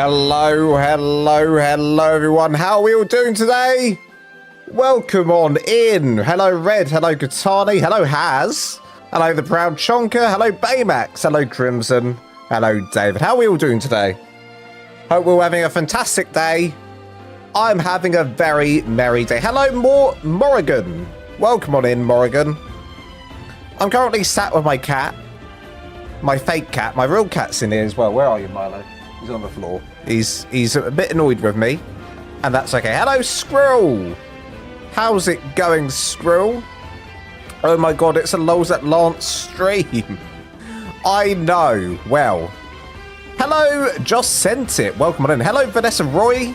Hello, everyone. How are we all doing today? Welcome on in. Hello, Red. Hello, Katani. Hello, Haz. Hello, the Proud Chonker. Hello, Baymax. Hello, Crimson. Hello, David. How are we all doing today? Hope we're all having a fantastic day. I'm having a very merry day. Hello, Morrigan. Welcome on in, Morrigan. I'm currently sat with my cat. My fake cat. My real cat's in here as well. Where are you, Milo? He's on the floor. He's a bit annoyed with me. And that's okay. Hello, Squirrel. How's it going, Squirrel? Oh my god, it's a Lols at Lance stream. I know. Well. Hello, Just Sent It. Welcome on in. Hello, Vanessa Roy.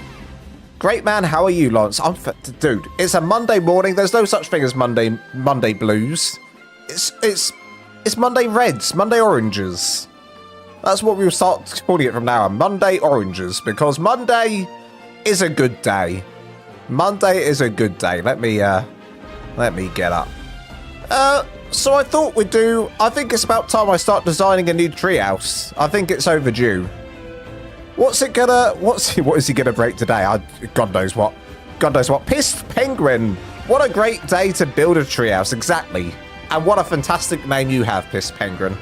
Great man, how are you, Lance? Dude, it's a Monday morning. There's no such thing as Monday blues. It's Monday reds, Monday oranges. That's what we'll start calling it from now on. Monday oranges, because Monday is a good day. Monday is a good day. Let me get up. So I thought we'd do. I think it's about time I start designing a new treehouse. I think it's overdue. What is he gonna break today? God knows what. God knows what. Pissed Penguin. What a great day to build a treehouse. Exactly. And what a fantastic name you have, Pissed Penguin.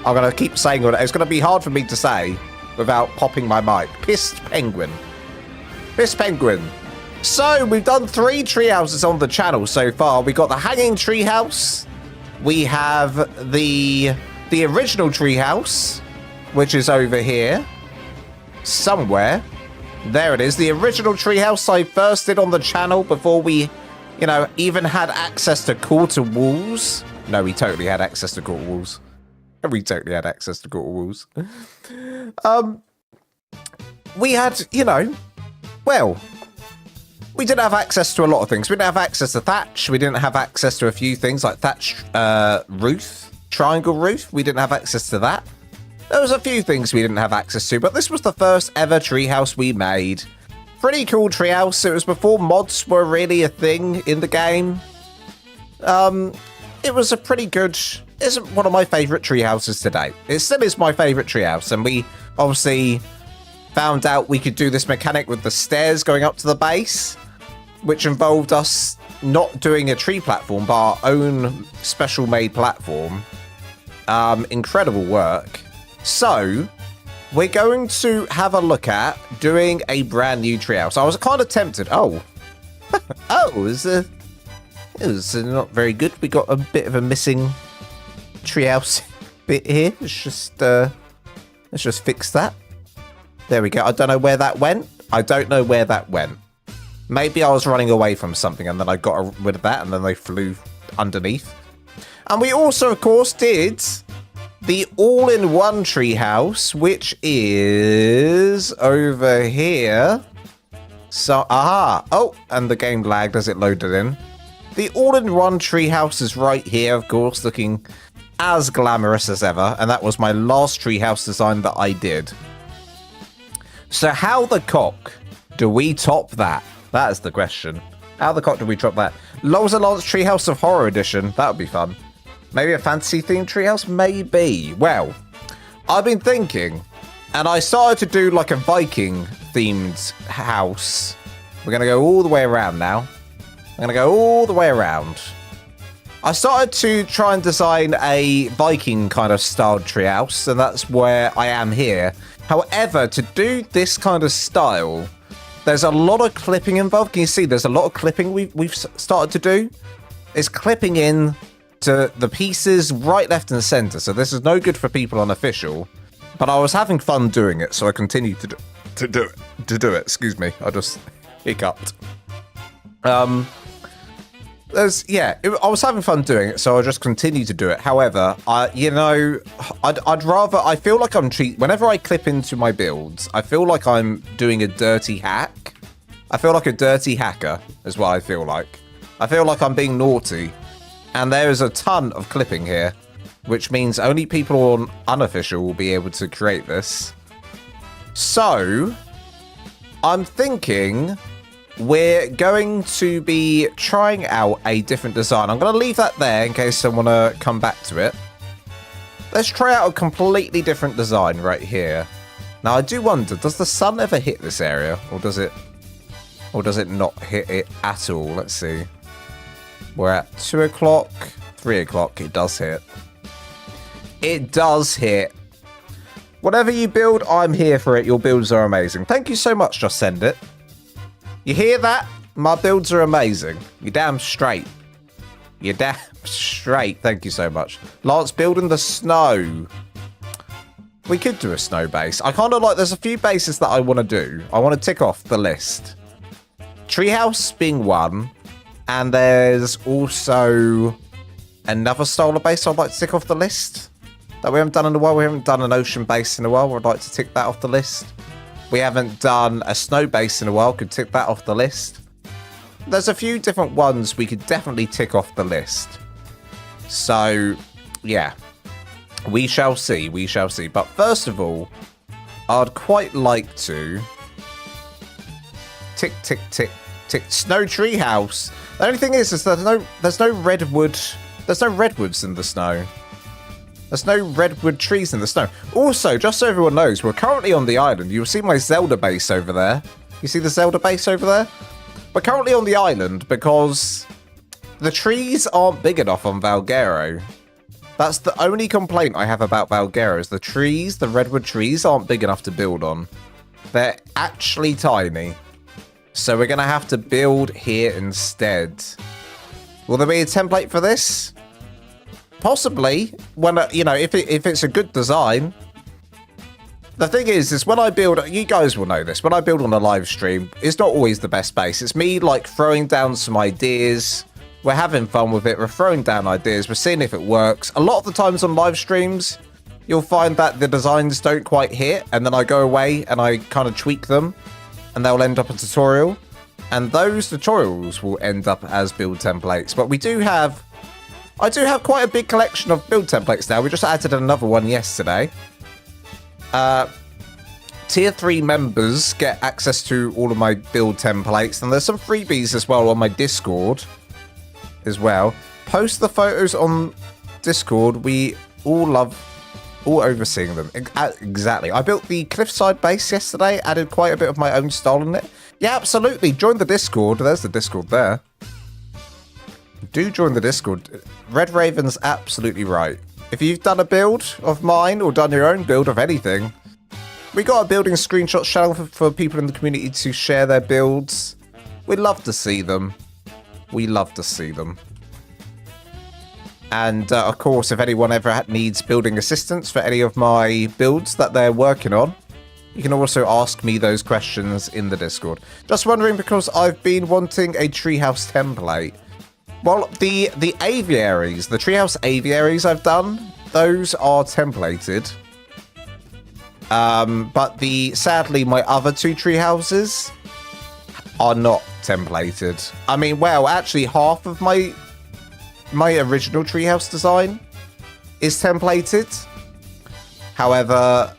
I'm going to keep saying it. It's going to be hard for me to say without popping my mic. Pissed Penguin. Pissed Penguin. So, we've done 3 treehouses on the channel so far. We got the hanging treehouse. We have the original treehouse, which is over here. Somewhere. There it is. The original treehouse I first did on the channel before we, even had access to quarter walls. No, we totally had access to quarter walls. We totally had access to quarter walls. We had, well, we didn't have access to a lot of things. We didn't have access to thatch. We didn't have access to a few things like thatch roof, triangle roof. We didn't have access to that. There was a few things we didn't have access to, but this was the first ever treehouse we made. Pretty cool treehouse. It was before mods were really a thing in the game. It was a pretty good. It's one of my favourite treehouses today. It still is my favourite treehouse, and we obviously found out we could do this mechanic with the stairs going up to the base, which involved us not doing a tree platform, but our own special-made platform. Incredible work. So, we're going to have a look at doing a brand new treehouse. I was kind of tempted. Oh. It was not very good. We got a bit of a missing treehouse bit here. Let's just fix that. There we go. I don't know where that went. Maybe I was running away from something and then I got rid of that and then they flew underneath. And we also, of course, did the all-in-one treehouse, which is over here. So, oh, and the game lagged as it loaded in. The all-in-one treehouse is right here, of course, looking as glamorous as ever, and that was my last treehouse design that I did. So how the cock do we top that? That is the question. How the cock do we top that? Lols and Lance Treehouse of Horror Edition. That would be fun. Maybe a fantasy-themed treehouse? Maybe. Well, I've been thinking, and I started to do like a Viking-themed house. We're going to go all the way around now. I'm going to go all the way around. I started to try and design a Viking kind of styled treehouse, and that's where I am here. However, to do this kind of style, there's a lot of clipping involved. Can you see there's a lot of clipping we've started to do? It's clipping in to the pieces right, left, and center. So this is no good for people unofficial. But I was having fun doing it, so I continued to do it. Excuse me, I just hiccuped. I was having fun doing it, so I just continue to do it. However, I'd rather. I feel like I'm whenever I clip into my builds, I feel like I'm doing a dirty hack. I feel like a dirty hacker is what I feel like. I feel like I'm being naughty, and there is a ton of clipping here, which means only people on unofficial will be able to create this. So, I'm thinking we're going to be trying out a different design. I'm going to leave that there in case I want to come back to it. Let's try out a completely different design right here. Now, I do wonder, does the sun ever hit this area? Or does it not hit it at all? Let's see. We're at 2 o'clock, 3 o'clock. It does hit. It does hit. Whatever you build, I'm here for it. Your builds are amazing. Thank you so much, Just Send It. You hear that? My builds are amazing. You're damn straight. You're damn straight. Thank you so much. Lance, building the snow. We could do a snow base. I kind of like, there's a few bases that I want to do. I want to tick off the list. Treehouse being one. And there's also another style of base I'd like to tick off the list that we haven't done in a while. We haven't done an ocean base in a while. I'd like to tick that off the list. We haven't done a snow base in a while. Could tick that off the list. There's a few different ones we could definitely tick off the list. So, yeah. We shall see. We shall see. But first of all, I'd quite like to tick, tick, tick, tick. Snow tree house. The only thing is there's no redwood. There's no redwoods in the snow. There's no redwood trees in the snow. Also, just so everyone knows, we're currently on the island. You'll see my Zelda base over there. You see the Zelda base over there? We're currently on the island because the trees aren't big enough on Valguero. That's the only complaint I have about Valguero is the trees, the redwood trees, aren't big enough to build on. They're actually tiny. So we're going to have to build here instead. Will there be a template for this? Possibly. When you know, if it's a good design. The thing is when I build, you guys will know this, when I build on a live stream, it's not always the best base. It's me like throwing down some ideas. We're having fun with it. We're throwing down ideas. We're seeing if it works. A lot of the times on live streams, you'll find that the designs don't quite hit. And then I go away and I kind of tweak them. And they'll end up a tutorial. And those tutorials will end up as build templates. But I do have quite a big collection of build templates now. We just added another one yesterday. Tier 3 members get access to all of my build templates. And there's some freebies as well on my Discord as well. Post the photos on Discord. We all love overseeing them. Exactly. I built the cliffside base yesterday. Added quite a bit of my own style in it. Yeah, absolutely. Join the Discord. There's the Discord there. Do join the Discord. Red Raven's absolutely right. If you've done a build of mine or done your own build of anything, we got a building screenshots channel for people in the community to share their builds. We'd love to see them. We love to see them. And of course, if anyone ever needs building assistance for any of my builds that they're working on, you can also ask me those questions in the Discord. Just wondering because I've been wanting a treehouse template. Well, the aviaries, the treehouse aviaries I've done, those are templated. But sadly, my other two treehouses are not templated. I mean, well, actually, half of my original treehouse design is templated. However,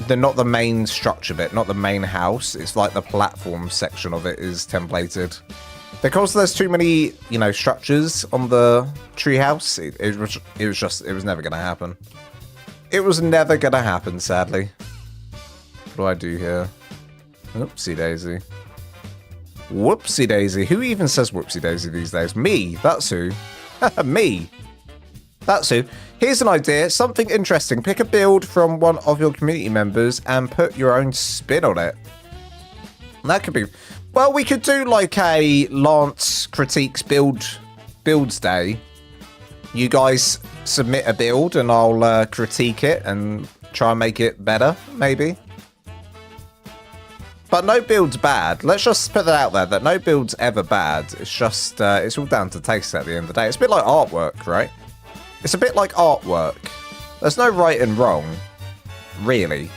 they're not the main structure bit, not the main house. It's like the platform section of it is templated. Because there's too many, you know, structures on the treehouse, it was never going to happen. It was never going to happen, sadly. What do I do here? Whoopsie daisy. Whoopsie daisy. Who even says whoopsie daisy these days? Me. That's who. Me. That's who. Here's an idea. Something interesting. Pick a build from one of your community members and put your own spin on it. That could be... Well, we could do like a Lance Critiques builds day. You guys submit a build and I'll critique it and try and make it better, maybe. But no build's bad. Let's just put that out there, that no build's ever bad. It's just, it's all down to taste at the end of the day. It's a bit like artwork, right? It's a bit like artwork. There's no right and wrong, really.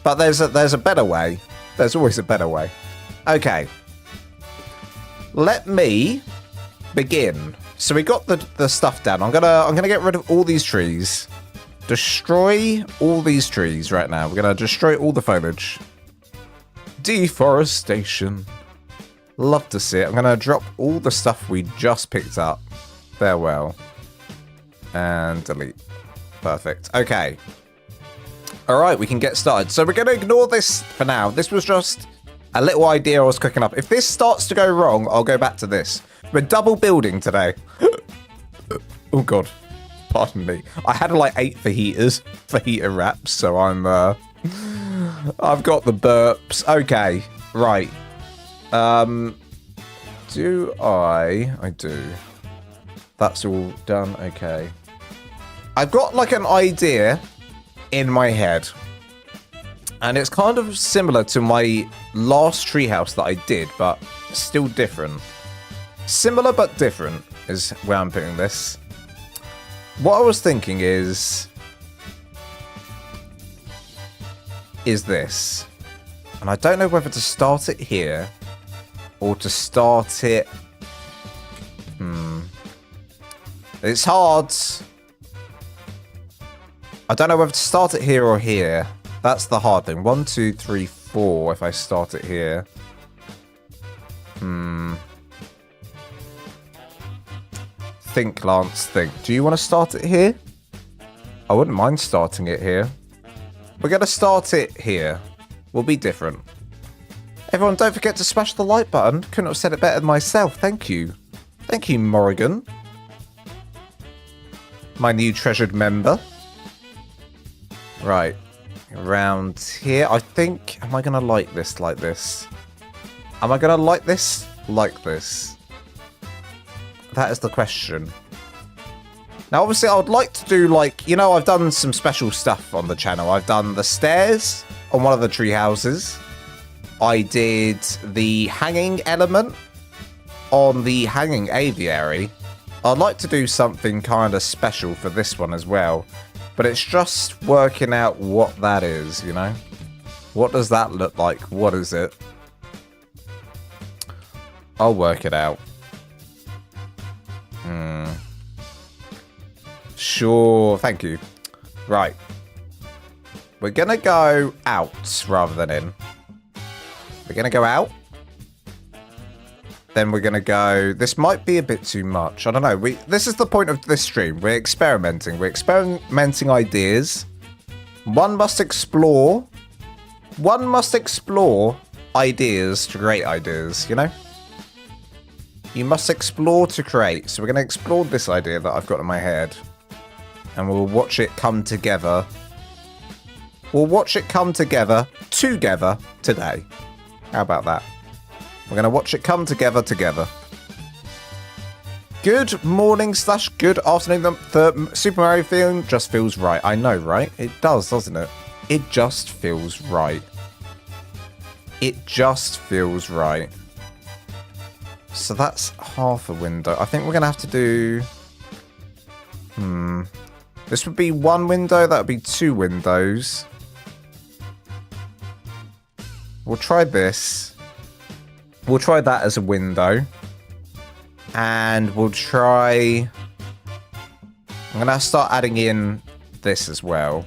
But there's a better way. There's always a better way. Okay. Let me begin. So we got the stuff down. I'm gonna get rid of all these trees. Destroy all these trees right now. We're gonna destroy all the foliage. Deforestation. Love to see it. I'm gonna drop all the stuff we just picked up. Farewell. And delete. Perfect. Okay. All right, we can get started. So we're going to ignore this for now. This was just a little idea I was cooking up. If this starts to go wrong, I'll go back to this. We're double building today. Oh, God. Pardon me. I had like 8 fajita wraps, so I've got the burps. Okay, right. Do I do. That's all done. Okay. I've got like an idea in my head. And it's kind of similar to my last treehouse that I did, but still different. Similar but different is where I'm putting this. What I was thinking is this. And I don't know whether to start it here or to start it... It's hard. I don't know whether to start it here or here. That's the hard thing. 1, 2, 3, 4 if I start it here. Think, Lance, think. Do you want to start it here? I wouldn't mind starting it here. We're going to start it here. We'll be different. Everyone, don't forget to smash the like button. Couldn't have said it better than myself. Thank you. Thank you, Morrigan. My new treasured member. Right. Around here. I think... Am I going to like this like this? Am I going to like this like this? That is the question. Now, obviously, I would like to do, like... You know, I've done some special stuff on the channel. I've done the stairs on one of the tree houses. I did the hanging element on the hanging aviary. I'd like to do something kind of special for this one as well. But it's just working out what that is, you know? What does that look like? What is it? I'll work it out. Sure, thank you. Right. We're going to go out rather than in. We're going to go out. Then we're going to go... This might be a bit too much. I don't know. This is the point of this stream. We're experimenting. We're experimenting ideas. One must explore. One must explore ideas to create ideas, you know? You must explore to create. So we're going to explore this idea that I've got in my head. And we'll watch it come together. We'll watch it come together today. How about that? We're going to watch it come together. Good morning / good afternoon. The Super Mario film just feels right. I know, right? It does, doesn't it? It just feels right. It just feels right. So that's half a window. I think we're going to have to do... This would be 1 window. That would be 2 windows. We'll try this. We'll try that as a window. And we'll try... I'm going to start adding in this as well.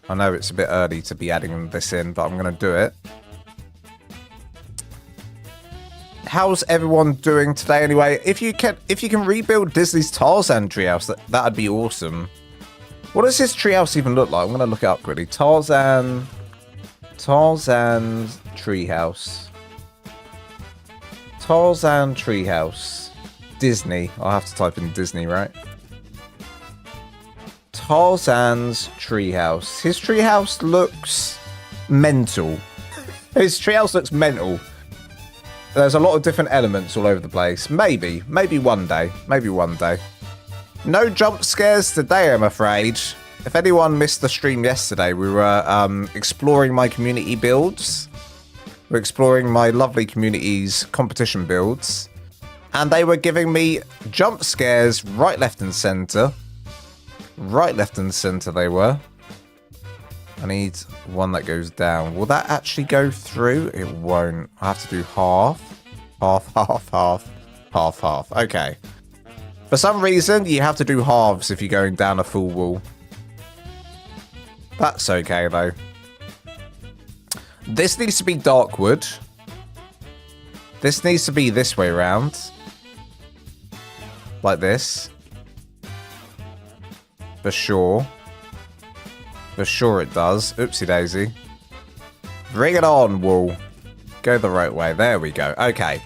I know it's a bit early to be adding this in, but I'm going to do it. How's everyone doing today anyway? If you can rebuild Disney's Tarzan treehouse, that'd be awesome. What does his treehouse even look like? I'm going to look it up quickly. Tarzan's treehouse. Tarzan treehouse. Disney. I'll have to type in Disney, right? Tarzan's treehouse. His treehouse looks mental. His treehouse looks mental. There's a lot of different elements all over the place. Maybe one day. Maybe one day. No jump scares today, I'm afraid. If anyone missed the stream yesterday, we were exploring my community builds. We're exploring my lovely community's competition builds. And they were giving me jump scares right, left, and centre. Right, left, and centre they were. I need one that goes down. Will that actually go through? It won't. I have to do half. Half, half, half. Half, half. Okay. For some reason, you have to do halves if you're going down a full wall. That's okay, though. This needs to be dark wood. This needs to be this way around. Like this. For sure. For sure it does. Oopsie daisy. Bring it on, wool. Go the right way. There we go. Okay.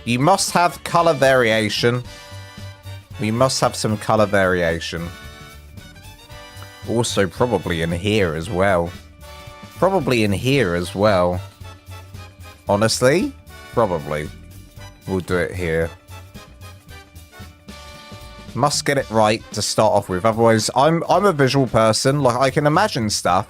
You must have color variation. We must have some color variation. Also, probably in here as well. Probably in here as well. Honestly, probably. We'll do it here. Must get it right to start off with. Otherwise, I'm a visual person. Like, I can imagine stuff.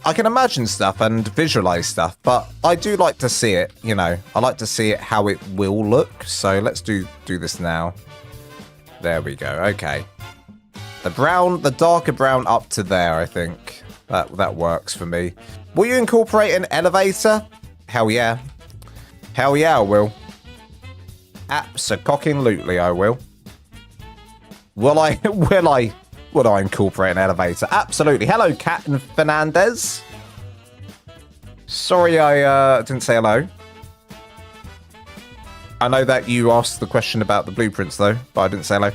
I can imagine stuff and visualize stuff, but I do like to see it, you know. I like to see it how it will look. So let's do this now. There we go. Okay. The darker brown up to there, I think. That works for me. Will you incorporate an elevator? Hell yeah. Hell yeah, I will. Abso-cocking-lutely, I will. Will I incorporate an elevator? Absolutely. Hello, Captain Fernandez. Sorry I didn't say hello. I know that you asked the question about the blueprints, though, but I didn't say hello.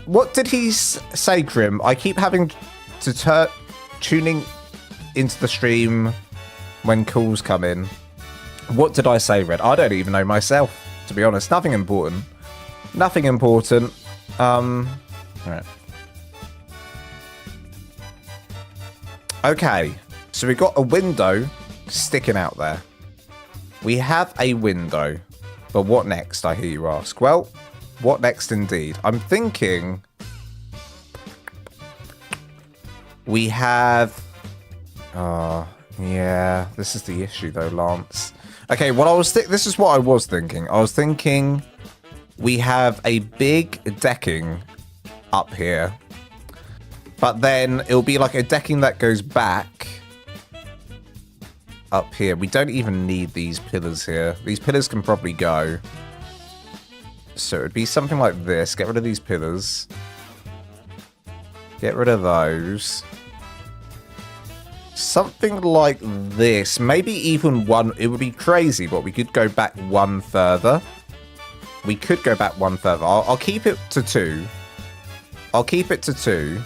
What did he say, Grim? I keep having to tuning into the stream when calls come in. What did I say, Red? I don't even know myself, to be honest. Nothing important. Nothing important. Alright. Okay, so we've got a window sticking out there. We have a window, but what next, I hear you ask? Well, what next indeed? I'm thinking we have... yeah, this is the issue though, Lance. Okay, this is what I was thinking. I was thinking we have a big decking up here, but then it'll be like a decking that goes back up here. We don't even need these pillars here. These pillars can probably go. So it would be something like this. Get rid of these pillars. Get rid of those. Something like this. Maybe even one. It would be crazy, but we could go back one further. We could go back one further. I'll keep it to 2. I'll keep it to 2.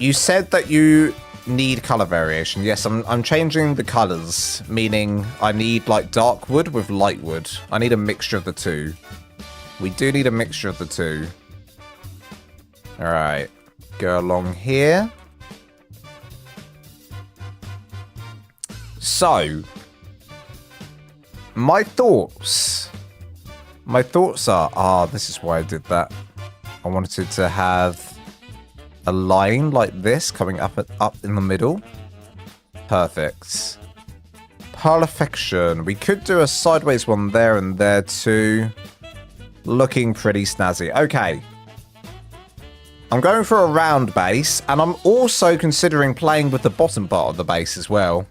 You said that you need color variation. Yes, I'm changing the colors, meaning I need like dark wood with light wood. I need a mixture of the two. We do need a mixture of the two. All right, go along here. So, my thoughts are, this is why I did that. I wanted to have a line like this coming up in the middle. Perfect. Perfection. We could do a sideways one there and there too. Looking pretty snazzy. Okay. I'm going for a round base, and I'm also considering playing with the bottom part of the base as well.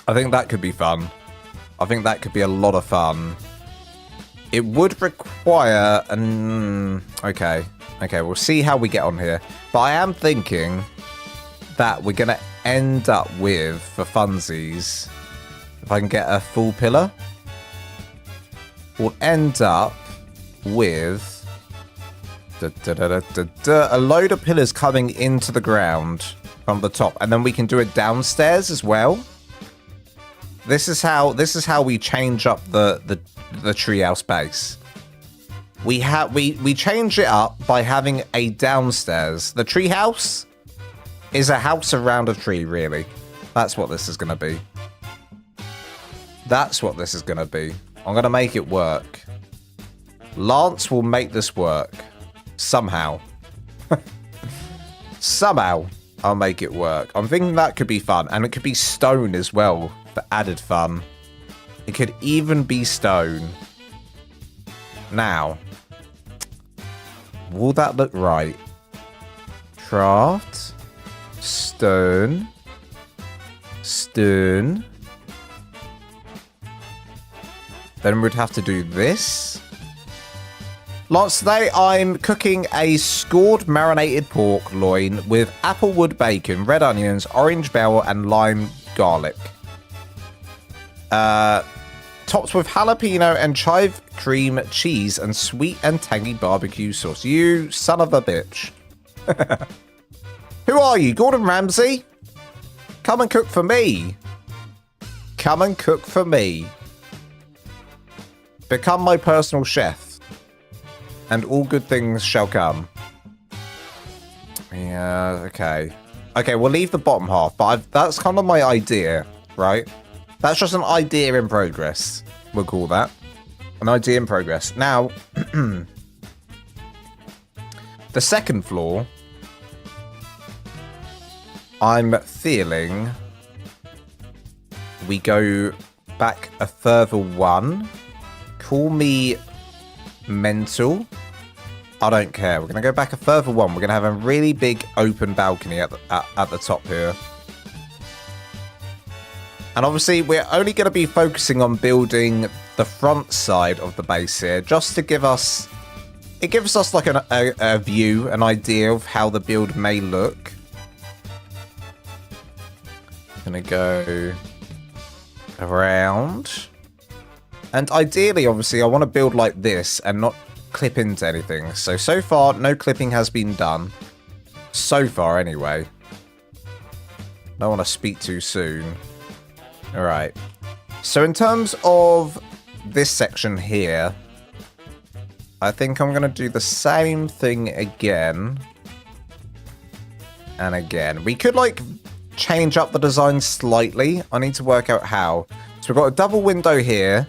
I think that could be fun. I think that could be a lot of fun. It would require an... Okay, we'll see how we get on here. But I am thinking that we're going to end up with, for funsies, if I can get a full pillar, we'll end up with a load of pillars coming into the ground from the top. And then we can do it downstairs as well. This is how we change up the treehouse base. We change it up by having a downstairs. The treehouse is a house around a tree, really. That's what this is gonna be. That's what this is gonna be. I'm gonna make it work. Lance will make this work. Somehow. Somehow I'll make it work. I'm thinking that could be fun. And it could be stone as well. For added fun. It could even be stone. Now, will that look right? Craft, stone, stone. Then we'd have to do this. Lance, today I'm cooking a scored marinated pork loin with applewood bacon, red onions, orange bell, and lime garlic. Topped with jalapeno and chive cream, cheese, and sweet and tangy barbecue sauce. You son of a bitch. Who are you, Gordon Ramsay? Come and cook for me. Come and cook for me. Become my personal chef. And all good things shall come. Yeah, okay. Okay, we'll leave the bottom half, but that's kind of my idea, right? That's just an idea in progress, we'll call that. An idea in progress. Now, the second floor, I'm feeling we go back a further one. Call me mental. I don't care. We're going to go back a further one. We're going to have a really big open balcony at the top here. And obviously, we're only going to be focusing on building the front side of the base here, just to give us... It gives us like a view, an idea of how the build may look. Going to go around. And ideally, obviously, I want to build like this and not clip into anything. So far, no clipping has been done. So far, anyway. Don't want to speak too soon. Alright. So in terms of this section here, I think I'm going to do the same thing again. And again. We could, like, change up the design slightly. I need to work out how. So we've got a double window here.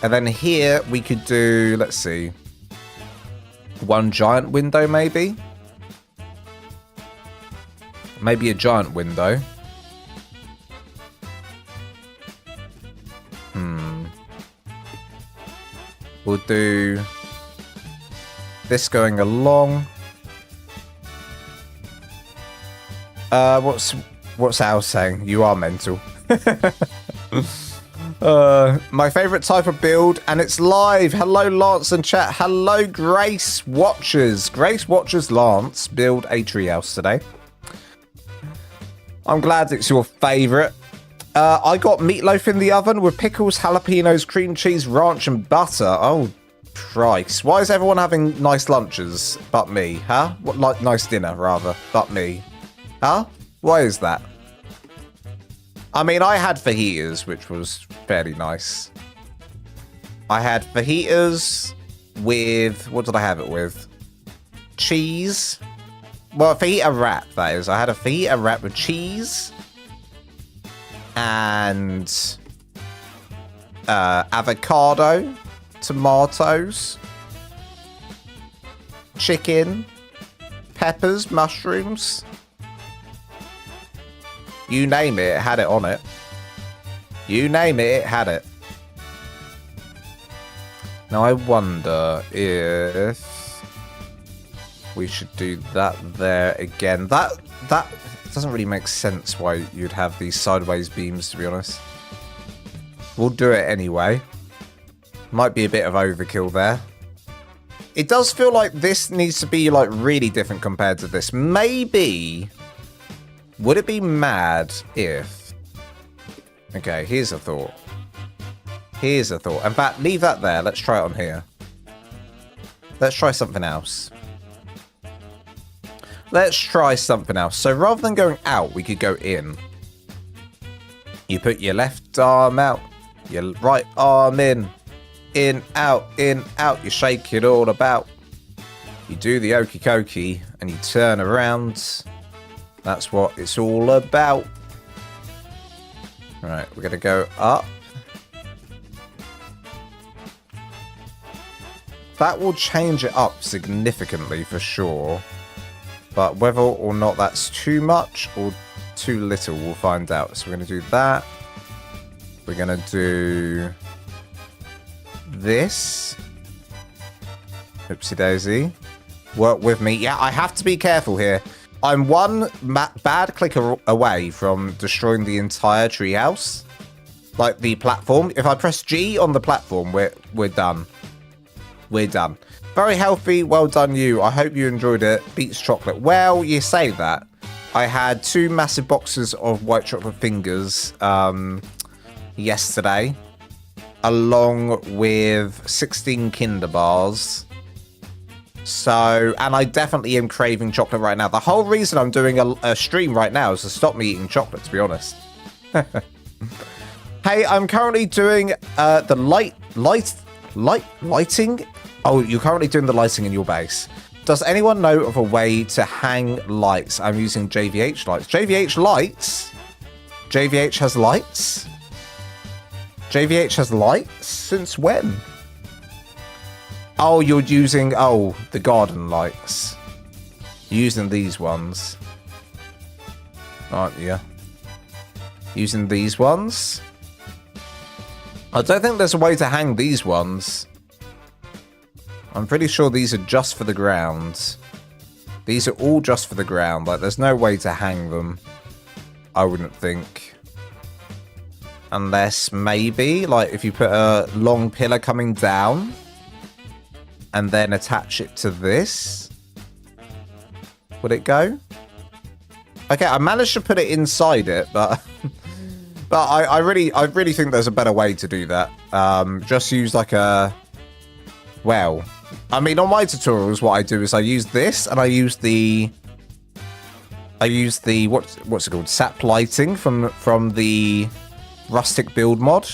And then here we could do, let's see, one giant window maybe? Maybe a giant window. We'll do this going along. What's Al saying? You are mental. My favorite type of build, and it's live. Hello, Lance and chat. Hello, Grace Watchers. Grace Watchers Lance build a treehouse today. I'm glad it's your favorite. I got meatloaf in the oven with pickles, jalapenos, cream cheese, ranch, and butter. Oh, Christ. Why is everyone having nice lunches but me, huh? What, like, nice dinner, rather, but me. Huh? Why is that? I mean, I had fajitas, which was fairly nice. I had fajitas with... What did I have it with? Cheese. Well, a fajita wrap, that is. I had a fajita wrap with cheese. And... avocado. Tomatoes. Chicken. Peppers. Mushrooms. You name it, it had it on it. You name it, it had it. Now I wonder if we should do that there again. That doesn't really make sense why you'd have these sideways beams, to be honest. We'll do it anyway. Might be a bit of overkill there. It does feel like this needs to be like really different compared to this. Maybe... Would it be mad if... Okay, here's a thought. Here's a thought. In fact, leave that there. Let's try it on here. Let's try something else. Let's try something else. So rather than going out, we could go in. You put your left arm out. Your right arm in. In, out, in, out. You shake it all about. You do the okey dokey and you turn around. That's what it's all about. Alright, we're going to go up. That will change it up significantly for sure. But whether or not that's too much or too little, we'll find out. So we're going to do that. We're going to do this. Oopsie daisy. Work with me. Yeah, I have to be careful here. I'm one bad click away from destroying the entire treehouse. Like the platform. If I press G on the platform, we're done. We're done. Very healthy. Well done, you. I hope you enjoyed it. Beats chocolate. Well, you say that. I had 2 massive boxes of white chocolate fingers yesterday. along with 16 Kinder bars. So, and I definitely am craving chocolate right now. The whole reason I'm doing a stream right now is to stop me eating chocolate, to be honest. Hey, I'm currently doing the lighting. Oh, you're currently doing the lighting in your base. Does anyone know of a way to hang lights? I'm using JVH lights. JVH lights? JVH has lights? JVH has lights? Since when? Oh, you're using, the garden lights. You're using these ones. Aren't you? Using these ones? I don't think there's a way to hang these ones. I'm pretty sure these are just for the ground. These are all just for the ground. Like, there's no way to hang them. I wouldn't think. Unless, maybe, like, if you put a long pillar coming down and then attach it to this, would it go? Okay, I managed to put it inside it, but but I really think there's a better way to do that. Just use like a, well, I mean, on my tutorials, what I do is I use this and I use the what's it called, sap lighting from the rustic build mod.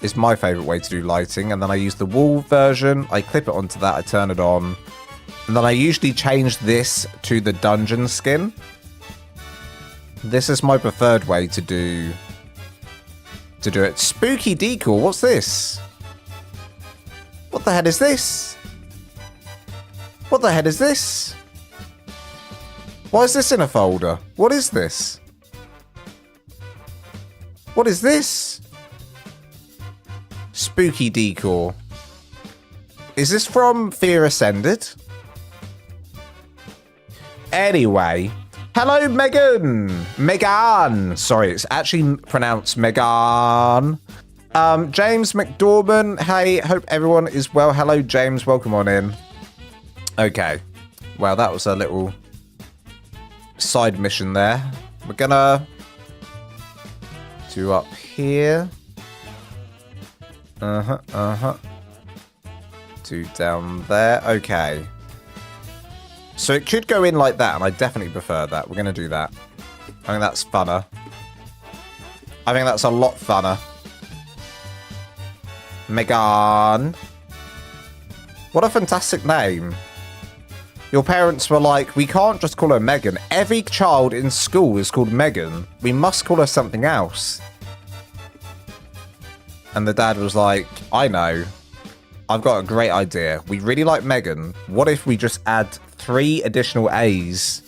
Is my favorite way to do lighting, and then I use the wall version. I clip it onto that, I turn it on, and then I usually change this to the dungeon skin. This is my preferred way to do it. Spooky decor, what's this? What the hell is this? What the hell is this? Why is this in a folder? What is this? What is this? Spooky decor. Is this from Fear Ascended? Anyway. Hello, Megan. Megan. Sorry, it's actually pronounced Megan. James McDorman. Hey, hope everyone is well. Hello, James. Welcome on in. Okay. Well, that was a little side mission there. We're gonna do up here. Do down there. Okay. So it could go in like that, and I definitely prefer that. We're going to do that. I think that's funner. I think that's a lot funner. Megan. What a fantastic name. Your parents were like, we can't just call her Megan. Every child in school is called Megan. We must call her something else. And the dad was like, I know. I've got a great idea. We really like Megan. What if we just add 3 additional A's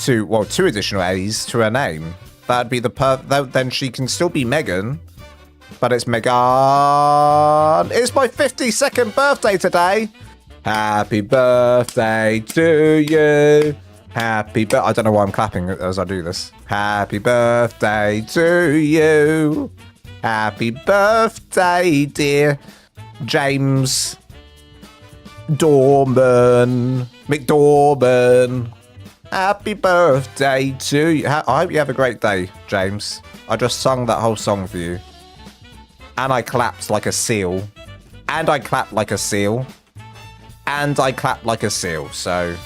to, well, 2 additional A's to her name? That'd be then she can still be Megan, but it's Megan. It's my 52nd birthday today. Happy birthday to you. I don't know why I'm clapping as I do this. Happy birthday to you. Happy birthday, dear James McDorman. Happy birthday to you. I hope you have a great day, James. I just sung that whole song for you. And I clapped like a seal. And I clapped like a seal. And I clapped like a seal. So,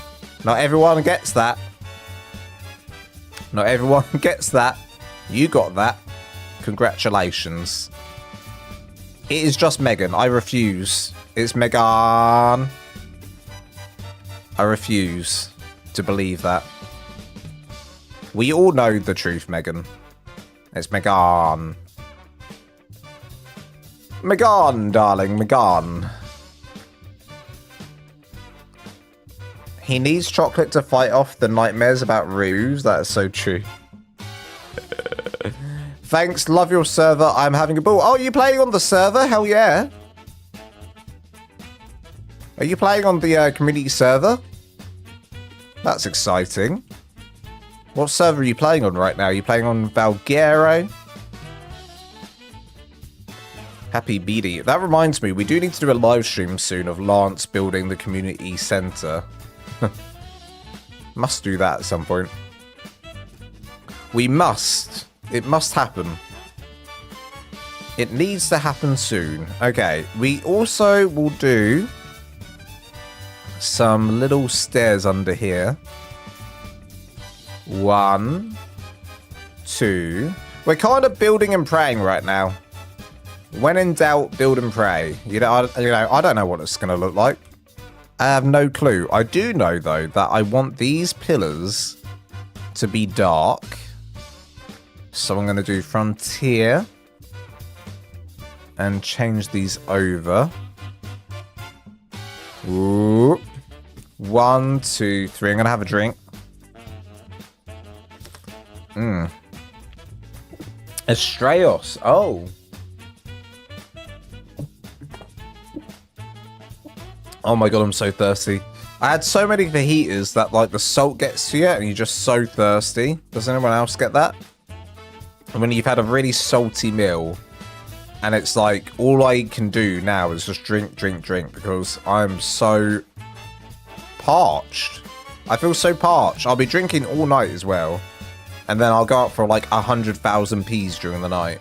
not everyone gets that. Not everyone gets that. You got that. Congratulations. It is just Megan. I refuse. It's Megan. I refuse to believe that. We all know the truth, Megan. It's Megan. Megan, darling. Megan. He needs chocolate to fight off the nightmares about Ruse. That is so true. Thanks, love your server. I'm having a ball. Oh, are you playing on the server? Hell yeah. Are you playing on the community server? That's exciting. What server are you playing on right now? Are you playing on Valguero? Happy BD. That reminds me, we do need to do a live stream soon of Lance building the community center. Must do that at some point. We must. It must happen. It needs to happen soon. Okay, we also will do some little stairs under here. 1, 2. We're kind of building and praying right now. When in doubt, build and pray. I don't know what it's going to look like. I have no clue. I do know, though, that I want these pillars to be dark. So I'm going to do frontier. And change these over. Ooh. 1, 2, 3. I'm going to have a drink. Estrellos. Oh. Oh my god, I'm so thirsty. I had so many fajitas that like the salt gets to you and you're just so thirsty. Does anyone else get that? And when you've had a really salty meal and it's like all I can do now is just drink because I'm so parched. I feel so parched. I'll be drinking all night as well. And then I'll go up for like 100,000 Ps during the night.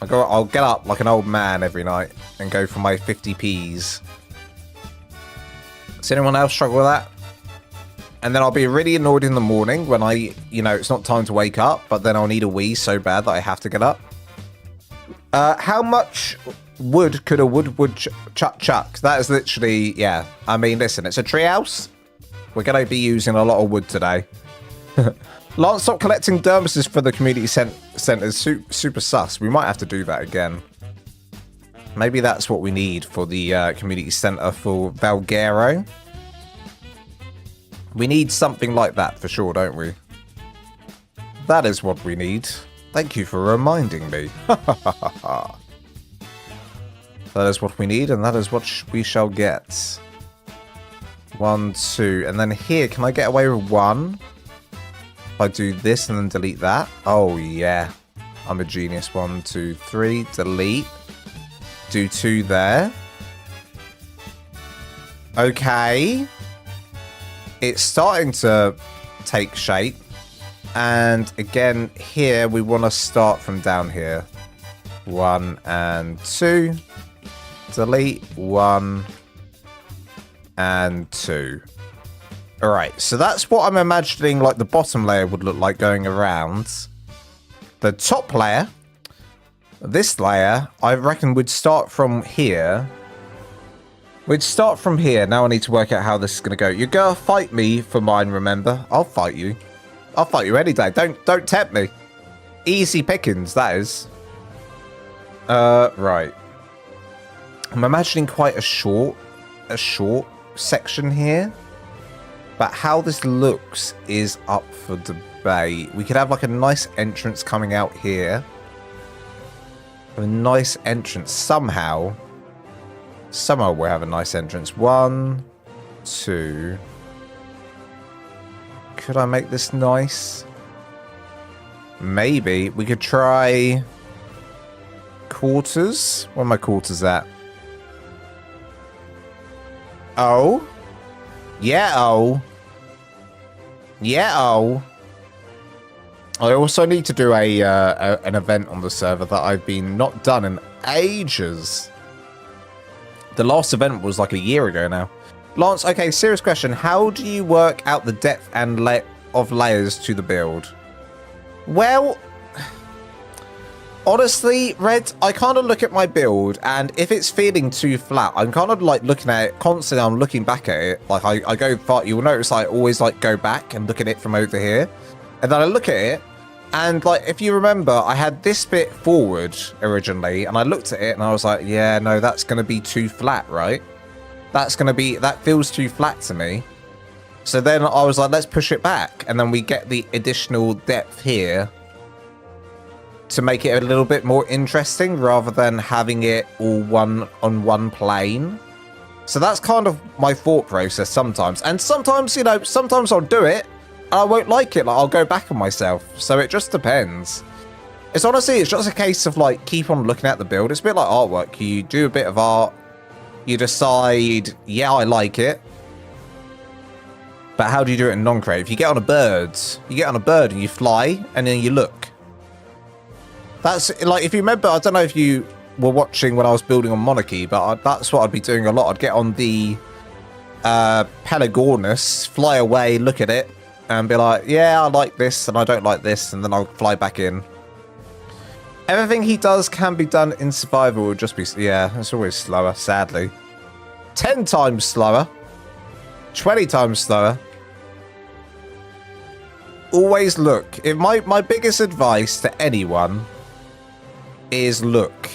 I'll get up like an old man every night and go for my 50 Ps. Does anyone else struggle with that? And then I'll be really annoyed in the morning when it's not time to wake up, but then I'll need a wee so bad that I have to get up. How much wood could a wood chuck? That is literally, yeah. I mean, listen, it's a treehouse. We're going to be using a lot of wood today. Lance, stop collecting dermises for the community centers. Super sus. We might have to do that again. Maybe that's what we need for the community center for Valguero. We need something like that for sure, don't we? That is what we need. Thank you for reminding me. That is what we need, and that is what we shall get. 1, 2, and then here, can I get away with 1? If I do this and then delete that. Oh, yeah. I'm a genius. 1, 2, 3, delete. Do 2 there. Okay. It's starting to take shape. And again, here we want to start from down here. 1 and 2. Delete 1 and 2. Alright, so that's what I'm imagining like the bottom layer would look like going around. The top layer, this layer, I reckon would start from here. We'd start from here. Now I need to work out how this is going to go. You're going to fight me for mine, remember? I'll fight you. I'll fight you any day. Don't tempt me. Easy pickings, that is. Right. I'm imagining quite a short section here. But how this looks is up for debate. We could have like a nice entrance coming out here. A nice entrance somehow. Somehow we'll have a nice entrance. 1, 2. Could I make this nice? Maybe. We could try quarters. Where are my quarters at? Oh. Yeah, oh. Yeah, oh. I also need to do an event on the server that I've been not done in ages. The last event was like a year ago now. Lance, okay, serious question. How do you work out the depth and of layers to the build? Well, honestly, Red, I kind of look at my build, and if it's feeling too flat, I'm kind of like looking at it constantly. I'm looking back at it. Like I go far. You'll notice I always like go back and look at it from over here, and then I look at it, and like if you remember, I had this bit forward originally, and I looked at it and I was like, yeah, no, that's going to be too flat, right? That feels too flat to me. So then I was like, let's push it back, and then we get the additional depth here to make it a little bit more interesting rather than having it all on one plane. So that's kind of my thought process sometimes. And sometimes, sometimes I'll do it and I won't like it. Like I'll go back on myself. So it just depends. It's just a case of like, keep on looking at the build. It's a bit like artwork. You do a bit of art. You decide, yeah, I like it. But how do you do it in non-creative? You get on a bird and you fly and then you look. That's like, if you remember, I don't know if you were watching when I was building on Monarchy, but that's what I'd be doing a lot. I'd get on the Pelagornis, fly away, look at it, and be like, yeah, I like this and I don't like this, and then I'll fly back in. Everything he does can be done in survival. It would just be, yeah, it's always slower, sadly. 10 times slower. 20 times slower. Always look. If my biggest advice to anyone is look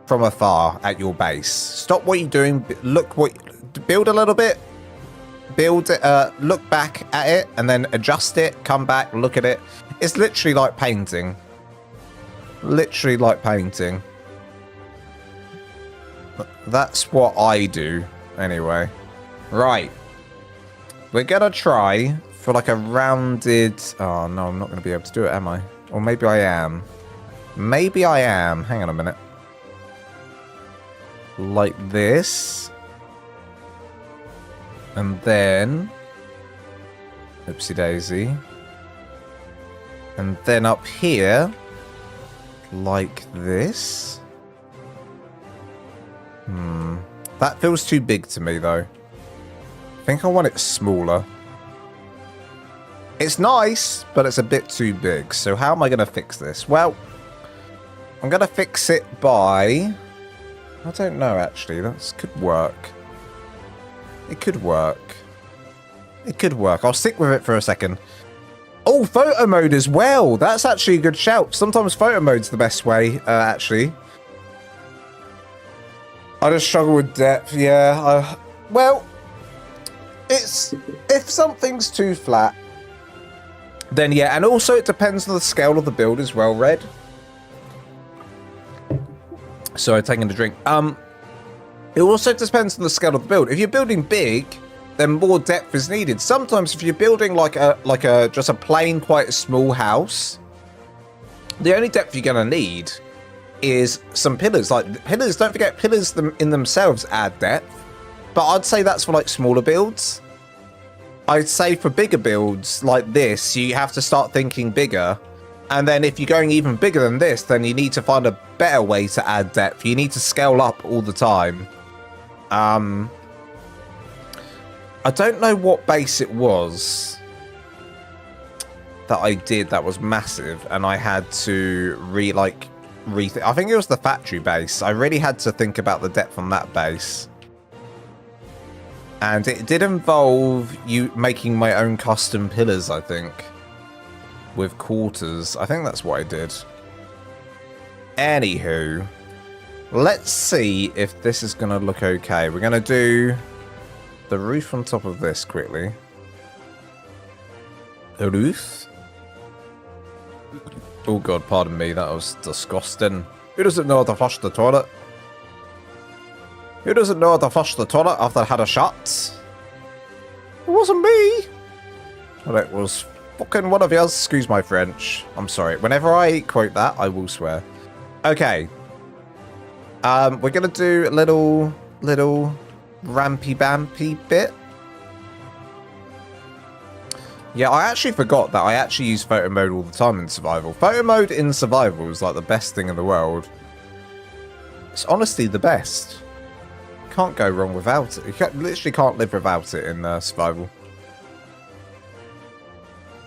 from afar at your base. Stop what you're doing. Look what, build a little bit. Build it, look back at it and then adjust it. Come back, look at it. It's literally like painting. Literally like painting. That's what I do anyway. Right. We're gonna try for like a rounded... Oh no, I'm not gonna be able to do it, am I? Or maybe I am. Maybe I am. Hang on a minute. Like this. And then... Oopsie daisy. And then up here... Like this. That feels too big to me, though. I think I want it smaller. It's nice, but it's a bit too big. So how am I going to fix this? Well, I'm going to fix it by... I don't know, actually. That could work. It could work. It could work. I'll stick with it for a second. Oh, photo mode as well. That's actually a good shout. Sometimes photo mode's the best way, actually. I just struggle with depth, yeah. Well, it's... If something's too flat, then yeah. And also it depends on the scale of the build as well, Red. Sorry, taking a drink. It also depends on the scale of the build. If you're building big... then more depth is needed. Sometimes if you're building like a just a plain, quite a small house, the only depth you're gonna need is some pillars. Like pillars, don't forget, pillars in themselves add depth. But I'd say that's for like smaller builds. I'd say for bigger builds like this, you have to start thinking bigger. And then if you're going even bigger than this, then you need to find a better way to add depth. You need to scale up all the time. I don't know what base it was that I did that was massive, and I had to rethink. I think it was the factory base. I really had to think about the depth on that base. And it did involve you making my own custom pillars, I think, with quarters. I think that's what I did. Anywho, let's see if this is going to look okay. We're going to do... the roof on top of this quickly. The roof? Oh god, pardon me, that was disgusting. Who doesn't know how to flush the toilet? Who doesn't know how to flush the toilet after I had a shot? It wasn't me! Well, it was fucking one of yours. Excuse my French. I'm sorry. Whenever I quote that, I will swear. Okay. We're gonna do a little rampy-bampy bit. Yeah, I actually forgot that I actually use photo mode all the time in survival. Photo mode in survival is like the best thing in the world. It's honestly the best. Can't go wrong without it. You literally can't live without it in survival.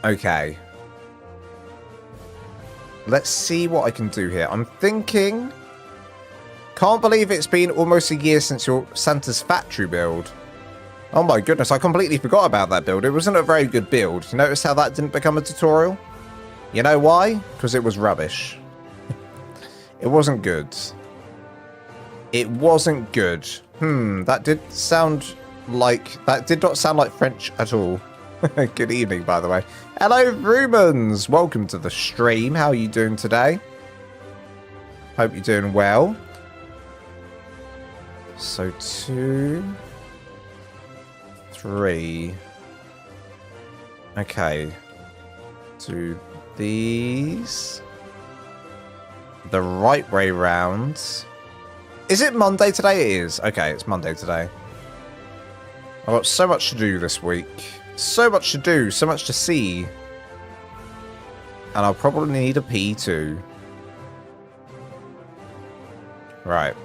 Okay. Let's see what I can do here. I'm thinking... Can't believe it's been almost a year since your Santa's factory build. Oh my goodness, I completely forgot about that build. It wasn't a very good build. You notice how that didn't become a tutorial? You know why? Because it was rubbish. It wasn't good. It wasn't good. That did sound like... That did not sound like French at all. Good evening, by the way. Hello, Rubens. Welcome to the stream. How are you doing today? Hope you're doing well. So 2, 3. Okay. Do these the right way round. Is it Monday today? It is. Okay, it's Monday today. I've got so much to do this week. So much to do. So much to see. And I'll probably need a pee too. Right.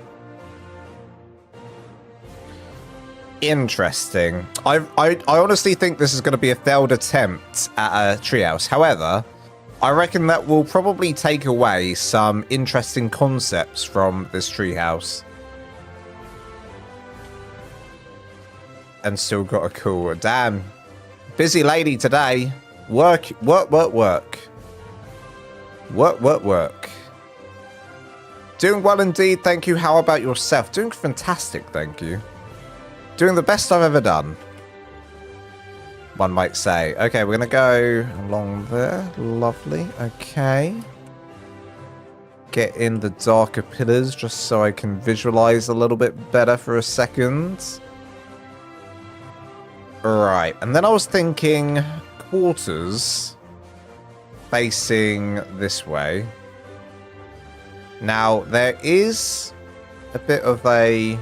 Interesting. I honestly think this is going to be a failed attempt at a treehouse. However, I reckon that will probably take away some interesting concepts from this treehouse. And still got a cool. Damn. Busy lady today. Work, work, work, work. Work, work, work. Doing well indeed, thank you. How about yourself? Doing fantastic, thank you. Doing the best I've ever done, one might say. Okay, we're going to go along there. Lovely. Okay. Get in the darker pillars just so I can visualize a little bit better for a second. Right. And then I was thinking quarters facing this way. Now, there is a bit of a...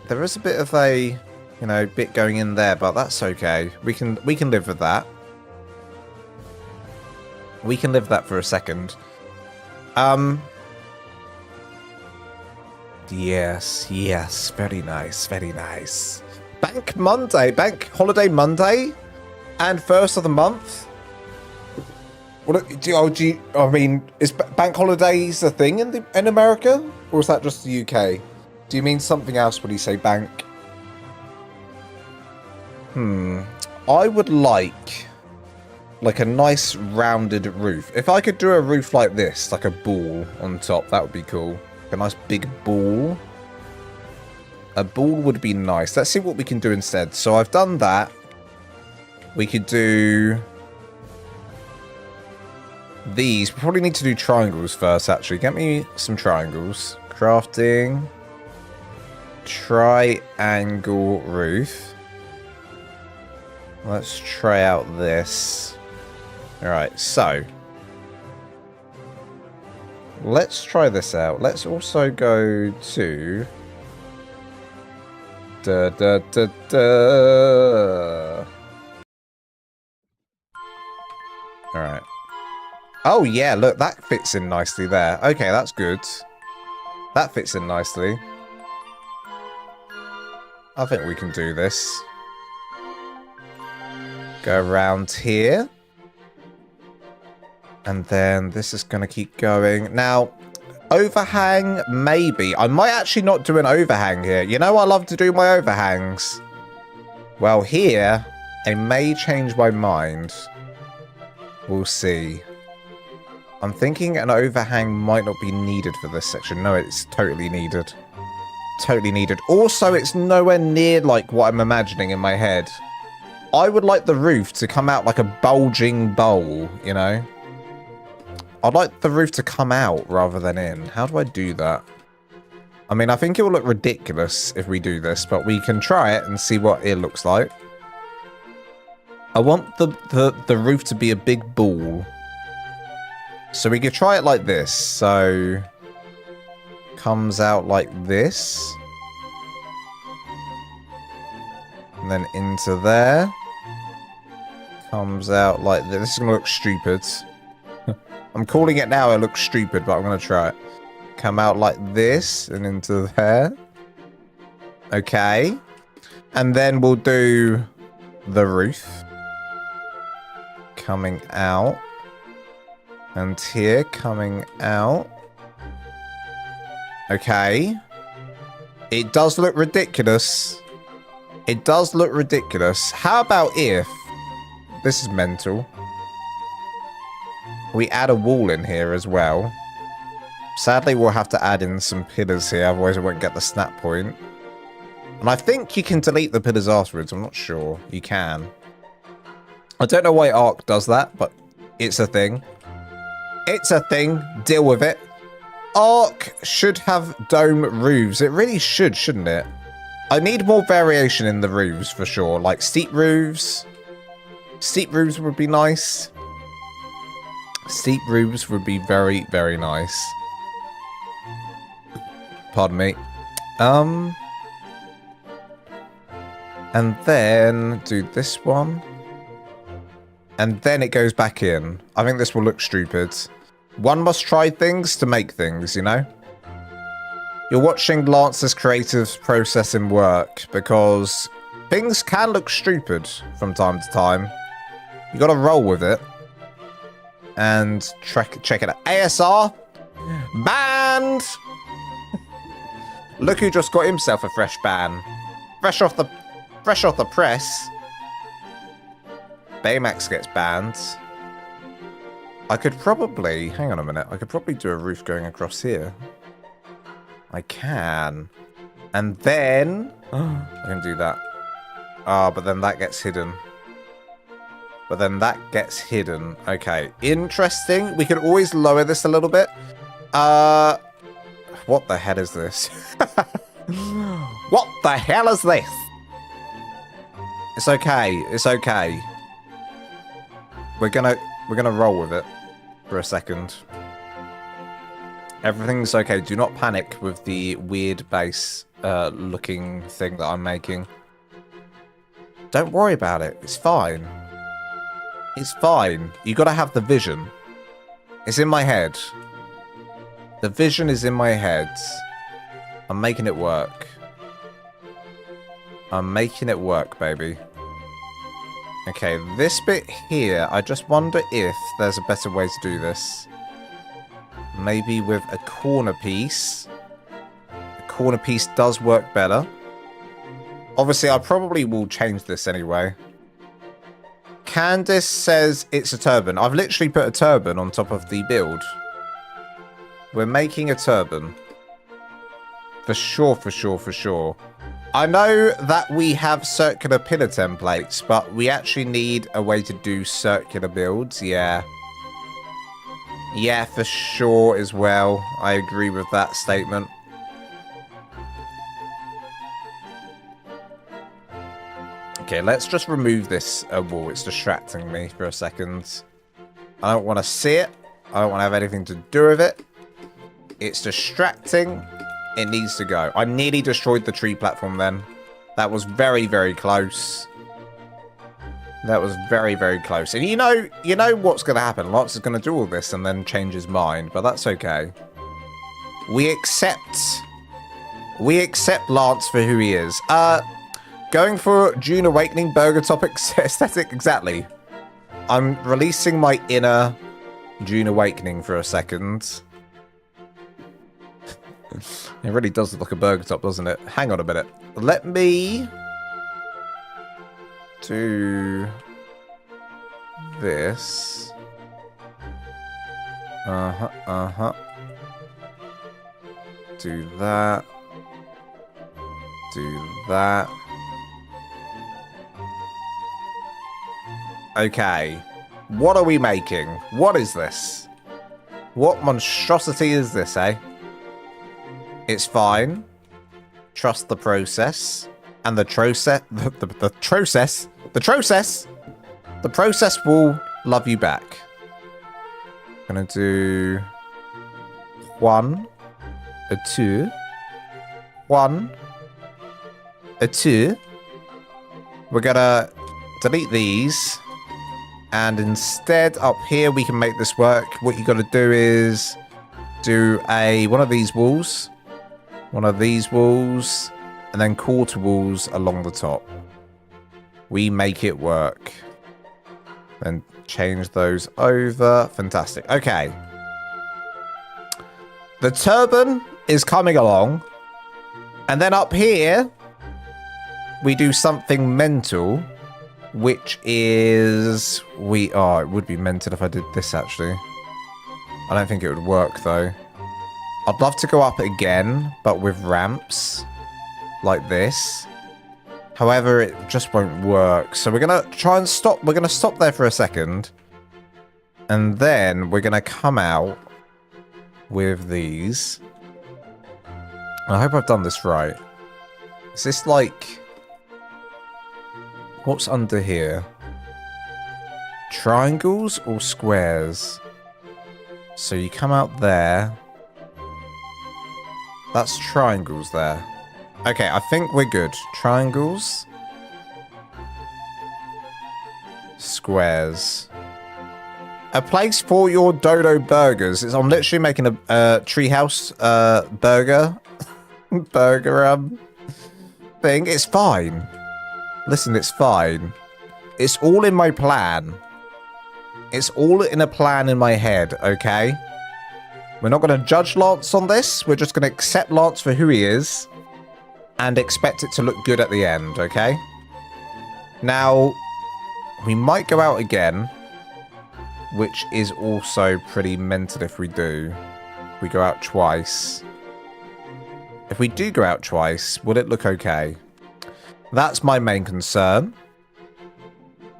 There is a bit of a, you know, bit going in there, but that's okay. We can live with that. We can live that for a second. Yes, yes, very nice, very nice. Bank Monday, Bank Holiday Monday, and first of the month. What I mean, is bank holidays a thing in America, or is that just the UK? Do you mean something else when you say bank? I would like a nice rounded roof. If I could do a roof like this, like a ball on top, that would be cool. A nice big ball. A ball would be nice. Let's see what we can do instead. So I've done that. We could do these. We probably need to do triangles first, actually. Get me some triangles. Crafting. Triangle roof. Let's try out this. Alright, so let's try this out. Let's also go to Alright. Oh yeah, look, that fits in nicely there. Okay, that's good. That fits in nicely. I think we can do this. Go around here. And then this is going to keep going. Now, overhang, maybe. I might actually not do an overhang here. You know, I love to do my overhangs. Well, here, I may change my mind. We'll see. I'm thinking an overhang might not be needed for this section. No, it's totally needed. Totally needed. Also, it's nowhere near like what I'm imagining in my head. I would like the roof to come out like a bulging bowl, you know? I'd like the roof to come out rather than in. How do I do that? I mean, I think it will look ridiculous if we do this, but we can try it and see what it looks like. I want the roof to be a big ball. So we could try it like this. So comes out like this. And then into there. Comes out like this. This is going to look stupid. I'm calling it now. It looks stupid, but I'm going to try it. Come out like this and into there. Okay. And then we'll do the roof. Coming out. And here, coming out. Okay. It does look ridiculous. It does look ridiculous. How about if... This is mental. We add a wall in here as well. Sadly, we'll have to add in some pillars here, otherwise I won't get the snap point. And I think you can delete the pillars afterwards. I'm not sure. You can. I don't know why ARK does that, but it's a thing. It's a thing. Deal with it. ARK should have dome roofs. It really should, shouldn't it? I need more variation in the roofs for sure. Like steep roofs. Steep roofs would be nice. Steep roofs would be very, very nice. Pardon me. And then do this one. And then it goes back in. I think this will look stupid. One must try things to make things, you know? You're watching Lance's creative process in work because things can look stupid from time to time. You gotta roll with it. And check it out. ASR banned. Look who just got himself a fresh ban. Fresh off the press. Baymax gets banned. I could probably, hang on a minute, I could probably do a roof going across here. I can. And then, I can do that. Ah, but then that gets hidden. Okay, interesting. We can always lower this a little bit. What the hell is this? What the hell is this? It's okay. It's okay. We're gonna roll with it for a second. Everything's okay. Do not panic with the weird base looking thing that I'm making. Don't worry about it. It's fine. It's fine. You gotta have the vision. It's in my head. The vision is in my head. I'm making it work. I'm making it work, baby. Okay, this bit here, I just wonder if there's a better way to do this. Maybe with a corner piece. A corner piece does work better. Obviously, I probably will change this anyway. Candice says it's a turban. I've literally put a turban on top of the build. We're making a turban. For sure, for sure, for sure. I know that we have circular pillar templates, but we actually need a way to do circular builds. Yeah. Yeah, for sure as well. I agree with that statement. Okay, let's just remove this wall. It's distracting me for a second. I don't want to see it. I don't want to have anything to do with it. It's distracting. It needs to go. I nearly destroyed the tree platform then. That was very, very close. That was very, very close. And you know what's going to happen. Lance is going to do all this and then change his mind, but that's okay. We accept Lance for who he is. Going for June Awakening burger topics aesthetic, exactly. I'm releasing my inner June Awakening for a second. It really does look like a burger top, doesn't it? Hang on a minute. Let me do this. Do that. Do that. Okay. What are we making? What is this? What monstrosity is this, eh? It's fine. Trust the process. And the process will love you back. I'm gonna do 1, a 2, 1, a 2. We're gonna delete these. And instead, up here, we can make this work. What you gotta do is do one of these walls. One of these walls, and then quarter walls along the top. We make it work. Then change those over. Fantastic. Okay. The turban is coming along. And then up here, we do something mental, which is... it would be mental if I did this, actually. I don't think it would work, though. I'd love to go up again, but with ramps like this. However, it just won't work. So we're going to try and stop. We're going to stop there for a second. And then we're going to come out with these. I hope I've done this right. Is this like... What's under here? Triangles or squares? So you come out there. That's triangles there. Okay, I think we're good. Triangles. Squares. A place for your dodo burgers. I'm literally making a treehouse burger. burger thing. It's fine. Listen, it's fine. It's all in my plan. It's all in a plan in my head, okay? We're not going to judge Lance on this. We're just going to accept Lance for who he is and expect it to look good at the end, okay? Now, we might go out again, which is also pretty mental if we do. We go out twice. If we do go out twice, will it look okay? That's my main concern.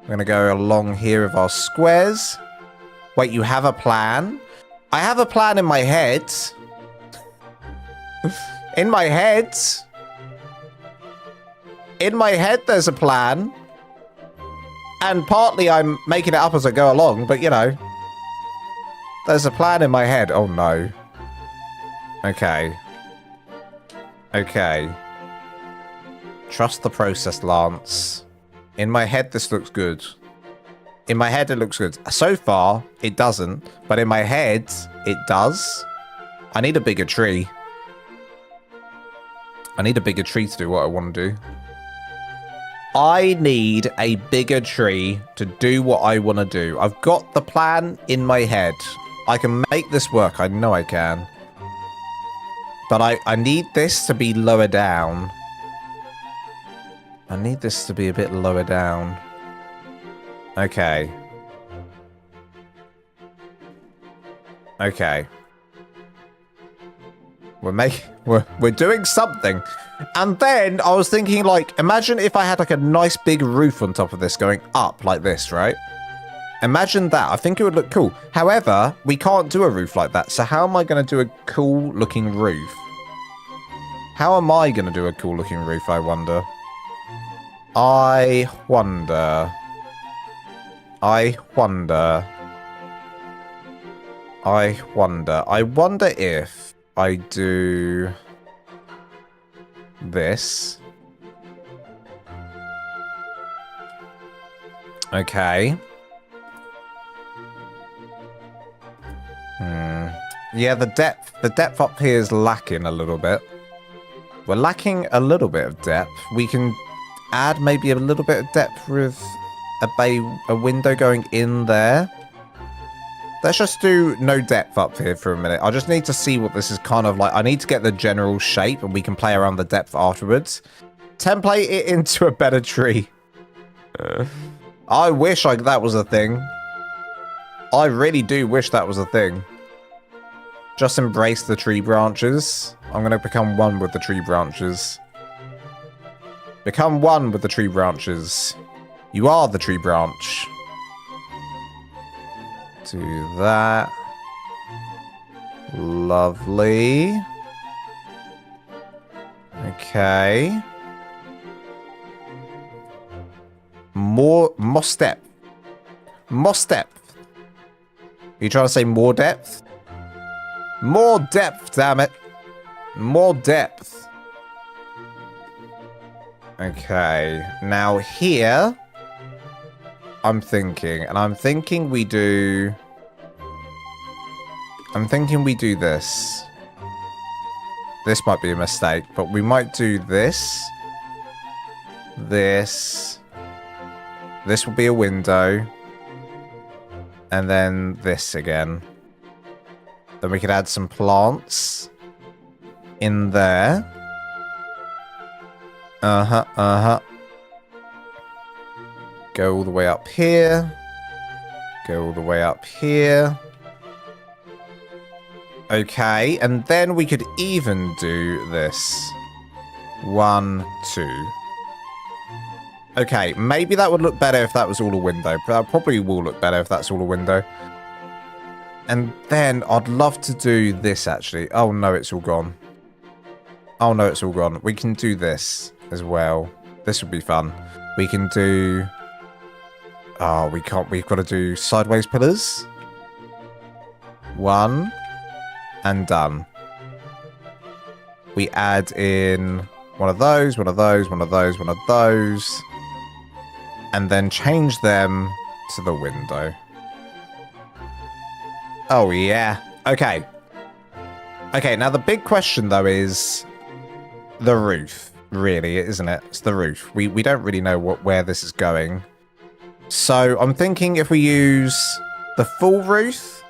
We're going to go along here with our squares. Wait, you have a plan? I have a plan in my head. In my head. In my head, there's a plan. And partly I'm making it up as I go along, but you know. There's a plan in my head. Oh no. Okay. Okay. Trust the process, Lance. In my head, this looks good. In my head, it looks good. So far, it doesn't. But in my head, it does. I need a bigger tree. I need a bigger tree to do what I want to do. I need a bigger tree to do what I want to do. I've got the plan in my head. I can make this work. I know I can. But I need this to be lower down. I need this to be a bit lower down. Okay. Okay. We're doing something. And then I was thinking, like, imagine if I had like a nice big roof on top of this going up like this, right? Imagine that. I think it would look cool. However, we can't do a roof like that. So how am I going to do a cool looking roof? How am I going to do a cool looking roof, I wonder? I wonder. I wonder if I do this. Okay. Yeah, the depth up here is lacking a little bit. We're lacking a little bit of depth. We can add maybe a little bit of depth with a window going in there. Let's just do no depth up here for a minute. I just need to see what this is kind of like. I need to get the general shape and we can play around the depth afterwards. Template it into a better tree. I wish that was a thing. I really do wish that was a thing. Just embrace the tree branches. I'm going to become one with the tree branches. Become one with the tree branches. You are the tree branch. Do that. Lovely. Okay. More step. More depth. Are you trying to say more depth? More depth, damn it. More depth. Okay. Now here, I'm thinking we do this. This might be a mistake, but we might do this. This will be a window. And then this again. Then we could add some plants in there. Uh-huh. Go all the way up here. Go all the way up here. Okay, and then we could even do this. 1, 2. Okay, maybe that would look better if that was all a window. That probably will look better if that's all a window. And then I'd love to do this, actually. Oh, no, it's all gone. Oh, no, it's all gone. We can do this as well. This would be fun. We can do... Oh, we can't. We've got to do sideways pillars. 1. And done. We add in one of those, one of those, one of those, one of those. And then change them to the window. Oh, yeah. Okay. Okay, now the big question, though, is... the roof, really, isn't it? It's the roof. We don't really know where this is going. So I'm thinking if we use the full roof.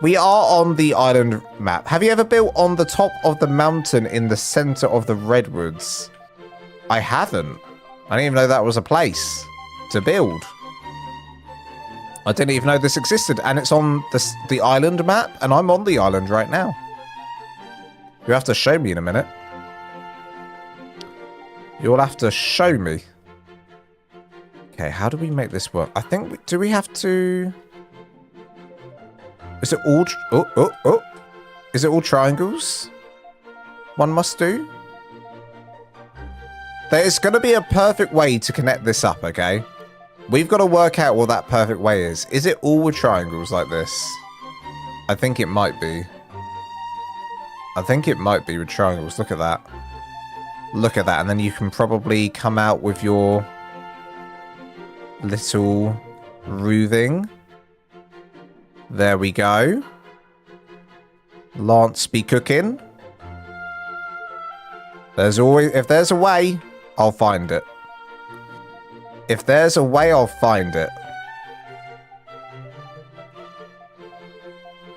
We are on the island map. Have you ever built on the top of the mountain in the center of the redwoods? I haven't. I didn't even know that was a place to build. I didn't even know this existed, and it's on the island map, and I'm on the island right now. You have to show me in a minute. You'll have to show me. Okay, how do we make this work? I think, do we have to... Is it all... Is it all triangles? One must do? There's going to be a perfect way to connect this up, okay? We've got to work out what that perfect way is. Is it all with triangles like this? I think it might be. I think it might be with triangles. Look at that. Look at that. And then you can probably come out with your little roofing. There we go. Lance be cooking. There's always... If there's a way, I'll find it. If there's a way, I'll find it.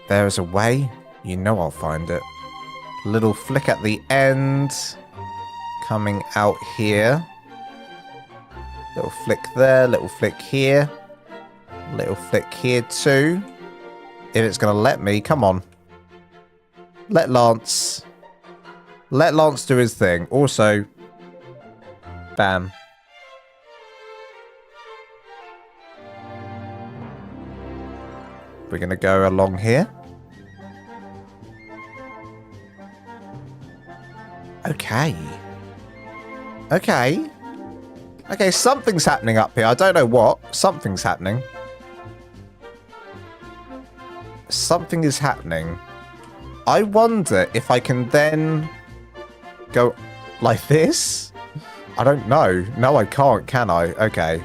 There's a way, you know I'll find it. Little flick at the end. Coming out here. Little flick there, little flick here. Little flick here too. If it's going to let me, come on. Let Lance do his thing. Also, bam. We're going to go along here. Okay. Okay. Okay, something's happening up here. I don't know what. Something's happening. Something is happening. I wonder if I can then go like this? I don't know. No, I can't, can I? Okay.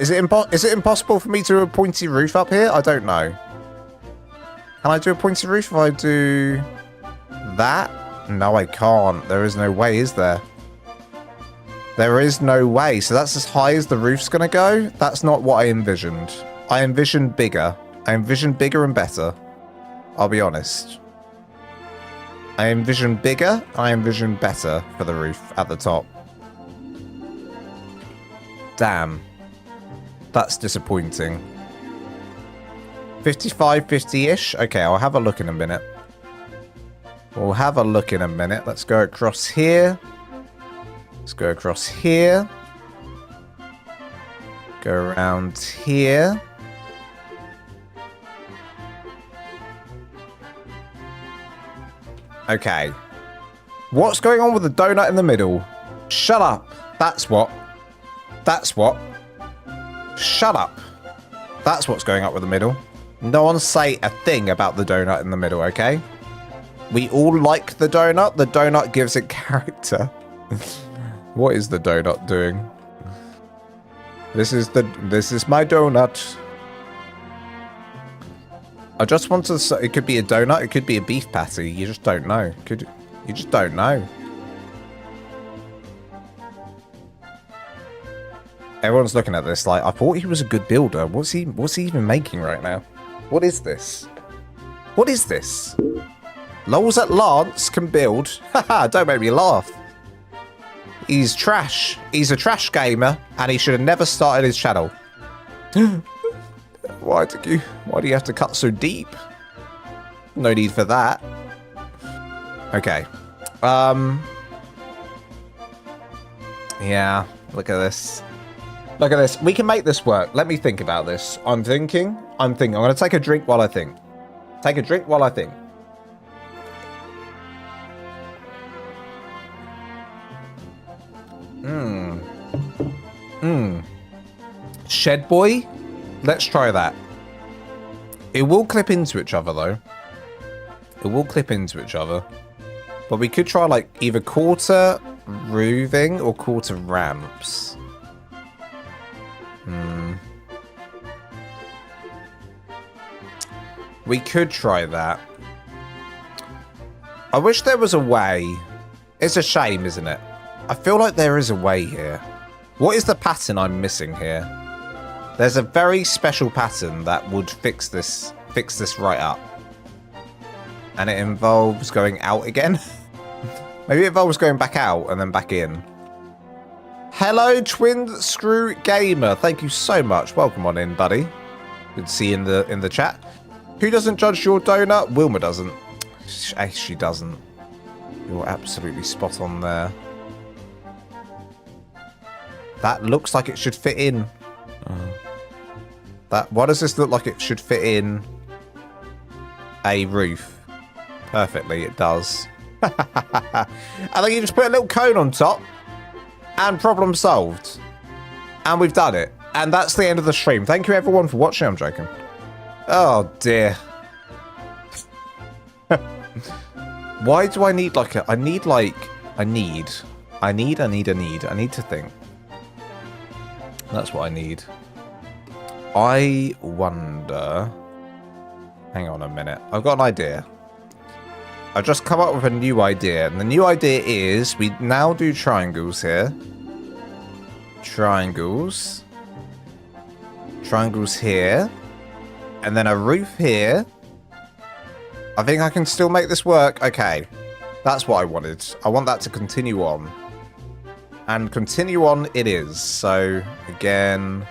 Is it impossible for me to do a pointy roof up here? I don't know. Can I do a pointy roof if I do that? No, I can't. There is no way, is there? There is no way. So that's as high as the roof's going to go? That's not what I envisioned. I envisioned bigger. I envisioned bigger and better. I'll be honest. I envisioned bigger. I envisioned better for the roof at the top. Damn. That's disappointing. 55, 50-ish? Okay, I'll have a look in a minute. We'll have a look in a minute. Let's go across here. Let's go across here. Go around here. Okay. What's going on with the donut in the middle? Shut up. That's what. That's what. Shut up. That's what's going up with the middle. No one say a thing about the donut in the middle, okay? We all like the donut. The donut gives it character. What is the donut doing? This is my donut. I just want to say, it could be a donut, it could be a beef patty. You just don't know. You just don't know. Everyone's looking at this like, I thought he was a good builder. What's he even making right now? What is this? What is this? Lols at Lance can build. Haha, don't make me laugh. He's trash. He's a trash gamer, and he should have never started his channel. Why do you have to cut so deep? No need for that. Okay. Yeah, look at this. Look at this. We can make this work. Let me think about this. I'm thinking. I'm going to take a drink while I think. Take a drink while I think. Shed boy? Let's try that. It will clip into each other, though. It will clip into each other. But we could try, like, either quarter roofing or quarter ramps. We could try that. I wish there was a way. It's a shame, isn't it? I feel like there is a way here. What is the pattern I'm missing here? There's a very special pattern that would fix this right up. And it involves going out again. Maybe it involves going back out and then back in. Hello, Twin Screw Gamer. Thank you so much. Welcome on in, buddy. Good to see you in the chat. Who doesn't judge your donut? Wilma doesn't. She doesn't. You're absolutely spot on there. That looks like it should fit in. Why does this look like it should fit in a roof? Perfectly, it does. I think you just put a little cone on top and problem solved. And we've done it. And that's the end of the stream. Thank you everyone for watching. I'm joking. Oh dear. Why do I need like a... I need to think. That's what I need. I wonder... Hang on a minute. I've got an idea. I've just come up with a new idea. And the new idea is we now do triangles here. Triangles. Triangles here. And then a roof here. I think I can still make this work. Okay. That's what I wanted. I want that to continue on. And continue on it is. So, again,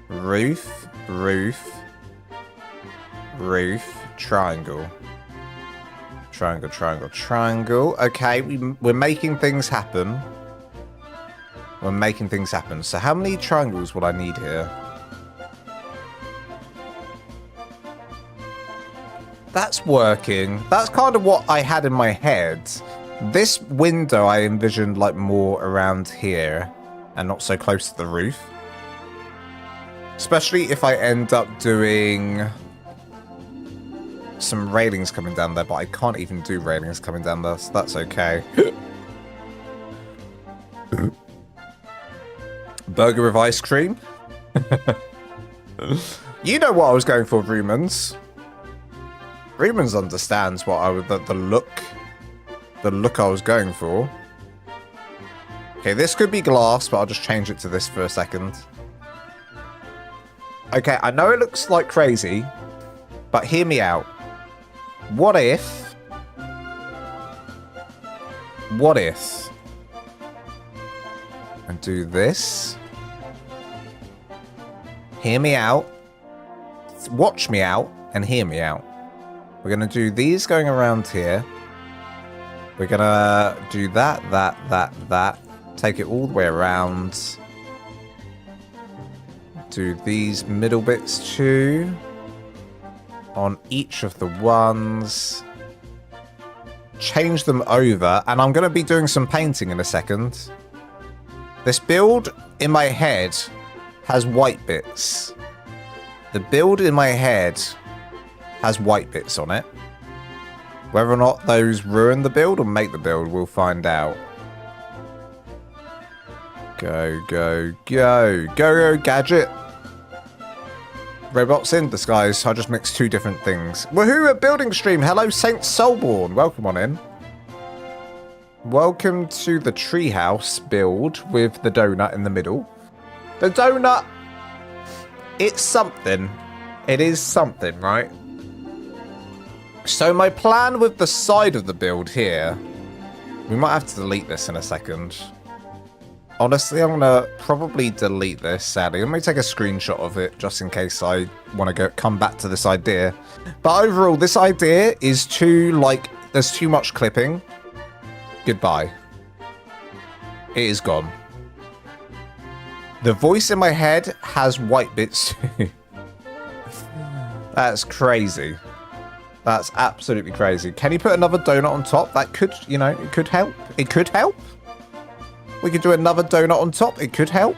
roof, roof, roof, triangle. Triangle, triangle, triangle. Okay, we're making things happen. We're making things happen. So how many triangles would I need here? That's working. That's kind of what I had in my head. This window I envisioned like more around here and not so close to the roof. Especially if I end up doing some railings coming down there, but I can't even do railings coming down there, so that's okay. Burger with ice cream? You know what I was going for, Rumans. Rumans understands what I would the look I was going for. Okay, this could be glass, but I'll just change it to this for a second. Okay, I know it looks like crazy, but hear me out. What if and do this? Hear me out. Watch me out and hear me out. We're going to do these going around here. We're going to do that. Take it all the way around. Do these middle bits too. On each of the ones. Change them over. And I'm going to be doing some painting in a second. This build in my head has white bits. The build in my head has white bits on it. Whether or not those ruin the build or make the build, we'll find out. Go, go, go. Go, go, gadget. Robots in disguise. I just mixed two different things. Woohoo, a building stream. Hello, Saint Soulborn. Welcome on in. Welcome to the treehouse build with the donut in the middle. The donut, it's something. It is something, right? So my plan with the side of the build here, we might have to delete this in a second. Honestly, I'm going to probably delete this, sadly. Let me take a screenshot of it just in case I want to come back to this idea. But overall, this idea is too, like, there's too much clipping. Goodbye. It is gone. The voice in my head has white bits too. That's crazy. That's absolutely crazy. Can you put another donut on top? That could, you know, it could help. It could help. We could do another donut on top. It could help.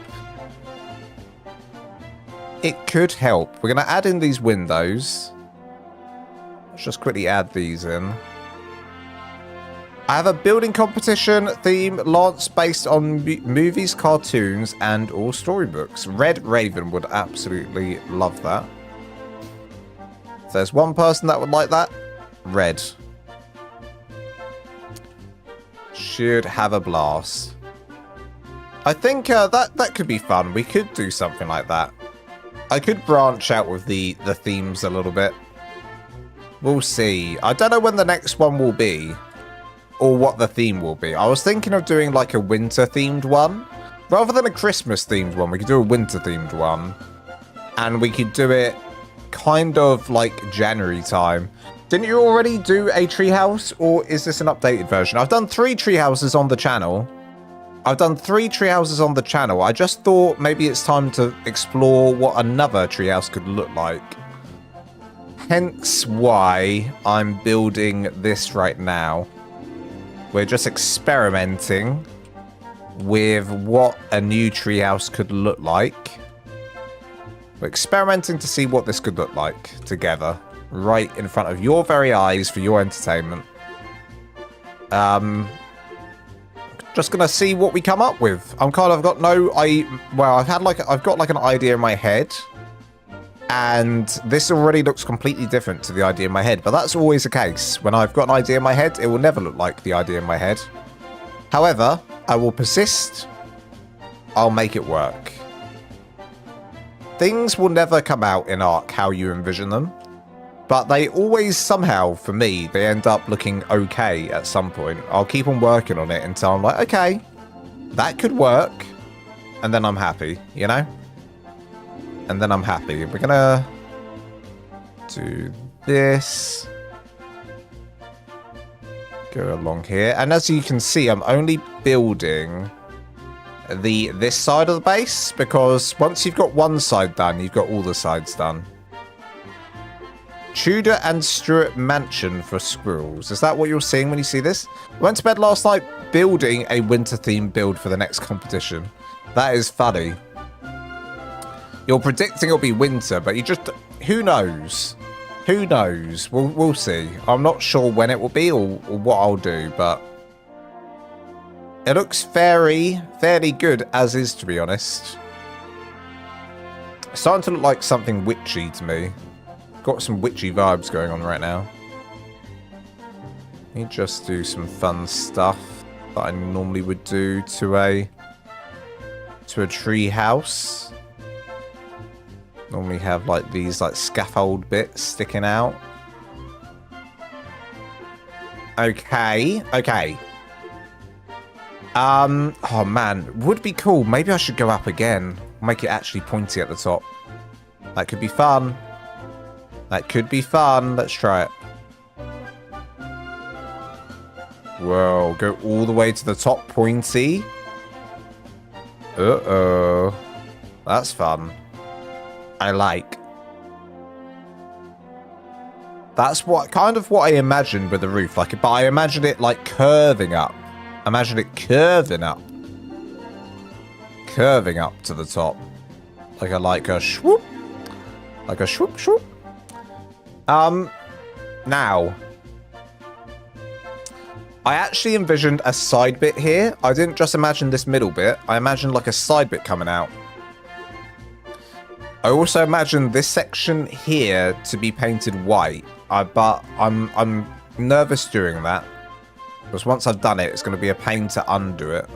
It could help. We're going to add in these windows. Let's just quickly add these in. I have a building competition theme launched based on movies, cartoons, and or storybooks. Red Raven would absolutely love that. If there's one person that would like that, Red. Should have a blast. I think that could be fun. We could do something like that. I could branch out with the themes a little bit. We'll see. I don't know when the next one will be or what the theme will be. I was thinking of doing like a winter themed one. Rather than a Christmas themed one, we could do a winter themed one. And we could do it kind of like January time. Didn't you already do a treehouse, or is this an updated version? I've done 3 treehouses on the channel. I just thought maybe it's time to explore what another treehouse could look like. Hence why I'm building this right now. We're just experimenting with what a new treehouse could look like. We're experimenting to see what this could look like together, right in front of your very eyes for your entertainment. Just gonna see what we come up with. I've got like an idea in my head, and this already looks completely different to the idea in my head. But that's always the case. When I've got an idea in my head, it will never look like the idea in my head. However, I will persist. I'll make it work. Things will never come out in ARK how you envision them, but they always somehow, for me, they end up looking okay at some point. I'll keep on working on it until I'm like, okay, that could work, and then I'm happy, you know? And then I'm happy. We're gonna do this. Go along here, and as you can see, I'm only building this side of the base, because once you've got one side done, you've got all the sides done. Tudor and Stuart mansion for squirrels. Is that what you're seeing when you see this? I went to bed last night building a winter themed build for the next competition. That is funny. You're predicting it'll be winter, but you just, who knows? Who knows? We'll see. I'm not sure when it will be or what I'll do, but it looks fairly good as is, to be honest. It's starting to look like something witchy to me. Got some witchy vibes going on right now. Let me just do some fun stuff that I normally would do to a tree house. Normally have like these like scaffold bits sticking out. Okay. Oh man, would be cool. Maybe I should go up again. Make it actually pointy at the top. That could be fun. That could be fun. Let's try it. Whoa, go all the way to the top pointy. Uh-oh. That's fun. I like. That's what I imagined with the roof. But I imagined it like curving up. Imagine it curving up. Curving up to the top. Like a swoop. Like a swoop swoop. Now. I actually envisioned a side bit here. I didn't just imagine this middle bit. I imagined like a side bit coming out. I also imagined this section here to be painted white. But I'm nervous doing that. Because once I've done it, it's going to be a pain to undo it.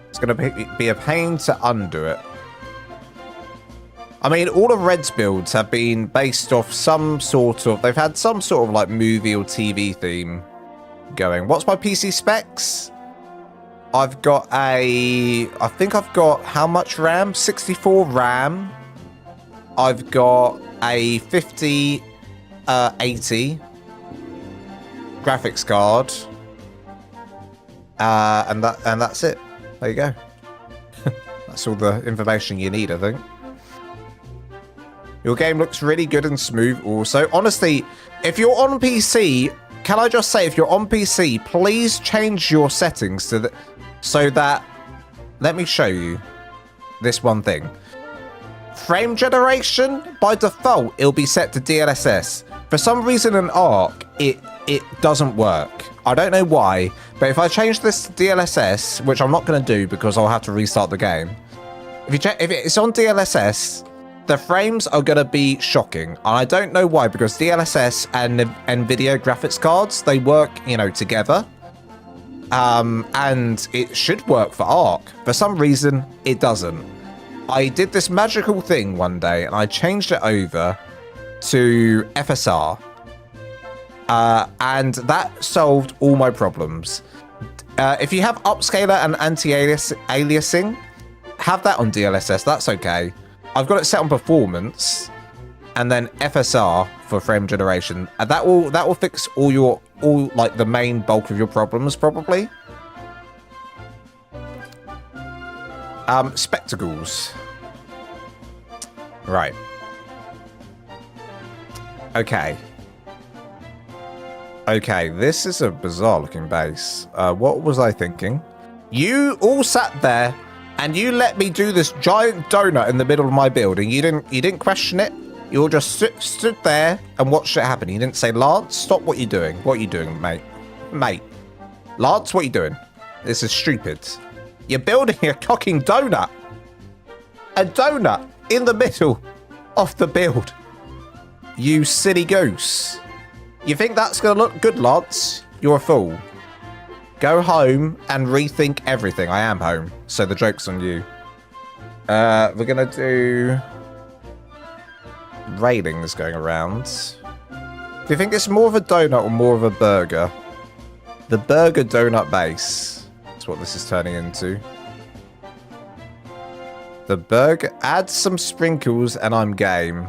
It's going to be a pain to undo it. I mean, all of Red's builds have been based off some sort of... They've had some sort of like movie or TV theme going. What's my PC specs? I've got a... I think I've got how much RAM? 64 RAM. I've got a 5080 graphics card. And that's it. There you go. That's all the information you need, I think. Your game looks really good and smooth also. Honestly, if you're on PC, can I just say, if you're on PC, please change your settings to so that... Let me show you this one thing. Frame generation, by default, it'll be set to DLSS. For some reason in ARK, it doesn't work. I don't know why, but if I change this to DLSS, which I'm not going to do because I'll have to restart the game. If it's on DLSS... The frames are going to be shocking. And I don't know why, because DLSS and NVIDIA graphics cards, they work, you know, together. And it should work for ARK. For some reason, it doesn't. I did this magical thing one day, and I changed it over to FSR. And that solved all my problems. If you have upscaler and anti-aliasing, have that on DLSS. That's okay. I've got it set on performance, and then FSR for frame generation, and that will fix all like the main bulk of your problems probably. Spectacles. Right. Okay. Okay, this is a bizarre looking base. What was I thinking? You all sat there and you let me do this giant donut in the middle of my building. You didn't question it. You all just stood there and watched it happen. You didn't say, Lance, stop what you're doing. What are you doing, mate? Mate. Lance, what are you doing? This is stupid. You're building a cocking donut. A donut in the middle of the build. You silly goose. You think that's going to look good, Lance? You're a fool. Go home and rethink everything. I am home, so the joke's on you. We're going to do railings going around. Do you think it's more of a donut or more of a burger? The burger donut base. That's what this is turning into. The burger. Add some sprinkles and I'm game.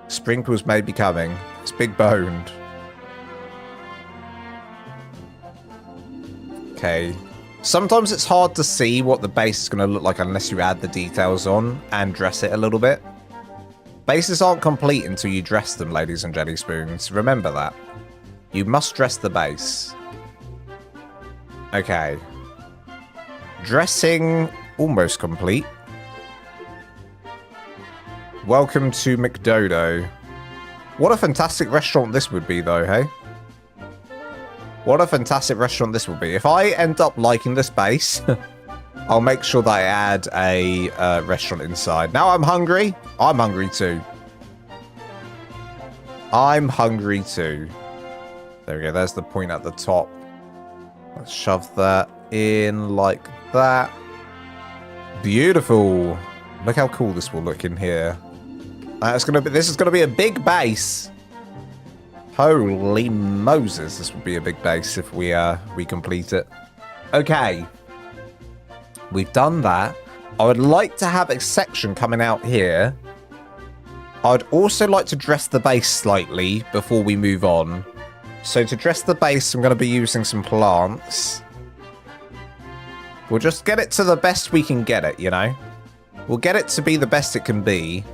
Sprinkles may be coming. It's big boned. Okay. Sometimes it's hard to see what the base is going to look like unless you add the details on and dress it a little bit. Bases aren't complete until you dress them, ladies and jelly spoons. Remember that. You must dress the base. Okay. Dressing almost complete. Welcome to McDodo. What a fantastic restaurant this would be, though, hey? What a fantastic restaurant this will be. If I end up liking this base, I'll make sure that I add a restaurant inside. Now I'm hungry. I'm hungry too. I'm hungry too. There we go. There's the point at the top. Let's shove that in like that. Beautiful. Look how cool this will look in here. This is gonna be a big base. Holy Moses, this would be a big base if we complete it. Okay. We've done that. I would like to have a section coming out here. I'd also like to dress the base slightly before we move on. So to dress the base, I'm going to be using some plants. We'll just get it to the best we can get it, you know? We'll get it to be the best it can be.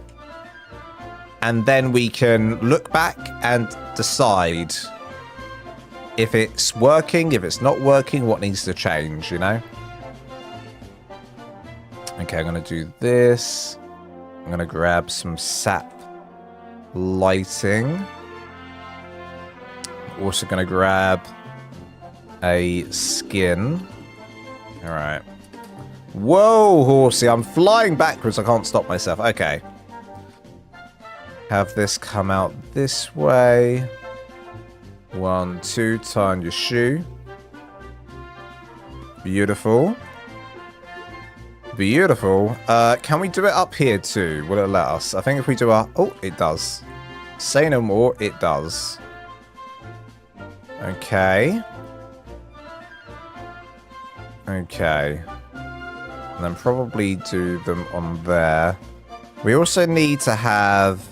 And then we can look back and decide if it's working, if it's not working, what needs to change, you know? Okay, I'm going to do this. I'm going to grab some sap lighting. Also going to grab a skin. All right. Whoa, horsey. I'm flying backwards. I can't stop myself. Okay. Have this come out this way. 1, 2, tie on your shoe. Beautiful. Beautiful. Can we do it up here too? Will it let us? I think if we do our... Oh, it does. Say no more. It does. Okay. Okay. And then probably do them on there. We also need to have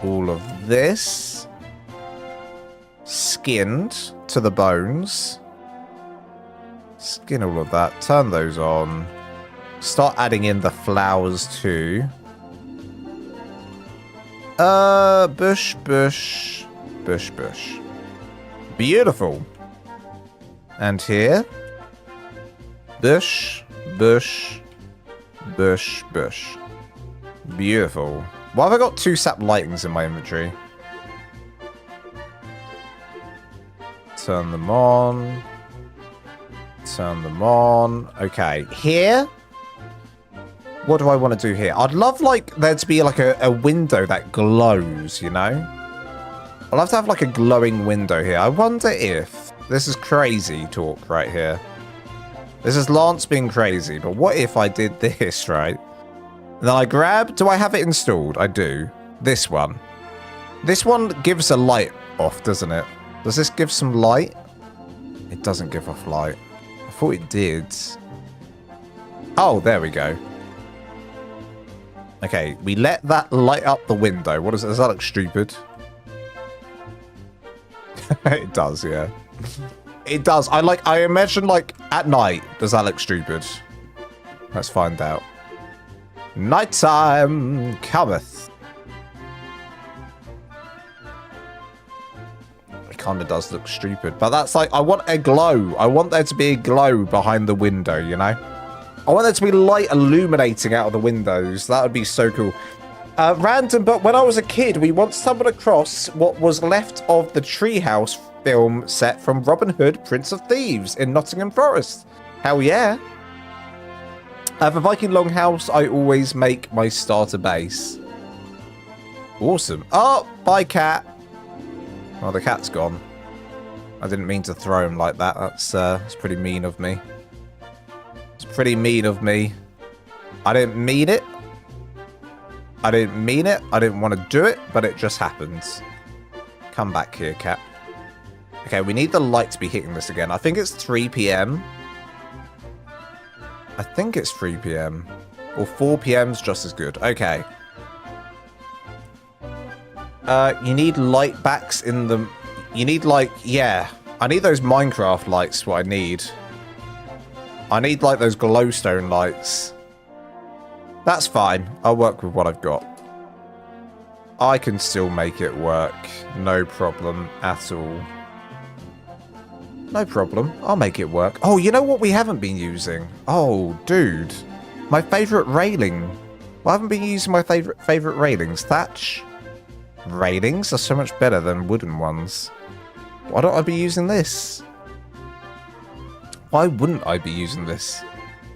all of this skinned to the bones. Skin all of that. Turn those on. Start adding in the flowers too. Bush, bush, bush, bush. Beautiful. And here. Bush, bush, bush, bush. Beautiful. Why have I got 2 sap lightings in my inventory? Turn them on. Turn them on. Okay, here What do I want to do here? I'd love, like, there to be, like, a window that glows, you know? I'd love to have, like, a glowing window here. I wonder if... This is crazy talk right here. This is Lance being crazy, but what if I did this, right? And then I grab... Do I have it installed? I do. This one. This one gives a light off, doesn't it? Does this give some light? It doesn't give off light. I thought it did. Oh, there we go. Okay, we let that light up the window. What is it? Does that look stupid? It does, yeah. It does. I imagine, like, at night. Does that look stupid? Let's find out. Nighttime cometh. It kind of does look stupid. But that's like, I want a glow. I want there to be a glow behind the window, you know? I want there to be light illuminating out of the windows. That would be so cool. Random, but when I was a kid, we once stumbled across what was left of the Treehouse film set from Robin Hood, Prince of Thieves in Nottingham Forest. Hell yeah. For Viking Longhouse, I always make my starter base. Awesome. Oh, bye, cat. Oh, the cat's gone. I didn't mean to throw him like that. That's pretty mean of me. It's pretty mean of me. I didn't mean it. I didn't mean it. I didn't want to do it, but it just happens. Come back here, cat. Okay, we need the light to be hitting this again. I think it's 3 p.m. I think it's 3 p.m. Or 4 p.m.'s just as good. Okay. You need light backs in the... You need, like... Yeah. I need those Minecraft lights, what I need. I need, like, those glowstone lights. That's fine. I'll work with what I've got. I can still make it work. No problem at all. No problem. I'll make it work. Oh, you know what we haven't been using? Oh, dude. My favourite railing. Well, I haven't been using my favourite railings. Thatch railings are so much better than wooden ones. Why don't I be using this? Why wouldn't I be using this?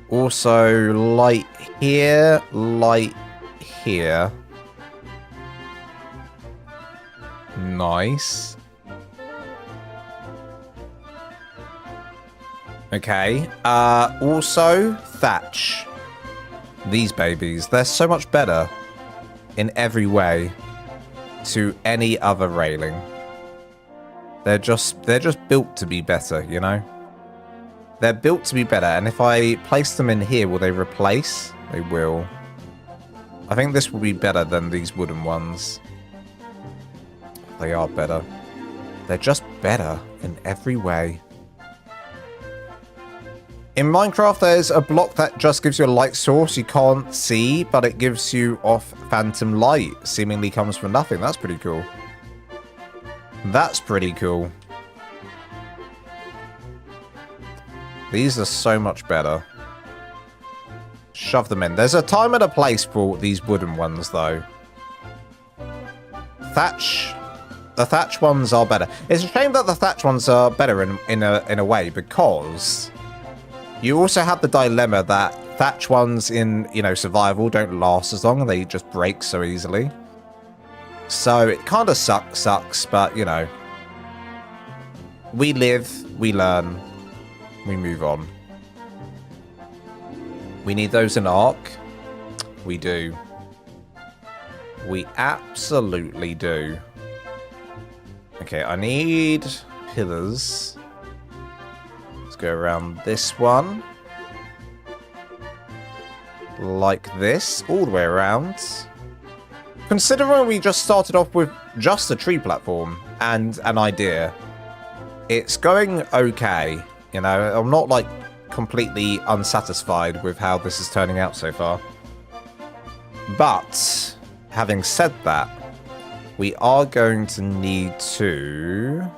Also, light here, light here. Nice. Okay. Also, thatch. These babies, they're so much better in every way to any other railing. They're just built to be better, you know? They're built to be better, and if I place them in here, will they replace? They will. I think this will be better than these wooden ones. They are better. They're just better in every way. In Minecraft, there's a block that just gives you a light source you can't see, but it gives you off phantom light. Seemingly comes from nothing. That's pretty cool. That's pretty cool. These are so much better. Shove them in. There's a time and a place for these wooden ones, though. Thatch. The thatch ones are better. It's a shame that the thatch ones are better in a way, because you also have the dilemma that thatch ones in, you know, survival don't last as long, and they just break so easily. So it kind of sucks, but, you know, we live, we learn, we move on. We need those in ARK. We do. We absolutely do. Okay, I need pillars. Let's go around this one. Like this, all the way around. Considering we just started off with just a tree platform and an idea, it's going okay. You know, I'm not, like, completely unsatisfied with how this is turning out so far. But, having said that, we are going to need to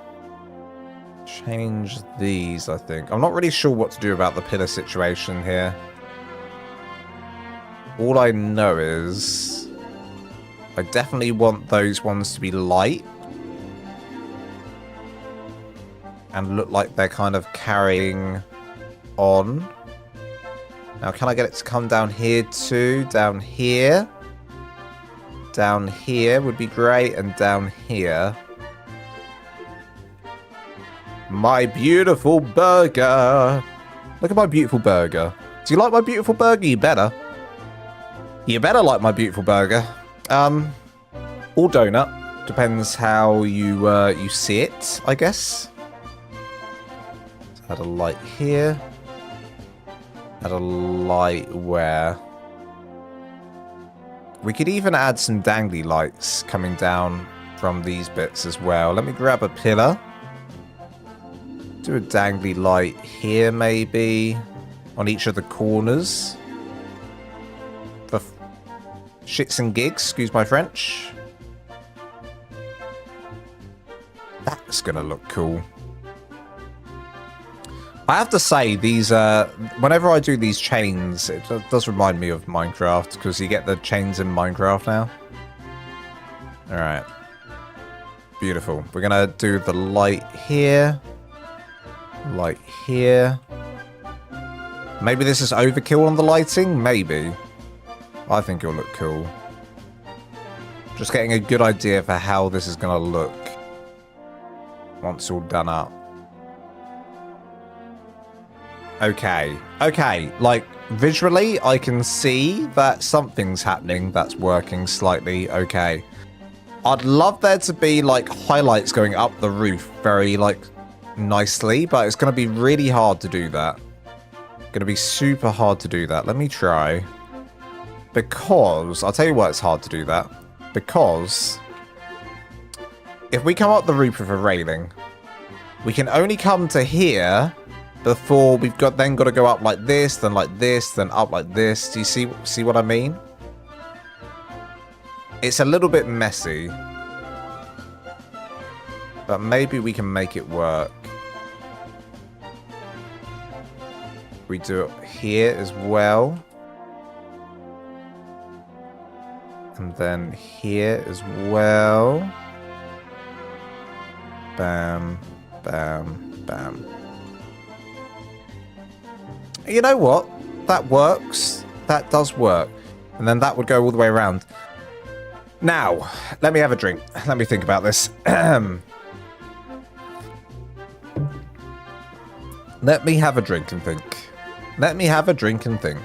change these, I think. I'm not really sure what to do about the pillar situation here. All I know is I definitely want those ones to be light and look like they're kind of carrying on. Now, can I get it to come down here too? Down here. Down here would be great. And down here. My beautiful burger. Look at my beautiful burger. Do you like my beautiful burger? You better. You better like my beautiful burger. Or donut. Depends how you see it, I guess. Add a light here. Add a light where? We could even add some dangly lights coming down from these bits as well. Let me grab a pillar. Do a dangly light here maybe. On each of the corners. For shits and gigs, excuse my French. That's gonna look cool. I have to say, these, whenever I do these chains, it does remind me of Minecraft, because you get the chains in Minecraft now. Alright. Beautiful. We're going to do the light here. Light here. Maybe this is overkill on the lighting? Maybe. I think it'll look cool. Just getting a good idea for how this is going to look once it's all done up. Okay, like, visually, I can see that something's happening that's working slightly okay. I'd love there to be, like, highlights going up the roof very, like, nicely, but it's going to be really hard to do that. Going to be super hard to do that. Let me try. Because, I'll tell you why it's hard to do that. Because, if we come up the roof with a railing, we can only come to here before we've then got to go up like this, then up like this. Do you see what I mean? It's a little bit messy. But maybe we can make it work. We do it here as well. And then here as well. Bam, bam, bam. You know what? That works. That does work. And then that would go all the way around. Now, let me have a drink. Let me think about this. Let me have a drink and think. Let me have a drink and think.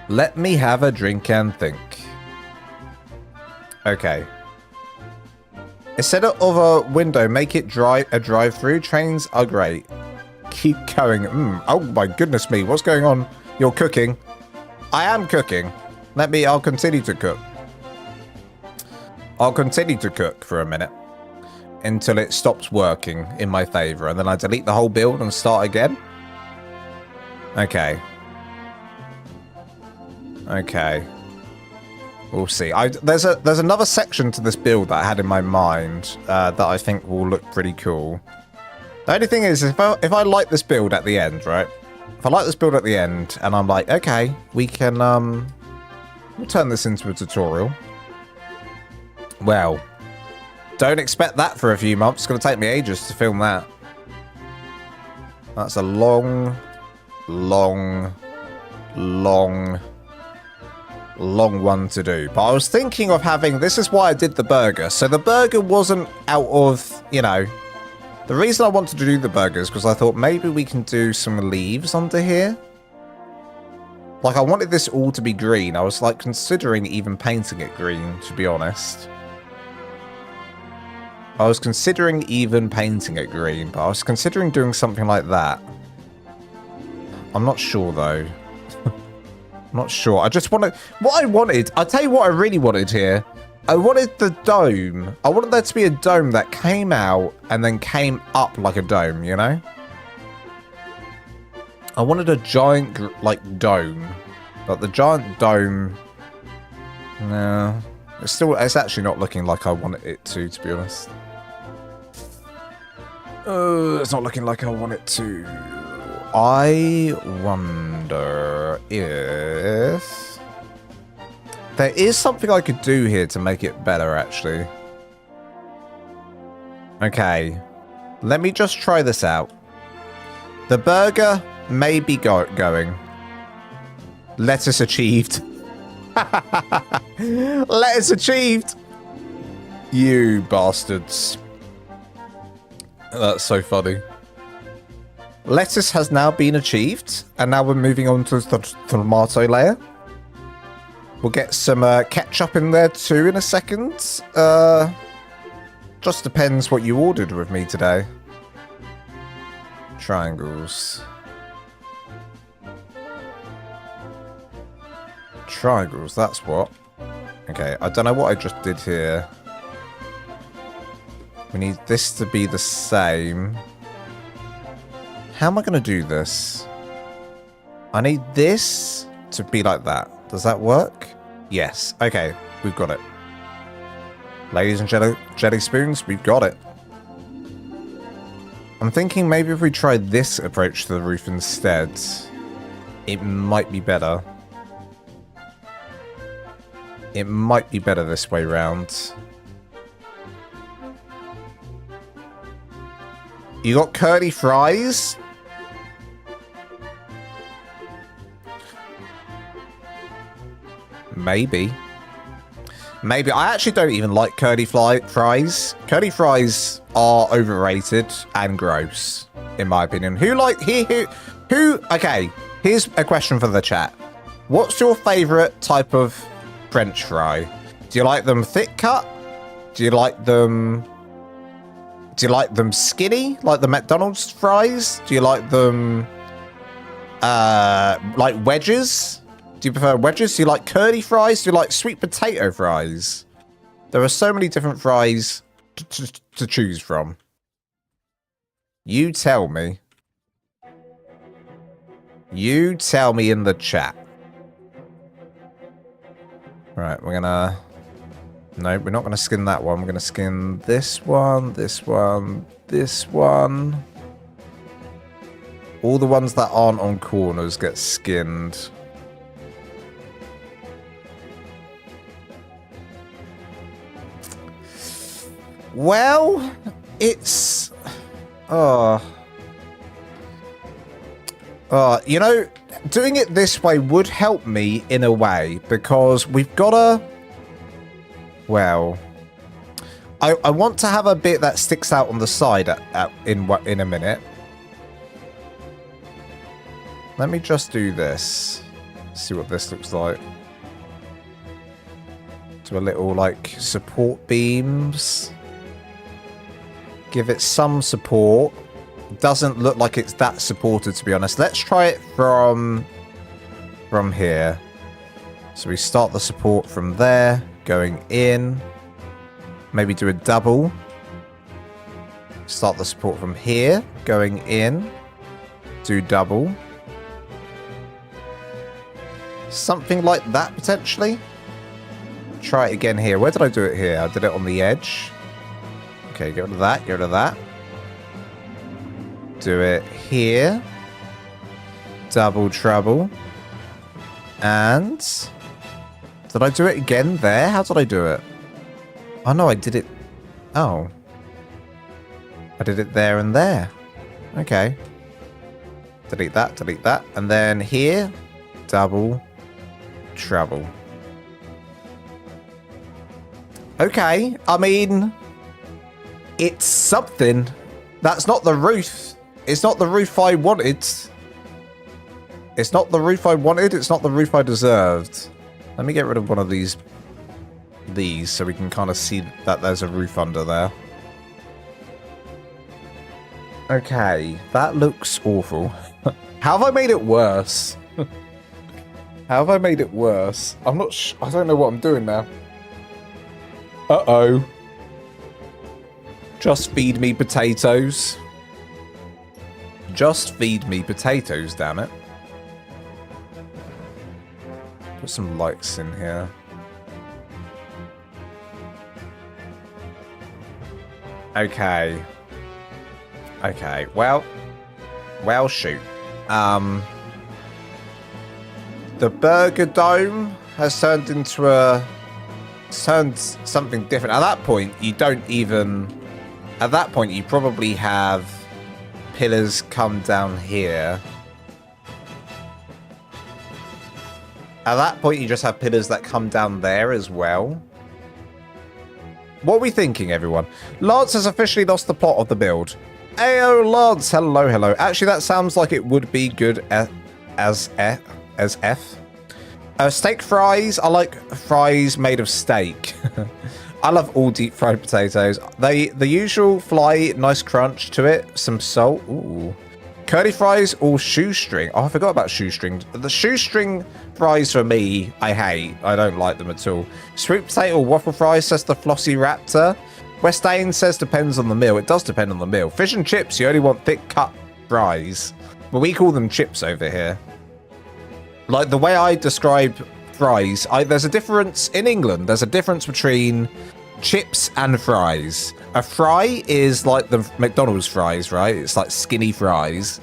Let me have a drink and think. Okay. Instead of a window, make it a drive-through. Trains are great. Keep going. Oh my goodness me, what's going on? You're cooking. I am cooking. I'll continue to cook. I'll continue to cook for a minute. Until it stops working in my favor. And then I delete the whole build and start again. Okay. Okay. We'll see. There's another section to this build that I had in my mind that I think will look pretty cool. The only thing is, if I like this build at the end, right? If I like this build at the end, and I'm like, okay, we can, we'll turn this into a tutorial. Well, don't expect that for a few months. It's going to take me ages to film that. That's a long one to do. But I was thinking of having, this is why I did the burger. So the burger wasn't out of, you know, the reason I wanted to do the burger is because I thought maybe we can do some leaves under here. Like, I wanted this all to be green. I was, like, considering even painting it green, to be honest. I was considering even painting it green, but I was considering doing something like that. I'm not sure, though. I'm not sure. I just wanted... What I wanted... I'll tell you what I really wanted here. I wanted the dome. I wanted there to be a dome that came out and then came up like a dome, you know? I wanted a giant, like, dome. But the giant dome... No. It's actually not looking like I want it to be honest. It's not looking like I want it to. I wonder if... There is something I could do here to make it better, actually. Okay. Let me just try this out. The burger maybe going. Lettuce achieved. Lettuce achieved. You bastards. That's so funny. Lettuce has now been achieved, and now we're moving on to the tomato layer. We'll get some ketchup in there too in a second. Just depends what you ordered with me today. Triangles. Triangles, that's what. Okay, I don't know what I just did here. We need this to be the same. How am I going to do this? I need this to be like that. Does that work? Yes. Okay, we've got it. Ladies and jelly spoons, we've got it. I'm thinking maybe if we try this approach to the roof instead, it might be better. It might be better this way round. You got curly fries? Maybe. Maybe. I actually don't even like curly fries. Curly fries are overrated and gross, in my opinion. Who? Okay, here's a question for the chat. What's your favorite type of French fry? Do you like them thick cut? Do you like them skinny, like the McDonald's fries? Do you like them like wedges? Do you prefer wedges? Do you like curly fries? Do you like sweet potato fries? There are so many different fries to choose from. You tell me. You tell me in the chat. Right, we're gonna... No, we're not gonna skin that one. We're gonna skin this one, this one, this one. All the ones that aren't on corners get skinned. Well, it's... you know, doing it this way would help me in a way, because we've got to... Well, I want to have a bit that sticks out on the side in a minute. Let me just do this. See what this looks like. Do a little, like, support beams. Give it some support. Doesn't look like it's that supported, to be honest. Let's try it from here. So we start the support from there, going in. Maybe do a double. Start the support from here, going in. Do double. Something like that, potentially. Try it again here. Where did I do it here? I did it on the edge. Okay, get rid of that, get rid of that. Do it here. Double trouble. And... did I do it again there? How did I do it? Oh, no, I did it... Oh. I did it there and there. Okay. Delete that, and then here, double trouble. Okay, I mean, it's something. That's not the roof. It's not the roof I wanted. It's not the roof I wanted. It's not the roof I deserved. Let me get rid of one of these so we can kind of see that there's a roof under there. Okay, that looks awful. How have I made it worse? How have I made it worse? I'm not I don't know what I'm doing now. Uh-oh. Just feed me potatoes. Just feed me potatoes, damn it. Put some lights in here. Okay. Okay, well, shoot. The burger dome has turned into turned something different. At that point, you don't even... At that point, you probably have pillars come down here At that point, you just have pillars that come down there as well. What are we thinking, everyone? Lance has officially lost the plot of the build. Ayo, Lance. Hello, hello. Actually, that sounds like it would be good as F. Steak fries. I like fries made of steak. I love all deep fried potatoes. The usual fly, nice crunch to it. Some salt. Ooh. Curly fries or shoestring. Oh, I forgot about shoestring. The shoestring fries for me, I hate. I don't like them at all. Sweet potato or waffle fries, says the Flossy Raptor. Westain says depends on the meal. It does depend on the meal. Fish and chips, you only want thick cut fries. But we call them chips over here. Like the way I describe fries, there's a difference in England. There's a difference between chips and fries. A fry is like the McDonald's fries, right? It's like skinny fries.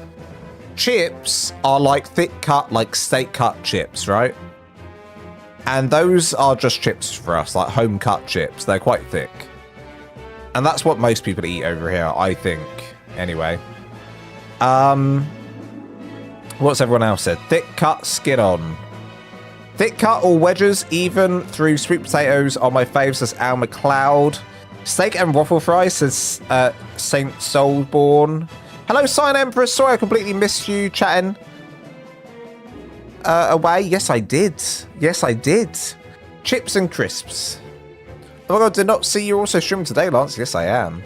Chips are like thick cut, like steak cut chips, right? And those are just chips for us, like home cut chips. They're quite thick. And that's what most people eat over here, I think. Anyway. What's everyone else said? Thick cut, skin on. Thick cut or wedges, even through sweet potatoes are my faves, says Al McLeod. Steak and waffle fries, says Saint Soulborn. Hello, Sign Empress. Sorry, I completely missed you chatting away. Yes, I did. Yes, I did. Chips and crisps. Oh my god, did not see you also streaming today, Lance. Yes, I am.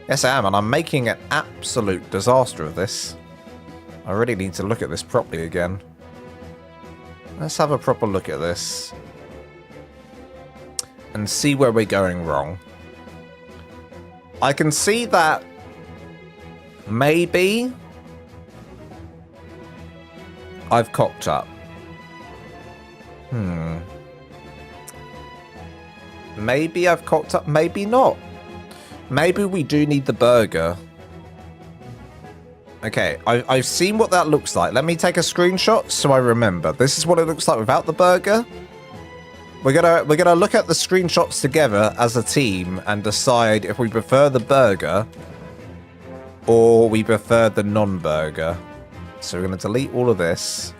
Yes, I am, and I'm making an absolute disaster of this. I really need to look at this properly again. Let's have a proper look at this. And see where we're going wrong. I can see that maybe I've cocked up. Maybe I've cocked up, maybe not. Maybe we do need the burger. Okay, I've seen what that looks like. Let me take a screenshot so I remember. This is what it looks like without the burger. We're gonna look at the screenshots together as a team and decide if we prefer the burger or we prefer the non-burger. So we're gonna delete all of this.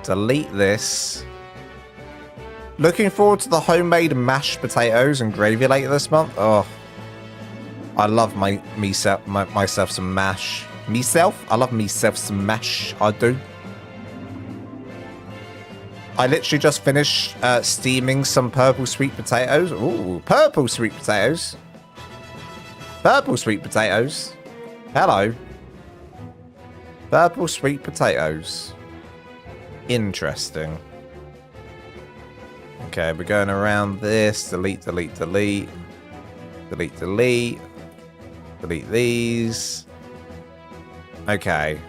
Delete this. Looking forward to the homemade mashed potatoes and gravy later this month. Oh, I love myself some mash. I love myself some mash. I do. I literally just finished steaming some purple sweet potatoes. Ooh, purple sweet potatoes. Purple sweet potatoes. Hello. Purple sweet potatoes. Interesting. Okay, we're going around this. Delete, delete, delete. Delete, delete. Delete these. Okay.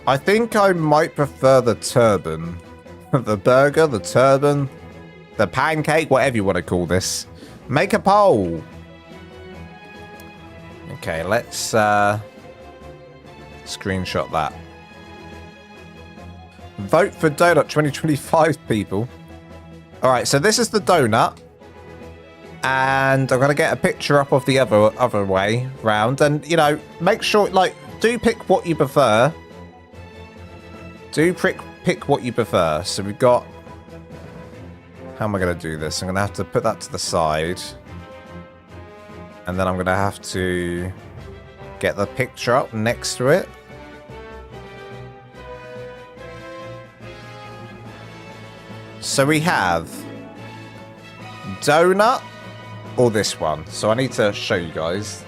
I think I might prefer the turban. The burger, the turban, the pancake, whatever you want to call this. Make a poll. Okay, let's screenshot that. Vote for donut 2025, people. All right, so this is the donut. And I'm going to get a picture up of the other way round. And, you know, make sure, like, do pick what you prefer. Do pick what you prefer. So we've got... How am I going to do this? I'm going to have to put that to the side. And then I'm going to have to get the picture up next to it. So we have donut or this one. So I need to show you guys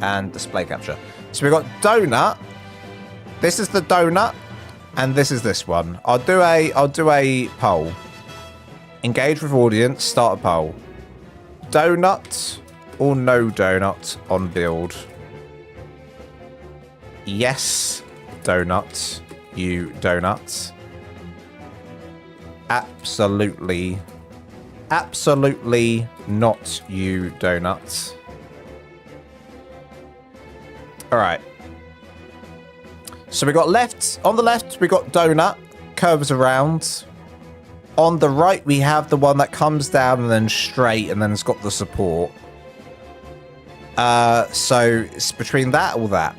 and display capture. So we've got donut. This is the donut. And this is this one. I'll do a poll. Engage with audience. Start a poll. Donut or no donut on build? Yes, donut. You donut. Absolutely. Absolutely not you donut. All right. So we got on the left, we got donut, curves around. On the right, we have the one that comes down and then straight and then it's got the support. So it's between that or that.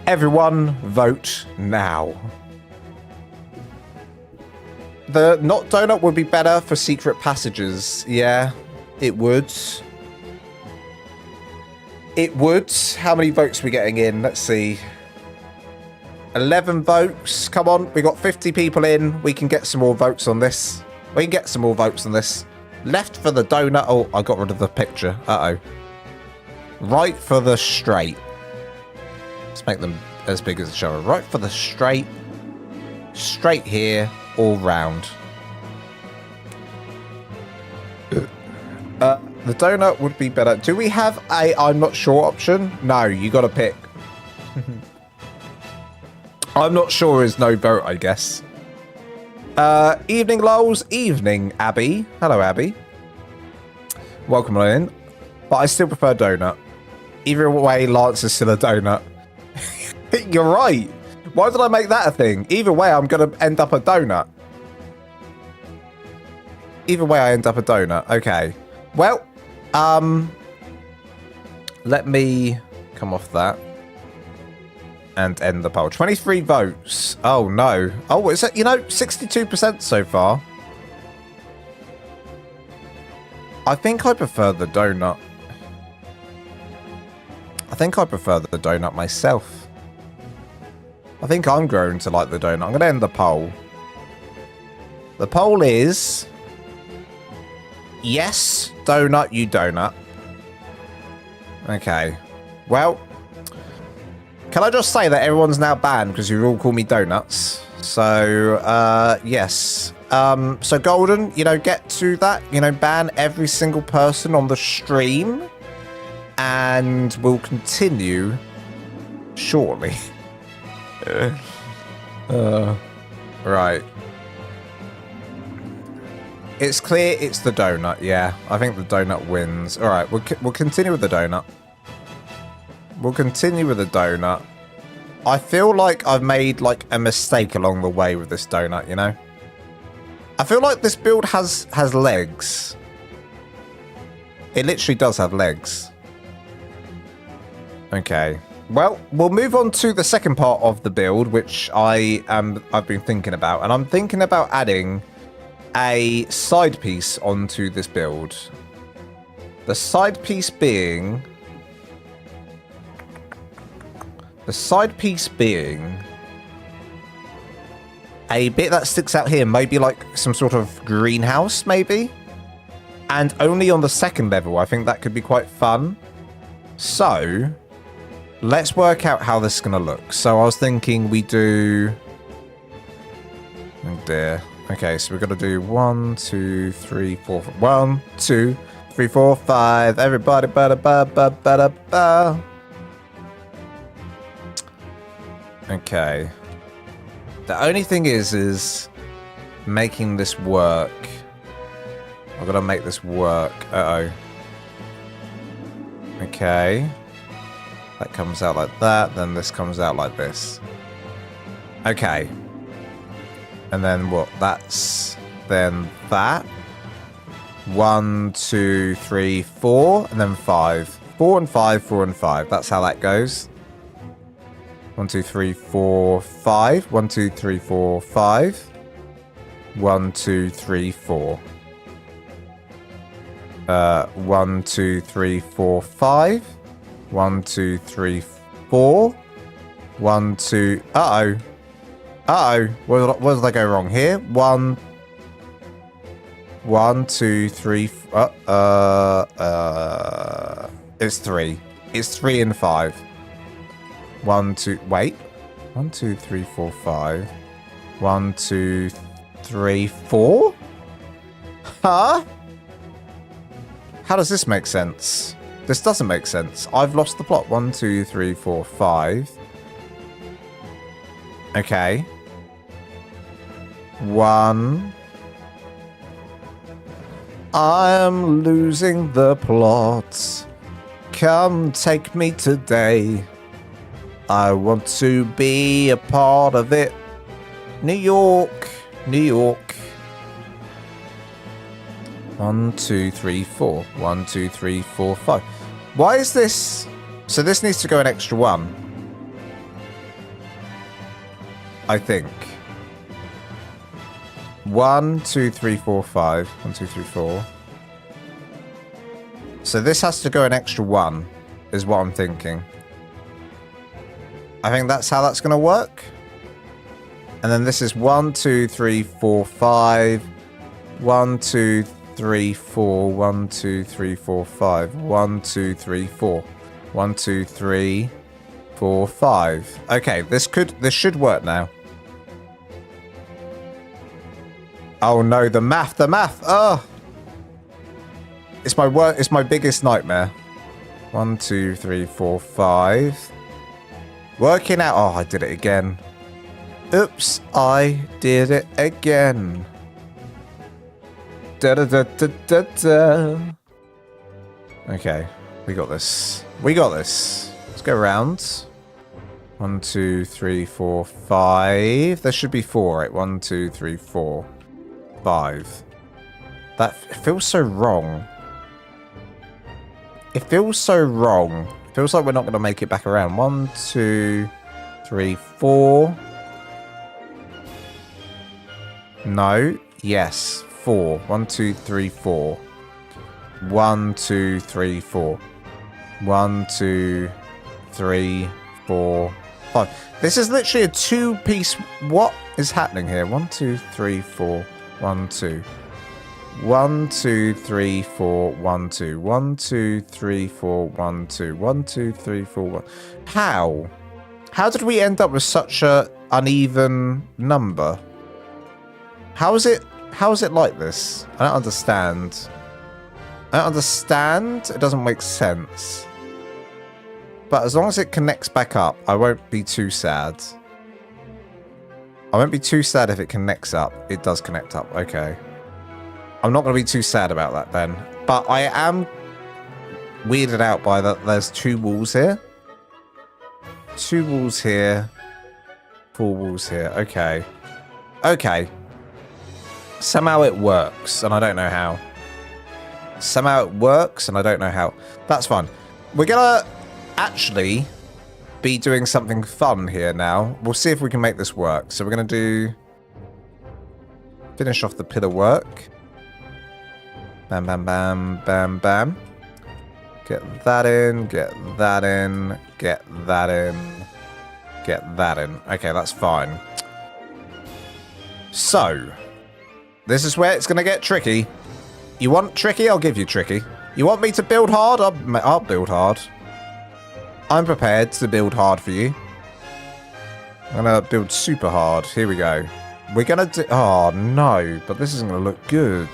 Everyone vote now. The not donut would be better for secret passages. Yeah, it would. It would. How many votes are we getting in? Let's see. 11 votes. Come on. We got 50 people in. We can get some more votes on this. We can get some more votes on this. Left for the donut. Oh, I got rid of the picture. Uh-oh. Right for the straight. Let's make them as big as each other. Right for the straight. Straight here. All round. The donut would be better. Do we have a I'm not sure option? No, you got to pick. I'm not sure is no vote, I guess. Evening, lols. Evening, Abby. Hello, Abby. Welcome on in. But I still prefer donut. Either way, Lance is still a donut. You're right. Why did I make that a thing? Either way, I'm going to end up a donut. Either way, I end up a donut. Okay. Well, let me come off that and end the poll. 23 votes. Oh, no. Oh, is it, 62% so far. I think I prefer the donut. I think I prefer the donut myself. I think I'm growing to like the donut. I'm going to end the poll. The poll is... Yes, donut, you donut. Okay. Well, can I just say that everyone's now banned because you all call me donuts? So, yes. So, Golden, get to that. Ban every single person on the stream. And we'll continue shortly. Right. It's clear it's the donut, yeah. I think the donut wins. All right, we'll continue with the donut. We'll continue with the donut. I feel like I've made, a mistake along the way with this donut, I feel like this build has legs. It literally does have legs. Okay. Well, we'll move on to the second part of the build, which I've been thinking about. And I'm thinking about adding a side piece onto this build. The side piece being a bit that sticks out here, maybe like some sort of greenhouse, maybe, and only on the second level. I think that could be quite fun. So let's work out how this is gonna look. So I was thinking we do, oh dear. Okay, so we're gonna do 1, 2, 3, 4. 1, 2, 3, 4, 5. Everybody, ba. Okay. The only thing is making this work. I've got to make this work. Uh-oh. Okay. That comes out like that. Then this comes out like this. Okay. And then what? That's then that. 1, 2, 3, 4, and then 5. 4 and 5, 4 and 5. That's how that goes. 1, 2, 3, 4, 5. 1, 2, 3, 4, 5. 1, 2, 3, 4. 1, 2, 3, 4, 5. 1, 2, 3, 4. 1, 2. Uh-oh. Uh-oh. What did I go wrong here? 1, 2, 3. It's 3. It's 3 and 5. 1, 2. Wait. 1, 2, 3, 4, 5. 1, 2, 3, 4. Huh? How does this make sense? This doesn't make sense. I've lost the plot. 1, 2, 3, 4, 5. Okay. 1. I'm losing the plot. Come take me today. I want to be a part of it. New York, New York. 1, 2, 3, 4. 1, 2, 3, 4, 5. Why is this? So this needs to go an extra 1. I think. 1, 2, 3, 4, 5. 1, 2, 3, 4. So this has to go an extra 1, is what I'm thinking. I think that's how that's going to work. And then this is 1, 2, 3, 4, 5. 1, 2, 3, 4. 1, 2, 3, 4, 5. 1, 2, 3, 4. 1, 2, 3, 4, 5. Okay, this should work now. Oh no, the math. Oh, it's my biggest nightmare. 1, 2, 3, 4, 5. Working out. Oh, I did it again. Oops, I did it again. Da da da da da da. Okay, we got this. Let's go around. 1, 2, 3, 4, 5. There should be 4, right? 1, 2, 3, 4, 5. That feels so wrong. It feels so wrong. It feels like we're not going to make it back around. 1, 2, 3, 4. No. Yes. 4. 1, 2, 3, 4. 1, 2, 3, 4. 1, 2, 3, 4, 5. This is literally a 2-piece. What is happening here? 1, 2, 3, 4. 1, 2. 1, 2, 3, 4, 1, 2. 1, 2, 3, 4, 1, 2. 1, 2, 3, 4, 1. How? How did we end up with such a uneven number? How is it like this? I don't understand. It doesn't make sense. But as long as it connects back up, I won't be too sad. I won't be too sad if it connects up. It does connect up. Okay. I'm not going to be too sad about that then. But I am weirded out by that there's 2 walls here. 2 walls here. 4 walls here. Okay. Okay. Somehow it works, and I don't know how. That's fine. We're going to actually be doing something fun here now. We'll see if we can make this work. So we're going to finish off the pillar work. Bam, bam, bam, bam, bam. Get that in, get that in, get that in, get that in. Okay, that's fine. So, this is where it's going to get tricky. You want tricky? I'll give you tricky. You want me to build hard? I'll build hard. I'm prepared to build hard for you. I'm going to build super hard. Here we go. We're going to do... Oh, no. But this isn't going to look good.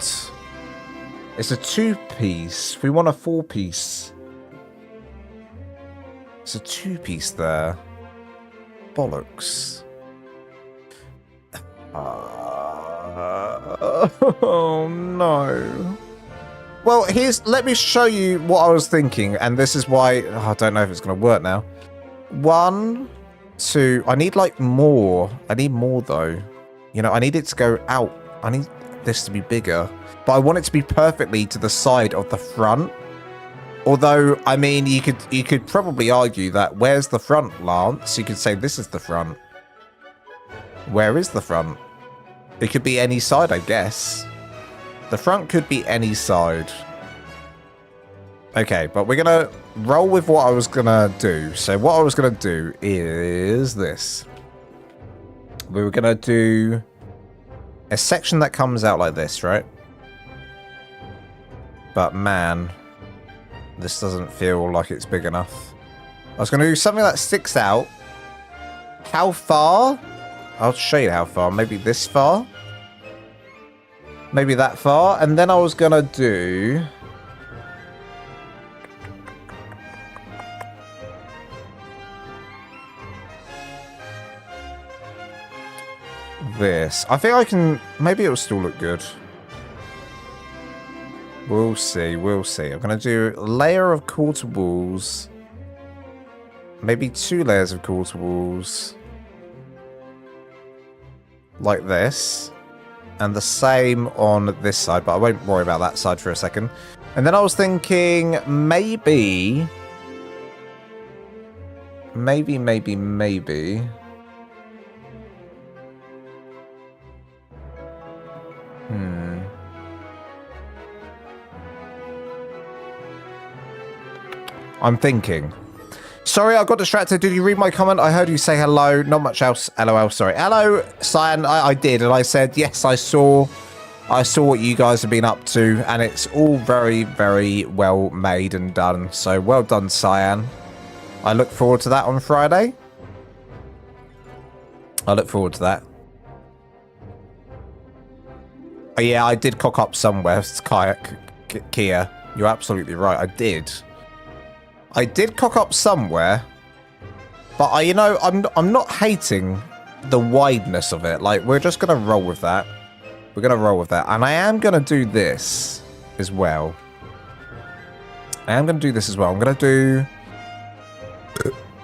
It's a 2-piece. We want a 4-piece. It's a 2-piece there. Bollocks. Oh, no. Well, let me show you what I was thinking, and this is why... Oh, I don't know if it's going to work now. 1, 2... I need, like, more. I need more, though. You know, I need it to go out. I need this to be bigger. But I want it to be perfectly to the side of the front. Although, I mean, you could probably argue that where's the front, Lance? You could say this is the front. Where is the front? It could be any side, I guess. The front could be any side. Okay, but we're going to roll with what I was going to do. So what I was going to do is this. We were going to do a section that comes out like this, right? But man, this doesn't feel like it's big enough. I was going to do something that sticks out. How far? I'll show you how far. Maybe this far? Maybe that far? And then I was going to do... this. I think I can... Maybe it'll still look good. We'll see, we'll see. I'm going to do a layer of quarter walls. Maybe 2 layers of quarter walls. Like this. And the same on this side, but I won't worry about that side for a second. And then I was thinking maybe... I'm thinking. Sorry, I got distracted. Did you read my comment? I heard you say hello. Not much else. LOL, sorry. Hello, Cyan. I did, and I said, yes, I saw what you guys have been up to, and it's all very, very well made and done. So well done, Cyan. I look forward to that on Friday. I look forward to that. Oh, yeah, I did cock up somewhere, Kia. You're absolutely right. I did. I did cock up somewhere, but you know, I'm not hating the wideness of it. Like, we're just gonna roll with that. We're gonna roll with that, and I am gonna do this as well. I'm gonna do.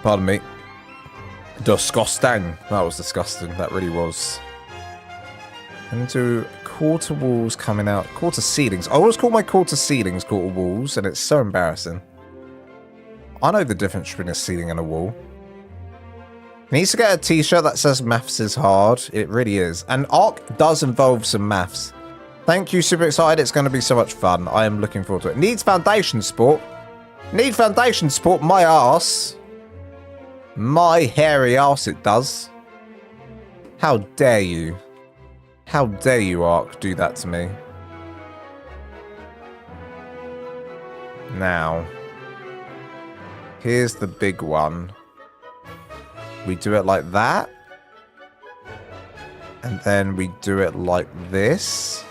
Pardon me. Disgusting. That was disgusting. That really was. I'm gonna do quarter walls coming out. Quarter ceilings. I always call my quarter ceilings quarter walls, and it's so embarrassing. I know the difference between a ceiling and a wall. Needs to get a t-shirt that says maths is hard. It really is. And ARK does involve some maths. Thank you, super excited. It's going to be so much fun. I am looking forward to it. Needs foundation support. Need foundation support, my arse. My hairy arse it does. How dare you? How dare you, ARK, do that to me? Now, here's the big one. We do it like that. And then we do it like this.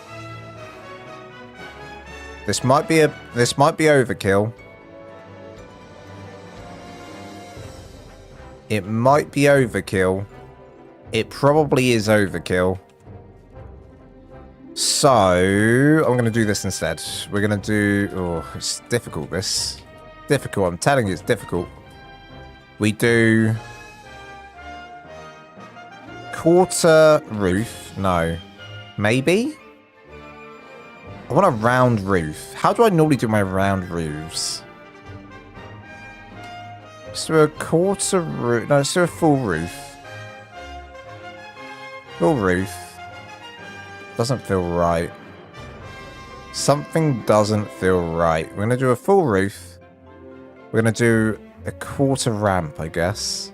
This might be overkill. It might be overkill. It probably is overkill. So, I'm going to do this instead. We're going to do... Oh, it's difficult, this. Difficult, I'm telling you, it's difficult. We do... Quarter roof. No. Maybe? I want a round roof. How do I normally do my round roofs? Let's do a quarter roof. No, let's do a full roof. Full roof. Doesn't feel right. Something doesn't feel right. We're going to do a full roof. We're going to do a quarter ramp, I guess,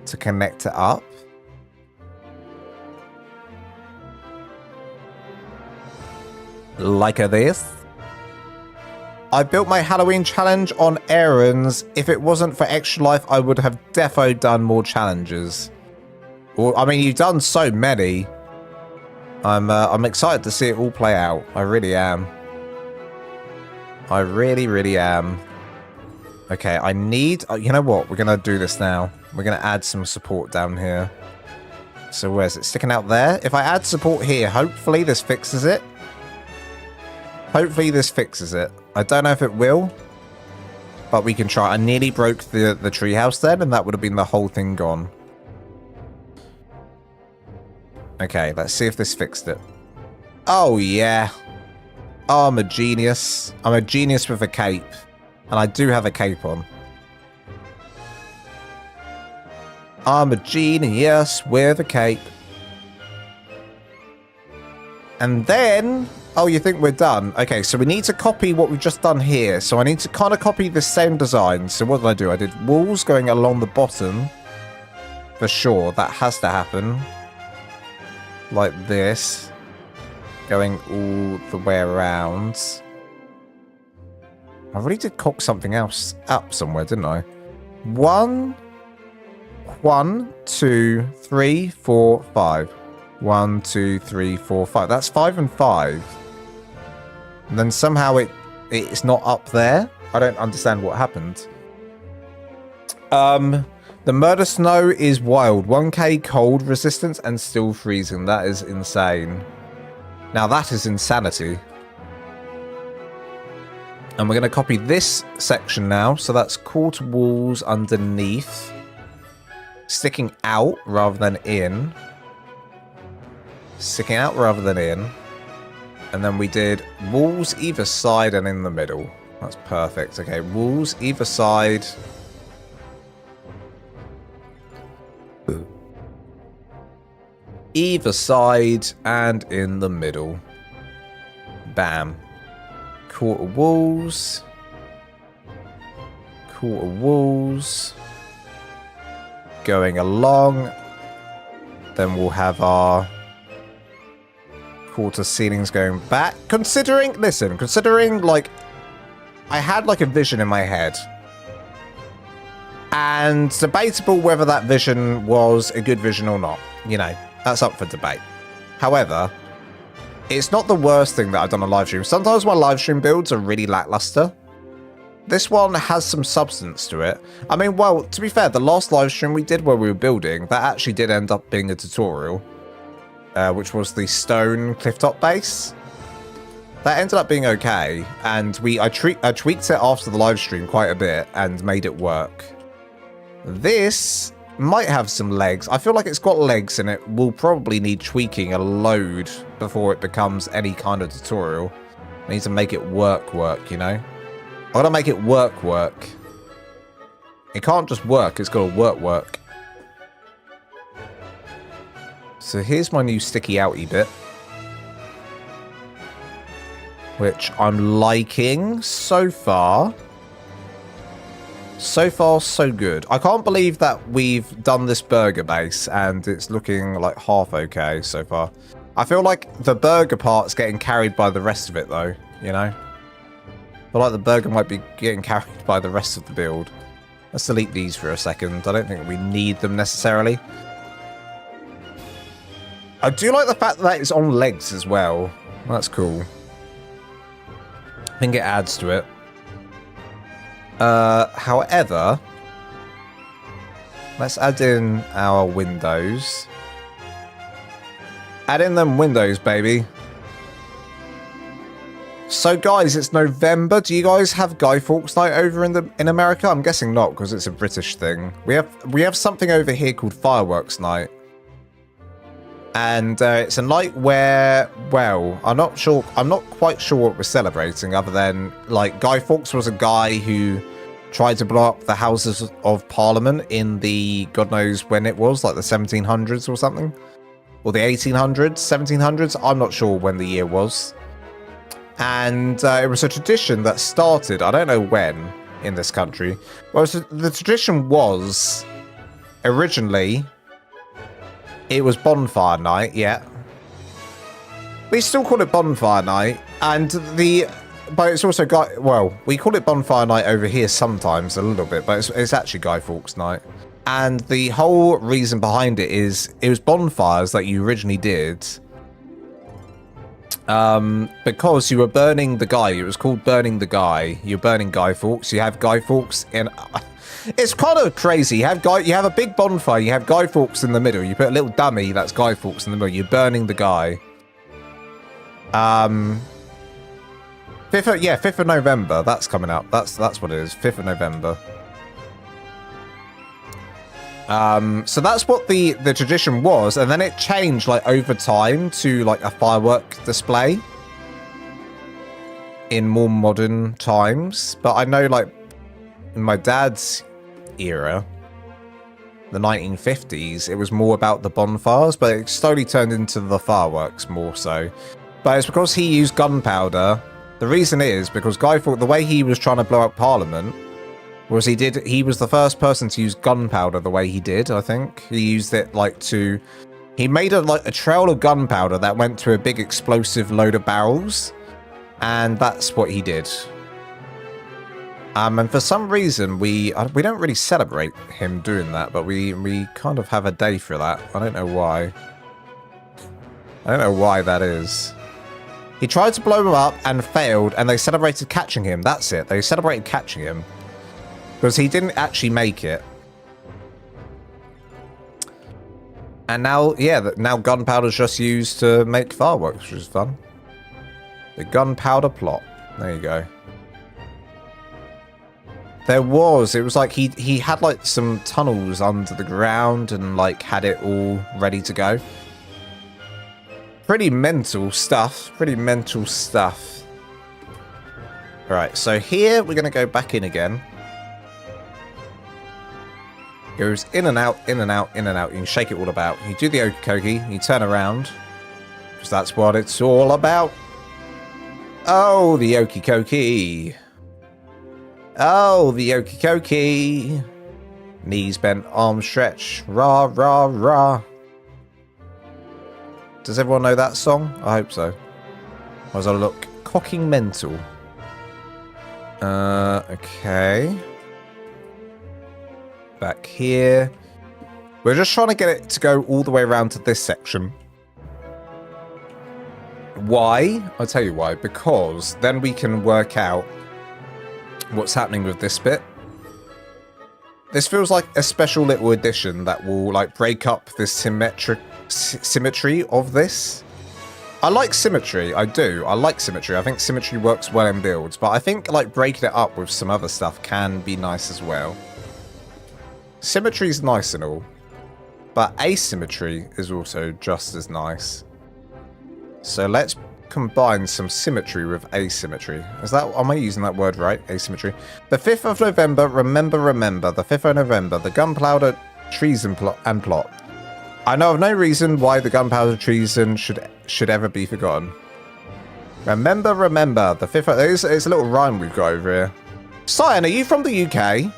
to connect it up. Like this. I built my Halloween challenge on errands. If it wasn't for Extra Life, I would have defo done more challenges. Well, I mean, you've done so many. I'm excited to see it all play out. I really am. I really, really am. Okay, I need... you know what? We're going to do this now. We're going to add some support down here. So where's it? Sticking out there? If I add support here, hopefully this fixes it. Hopefully this fixes it. I don't know if it will, but we can try. I nearly broke the treehouse then, and that would have been the whole thing gone. Okay, let's see if this fixed it. Oh, yeah. Oh, I'm a genius. I'm a genius with a cape. And I do have a cape on. I'm a genius with a cape. And then... Oh, you think we're done? Okay, so we need to copy what we've just done here. So I need to kind of copy the same design. So what did I do? I did walls going along the bottom. For sure, that has to happen. Like this. Going all the way around. I really did cock something else up somewhere, didn't I? 1, 2, 3, 4, 5. 1, 2, 3, 4, 5. That's 5 and 5. And then somehow it's not up there. I don't understand what happened. The murder snow is wild. 1k cold resistance and still freezing. That is insane. Now that is insanity. And we're going to copy this section now. So that's quarter walls underneath. Sticking out rather than in. Sticking out rather than in. And then we did walls either side and in the middle. That's perfect. Okay, walls either side. Either side and in the middle. Bam. Quarter walls. 3/4 walls going along. Then we'll have our quarter ceilings going back. Considering, like, I had like a vision in my head. And debatable whether that vision was a good vision or not. You know, that's up for debate. However, it's not the worst thing that I've done on live stream. Sometimes my live stream builds are really lackluster. This one has some substance to it. I mean, well, to be fair, the last live stream we did where we were building, that actually did end up being a tutorial, which was the stone clifftop base. That ended up being okay, and I tweaked it after the live stream quite a bit and made it work. This might have some legs. I feel like it's got legs and it will probably need tweaking a load before it becomes any kind of tutorial. I need to make it work, you know? I gotta make it work. It can't just work, it's gotta work. So here's my new sticky outy bit, which I'm liking so far. So far, so good. I can't believe that we've done this burger base and it's looking like half okay so far. I feel like the burger part's getting carried by the rest of it though, you know? I feel like the burger might be getting carried by the rest of the build. Let's delete these for a second. I don't think we need them necessarily. I do like the fact that it's on legs as well. That's cool. I think it adds to it. However, let's add in our windows. Add in them windows, baby. So guys, it's November. Do you guys have Guy Fawkes Night over in America? I'm guessing not, because it's a British thing. We have something over here called Fireworks Night. And it's a night where, well, I'm not quite sure what we're celebrating, other than, like, Guy Fawkes was a guy who tried to blow up the Houses of Parliament in the, God knows when it was, like the 1700s or something. Or the 1800s, 1700s, I'm not sure when the year was. And it was a tradition that started, I don't know when, in this country. Well, the tradition was, originally, it was bonfire night, yeah. We still call it bonfire night, and but it's also we call it bonfire night over here sometimes a little bit, but it's actually Guy Fawkes Night. And the whole reason behind it is it was bonfires that you originally did because you were burning the guy. It was called burning the guy. You're burning Guy Fawkes. You have Guy Fawkes in. It's kind of crazy. You have a big bonfire. You have Guy Fawkes in the middle. You put a little dummy that's Guy Fawkes in the middle. You're burning the guy. 5th of November. That's coming up. That's what it is. 5th of November. So that's what the tradition was, and then it changed like over time to like a firework display in more modern times. But I know, like, in my dad's era, the 1950s, it was more about the bonfires, but it slowly turned into the fireworks more so. But it's because he used gunpowder. The reason is because Guy Fawkes, the way he was trying to blow up Parliament was he was the first person to use gunpowder the way he did, I think. He used it he made a trail of gunpowder that went to a big explosive load of barrels, and that's what he did. And for some reason, we don't really celebrate him doing that, but we kind of have a day for that. I don't know why. I don't know why that is. He tried to blow him up and failed, and they celebrated catching him. That's it. They celebrated catching him. Because he didn't actually make it. And now, yeah, now gunpowder's just used to make fireworks, which is fun. The gunpowder plot. There you go. It was like he had like some tunnels under the ground and like had it all ready to go. Pretty mental stuff. Alright, so here we're going to go back in again. Goes in and out, in and out, in and out. You can shake it all about. You do the okie dokie, you turn around. Because that's what it's all about. Oh, the okie dokie. Oh, the okie dokie. Knees bent, arms stretch. Rah, rah, rah. Does everyone know that song? I hope so. Or as I look cocking mental. Okay. Back here. We're just trying to get it to go all the way around to this section. Why? I'll tell you why. Because then we can work out what's happening with this bit. This feels like a special little addition that will like break up this symmetry of this. I like symmetry. I do. I like symmetry. I think symmetry works well in builds, but I think like breaking it up with some other stuff can be nice as well. Symmetry is nice and all, but asymmetry is also just as nice. So let's combine some symmetry with asymmetry. Am I using that word right? Asymmetry. The 5th of November, remember, the 5th of November, the gunpowder treason plot. I know of no reason why the gunpowder treason should ever be forgotten. Remember, the 5th of... It's a little rhyme we've got over here. Cyan, are you from the UK?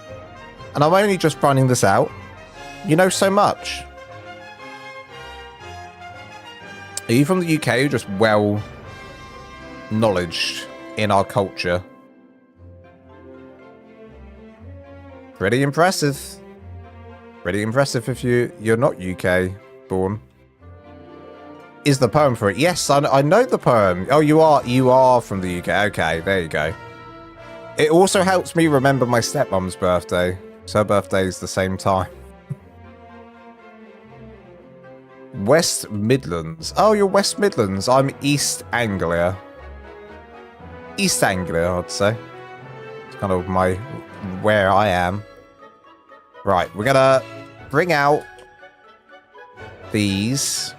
And I'm only just finding this out. You know so much. Are you from the UK or just well knowledge in our culture? Pretty impressive. Pretty impressive if you're not UK born. Is the poem for it? Yes, I know the poem. Oh, you are from the UK. Okay, there you go. It also helps me remember my stepmom's birthday. So her birthday is the same time. West Midlands. Oh, you're West Midlands. I'm East Anglia. East Anglia, I'd say. It's kind of where I am. Right, we're gonna bring out these.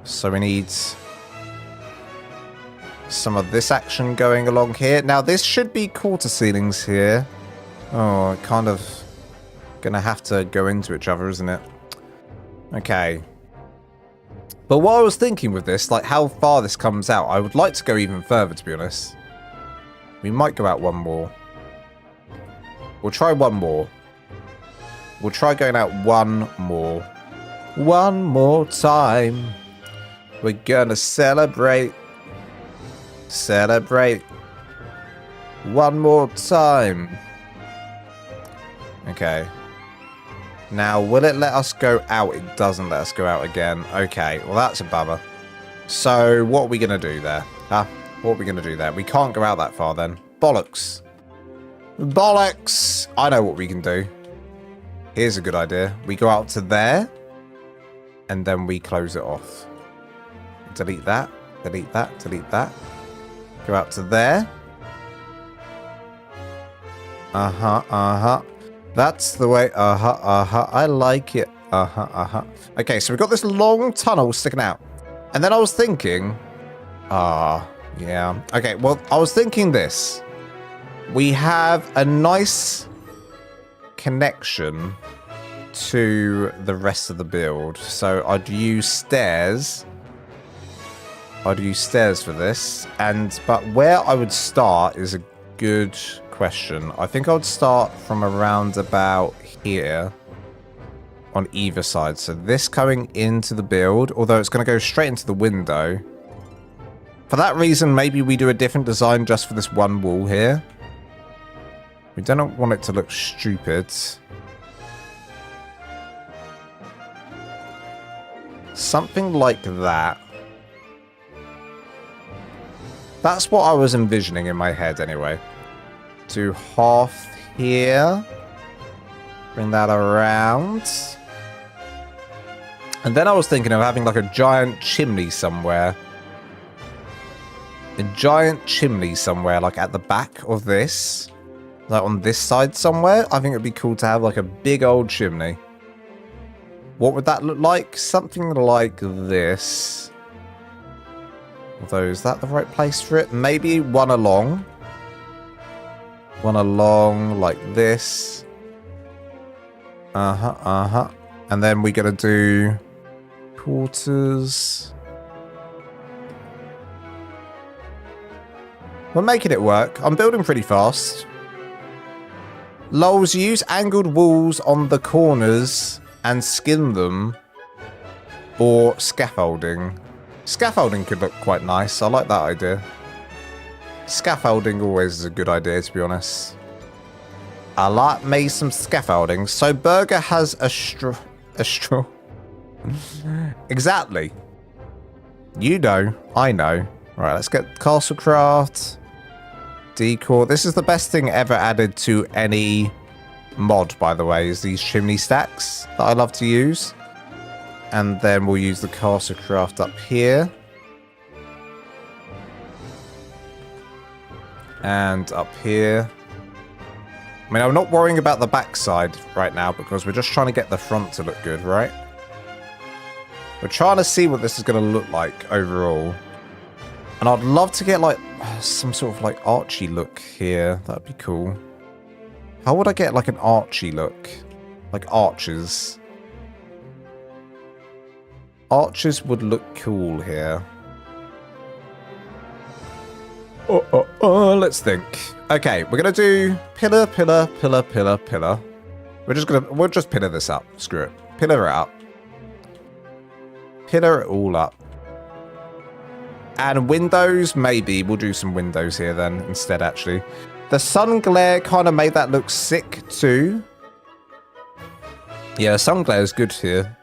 So we need some of this action going along here. Now, this should be quarter ceilings here. Oh, kind of gonna have to go into each other, isn't it? Okay. But what I was thinking with this, like how far this comes out, I would like to go even further, to be honest. We might go out one more. We'll try one more. We'll try going out one more. One more time. We're gonna celebrate. Celebrate. One more time. Okay. Now, will it let us go out? It doesn't let us go out again. Okay, well, that's a bummer. So, what are we going to do there? Huh? What are we going to do there? We can't go out that far then. Bollocks. Bollocks! I know what we can do. Here's a good idea. We go out to there, and then we close it off. Delete that. Delete that. Delete that. Go out to there. Uh-huh, uh-huh. That's the way. Uh-huh, uh-huh. I like it. Uh-huh, uh-huh. Okay, so we've got this long tunnel sticking out. And then I was thinking... yeah. Okay, well, I was thinking this. We have a nice connection to the rest of the build. So I'd use stairs. I'd use stairs for this. But where I would start is a good... question. I think I would start from around about here on either side. So this coming into the build, although it's going to go straight into the window. For that reason, maybe we do a different design just for this one wall here. We don't want it to look stupid. Something like that. That's what I was envisioning in my head anyway. To half here. Bring that around. And then I was thinking of having like a giant chimney somewhere. A giant chimney somewhere, like at the back of this. Like on this side somewhere. I think it'd be cool to have like a big old chimney. What would that look like? Something like this. Although, is that the right place for it? Maybe one along. One along like this. Uh-huh, uh-huh. And then we're going to do quarters. We're making it work. I'm building pretty fast. Lols, use angled walls on the corners and skin them. Or scaffolding. Scaffolding could look quite nice. I like that idea. Scaffolding always is a good idea, to be honest. I like me some scaffolding. So Burger has a straw. A straw. Exactly. You know. I know. Right, let's get Castlecraft. Decor. This is the best thing ever added to any mod, by the way, is these chimney stacks that I love to use. And then we'll use the Castlecraft up here. And up here. I mean, I'm not worrying about the backside right now because we're just trying to get the front to look good, right? We're trying to see what this is going to look like overall. And I'd love to get like some sort of like archy look here. That'd be cool. How would I get like an archy look? Like arches. Arches would look cool here. Let's think. Okay, we're gonna do pillar, pillar, pillar, pillar, pillar. We'll just pillar this up. Screw it. Pillar it up. Pillar it all up. And windows, maybe. We'll do some windows here then instead, actually. The sun glare kind of made that look sick too. Yeah, sun glare is good here.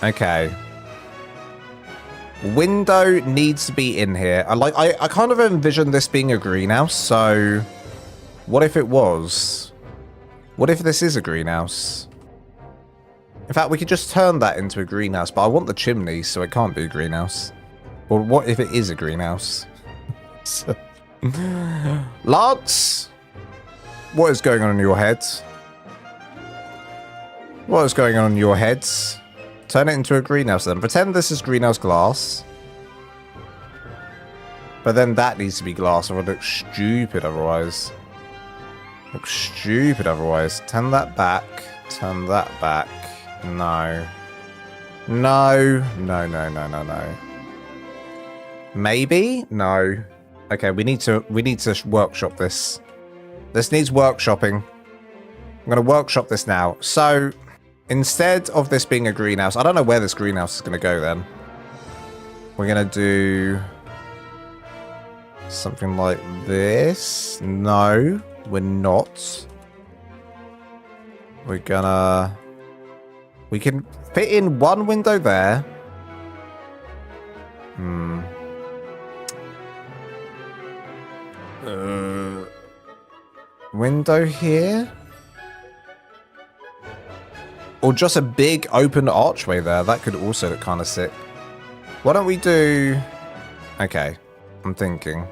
Okay. Window needs to be in here. I kind of envision this being a greenhouse, so what if it was? What if this is a greenhouse? In fact, we could just turn that into a greenhouse, but I want the chimney, so it can't be a greenhouse. Or what if it is a greenhouse? Lance, what is going on in your head? What is going on in your heads? Turn it into a greenhouse then. Pretend this is greenhouse glass. But then that needs to be glass or it looks stupid otherwise. Looks stupid otherwise. Turn that back. Turn that back. No. No. No, no, no, no, no. Maybe? No. Okay, we need to workshop this. This needs workshopping. I'm going to workshop this now. So, instead of this being a greenhouse, I don't know where this greenhouse is going to go then. We're going to do something like this. No, we're not. We're gonna... We can fit in one window there. Window here? Or just a big open archway there. That could also look kind of sick. Why don't we do... Okay. I'm thinking.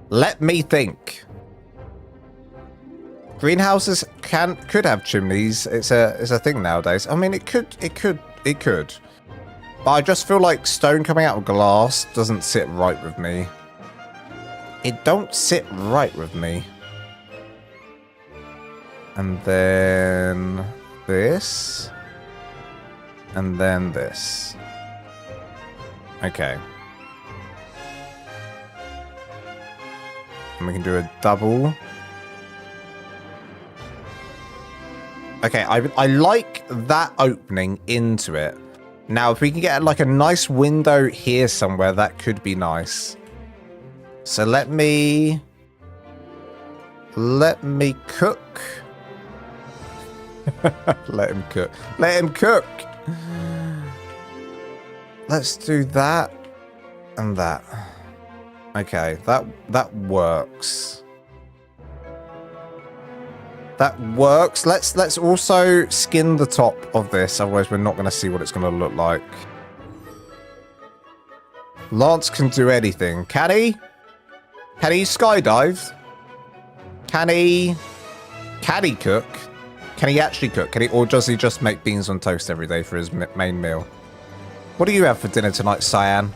Let me think. Greenhouses could have chimneys. It's a thing nowadays. I mean, it could. But I just feel like stone coming out of glass doesn't sit right with me. It don't sit right with me. And then this. And then this. Okay. And we can do a double. Okay, I like that opening into it. Now, if we can get like a nice window here somewhere, that could be nice. So let me cook. Let him cook. Let him cook. Let's do that and that. Okay, that works. That works. Let's also skin the top of this, otherwise we're not going to see what it's going to look like. Lance can do anything. Can he? Can he skydive? Can he cook? Can he actually cook? Or does he just make beans on toast every day for his main meal? What do you have for dinner tonight, Cyan?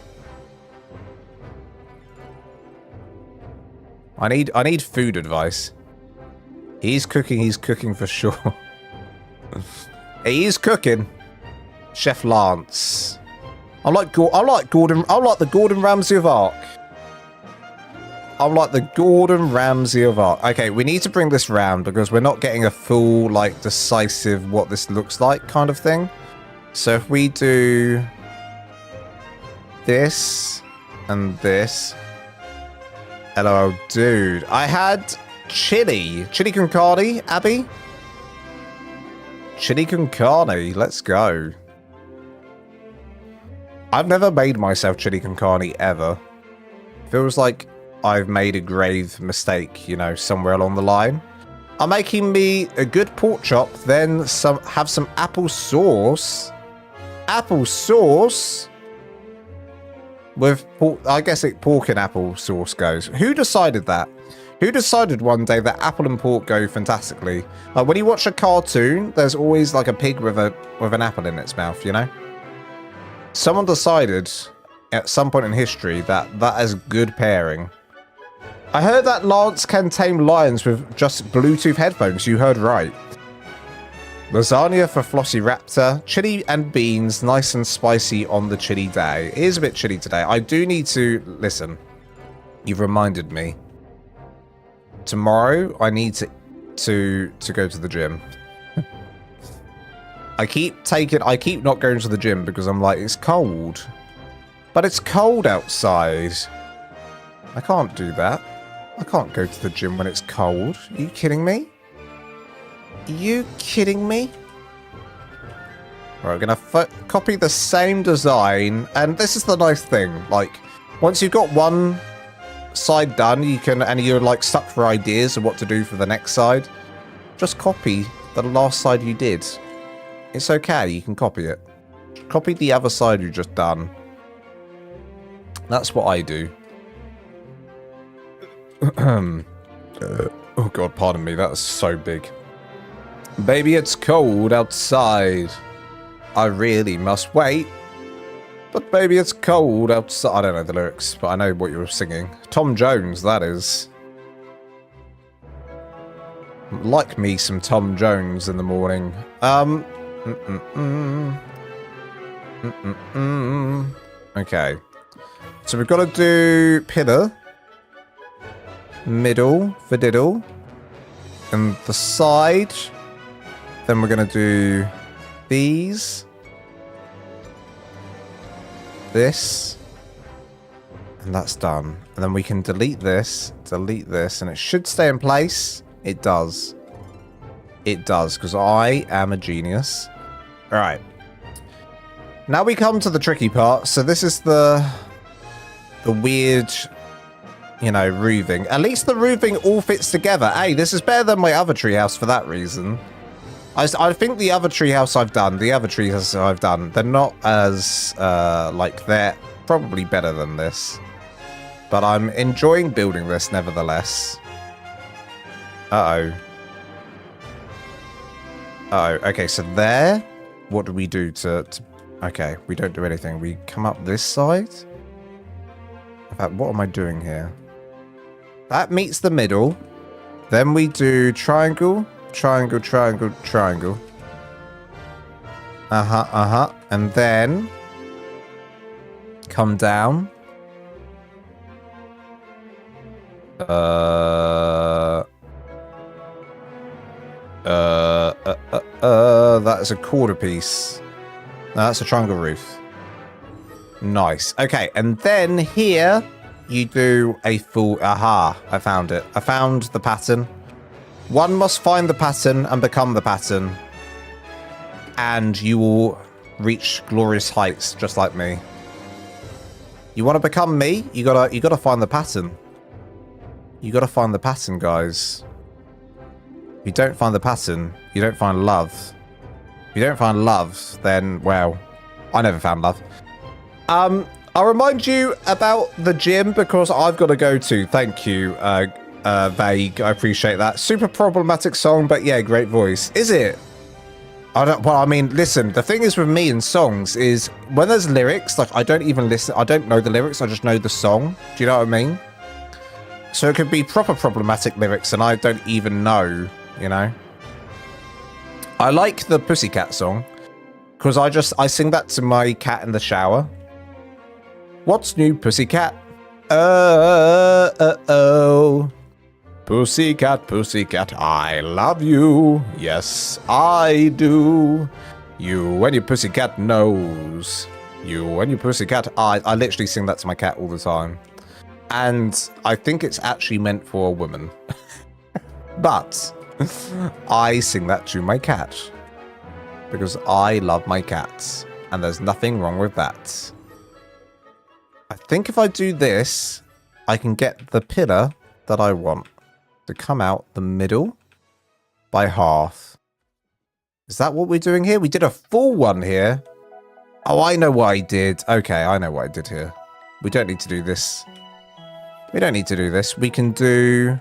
I need food advice. He's cooking for sure. He's cooking. Chef Lance. I like the Gordon Ramsay of ARK. I'm like the Gordon Ramsay of ARK. Okay, we need to bring this round because we're not getting a full, like, decisive what this looks like kind of thing. So if we do this and this. Hello, dude. I had chili con carne, Abby. Chili con carne. Let's go. I've never made myself chili con carne ever. Feels like I've made a grave mistake, you know, somewhere along the line. I'm making me a good pork chop, then have some apple sauce. Apple sauce? With pork, I guess pork and apple sauce goes. Who decided that? Who decided one day that apple and pork go fantastically? Like when you watch a cartoon, there's always like a pig with an apple in its mouth, you know? Someone decided at some point in history that that is good pairing. I heard that Lance can tame lions with just Bluetooth headphones. You heard right. Lasagna for Flossie Raptor. Chili and beans, nice and spicy on the chilly day. It is a bit chilly today. I do need to... Listen, you've reminded me. Tomorrow, I need to go to the gym. I keep not going to the gym because I'm like, it's cold. But it's cold outside. I can't do that. I can't go to the gym when it's cold. Are you kidding me? Are you kidding me? Right, we're going to copy the same design. And this is the nice thing. Like, once you've got one side done, and you're like stuck for ideas of what to do for the next side, just copy the last side you did. It's okay, you can copy it. Copy the other side you just done. That's what I do. Oh god, pardon me, that was so big. Baby, it's cold outside. I really must wait. But baby, it's cold outside. I don't know the lyrics, but I know what you were singing. Tom Jones, that is. Like me some Tom Jones in the morning. Okay. So we've got to do pillar, middle for diddle, and the side. Then we're going to do these, this, and that's done. And then we can delete this, and it should stay in place. It does. It does, because I am a genius. All right. Now we come to the tricky part. So this is the weird, you know, roofing. At least the roofing all fits together. Hey, this is better than my other treehouse for that reason. I think the other treehouse I've done, they're not as, like, they're probably better than this. But I'm enjoying building this nevertheless. Uh-oh. Uh-oh. Okay, so there. What do we do to... Okay, we don't do anything. We come up this side. In fact, what am I doing here? That meets the middle. Then we do triangle, triangle, triangle, triangle. Uh-huh, uh-huh. And then... come down. That is a quarter piece. No, that's a triangle roof. Nice. Okay, and then here you do a full... Aha, I found it. I found the pattern. One must find the pattern and become the pattern. And you will reach glorious heights just like me. You want to become me? You gotta find the pattern. You gotta find the pattern, guys. If you don't find the pattern, you don't find love. If you don't find love, then, well, I never found love. I'll remind you about the gym because I've got to go to. Thank you, Vague. I appreciate that. Super problematic song, but yeah, great voice. Is it? Well, I mean, listen, the thing is with me and songs is when there's lyrics, like, I don't even listen. I don't know the lyrics. I just know the song. Do you know what I mean? So it could be proper problematic lyrics and I don't even know, you know? I like the Pussycat song because I sing that to my cat in the shower. What's new, pussycat? Oh. Pussycat, pussycat, I love you. Yes, I do. You and your pussycat nose. You and your pussycat eyes. I literally sing that to my cat all the time. And I think it's actually meant for a woman. But I sing that to my cat. Because I love my cats. And there's nothing wrong with that. I think if I do this, I can get the pillar that I want to come out the middle by half. Is that what we're doing here? We did a full one here. Oh, I know what I did. Okay, I know what I did here. We don't need to do this. We don't need to do this. We can do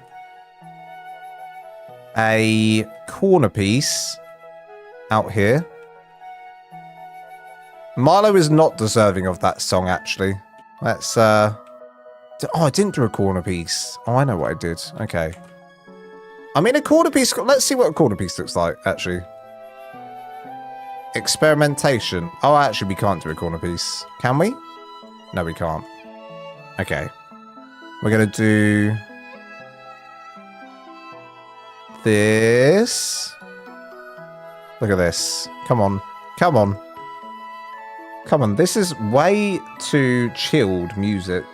a corner piece out here. Milo is not deserving of that song, actually. Let's, oh, I didn't do a corner piece. Oh, I know what I did. Okay. I mean, a corner piece... Let's see what a corner piece looks like, actually. Experimentation. Oh, actually, we can't do a corner piece. Can we? No, we can't. Okay. We're going to do... this. Look at this. Come on. Come on. Come on. This is way too chilled music.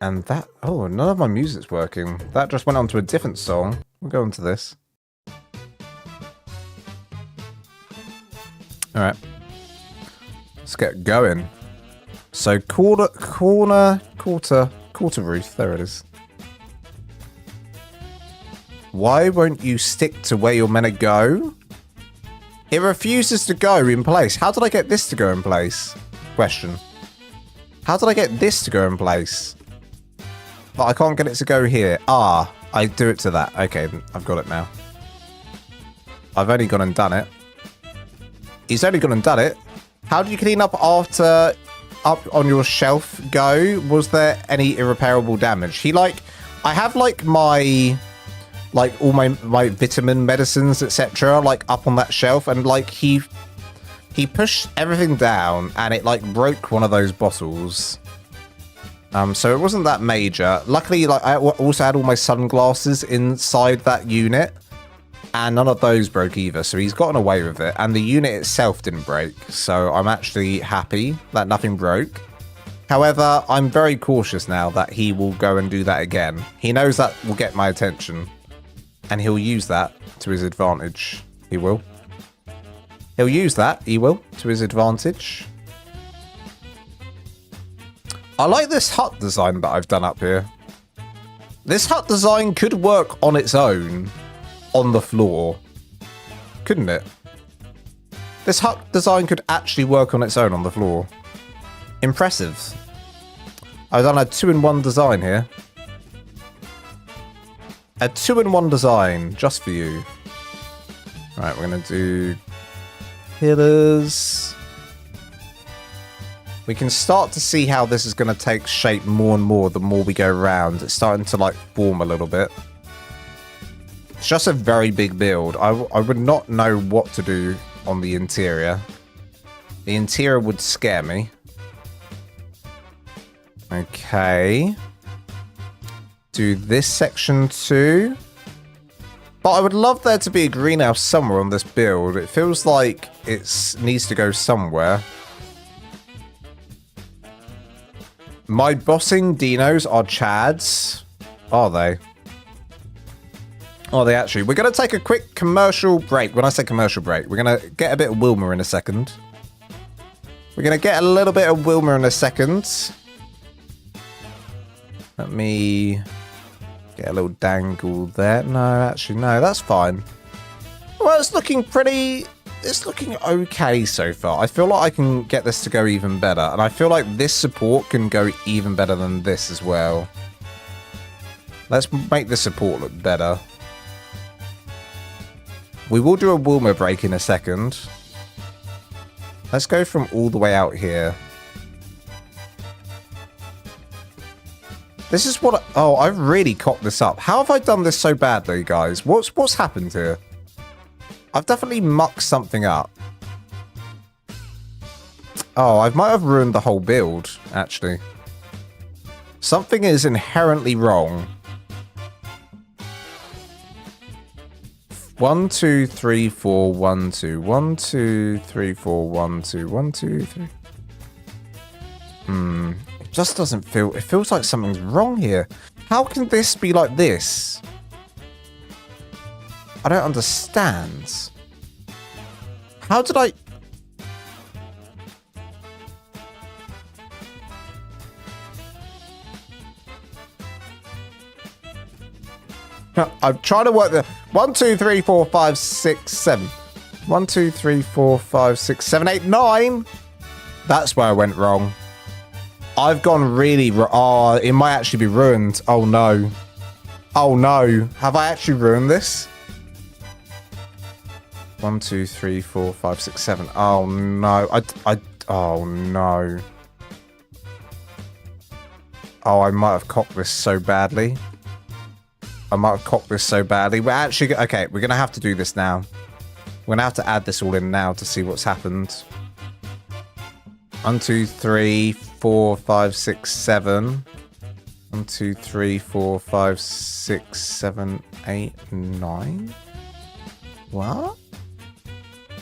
And that... Oh, none of my music's working. That just went on to a different song. We'll go on to this. Alright. Let's get going. So, quarter roof. There it is. Why won't you stick to where you're meant to go? It refuses to go in place. How did I get this to go in place? Question. How did I get this to go in place? But I can't get it to go here. Ah, I do it to that. Okay, I've got it now. I've only gone and done it. He's only gone and done it. How did you clean up after up on your shelf go? Was there any irreparable damage? I have like my... like all my vitamin medicines, etc., like up on that shelf, and like he pushed everything down and it like broke one of those bottles. So it wasn't that major. Luckily, like I also had all my sunglasses inside that unit, and none of those broke either. So he's gotten away with it, and the unit itself didn't break. So I'm actually happy that nothing broke. However, I'm very cautious now that he will go and do that again. He knows that will get my attention. And he'll use that to his advantage. He will. He'll use that, he will, to his advantage. I like this hut design that I've done up here. This hut design could work on its own on the floor. Couldn't it? This hut design could actually work on its own on the floor. Impressive. I've done a 2-in-1 design here. A 2-in-1 design, just for you. Alright, we're going to do pillars. We can start to see how this is going to take shape more and more the more we go around. It's starting to like form a little bit. It's just a very big build. I would not know what to do on the interior. The interior would scare me. Okay. Do this section too. But I would love there to be a greenhouse somewhere on this build. It feels like it needs to go somewhere. My bossing dinos are Chads. Are they? Are they actually? We're going to take a quick commercial break. When I say commercial break, we're going to get a bit of Wilma in a second. We're going to get a little bit of Wilma in a second. Let me get a little dangle there. No, actually, no, that's fine. Well, it's looking pretty... It's looking okay so far. I feel like I can get this to go even better. And I feel like this support can go even better than this as well. Let's make the support look better. We will do a Wilma break in a second. Let's go from all the way out here. This is what... Oh, I've really cocked this up. How have I done this so badly, guys? What's happened here? I've definitely mucked something up. Oh, I might have ruined the whole build, actually. Something is inherently wrong. 1, 2, 3, 4, 1, 2. 1, 2, 3, 4, 1, 2. 1, 2, 3. It just doesn't feel... It feels like something's wrong here. How can this be like this? I don't understand. How did I... I'm trying to work the 1, 2, 3, 4, 5, 6, 7. 1, 2, 3, 4, 5, 6, 7, 8, 9. That's where I went wrong. I've gone really wrong. Oh, it might actually be ruined. Oh no. Oh no. Have I actually ruined this? 1, 2, 3, 4, 5, 6, 7. Oh no. Oh no. Oh, I might have cocked this so badly. We're actually... Okay, we're going to have to do this now. We're going to have to add this all in now to see what's happened. 1, 2, 3, 4, 5, 6, 7. 1, 2, 3, 4, 5, 6, 7, 8, 9. What?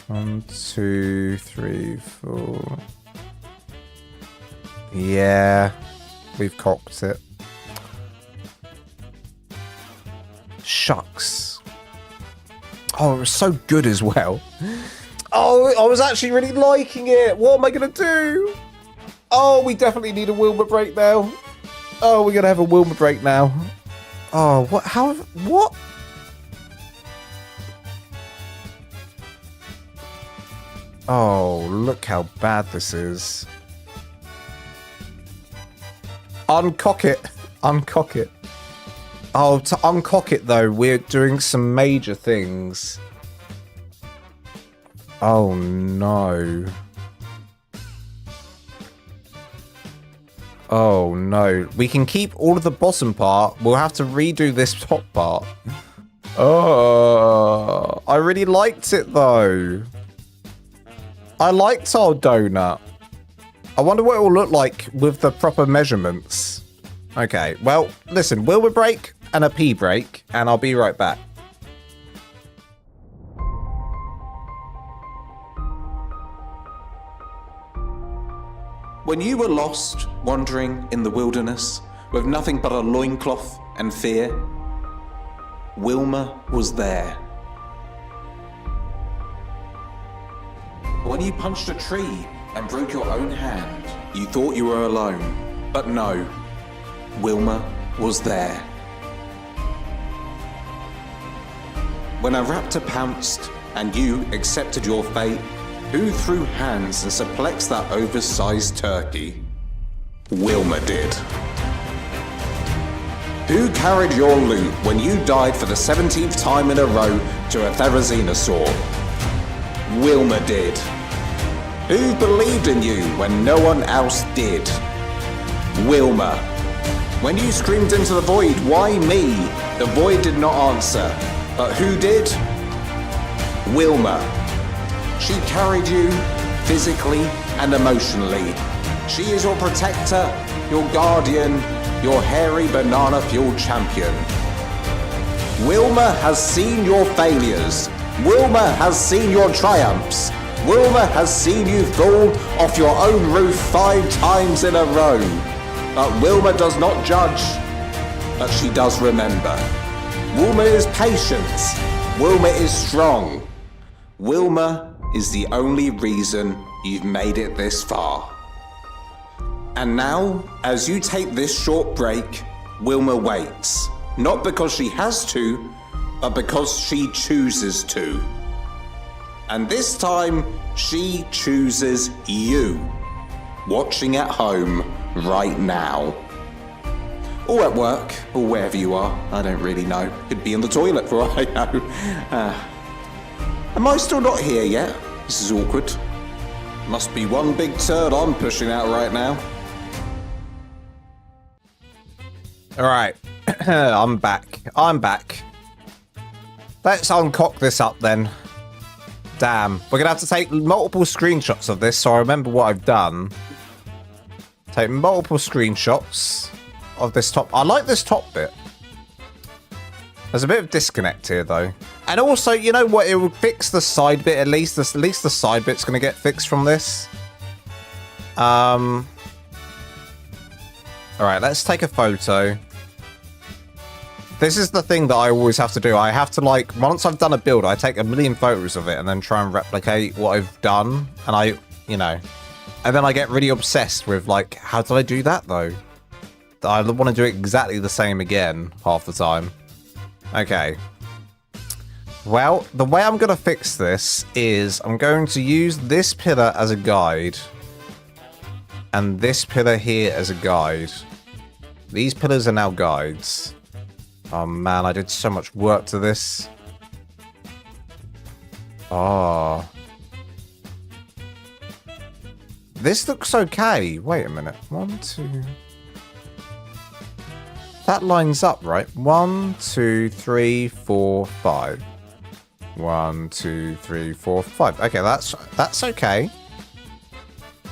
1, 2, 3, 4. Yeah. We've cocked it. Shucks. Oh, it was so good as well. Oh, I was actually really liking it. What am I going to do? Oh, we definitely need a Wilma break now. Oh, we're going to have a Wilma break now. Oh, what? How? What? Oh, look how bad this is. Uncock it. Uncock it. Oh, to uncock it, though, we're doing some major things. Oh, no. Oh, no. We can keep all of the bottom part. We'll have to redo this top part. Oh, I really liked it, though. I liked our donut. I wonder what it will look like with the proper measurements. Okay, well, listen, Wilma break and a pee break, and I'll be right back. When you were lost, wandering in the wilderness, with nothing but a loincloth and fear, Wilma was there. When you punched a tree and broke your own hand, you thought you were alone, but no, Wilma was there. When a raptor pounced and you accepted your fate, who threw hands and suplexed that oversized turkey? Wilma did. Who carried your loot when you died for the 17th time in a row to a therizinosaur? Wilma did. Who believed in you when no one else did? Wilma. When you screamed into the void, why me? The void did not answer. But who did? Wilma. She carried you physically and emotionally. She is your protector, your guardian, your hairy banana fueled champion. Wilma has seen your failures. Wilma has seen your triumphs. Wilma has seen you fall off your own roof 5 times in a row. But Wilma does not judge, but she does remember. Wilma is patient. Wilma is strong. Wilma is the only reason you've made it this far. And now, as you take this short break, Wilma waits. Not because she has to, but because she chooses to. And this time, she chooses you, watching at home right now. Or at work, or wherever you are, I don't really know. Could be in the toilet for all I know. Am I still not here yet? This is awkward. Must be one big turd I'm pushing out right now. Alright, I'm back. Let's uncock this up then. Damn. We're going to have to take multiple screenshots of this so I remember what I've done. Take multiple screenshots of this top. I like this top bit. There's a bit of disconnect here, though. And also, you know what? It will fix the side bit at least. At least the side bit's going to get fixed from this. All right, let's take a photo. This is the thing that I always have to do. I have to, like, once I've done a build, I take a million photos of it and then try and replicate what I've done. And I, you know, and then I get really obsessed with, like, how did I do that, though? I want to do exactly the same again half the time. Okay. Well, the way I'm going to fix this is I'm going to use this pillar as a guide. And this pillar here as a guide. These pillars are now guides. Oh man, I did so much work to this. Oh. This looks okay. Wait a minute. 1, 2. That lines up, right? 1, 2, 3, 4, 5. 1, 2, 3, 4, 5. Okay, that's okay.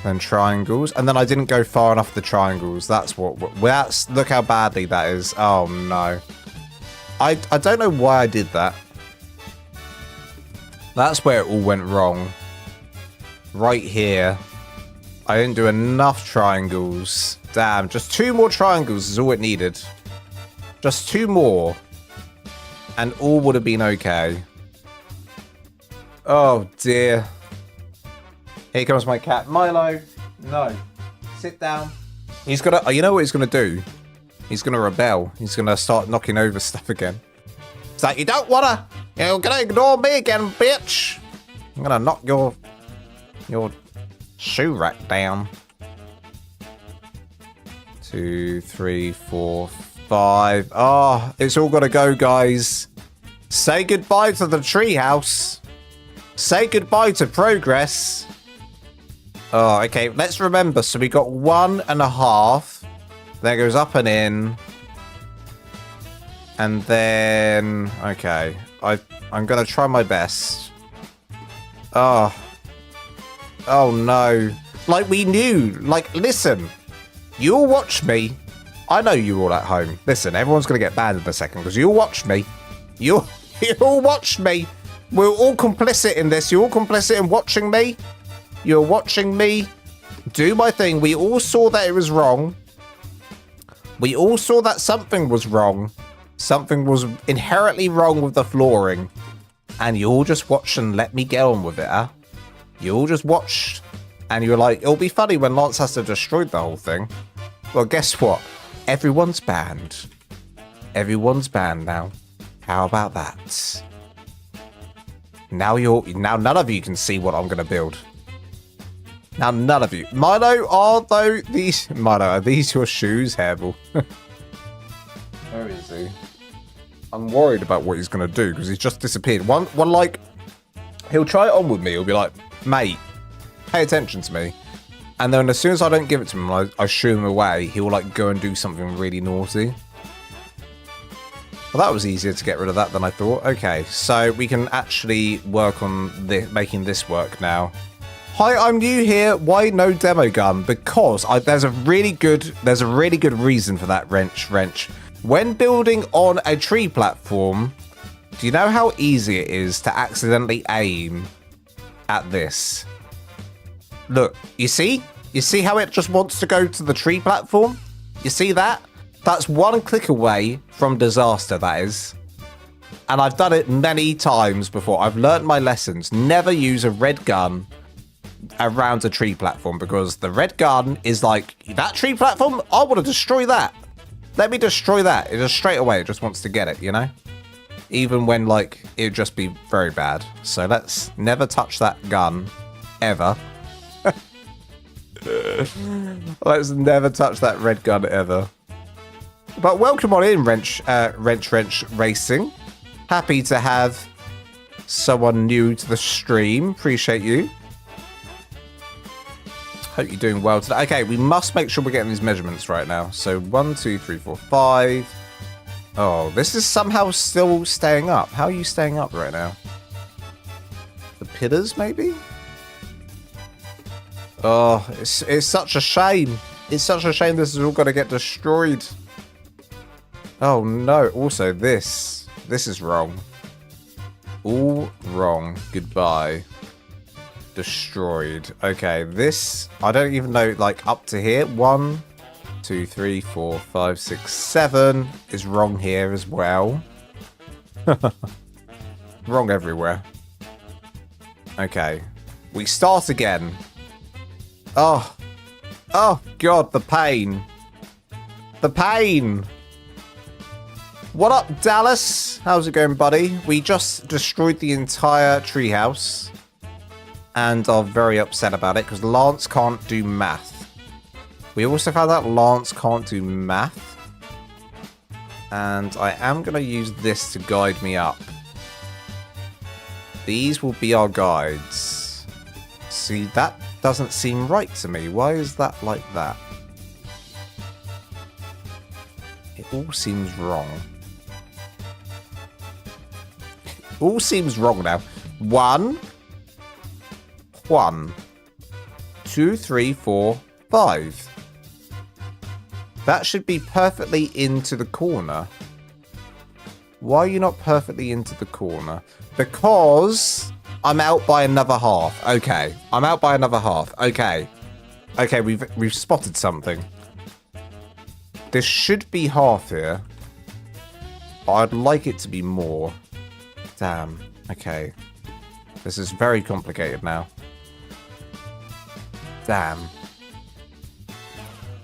Then triangles, and then I didn't go far enough the triangles. That's look how badly that is. Oh no. I don't know why I did that. That's where it all went wrong. Right here. I didn't do enough triangles. Damn, just 2 more triangles is all it needed. Just 2 more. And all would have been okay. Oh dear. Here comes my cat. Milo. No. Sit down. He's gonna, you know what he's gonna do? He's gonna rebel. He's gonna start knocking over stuff again. It's like, you don't wanna, you're gonna ignore me again, bitch. I'm gonna knock your shoe rack down. 2, 3, 4, 5. Oh, it's all gotta go, guys. Say goodbye to the treehouse. Say goodbye to progress. Oh, okay. Let's remember. So we got 1.5. Then it goes up and in. And then... Okay. I'm going to try my best. Oh. Oh, no. Like, we knew. Like, listen. You all watch me. I know you all at home. Listen, everyone's going to get banned in a second because you all watched me. You all watched me. We're all complicit in this. You're all complicit in watching me. You're watching me do my thing. We all saw that it was wrong. We all saw that something was wrong. Something was inherently wrong with the flooring. And you all just watched and let me get on with it, huh? You all just watched. And you were like, it'll be funny when Lance has to destroy the whole thing. Well, guess what? Everyone's banned. Everyone's banned now. How about that? Now none of you can see what I'm going to build. Now none of you. Milo, are these your shoes, Hairball? Where is he? I'm worried about what he's going to do because he's just disappeared. One, like, he'll try it on with me. He'll be like, mate, pay attention to me. And then as soon as I don't give it to him, I shoo him away, he will, like, go and do something really naughty. Well, that was easier to get rid of that than I thought. Okay, so we can actually work on making this work now. Hi, I'm new here. Why no demo gun? Because there's a really good reason for that, wrench. When building on a tree platform, do you know how easy it is to accidentally aim at this? Look, you see how it just wants to go to the tree platform? You see that? That's one click away from disaster, that is. And I've done it many times before. I've learned my lessons. Never use a red gun around a tree platform because the red gun is like, that tree platform, I want to destroy that. Let me destroy that. It just straight away, it just wants to get it, you know? Even when, like, it would just be very bad. So let's never touch that gun, ever. Let's never touch that red gun, ever. But welcome on in, Wrench Racing. Happy to have someone new to the stream. Appreciate you. Hope you're doing well today. Okay, we must make sure we're getting these measurements right now. So 1, 2, 3, 4, 5. Oh, this is somehow still staying up. How are you staying up right now? The pillars, maybe? Oh, it's such a shame. It's such a shame this is all going to get destroyed. Oh, no. Also, this is wrong. All wrong. Goodbye. Destroyed. Okay, this, I don't even know, like, up to here. 1, 2, 3, 4, 5, 6, 7 is wrong here as well. Wrong everywhere. Okay. We start again. Oh. Oh, God, the pain. The pain. What up, Dallas? How's it going, buddy? We just destroyed the entire treehouse. And are very upset about it because Lance can't do math. We also found out Lance can't do math. And I am going to use this to guide me up. These will be our guides. See, that doesn't seem right to me. Why is that like that? It all seems wrong. It all seems wrong now. 1, 2, 3, 4, 5. That should be perfectly into the corner. Why are you not perfectly into the corner? Because I'm out by another half. Okay, I'm out by another half. Okay, okay, we've spotted something. This should be half here, but I'd like it to be more. Damn. Okay, this is very complicated now. Damn.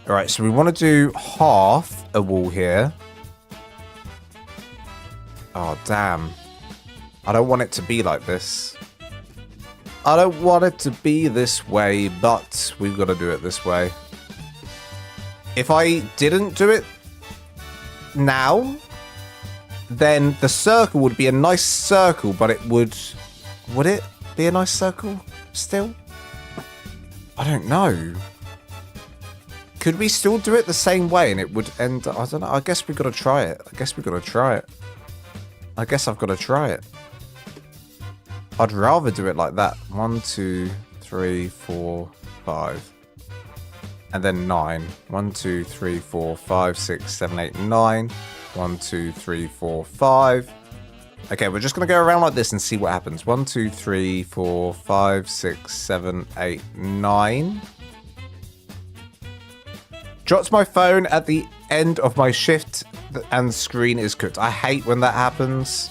All right, so we want to do half a wall here. Oh, damn. I don't want it to be like this. I don't want it to be this way, but we've got to do it this way. If I didn't do it now, then the circle would be a nice circle, but it would... Would it be a nice circle still? I don't know. Could we still do it the same way and it would end... I don't know. I guess we've got to try it. I guess we've got to try it. I guess I've got to try it. I'd rather do it like that. 1, 2, 3, 4, 5. And then 9. 1, 2, 3, 4, 5, 6, 7, 8, 9. 1, 2, 3, 4, 5. Okay, we're just going to go around like this and see what happens. 1, 2, 3, 4, 5, 6, 7, 8, 9. Drops my phone at the end of my shift and the screen is cooked. I hate when that happens.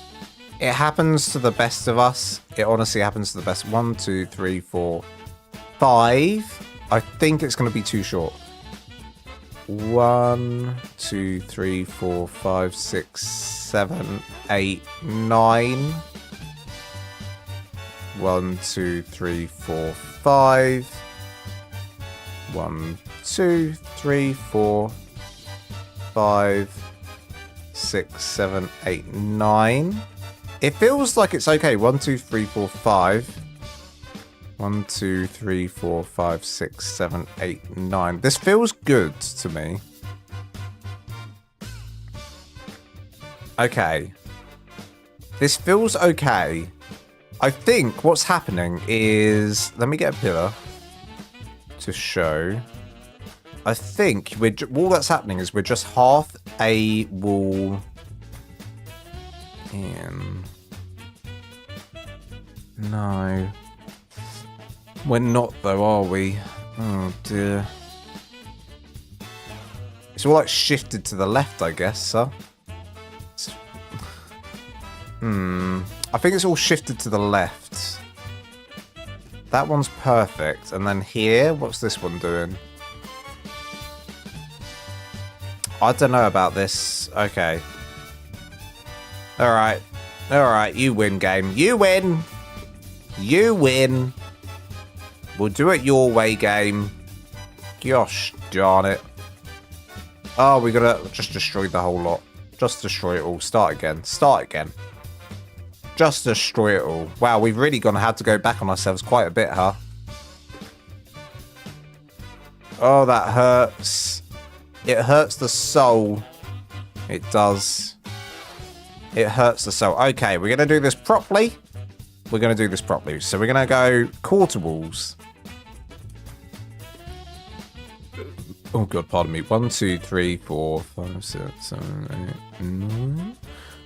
It happens to the best of us. It honestly happens to the best. 1, 2, 3, 4, 5. I think it's going to be too short. 1, 2, 3, 4, 5, 6, 7, 8, 9. 1, 2, 3, 4, 5. 1, 2, 3, 4, 5, 6, 7, 8, 9. It feels like it's okay. 1, 2, 3, 4, 5. 1, 2, 3, 4, 5, 6, 7, 8, 9. This feels good to me. Okay. This feels okay. I think what's happening is... Let me get a pillar to show. I think all that's happening is we're just half a wall in. No. We're not though, are we? Oh dear. It's all like shifted to the left, I guess, huh? I think it's all shifted to the left. That one's perfect. And then here, what's this one doing? I don't know about this. Okay. Alright. Alright, you win, game. You win! You win! We'll do it your way, game. Gosh darn it. Oh, we gotta just destroy the whole lot. Just destroy it all. Start again. Start again. Just destroy it all. Wow, we've really had to go back on ourselves quite a bit, huh? Oh, that hurts. It hurts the soul. It does. It hurts the soul. Okay, we're going to do this properly. we're going to do this properly. So we're going to go quarter walls. Oh god, pardon me. 1, 2, 3, 4, 5, 6, 7, 8, 9.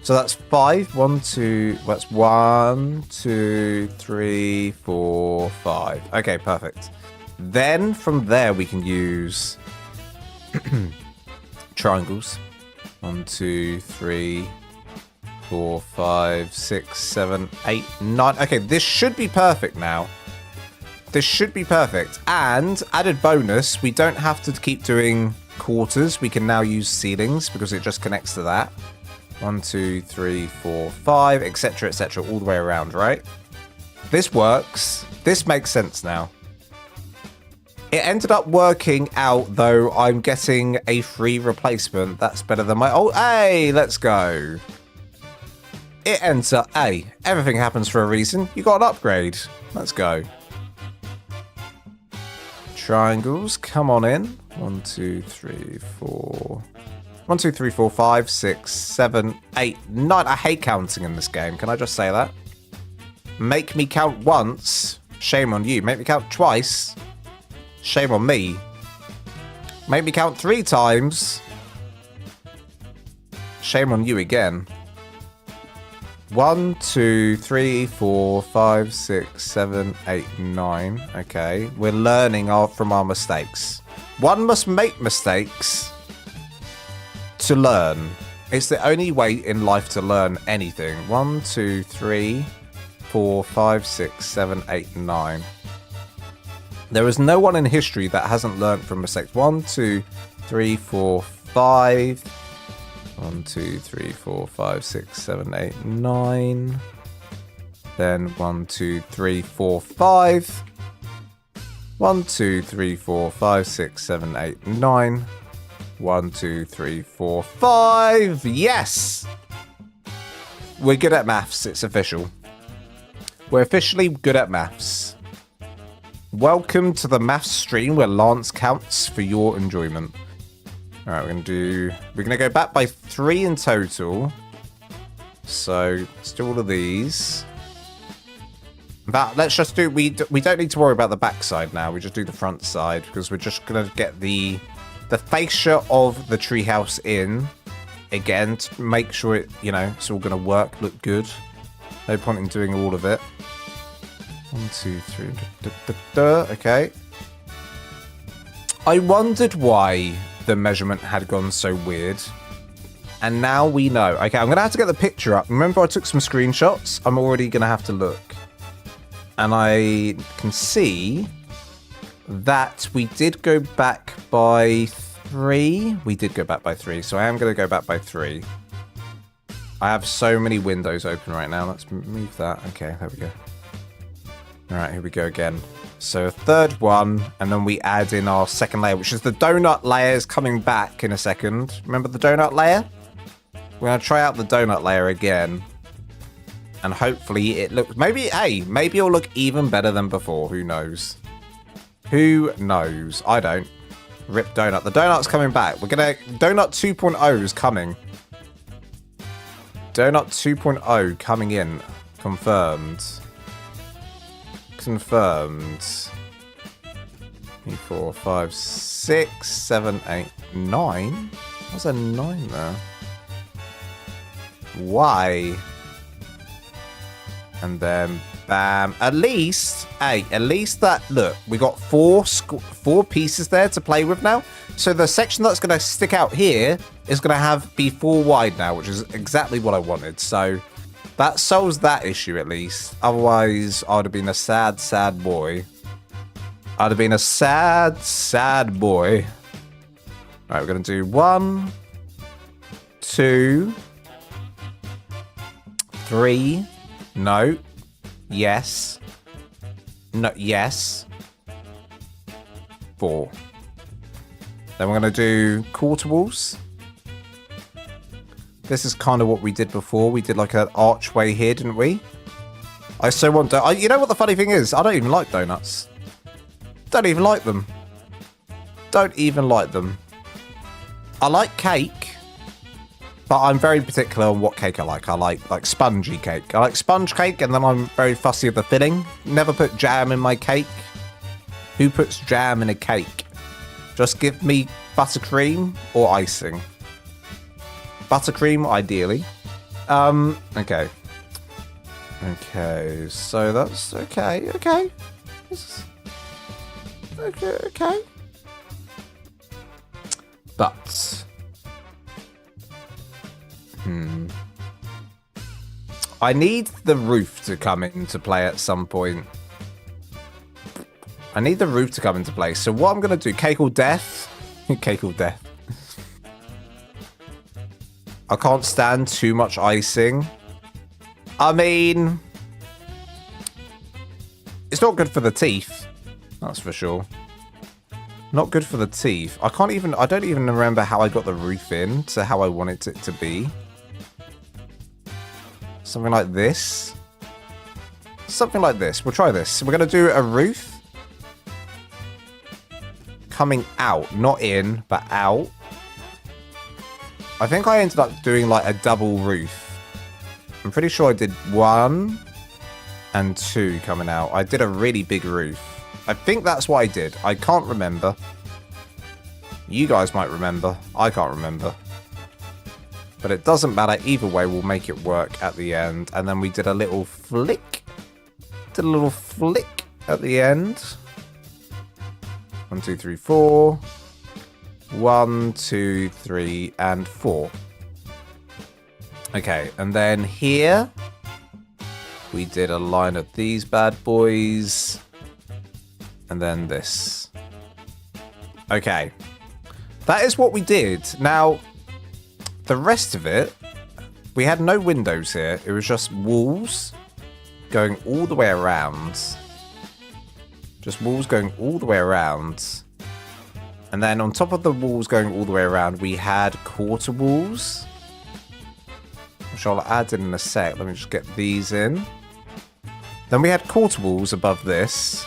So that's 5. 1, 2. That's 1, 2, 3, 4, 5. Okay, perfect. Then from there we can use triangles. 1, 2, 3, 4, 5, 6, 7, 8, 9. Okay, this should be perfect now. This should be perfect. And added bonus, we don't have to keep doing quarters. We can now use ceilings because it just connects to that. 1, 2, 3, 4, 5, etc., etc., all the way around, right? This works. This makes sense now. It ended up working out, though. I'm getting a free replacement. That's better than my... Oh, hey, let's go. It ends up... Hey, everything happens for a reason. You got an upgrade. Let's go. Triangles, come on in. 1, 2, 3, 4... 1, 2, 3, 4, 5, 6, 7, 8, 9. I hate counting in this game. Can I just say that? Make me count once. Shame on you. Make me count twice. Shame on me. Make me count 3 times. Shame on you again. 1, 2, 3, 4, 5, 6, 7, 8, 9. Okay. We're learning from our mistakes. One must make mistakes to learn. It's the only way in life to learn anything. 1, 2, 3, 4, 5, 6, 7, 8, 9. There is no one in history that hasn't learned from mistakes. 1, 2, 3, 4, 5. 1, 2, 3, 4, 5, 6, 7, 8, 9. Then 1, 2, 3, 4, 5. 1, 2, 3, 4, 5, 6, 7, 8, 9. 1, 2, 3, 4, 5. Yes! We're good at maths. It's official. We're officially good at maths. Welcome to the maths stream where Lance counts for your enjoyment. Alright, we're gonna go back by 3 in total. So let's do all of these. But let's just do we don't need to worry about the back side now. We just do the front side because we're just gonna get the fascia of the treehouse in again to make sure it, you know, it's all gonna work, look good. No point in doing all of it. 1, 2, 3. Okay. I wondered why the measurement had gone so weird. And now we know. Okay, I'm going to have to get the picture up. Remember I took some screenshots? I'm already going to have to look. And I can see that we did go back by 3. We did go back by 3, so I am going to go back by 3. I have so many windows open right now. Let's move that. Okay, there we go. Alright, here we go again. So a third one, and then we add in our second layer, which is the donut layer is coming back in a second. Remember the donut layer? We're going to try out the donut layer again. And hopefully it looks... Maybe, hey, maybe it'll look even better than before. Who knows? Who knows? I don't. Rip donut. The donut's coming back. We're going to... Donut 2.0 is coming. Donut 2.0 coming in. Confirmed. Confirmed. 3, 4, 5, 6, 7, 8, 9. What's a 9 there? Why? And then bam. At least, hey, at least that, look, we got 4 pieces there to play with now. So the section that's going to stick out here is going to be 4 wide now, which is exactly what I wanted. So that solves that issue at least. Otherwise, I would have been a sad, sad boy. I'd have been a sad, sad boy. All right, we're going to do 1, 2, 3. No. Yes. No. Yes. 4. Then we're going to do quarter walls. This is kind of what we did before. We did like an archway here, didn't we? I so want to... You know what the funny thing is? I don't even like donuts. Don't even like them. Don't even like them. I like cake. But I'm very particular on what cake I like. I like spongy cake. I like sponge cake, and then I'm very fussy with the filling. Never put jam in my cake. Who puts jam in a cake? Just give me buttercream or icing. Buttercream, ideally. Okay. Okay, so that's okay. Okay. Okay. But... I need the roof to come into play at some point. I need the roof to come into play. So what I'm going to do, cake or death? Cake or death. I can't stand too much icing. I mean, it's not good for the teeth. That's for sure. Not good for the teeth. I don't even remember how I got the roof in to how I wanted it to be. Something like this. Something like this. We'll try this. We're going to do a roof. Coming out. Not in, but out. I think I ended up doing like a double roof. I'm pretty sure I did 1 and 2 coming out. I did a really big roof. I think that's what I did. I can't remember. You guys might remember. I can't remember. But it doesn't matter. Either way, we'll make it work at the end. And then we did a little flick. Did a little flick at the end. 1, 2, 3, 4. 1, 2, 3, and 4. Okay, and then here we did a line of these bad boys. And then this. Okay. That is what we did. Now, the rest of it, we had no windows here. It was just walls going all the way around. Just walls going all the way around. And then on top of the walls going all the way around, we had quarter walls. Which I'll add in a sec. Let me just get these in. Then we had quarter walls above this,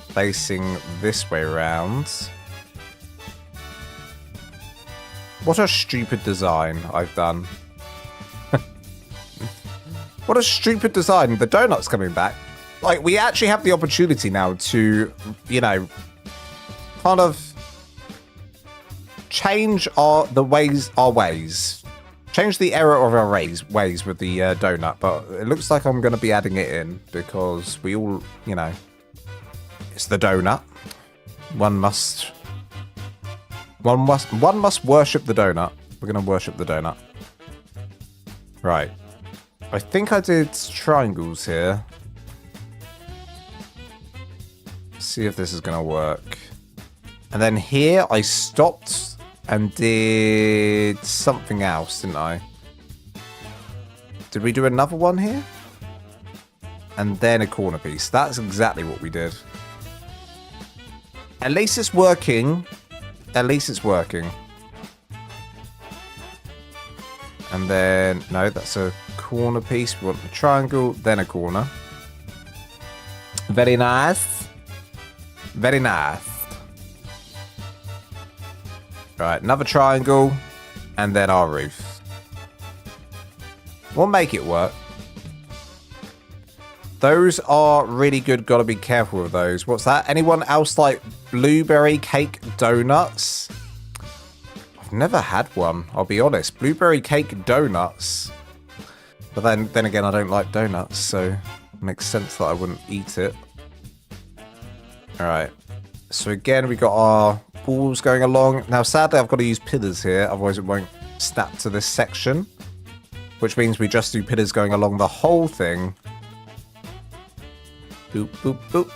facing this way around. What a stupid design I've done. What a stupid design. The donut's coming back. Like, we actually have the opportunity now to, you know, kind of change our ways. Change the error of our ways with the donut. But it looks like I'm going to be adding it in because we all, you know, it's the donut. One must worship the donut. We're going to worship the donut. Right. I think I did triangles here. See if this is going to work. And then here I stopped and did something else, didn't I? Did we do another one here? And then a corner piece. That's exactly what we did. At least it's working. At least it's working. And then, no, that's a corner piece. We want the triangle, then a corner. Very nice. Very nice. Right, another triangle, and then our roof. We'll make it work. Those are really good. Gotta be careful with those. What's that? Anyone else like blueberry cake donuts? I've never had one, I'll be honest. Blueberry cake donuts. But then again, I don't like donuts, so it makes sense that I wouldn't eat it. Alright. So again, we got our walls going along. Now, sadly, I've got to use pillars here, otherwise it won't snap to this section. Which means we just do pillars going along the whole thing. Boop, boop, boop.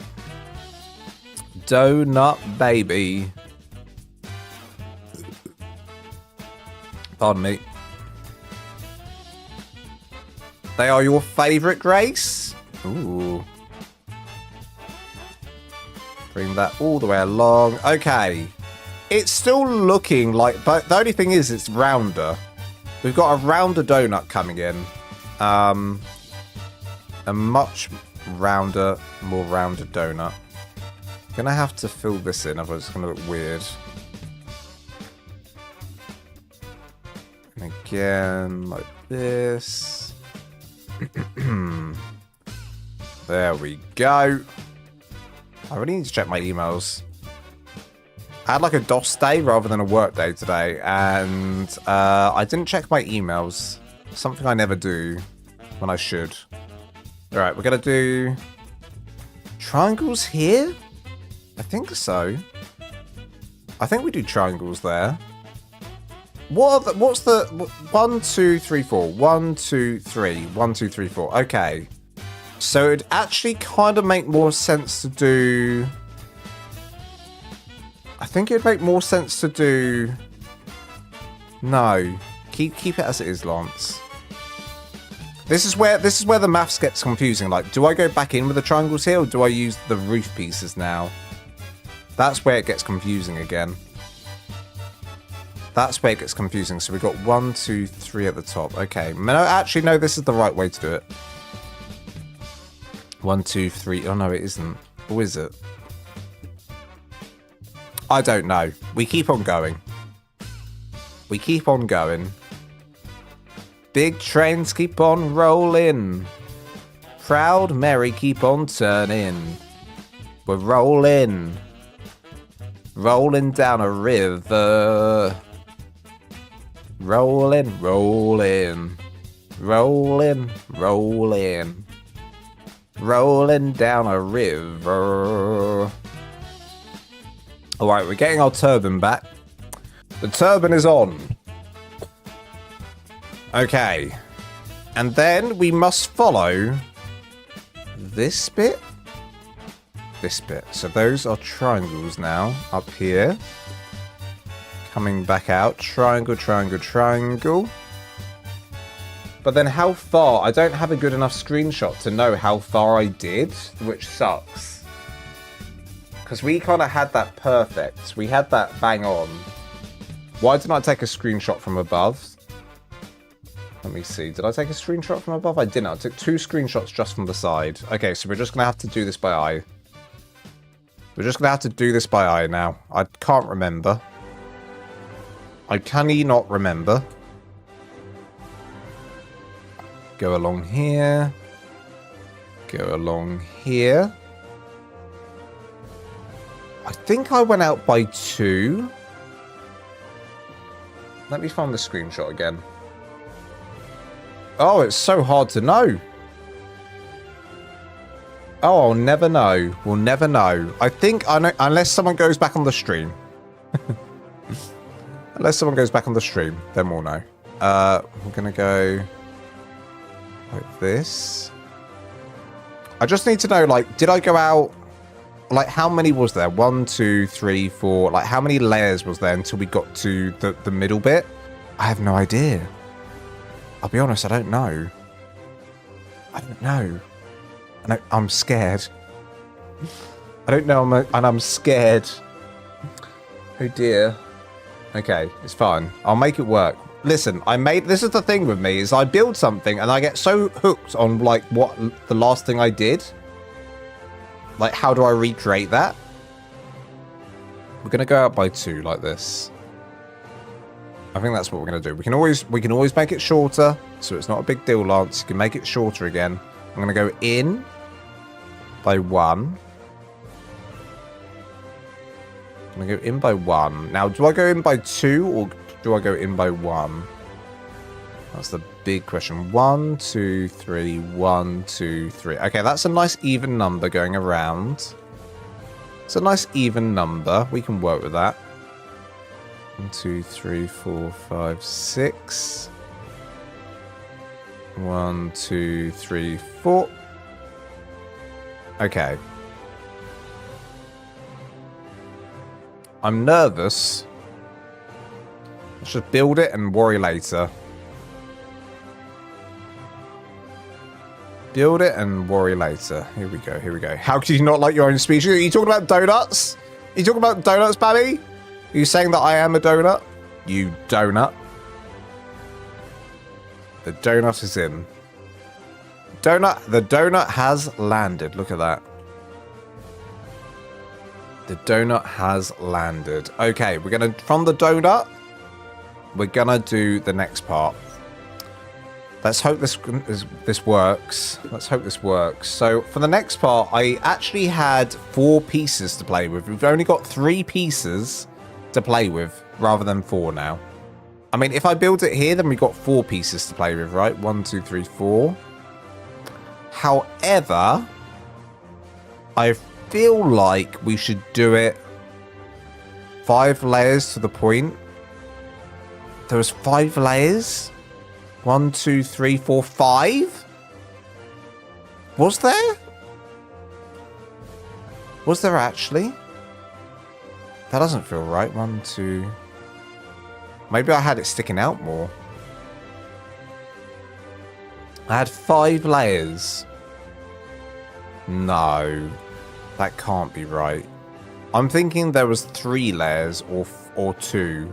Donut baby. Pardon me. They are your favourite, Grace? Ooh. Bring that all the way along. Okay. It's still looking like... But the only thing is, it's rounder. We've got a rounder donut coming in. A much rounder, more rounded donut. Gonna have to fill this in, otherwise it's gonna look weird. And again, like this. There we go. I really need to check my emails. I had like a DOS day rather than a work day today, and I didn't check my emails. Something I never do when I should. All right, we're gonna do triangles here. I think so. I think we do triangles there. What's the 1, 2, 3, 4? 1, 2, 3. 1, 2, 3, 4. Okay. So it'd actually kind of make more sense to do. I think it'd make more sense to do. No, keep it as it is, Lance. This is where the maths gets confusing. Like, do I go back in with the triangles here, or do I use the roof pieces now? That's where it gets confusing again. That's where it gets confusing. So we've got 1, 2, 3 at the top. Okay. No, actually, no, this is the right way to do it. 1, 2, 3. Oh, no, it isn't. Or is it? I don't know. We keep on going. We keep on going. Big trains keep on rolling. Proud Mary keep on turning. We're rolling. Rolling down a river. Rolling, rolling. Rolling, rolling. Rolling down a river. Alright, we're getting our turban back. The turban is on. Okay. And then we must follow this bit. This bit. So those are triangles now. Up here. Coming back out. Triangle, triangle, triangle. But then how far? I don't have a good enough screenshot to know how far I did, which sucks. Because we kind of had that perfect. We had that bang on. Why didn't I take a screenshot from above? Let me see. Did I take a screenshot from above? I didn't. I took 2 screenshots just from the side. Okay, so we're just going to have to do this by eye. We're just going to have to do this by eye now. I can't remember. I cannot remember. Go along here. Go along here. I think I went out by 2. Let me find the screenshot again. Oh, it's so hard to know. Oh, I'll never know. We'll never know. I think I know, unless someone goes back on the stream. Unless someone goes back on the stream, then we'll know. We're going to go like this. I just need to know, like, did I go out? Like, how many was there? 1, 2, 3, 4. Like, how many layers was there until we got to the middle bit? I have no idea. I'll be honest, I don't know. I don't know. I'm scared. I don't know, and I'm scared. Oh dear. Okay, it's fine. I'll make it work. Listen, this is the thing with me, is I build something and I get so hooked on, like, what the last thing I did. Like, how do I recreate that? We're going to go out by 2 like this. I think that's what we're going to do. We can always make it shorter, so it's not a big deal, Lance. You can make it shorter again. I'm going to go in by 1. I'm going to go in by 1. Now, do I go in by 2 or do I go in by 1? That's the big question. 1, 2, 3, 1, 2, 3. Okay, that's a nice even number going around. It's a nice even number. We can work with that. 1, 2, 3, 4, 5, 6. 1, 2, 3, 4. Okay. I'm nervous. Let's just build it and worry later. Build it and worry later. Here we go, here we go. How could you not like your own species? Are you talking about donuts? Are you talking about donuts, Babby? Are you saying that I am a donut? You donut. The donut is in. The donut has landed. Look at that. The donut has landed. Okay, we're going to, from the donut, we're gonna do the next part. Let's hope this works. Let's hope this works. So for the next part, I actually had 4 pieces to play with. We've only got 3 pieces to play with rather than 4 now. I mean, if I build it here, then we've got 4 pieces to play with, right? 1, 2, 3, 4. However, I feel like we should do it 5 layers to the point. There was 5 layers. 1, 2, 3, 4, 5? Was there? Was there actually? That doesn't feel right. 1, 2. Maybe I had it sticking out more. I had 5 layers. No. That can't be right. I'm thinking there was 3 layers or 2.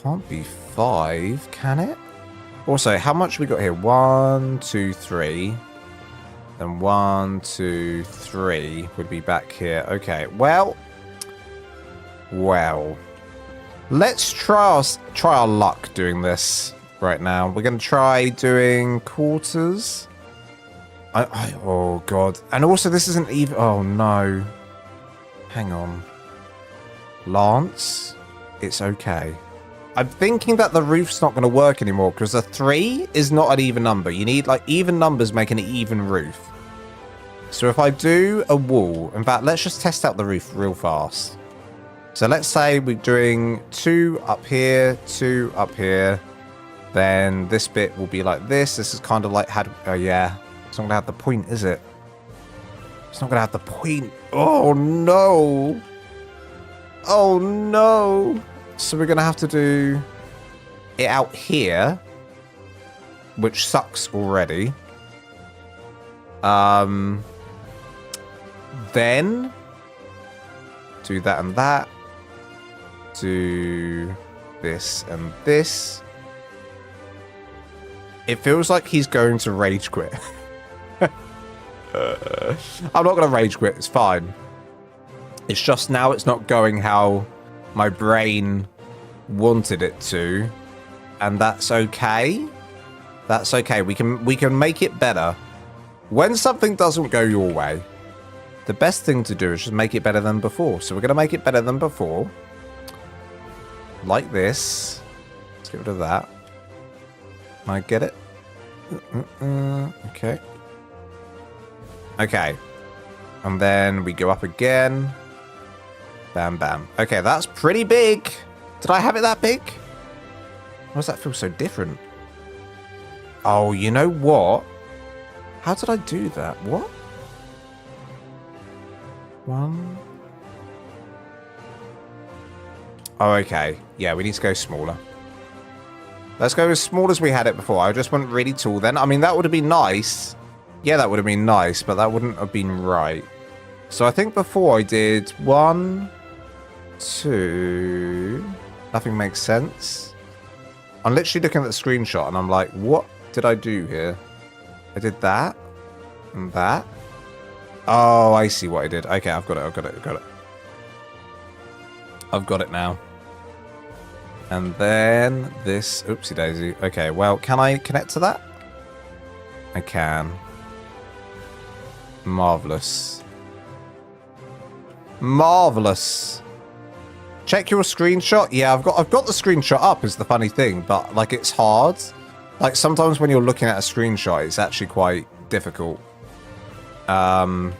Can't be 5, can it? Also, how much we got here? 1, 2, 3. Then 1, 2, 3 would be back here. Okay, well. Let's try our luck doing this right now. We're going to try doing quarters. Oh, God. And also, this isn't even... Oh, no. Hang on. Lance, it's okay. I'm thinking that the roof's not going to work anymore because a 3 is not an even number. You need, like, even numbers make an even roof. So if I do a wall... In fact, let's just test out the roof real fast. So let's say we're doing 2 up here, 2 up here. Then this bit will be like this. This is kind of like... Oh, yeah. It's not going to have the point, is it? It's not going to have the point. Oh, no. Oh, no. So we're going to have to do it out here, which sucks already. Then do that and that. Do this and this. It feels like he's going to rage quit. I'm not going to rage quit. It's fine. It's just now it's not going how my brain wanted it to, and that's okay. That's okay. We can make it better. When something doesn't go your way, the best thing to do is just make it better than before. So we're going to make it better than before. Like this. Let's get rid of that. I get it. Okay. Okay. And then we go up again. Bam, bam. Okay, that's pretty big. Did I have it that big? Why does that feel so different? Oh, you know what? How did I do that? What? 1. Oh, okay. Yeah, we need to go smaller. Let's go as small as we had it before. I just went really tall then. I mean, that would have been nice. Yeah, that would have been nice, but that wouldn't have been right. So I think before I did 1, 2... Nothing makes sense. I'm literally looking at the screenshot and I'm like, what did I do here? I did that and that. Oh, I see what I did. Okay, I've got it. I've got it now. And then this. Oopsie daisy. Okay, well, can I connect to that? I can. Marvelous. Marvelous. Check your screenshot. Yeah, I've got the screenshot up is the funny thing, but like it's hard. Like sometimes when you're looking at a screenshot, it's actually quite difficult to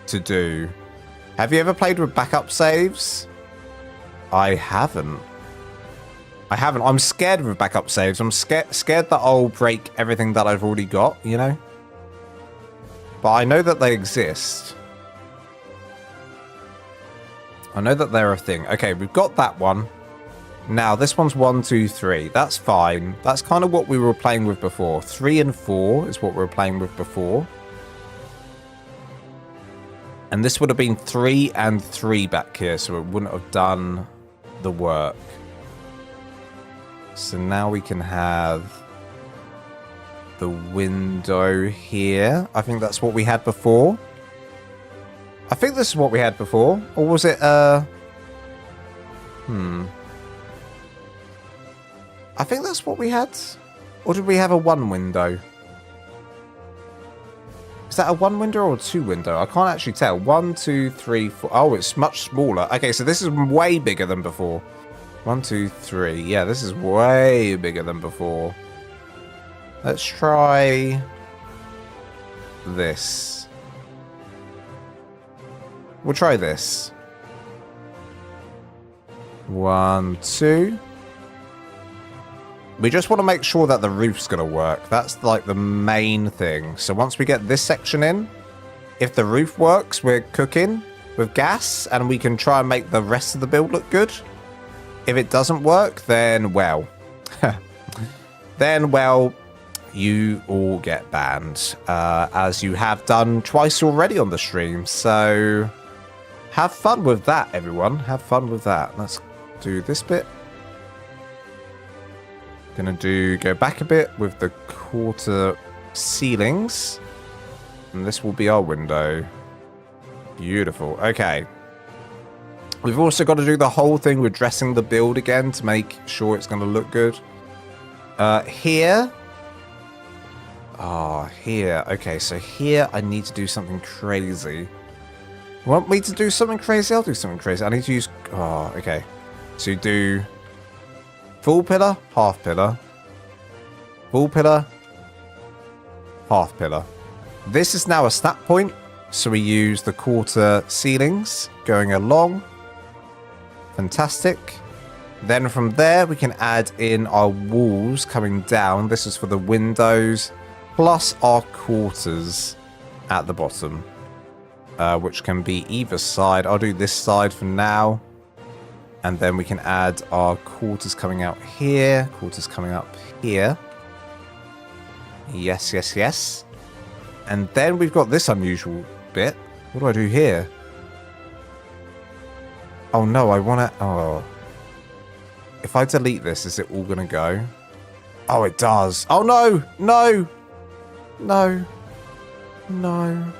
do. Have you ever played with backup saves? I haven't. I'm scared with backup saves. I'm scared that I'll break everything that I've already got, you know? But I know that they exist. I know that they're a thing. Okay, we've got that one. Now, this one's 1, 2, 3. That's fine. That's kind of what we were playing with before. 3 and 4 is what we were playing with before. And this would have been 3 and 3 back here, so it wouldn't have done the work. So now we can have the window here. I think that's what we had before. I think this is what we had before. Or was it, I think that's what we had. Or did we have a one window? Is that a one window or a two window? I can't actually tell. 1, 2, 3, 4. Oh, it's much smaller. Okay, so this is way bigger than before. 1, 2, 3. Yeah, this is way bigger than before. Let's try this. We'll try this. 1, 2. We just want to make sure that the roof's going to work. That's like the main thing. So once we get this section in, if the roof works, we're cooking with gas and we can try and make the rest of the build look good. If it doesn't work, then, well, you all get banned, as you have done twice already on the stream. So have fun with that, everyone. Have fun with that. Let's do this bit. Go back a bit with the quarter ceilings. And this will be our window. Beautiful. Okay. We've also got to do the whole thing with dressing the build again to make sure it's going to look good. Here. Here. Okay, so here I need to do something crazy. Want me to do something crazy? I'll do something crazy. I need to use... Oh, okay. So you do... full pillar, half pillar. Full pillar, half pillar. This is now a snap point, so we use the quarter ceilings going along. Fantastic. Then from there, we can add in our walls coming down. This is for the windows, plus our quarters at the bottom, which can be either side. I'll do this side for now. And then we can add our quarters coming out here, quarters coming up here. Yes, yes, yes. And then we've got this unusual bit. What do I do here? Oh no, I want to... Oh. If I delete this, is it all going to go? Oh, it does. Oh no, no, no, no.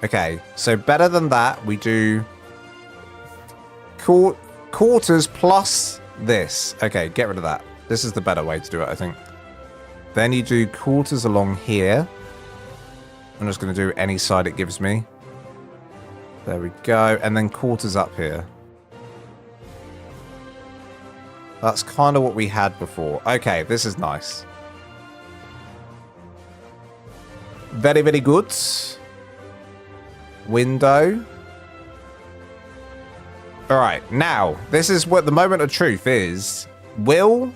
Okay, so better than that, we do... quarters plus this. Okay, get rid of that. This is the better way to do it, I think. Then you do quarters along here. I'm just going to do any side it gives me. There we go. And then quarters up here. That's kind of what we had before. Okay, this is nice. Very, very good. Window. Alright, now, this is what the moment of truth is. Will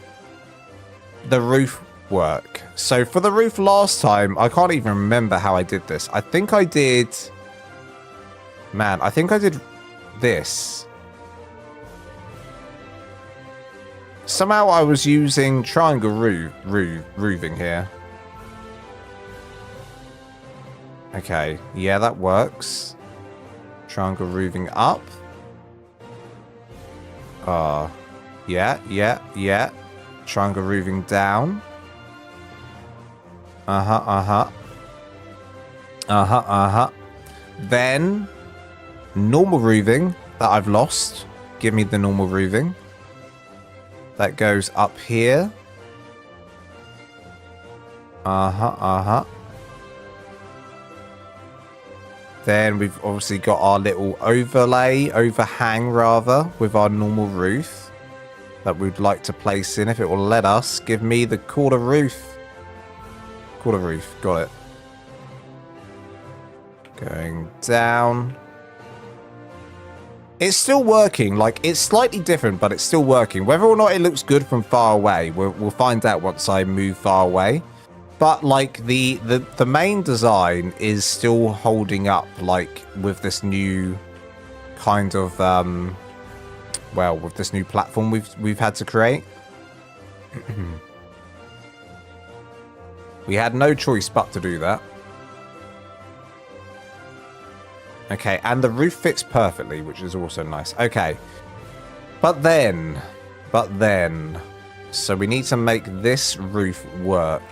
the roof work? So for the roof last time, I can't even remember how I did this. I think I did... Man, I think I did this. Somehow I was using triangle roofing here. Okay, yeah, that works. Triangle roofing up. Yeah. Triangle roofing down. Then, normal roofing that I've lost. Give me the normal roofing. That goes up here. Then we've obviously got our little overhang rather, with our normal roof that we'd like to place in if it will let us. Give me the quarter roof. Quarter roof, got it. Going down. It's still working, like it's slightly different, but it's still working. Whether or not it looks good from far away, we'll find out once I move far away. But like the main design is still holding up, like with this new kind of well, with this new platform we've had to create. We had no choice but to do that. Okay, and the roof fits perfectly, which is also nice. Okay, but then, so we need to make this roof work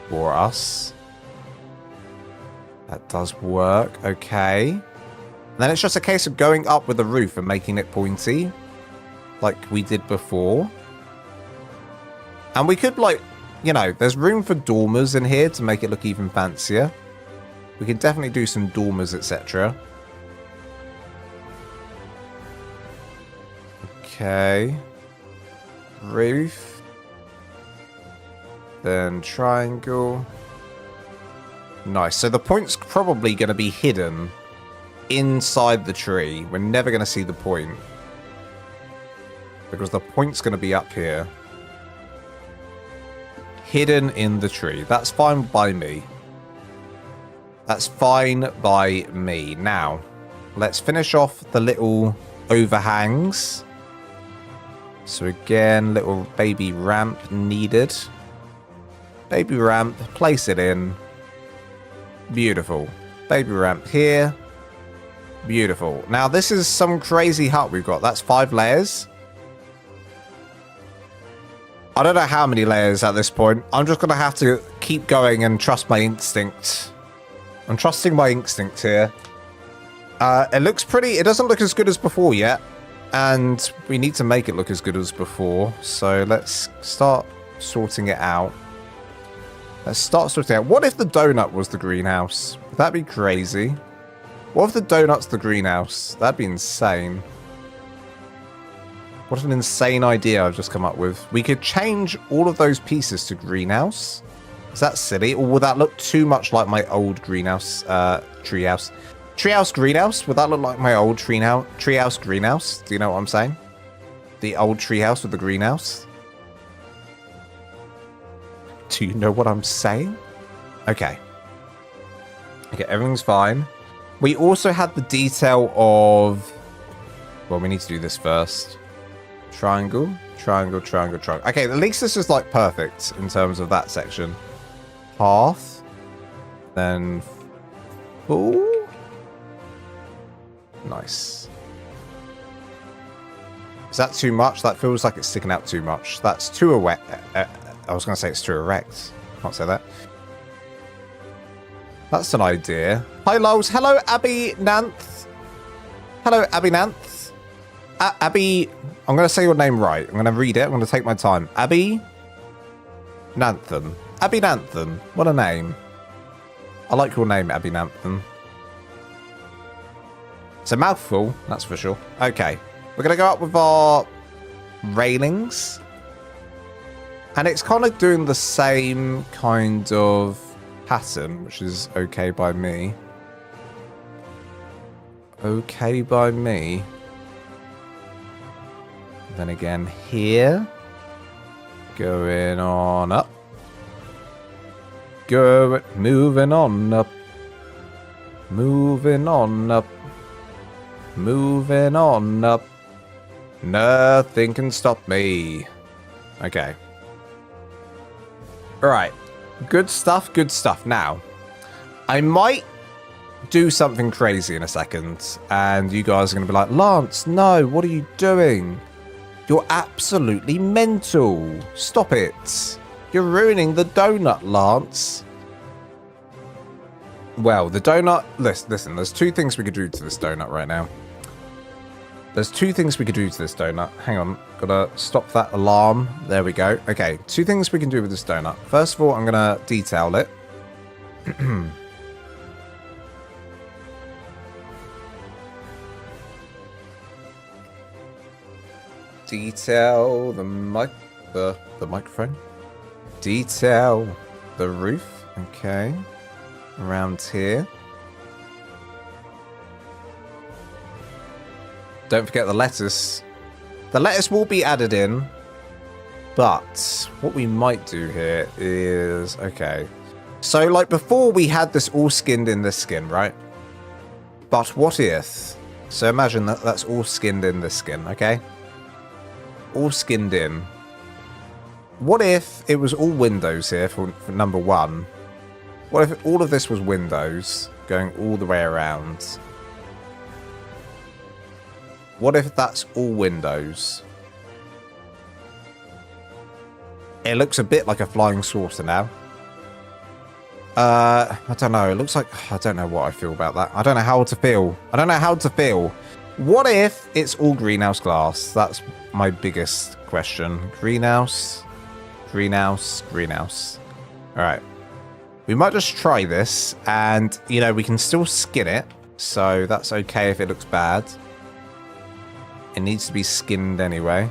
for us. That does work, okay. And then it's just a case of going up with the roof and making it pointy, like we did before. And we could, like, you know, there's room for dormers in here to make it look even fancier. We could definitely do some dormers, etc. Okay. Roof. Then triangle. Nice. So the point's probably going to be hidden inside the tree. We're never going to see the point, because the point's going to be up here. Hidden in the tree. That's fine by me. That's fine by me. Now, let's finish off the little overhangs. So again, little baby ramp needed. Baby ramp, place it in. Beautiful. Baby ramp here. Beautiful. Now, this is some crazy hut we've got. That's 5 layers. I don't know how many layers at this point. I'm just going to have to keep going and trust my instinct. I'm trusting my instinct here. It looks pretty. It doesn't look as good as before yet. And we need to make it look as good as before. So let's start sorting it out. Let's start sorting it out. What if the donut was the greenhouse? Would that be crazy? What if the donut's the greenhouse? That'd be insane. What an insane idea I've just come up with. We could change all of those pieces to greenhouse. Is that silly? Or would that look too much like my old greenhouse, treehouse? Treehouse greenhouse? Would that look like my old treehouse greenhouse? Do you know what I'm saying? The old treehouse with the greenhouse? Do you know what I'm saying? Okay. Okay, everything's fine. We also had the detail of... Well, we need to do this first. Triangle, triangle, triangle, triangle. Okay, at least this is like perfect in terms of that section. Path. Then full. Nice. Is that too much? That feels like it's sticking out too much. That's too erect. I was going to say it's too erect. Can't say that. That's an idea. Hi, Lols. Hello, Abby Nanth. Hello, Abby Nanth. Abby, I'm going to say your name right. I'm going to read it. I'm going to take my time. Abby Nanthan. Abby Nanthan. What a name. I like your name, Abby Nanthan. It's a mouthful, that's for sure. Okay. We're going to go up with our railings. And it's kind of doing the same kind of pattern, which is okay by me. Okay by me. Then again here. Going on up. Moving on up. Moving on up. Moving on up. Nothing can stop me. Okay. Alright. Good stuff, good stuff. Now, I might do something crazy in a second, and you guys are going to be like, Lance, no, what are you doing? You're absolutely mental. Stop it. You're ruining the donut, Lance. Well, the donut... Listen, there's 2 things we could do to this donut right now. There's 2 things we could do to this donut. Hang on. Gotta stop that alarm. There we go. Okay, 2 things we can do with this donut. First of all, I'm gonna detail it. Detail the microphone. Detail the roof. Okay. Around here. Don't forget the lettuce. The lettuce will be added in. But what we might do here is... Okay. So, like, before we had this all skinned in this skin, right? But what if... So imagine that that's all skinned in this skin, okay? All skinned in. What if it was all windows here for number 1? What if all of this was windows going all the way around? What if that's all windows? It looks a bit like a flying saucer now. I don't know. It looks like... I don't know what I feel about that. I don't know how to feel. I don't know how to feel. What if it's all greenhouse glass? That's my biggest question. Greenhouse Greenhouse, greenhouse. All right. We might just try this, and, you know, we can still skin it, so that's okay if it looks bad. It needs to be skinned anyway.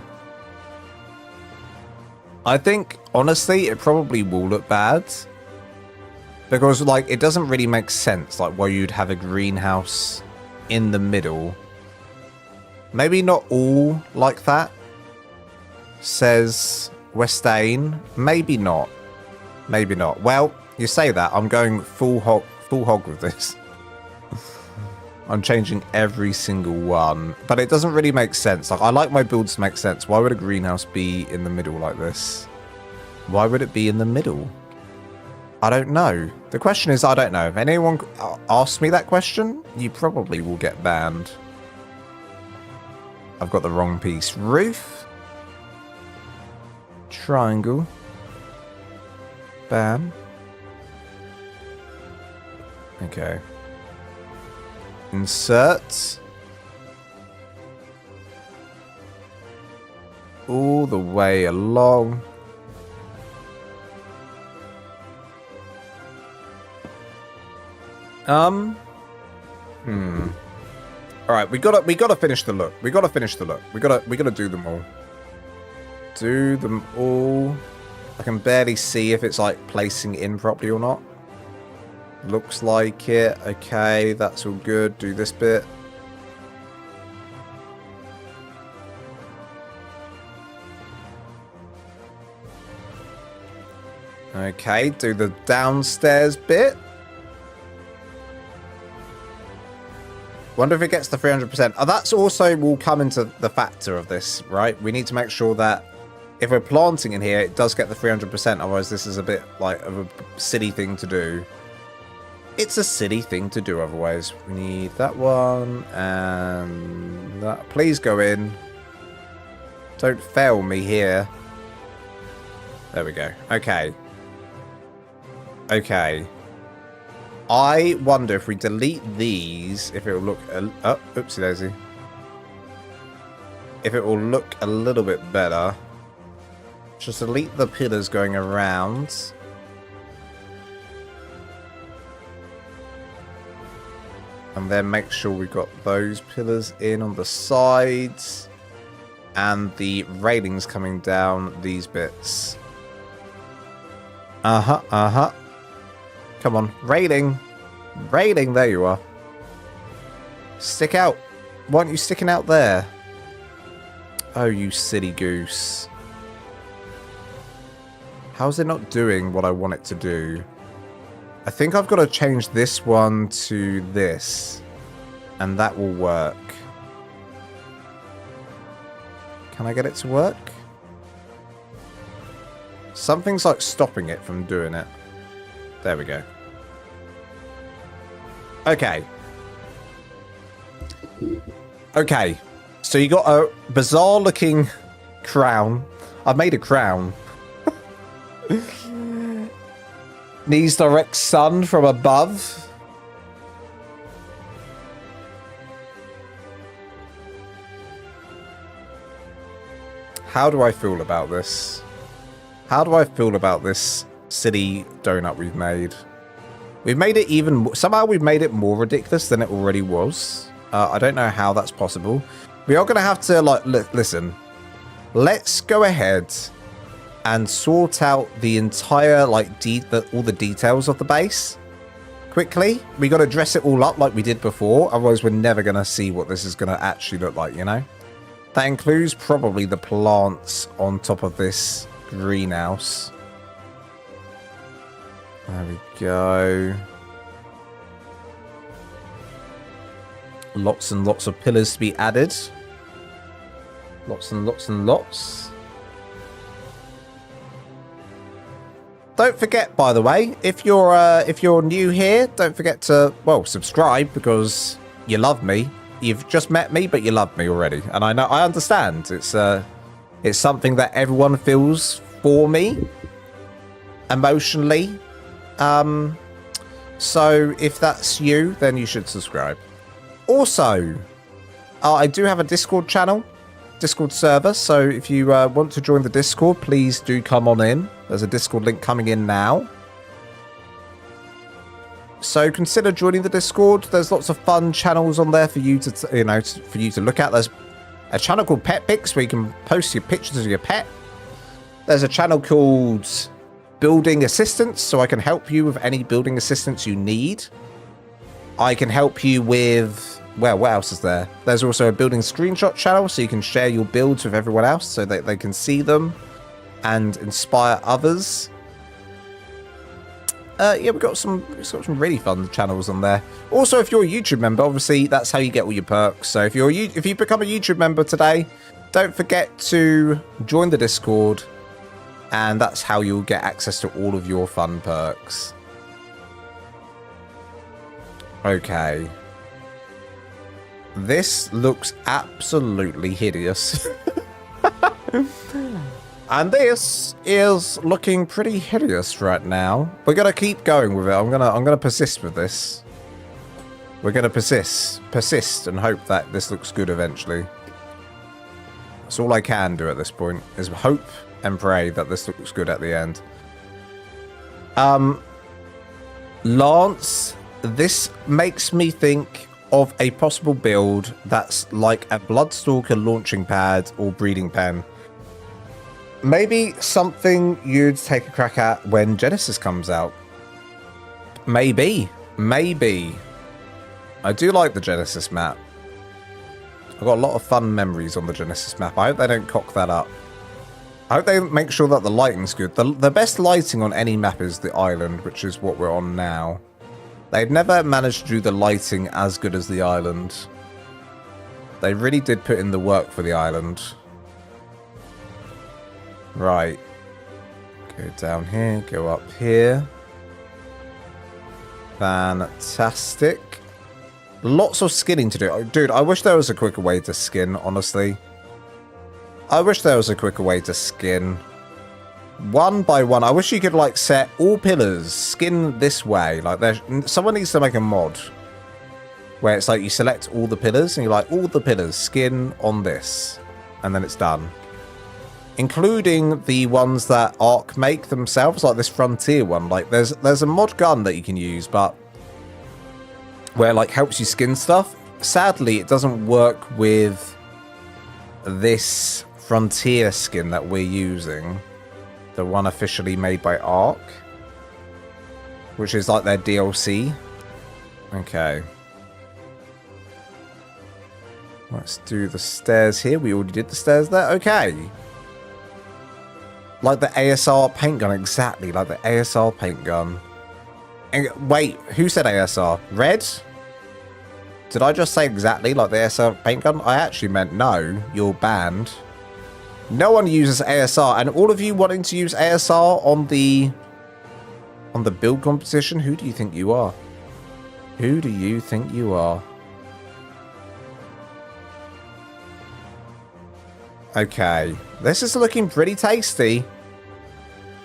I think, honestly, it probably will look bad. Because, like, it doesn't really make sense, like, why you'd have a greenhouse in the middle. Maybe not all like that, says Westain. Maybe not. Maybe not. Well, you say that. I'm going full hog with this. I'm changing every single one. But it doesn't really make sense. Like, I like my builds to make sense. Why would a greenhouse be in the middle like this? Why would it be in the middle? I don't know. The question is, I don't know. If anyone asks me that question, you probably will get banned. I've got the wrong piece. Roof. Triangle. Bam. Okay. Insert. All the way along. All right, we gotta finish the look. We gotta finish the look. We gotta do them all. Do them all. I can barely see if it's like placing in properly or not. Looks like it. Okay, that's all good. Do this bit. Okay, do the downstairs bit. Wonder if it gets the 300%. Oh, that's also will come into the factor of this, right? We need to make sure that if we're planting in here, it does get the 300%. Otherwise, this is a bit like of a silly thing to do. It's a silly thing to do otherwise. We need that one and that. Please go in. Don't fail me here. There we go. Okay. Okay. I wonder if we delete these, if it will look... Oh, oopsie daisy. If it will look a little bit better. Just delete the pillars going around. And then make sure we've got those pillars in on the sides. And the railings coming down these bits. Uh-huh, uh-huh. Come on, railing. Railing, there you are. Stick out. Why aren't you sticking out there? Oh, you silly goose. How's it not doing what I want it to do? I think I've got to change this one to this. And that will work. Can I get it to work? Something's like stopping it from doing it. There we go. Okay. Okay. So you got a bizarre looking crown. I've made a crown. Needs direct sun from above. How do I feel about this? How do I feel about this silly donut we've made? We've made it even more, somehow we've made it more ridiculous than it already was. I don't know how that's possible. We are going to have to, like, listen. Let's go ahead and sort out the entire, like, all the details of the base. Quickly. We got to dress it all up like we did before. Otherwise, we're never going to see what this is going to actually look like, you know? That includes probably the plants on top of this greenhouse. There we go. Lots and lots of pillars to be added. Lots and lots and lots. Don't forget, by the way, if you're new here, don't forget to, well, subscribe because you love me. You've just met me, but you love me already, and I understand. It's something that everyone feels for me emotionally. So if that's you, then you should subscribe. Also, I do have a Discord channel. Discord server, so if you want to join the Discord, please do come on in. There's a Discord link coming in now. So consider joining the Discord. There's lots of fun channels on there for you to, for you to look at. There's a channel called Pet Pics where you can post your pictures of your pet. There's a channel called Building Assistance, so I can help you with any building assistance you need. I can help you with, well, what else is there? There's also a building screenshot channel, so you can share your builds with everyone else so that they can see them and inspire others. Yeah, we've got some really fun channels on there. Also, if you're a YouTube member, obviously that's how you get all your perks. So if you become a YouTube member today, don't forget to join the Discord, and that's how you'll get access to all of your fun perks. Okay. This looks absolutely hideous. And this is looking pretty hideous right now. We're gonna keep going with it. I'm gonna persist with this. We're gonna persist and hope that this looks good eventually. That's all I can do at this point, is hope and pray that this looks good at the end. Lance, this makes me think of a possible build that's like a Bloodstalker launching pad or breeding pen. Maybe something you'd take a crack at when Genesis comes out. Maybe. I do like the Genesis map. I've got a lot of fun memories on the Genesis map. I hope they don't cock that up. I hope they make sure that the lighting's good. The best lighting on any map is the island, which is what we're on now. They've never managed to do the lighting as good as the island. They really did put in the work for the island. Right. Go down here, go up here. Fantastic. Lots of skinning to do. Dude, I wish there was a quicker way to skin, honestly. I wish there was a quicker way to skin. One by one. I wish you could, like, set all pillars, skin this way. Like, someone needs to make a mod where it's like you select all the pillars and you're like, all the pillars, skin on this. And then it's done. Including the ones that ARK make themselves, like this Frontier one. Like, there's a mod gun that you can use, but where, like, helps you skin stuff. Sadly, it doesn't work with this Frontier skin that we're using. The one officially made by ARK. Which is like their DLC. Okay. Let's do the stairs here. We already did the stairs there. Okay. Like the ASR paint gun, exactly. Like the ASR paint gun. And, wait, who said ASR? Red? Did I just say exactly like the ASR paint gun? I actually meant no. You're banned. No one uses ASR, and all of you wanting to use ASR on the build competition, who do you think you are? Who do you think you are? Okay, this is looking pretty tasty.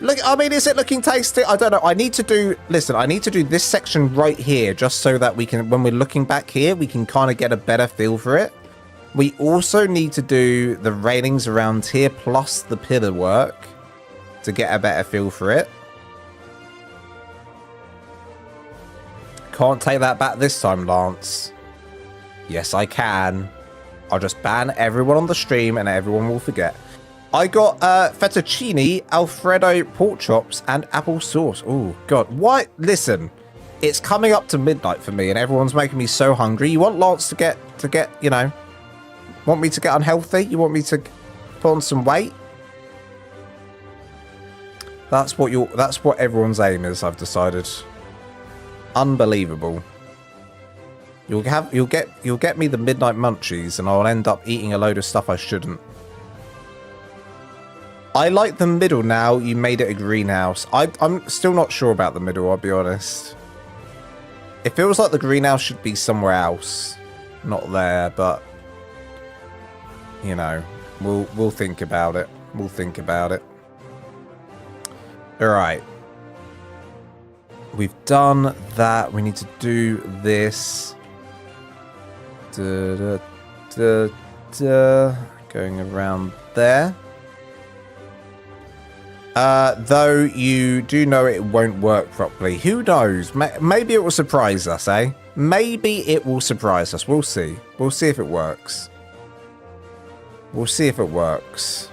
Look, I mean, is it looking tasty? I don't know. I need to do, listen, I need to do this section right here just so that we can, when we're looking back here, we can kind of get a better feel for it. We also need to do the railings around here plus the pillar work to get a better feel for it. Can't take that back this time, Lance. Yes, I can. I'll just ban everyone on the stream and everyone will forget. I got fettuccine, Alfredo pork chops, and apple sauce. Oh, God. Why? Listen, it's coming up to midnight for me and everyone's making me so hungry. You want Lance to get, you know, want me to get unhealthy? You want me to put on some weight? That's what everyone's aim is, I've decided. Unbelievable. You'll get me the midnight munchies and I'll end up eating a load of stuff I shouldn't. I like the middle now. You made it a greenhouse. I'm still not sure about the middle, I'll be honest. It feels like the greenhouse should be somewhere else. Not there, but you know, we'll think about it. We'll think about it. Alright. We've done that. We need to do this. Going around there. Though you do know it won't work properly. Who knows? Maybe it will surprise us, eh? Maybe it will surprise us. We'll see. We'll see if it works. We'll see if it works.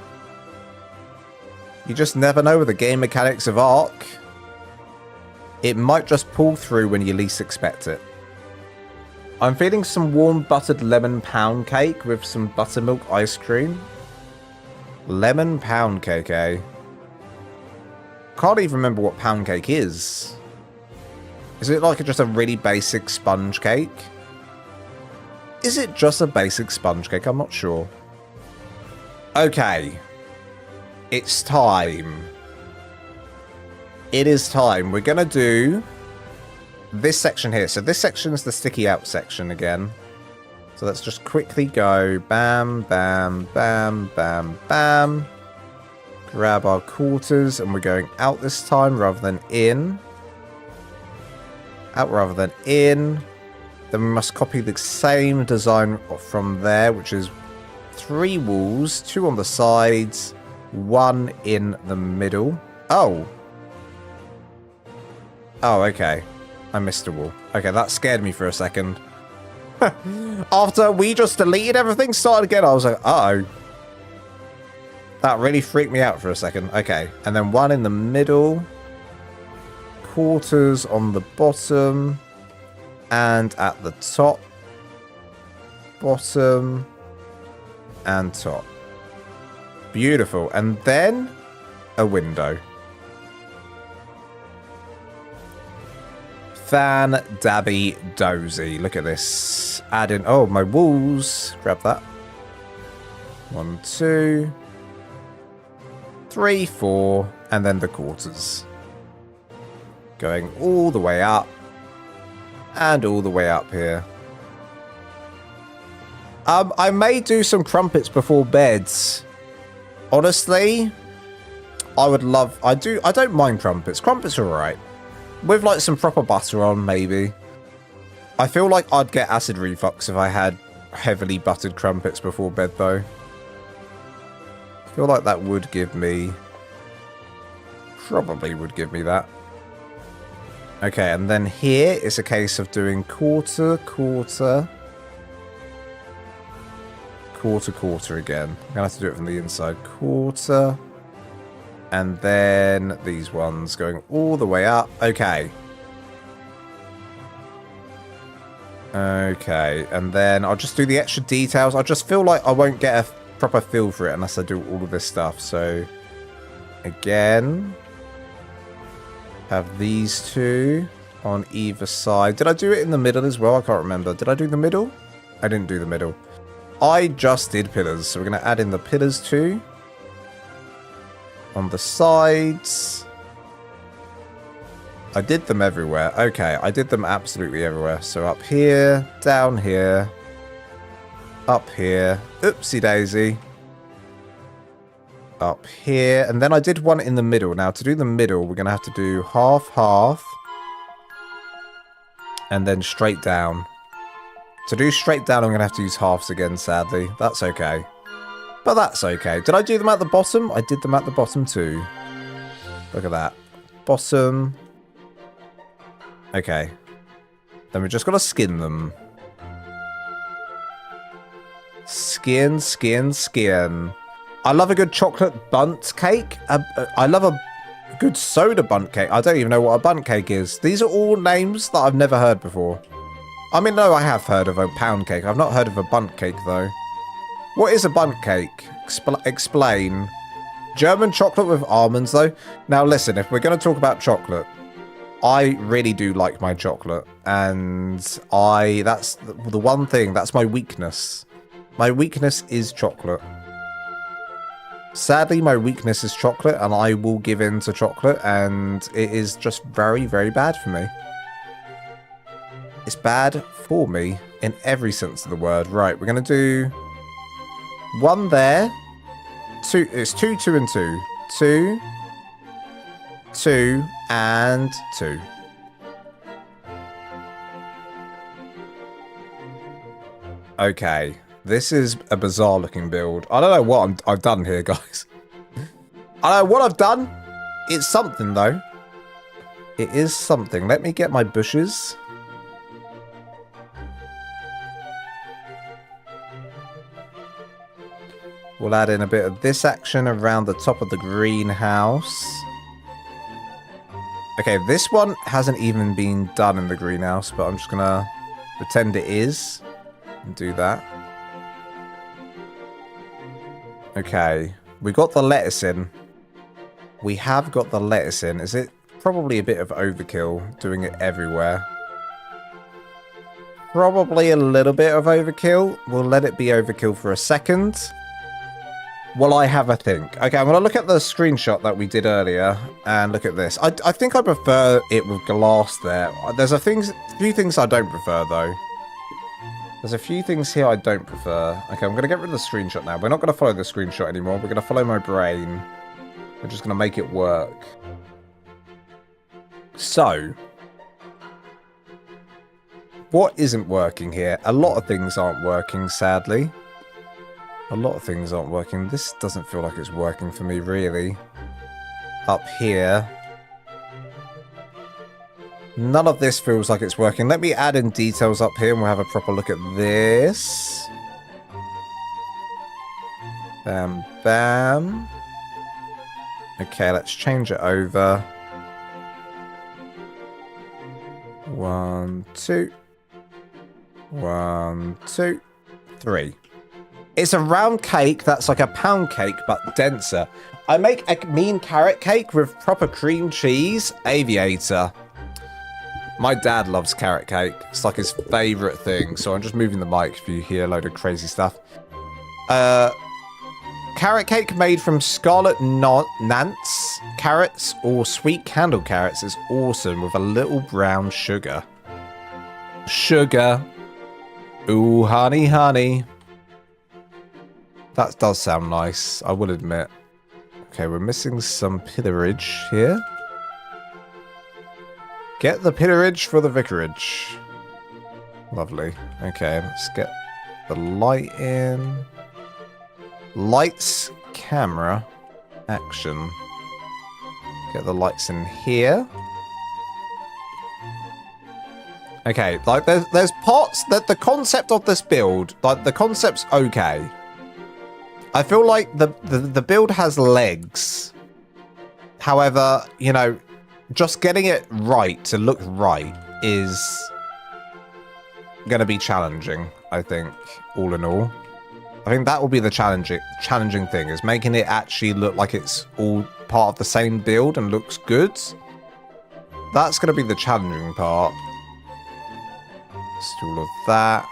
You just never know with the game mechanics of ARK. It might just pull through when you least expect it. I'm feeling some warm buttered lemon pound cake with some buttermilk ice cream. Lemon pound cake, eh? Can't even remember what pound cake is. Is it like just a really basic sponge cake? Is it just a basic sponge cake? I'm not sure. Okay. It's time. It is time. We're going to do this section here. So this section is the sticky out section again. So let's just quickly go bam, bam, bam, bam, bam. Grab our quarters, and we're going out this time rather than in. Out rather than in. Then we must copy the same design from there, which is 3 walls, 2 on the sides, 1 in the middle. Oh. Oh, okay. I missed a wall. Okay, that scared me for a second. After we just deleted everything, started again, I was like, uh-oh. That really freaked me out for a second. Okay, and then 1 in the middle. Quarters on the bottom. And at the top. Bottom. And top. Beautiful. And then a window. Fan dabby dozy. Look at this. Add in. Oh, my walls. Grab that. 1, 2, 3, 4. And then the quarters. Going all the way up. And all the way up here. I may do some crumpets before beds. Honestly, I would love... I don't mind crumpets. Crumpets are alright. With like some proper butter on, maybe. I feel like I'd get acid reflux if I had heavily buttered crumpets before bed, though. I feel like that would give me... Probably would give me that. Okay, and then here is a case of doing quarter, quarter... Quarter, quarter again. I'm gonna have to do it from the inside. Quarter. And then these ones going all the way up. Okay. Okay. And then I'll just do the extra details. I just feel like I won't get a proper feel for it unless I do all of this stuff. So, again. Have these 2 on either side. Did I do it in the middle as well? I can't remember. Did I do the middle? I didn't do the middle. I just did pillars. So we're going to add in the pillars too. On the sides. I did them everywhere. Okay, I did them absolutely everywhere. So up here, down here, up here. Oopsie daisy. Up here. And then I did one in the middle. Now to do the middle, we're going to have to do half, half. And then straight down. To do straight down, I'm going to have to use halves again, sadly. That's okay. But that's okay. Did I do them at the bottom? I did them at the bottom too. Look at that. Bottom. Okay. Then we just got to skin them. Skin, skin, skin. I love a good chocolate bundt cake. I love a good soda bundt cake. I don't even know what a bundt cake is. These are all names that I've never heard before. I mean, no, I have heard of a pound cake. I've not heard of a bundt cake, though. What is a bundt cake? Explain. German chocolate with almonds, though. Now, listen, if we're going to talk about chocolate, I really do like my chocolate. And that's the one thing, that's my weakness. My weakness is chocolate. Sadly, my weakness is chocolate, and I will give in to chocolate, and it is just very, very bad for me. It's bad for me in every sense of the word. Right, we're going to do 1 there. 2, it's 2, 2, and 2. 2, 2, and 2. Okay, This is a bizarre looking build. I don't know what I've done here, guys. I don't know what I've done. It's something, though. It is something. Let me get my bushes. We'll add in a bit of this action around the top of the greenhouse. Okay, this one hasn't even been done in the greenhouse, but I'm just going to pretend it is and do that. Okay, we got the lettuce in. We have got the lettuce in. Is it probably a bit of overkill doing it everywhere? Probably a little bit of overkill. We'll let it be overkill for a second. Well, I have a think. Okay, I'm going to look at the screenshot that we did earlier and look at this. I think I prefer it with glass there. There's a few things I don't prefer, though. There's a few things here I don't prefer. Okay, I'm going to get rid of the screenshot now. We're not going to follow the screenshot anymore. We're going to follow my brain. We're just going to make it work. So, what isn't working here? A lot of things aren't working, sadly. A lot of things aren't working. This doesn't feel like it's working for me, really. Up here. None of this feels like it's working. Let me add in details up here and we'll have a proper look at this. Bam, bam. Okay, let's change it over. 1, 2. 1, 2, 3. It's a round cake that's like a pound cake, but denser. I make a mean carrot cake with proper cream cheese. Aviator. My dad loves carrot cake. It's like his favourite thing. So I'm just moving the mic if you hear a load of crazy stuff. Carrot cake made from scarlet nance carrots or sweet candle carrots is awesome with a little brown sugar. Sugar. Ooh, honey, honey. That does sound nice, I will admit. Okay, we're missing some pillarage here. Get the pillarage for the vicarage. Lovely. Okay, let's get the light in. Lights, camera, action. Get the lights in here. Okay, like there's parts that the concept of this build, like the concept's okay. I feel like the build has legs. However, you know, just getting it right to look right is going to be challenging, I think, all in all. I think that will be the challenging thing, is making it actually look like it's all part of the same build and looks good. That's going to be the challenging part. Just all of that.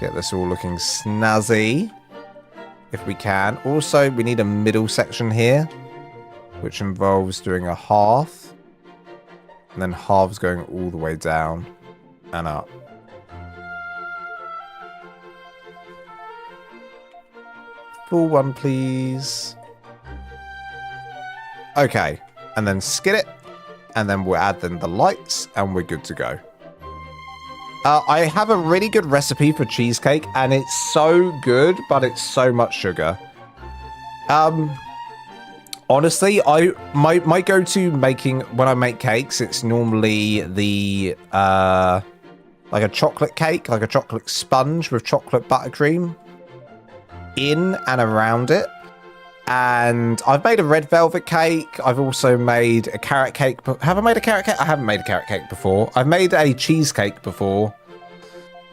Get this all looking snazzy, if we can. Also, we need a middle section here, which involves doing a half, and then halves going all the way down and up. Full one, please. Okay, and then skid it, and then we'll add in the lights, and we're good to go. I have a really good recipe for cheesecake, and it's so good, but it's so much sugar. Honestly, my go-to making when I make cakes, it's normally the like a chocolate cake, like a chocolate sponge with chocolate buttercream in and around it. And I've made a red velvet cake. I've also made a carrot cake. Have I made a carrot cake? I haven't made a carrot cake before. I've made a cheesecake before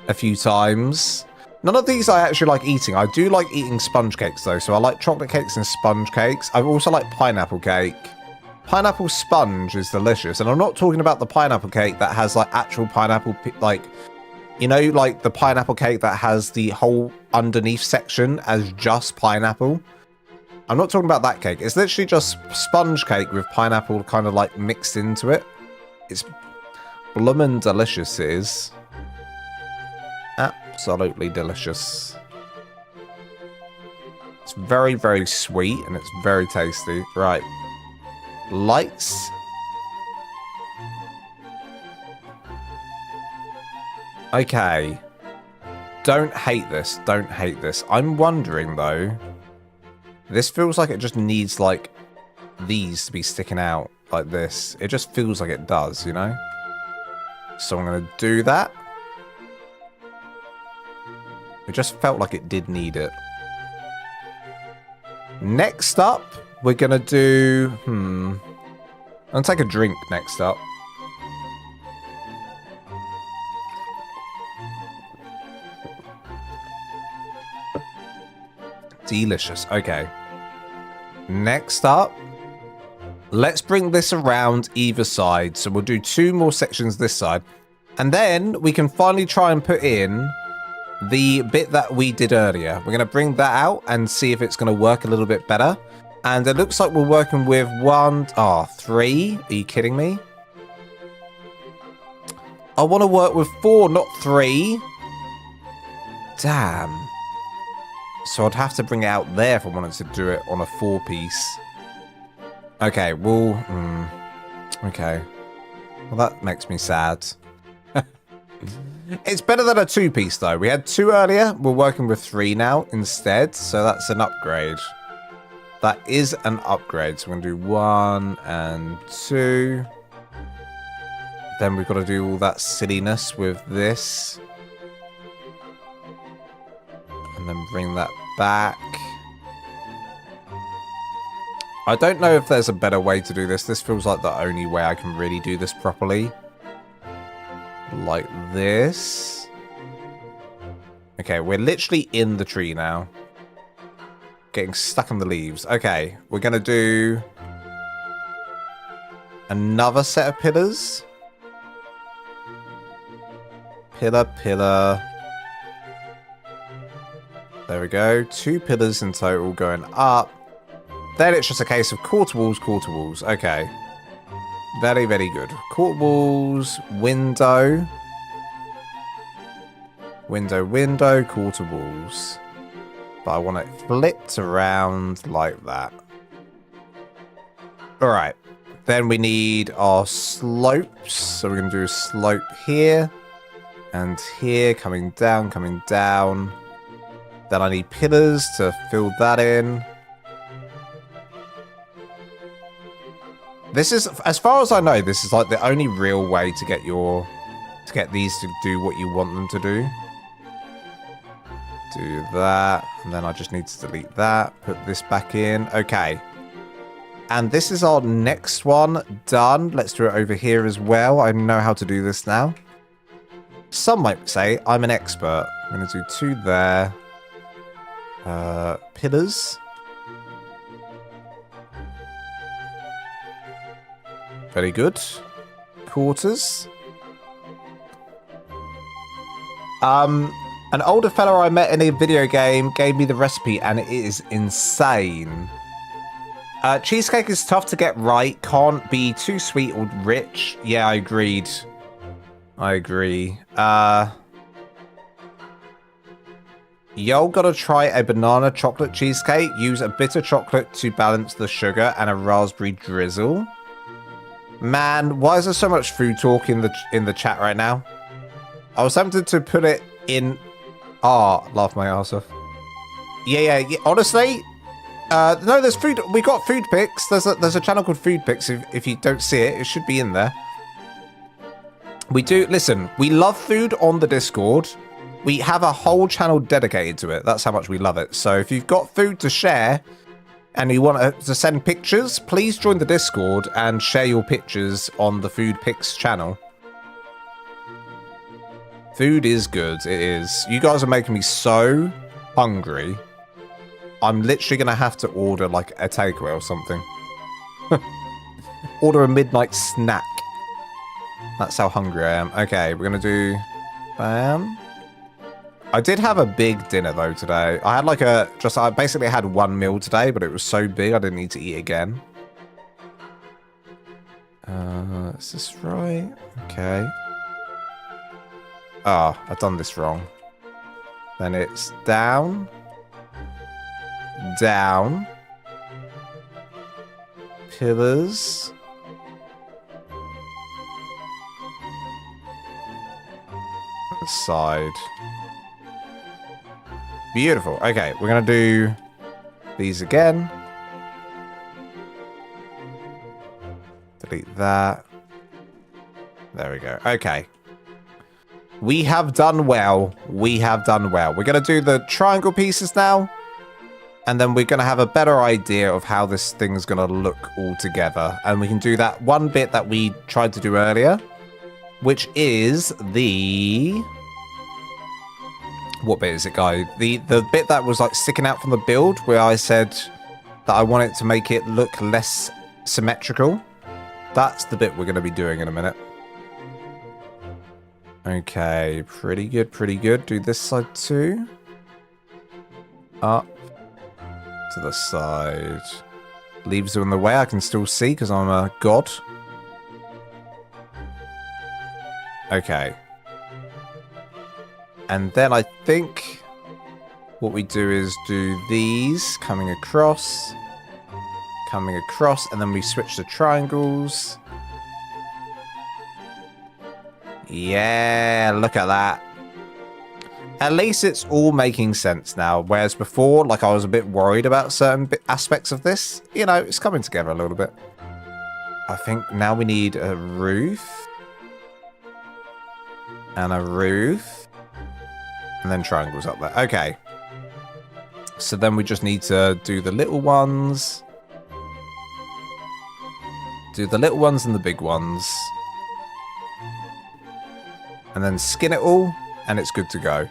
a few times. None of these I actually like eating. I do like eating sponge cakes though. So I like chocolate cakes and sponge cakes. I also like pineapple cake. Pineapple sponge is delicious. And I'm not talking about the pineapple cake that has like actual pineapple, like, you know, like the pineapple cake that has the whole underneath section as just pineapple. I'm not talking about that cake. It's literally just sponge cake with pineapple kind of like mixed into it. It's bloomin' delicious, it is. Absolutely delicious. It's very, very sweet and it's very tasty. Right. Lights. Okay. don't hate this. Don't hate this. I'm wondering, though. This feels like it just needs, like, these to be sticking out like this. It just feels like it does, you know? So I'm going to do that. It just felt like it did need it. Next up, we're going to do... I'm going to take a drink next up. Delicious. Okay. Next up, let's bring this around either side. So we'll do 2 more sections this side. And then we can finally try and put in the bit that we did earlier. We're going to bring that out and see if it's going to work a little bit better. And it looks like we're working with 3. Are you kidding me? I want to work with 4, not 3. Damn. So I'd have to bring it out there if I wanted to do it on a 4-piece. Okay, well... okay. Well, that makes me sad. It's better than a 2-piece, though. We had 2 earlier. We're working with 3 now instead. So that's an upgrade. That is an upgrade. So we're going to do 1 and 2. Then we've got to do all that silliness with this. And then bring that back. I don't know if there's a better way to do this. This feels like the only way I can really do this properly. Like this. Okay, we're literally in the tree now. Getting stuck in the leaves. Okay, we're going to do another set of pillars. Pillar, pillar. There we go. 2 pillars in total going up. Then it's just a case of quarter walls, quarter walls. Okay. Very, very good. Quarter walls, window. Window, window, quarter walls. But I want it flipped around like that. Alright. Then we need our slopes. So we're going to do a slope here. And here, coming down, coming down. Then I need pillars to fill that in. This is, as far as I know, this is like the only real way to get these to do what you want them to do. Do that, and then I just need to delete that, put this back in. Okay. And this is our next one done. Let's do it over here as well. I know how to do this now. Some might say I'm an expert. I'm going to do 2 there. Pillars. Very good. Quarters. An older fella I met in a video game gave me the recipe and it is insane. Cheesecake is tough to get right. Can't be too sweet or rich. Yeah, I agreed. I agree. Y'all gotta try a banana chocolate cheesecake. Use a bitter chocolate to balance the sugar and a raspberry drizzle. Man, why is there so much food talk in the chat right now? I was tempted to put it in... laugh my ass off. Yeah. Honestly, no, there's food. We got food pics. There's a channel called Food Pics. If you don't see it, it should be in there. We do. Listen, we love food on the Discord. We have a whole channel dedicated to it. That's how much we love it. So if you've got food to share and you want to send pictures, please join the Discord and share your pictures on the Food Pics channel. Food is good. It is. You guys are making me so hungry. I'm literally going to have to order like a takeaway or something. Order a midnight snack. That's how hungry I am. Okay, we're going to do... Bam. I did have a big dinner though today. I had like I basically had 1 meal today, but it was so big I didn't need to eat again. Is this right? Okay. I've done this wrong. Then it's down. Down. Pillars. Side. Beautiful. Okay, we're going to do these again. Delete that. There we go. Okay. We have done well. We have done well. We're going to do the triangle pieces now. And then we're going to have a better idea of how this thing's going to look all together. And we can do that one bit that we tried to do earlier, which is the... What bit is it, guy? The bit that was like sticking out from the build, where I said that I want it to make it look less symmetrical. That's the bit we're going to be doing in a minute. Okay, pretty good, pretty good. Do this side too. Up to the side. Leaves are in the way. I can still see because I'm a god. Okay. And then I think what we do is do these coming across, and then we switch to triangles. Yeah, look at that. At least it's all making sense now, whereas before, like, I was a bit worried about certain aspects of this. You know, it's coming together a little bit. I think now we need a roof. And a roof. And then triangles up there. Okay. So then we just need to do the little ones. Do the little ones and the big ones. And then skin it all, and it's good to go.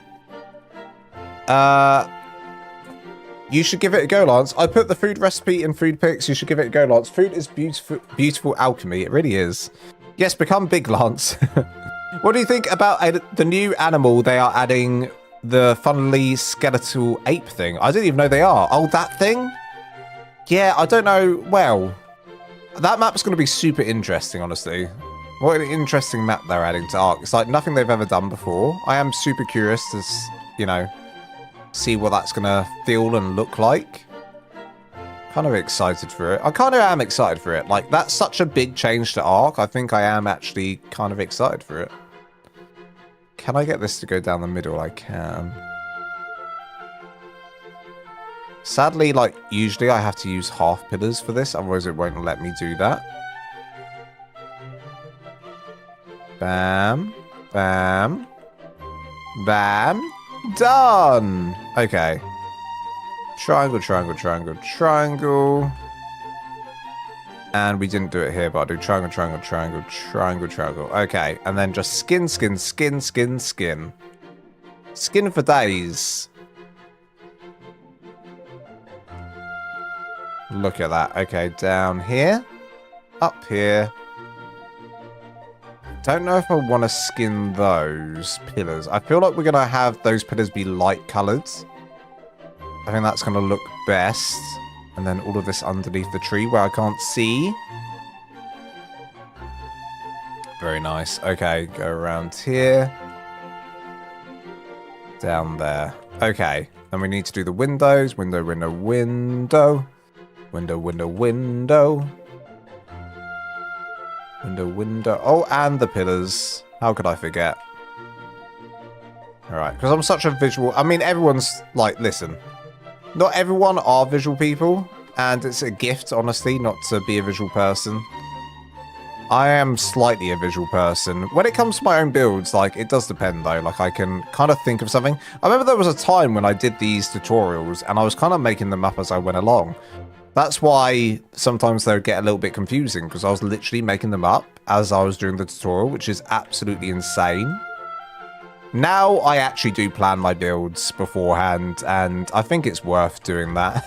You should give it a go, Lance. I put the food recipe in food pics. You should give it a go, Lance. Food is beautiful, beautiful alchemy. It really is. Yes, become big, Lance. What do you think about the new animal they are adding? The funnily skeletal ape thing. I didn't even know they are. Oh, that thing? Yeah, I don't know. Well, that map's going to be super interesting, honestly. What an interesting map they're adding to ARK. It's like nothing they've ever done before. I am super curious to, you know, see what that's going to feel and look like. Kind of excited for it. I kind of am excited for it. Like, that's such a big change to ARK. I think I am actually kind of excited for it. Can I get this to go down the middle? I can. Sadly, like, usually I have to use half pillars for this, otherwise it won't let me do that. Bam. Bam. Bam. Done! Okay. Triangle, triangle, triangle, triangle. And we didn't do it here, but I'll do triangle, triangle, triangle, triangle, triangle. Okay, and then just skin, skin, skin, skin, skin. Skin for days. Look at that. Okay, down here. Up here. Don't know if I want to skin those pillars. I feel like we're going to have those pillars be light coloured. I think that's going to look best. And then all of this underneath the tree where I can't see. Very nice. Okay, go around here. Down there. Okay, then we need to do the windows. Window, window, window. Window, window, window. Window, window. Oh, and the pillars. How could I forget? Alright, because I'm such a visual... I mean, everyone's like, listen. Not everyone are visual people, and it's a gift, honestly, not to be a visual person. I am slightly a visual person. When it comes to my own builds, like, it does depend, though. Like, I can kind of think of something. I remember there was a time when I did these tutorials, and I was kind of making them up as I went along. That's why sometimes they would get a little bit confusing, because I was literally making them up as I was doing the tutorial, which is absolutely insane. Now I actually do plan my builds beforehand, and I think it's worth doing that.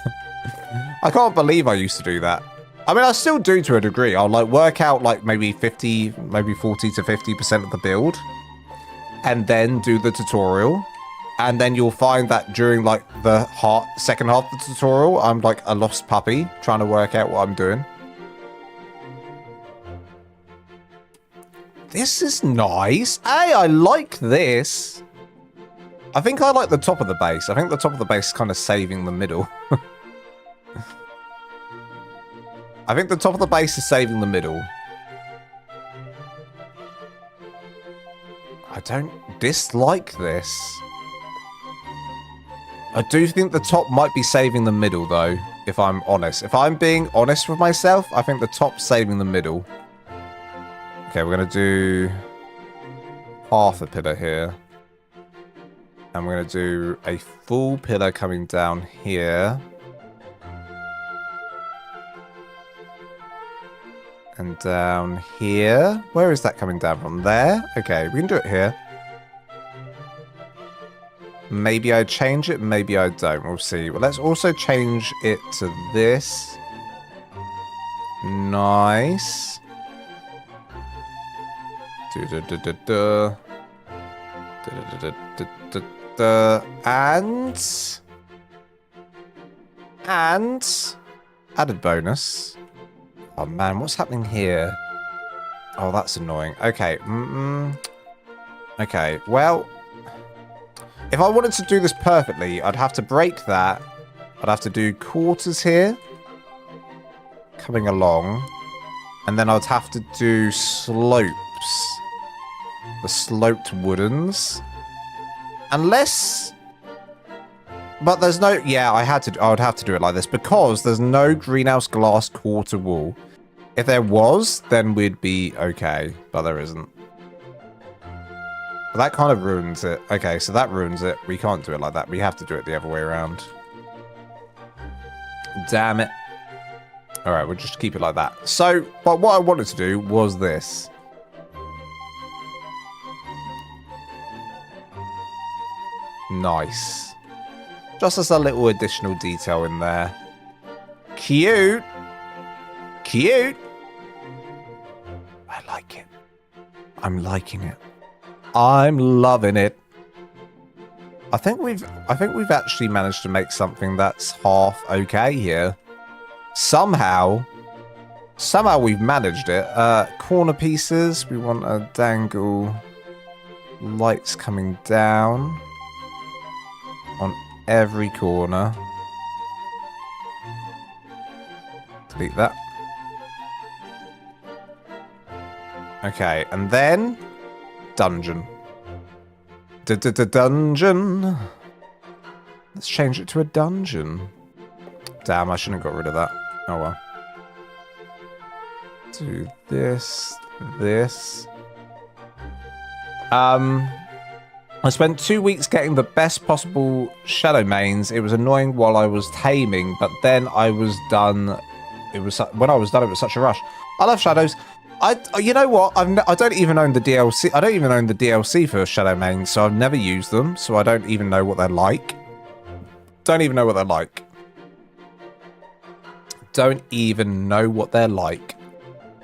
I can't believe I used to do that. I mean, I still do to a degree. I'll like work out like maybe 40 to 50% of the build, and then do the tutorial. And then you'll find that during like the second half of the tutorial, I'm like a lost puppy trying to work out what I'm doing. This is nice. Hey, I like this. I think I like the top of the base. I think the top of the base is kind of saving the middle. I think the top of the base is saving the middle. I don't dislike this. I do think the top might be saving the middle, though, if I'm honest. If I'm being honest with myself, I think the top's saving the middle. Okay, we're going to do half a pillar here. And we're going to do a full pillar coming down here. And down here. Where is that coming down from? There? Okay, we can do it here. Maybe I change it, maybe I don't. We'll see. Well, let's also change it to this. Nice. And added bonus. Oh man, what's happening here? Oh, that's annoying. Okay. Okay, well, if I wanted to do this perfectly, I'd have to break that. I'd have to do quarters here. Coming along. And then I'd have to do slopes. The sloped woodens. Unless... But there's no... Yeah, I would have to do it like this. Because there's no greenhouse glass quarter wall. If there was, then we'd be okay. But there isn't. That kind of ruins it. Okay, so that ruins it. We can't do it like that. We have to do it the other way around. Damn it. Alright, we'll just keep it like that. So, but what I wanted to do was this. Nice. Just as a little additional detail in there. Cute. Cute. I like it. I'm liking it. I'm loving it. I think we've actually managed to make something that's half okay here. Somehow we've managed it. Corner pieces. We want a dangle. Lights coming down on every corner. Delete that. Okay, and then dungeon. Dungeon. Let's change it to a dungeon. Damn, I shouldn't have got rid of that. Oh well. Do this. I spent 2 weeks getting the best possible shadow mains. It was annoying while I was taming, but then I was done. When I was done, it was such a rush. I love shadows. You know what? I don't even own the DLC. I don't even own the DLC for shadow mains, so I've never used them. So I don't even know what they're like. Don't even know what they're like. Don't even know what they're like.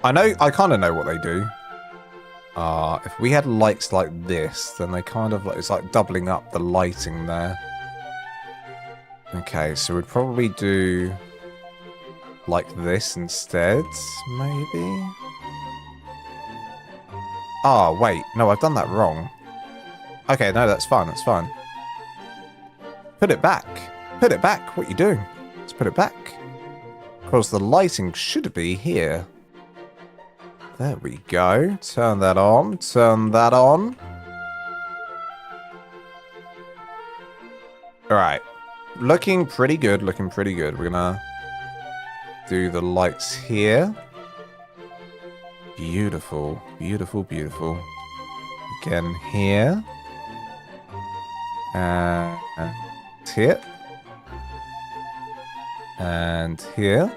I kind of know what they do. If we had lights like this, then they kind of it's like doubling up the lighting there. Okay, so we'd probably do like this instead, maybe. Oh, wait. No, I've done that wrong. Okay, no, that's fine. That's fine. Put it back. Put it back. What are you doing? Let's put it back. Because the lighting should be here. There we go. Turn that on. Turn that on. Alright. Looking pretty good. Looking pretty good. We're going to do the lights here. Beautiful. Beautiful, beautiful. Again here. And here. And here.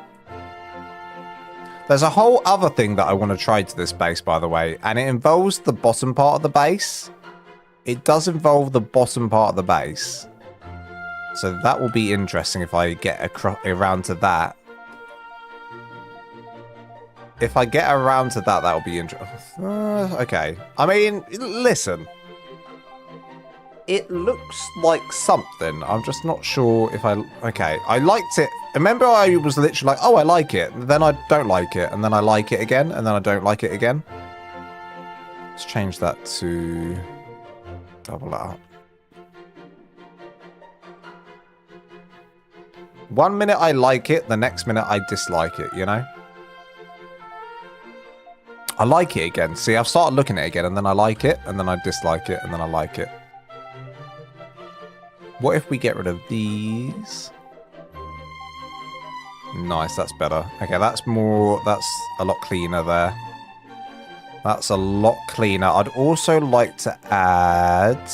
There's a whole other thing that I want to try to this base, by the way, and it involves the bottom part of the base. It does involve the bottom part of the base. So that will be interesting if I get around to that. If I get around to that, that'll be interesting. Okay. I mean, listen. It looks like something. I'm just not sure if I... Okay, I liked it. Remember I was literally like, oh, I like it. And then I don't like it. And then I like it again. And then I don't like it again. Let's change that to... Double that up. 1 minute I like it. The next minute I dislike it, you know? I like it again. See, I've started looking at it again, and then I like it, and then I dislike it, and then I like it. What if we get rid of these? Nice, that's better. Okay, that's a lot cleaner there. That's a lot cleaner. I'd also like to add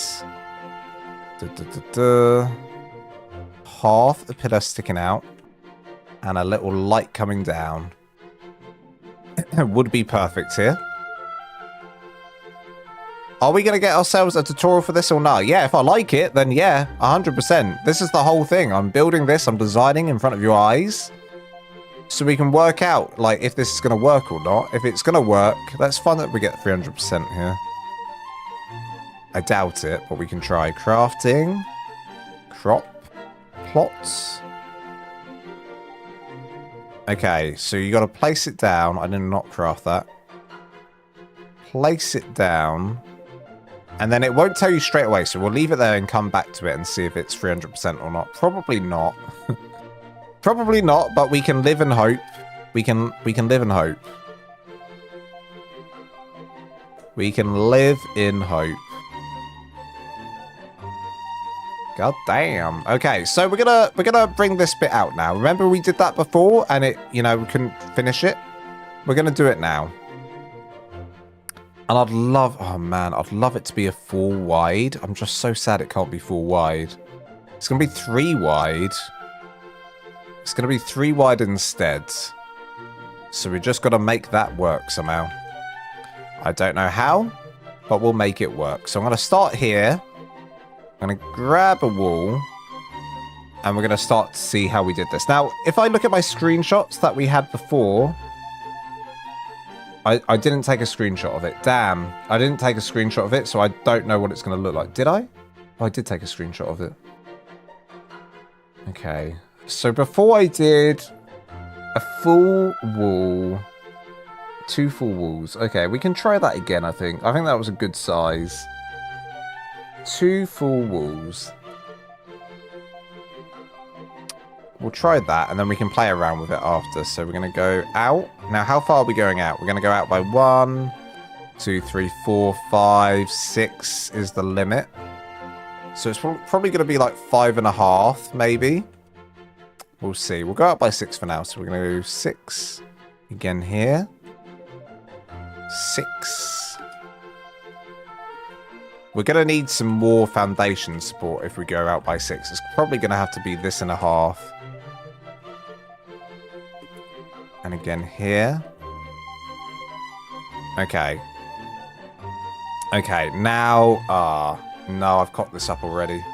half a pillar sticking out and a little light coming down. Would be perfect here. Are we going to get ourselves a tutorial for this or not? Yeah, if I like it, then yeah, 100%. This is the whole thing. I'm building this, I'm designing in front of your eyes. So we can work out, like, if this is going to work or not. If it's going to work, that's fun that we get 300% here. I doubt it, but we can try. Crafting. Crop. Plots. Okay, so you got to place it down. I did not craft that. Place it down. And then it won't tell you straight away, so we'll leave it there and come back to it and see if it's 300% or not. Probably not. Probably not, but we can live in hope. We can live in hope. We can live in hope. God damn. Okay, so we're gonna bring this bit out now. Remember we did that before and it, you know, we couldn't finish it? We're gonna do it now. And I'd love, oh man, I'd love it to be a 4 wide. I'm just so sad it can't be 4 wide. It's gonna be 3 wide. It's gonna be 3 wide instead. So we just gotta make that work somehow. I don't know how, but we'll make it work. So I'm gonna start here. I'm gonna grab a wall. And we're gonna start to see how we did this. Now, if I look at my screenshots that we had before, I didn't take a screenshot of it. Damn. I didn't take a screenshot of it, so I don't know what it's going to look like. Did I? Oh, I did take a screenshot of it. Okay. So before I did a full wall, 2 full walls. Okay, we can try that again, I think. I think that was a good size. 2 full walls. We'll try that, and then we can play around with it after. So we're going to go out. Now, how far are we going out? We're going to go out by 1, 2, 3, 4, 5, 6 is the limit. So it's probably going to be like 5.5, maybe. We'll see. We'll go out by 6 for now. So we're going to do 6 again here. 6. We're going to need some more foundation support if we go out by 6. It's probably going to have to be this and a half. And again here. Okay. Okay, now... no, I've cocked this up already.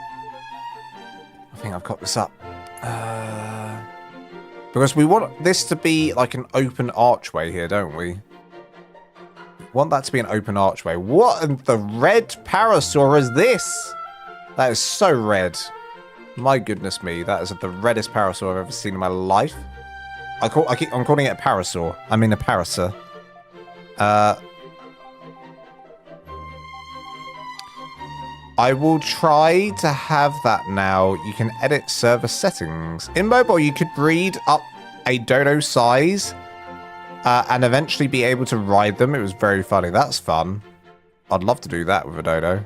I think I've cocked this up. Because we want this to be like an open archway here, don't we? We want that to be an open archway. What in the red parasaur is this? That is so red. My goodness me, that is the reddest parasaur I've ever seen in my life. I'm calling it a parasaur. I mean a parasaur. I will try to have that now. You can edit server settings. In mobile, you could breed up a dodo size and eventually be able to ride them. It was very funny. That's fun. I'd love to do that with a dodo.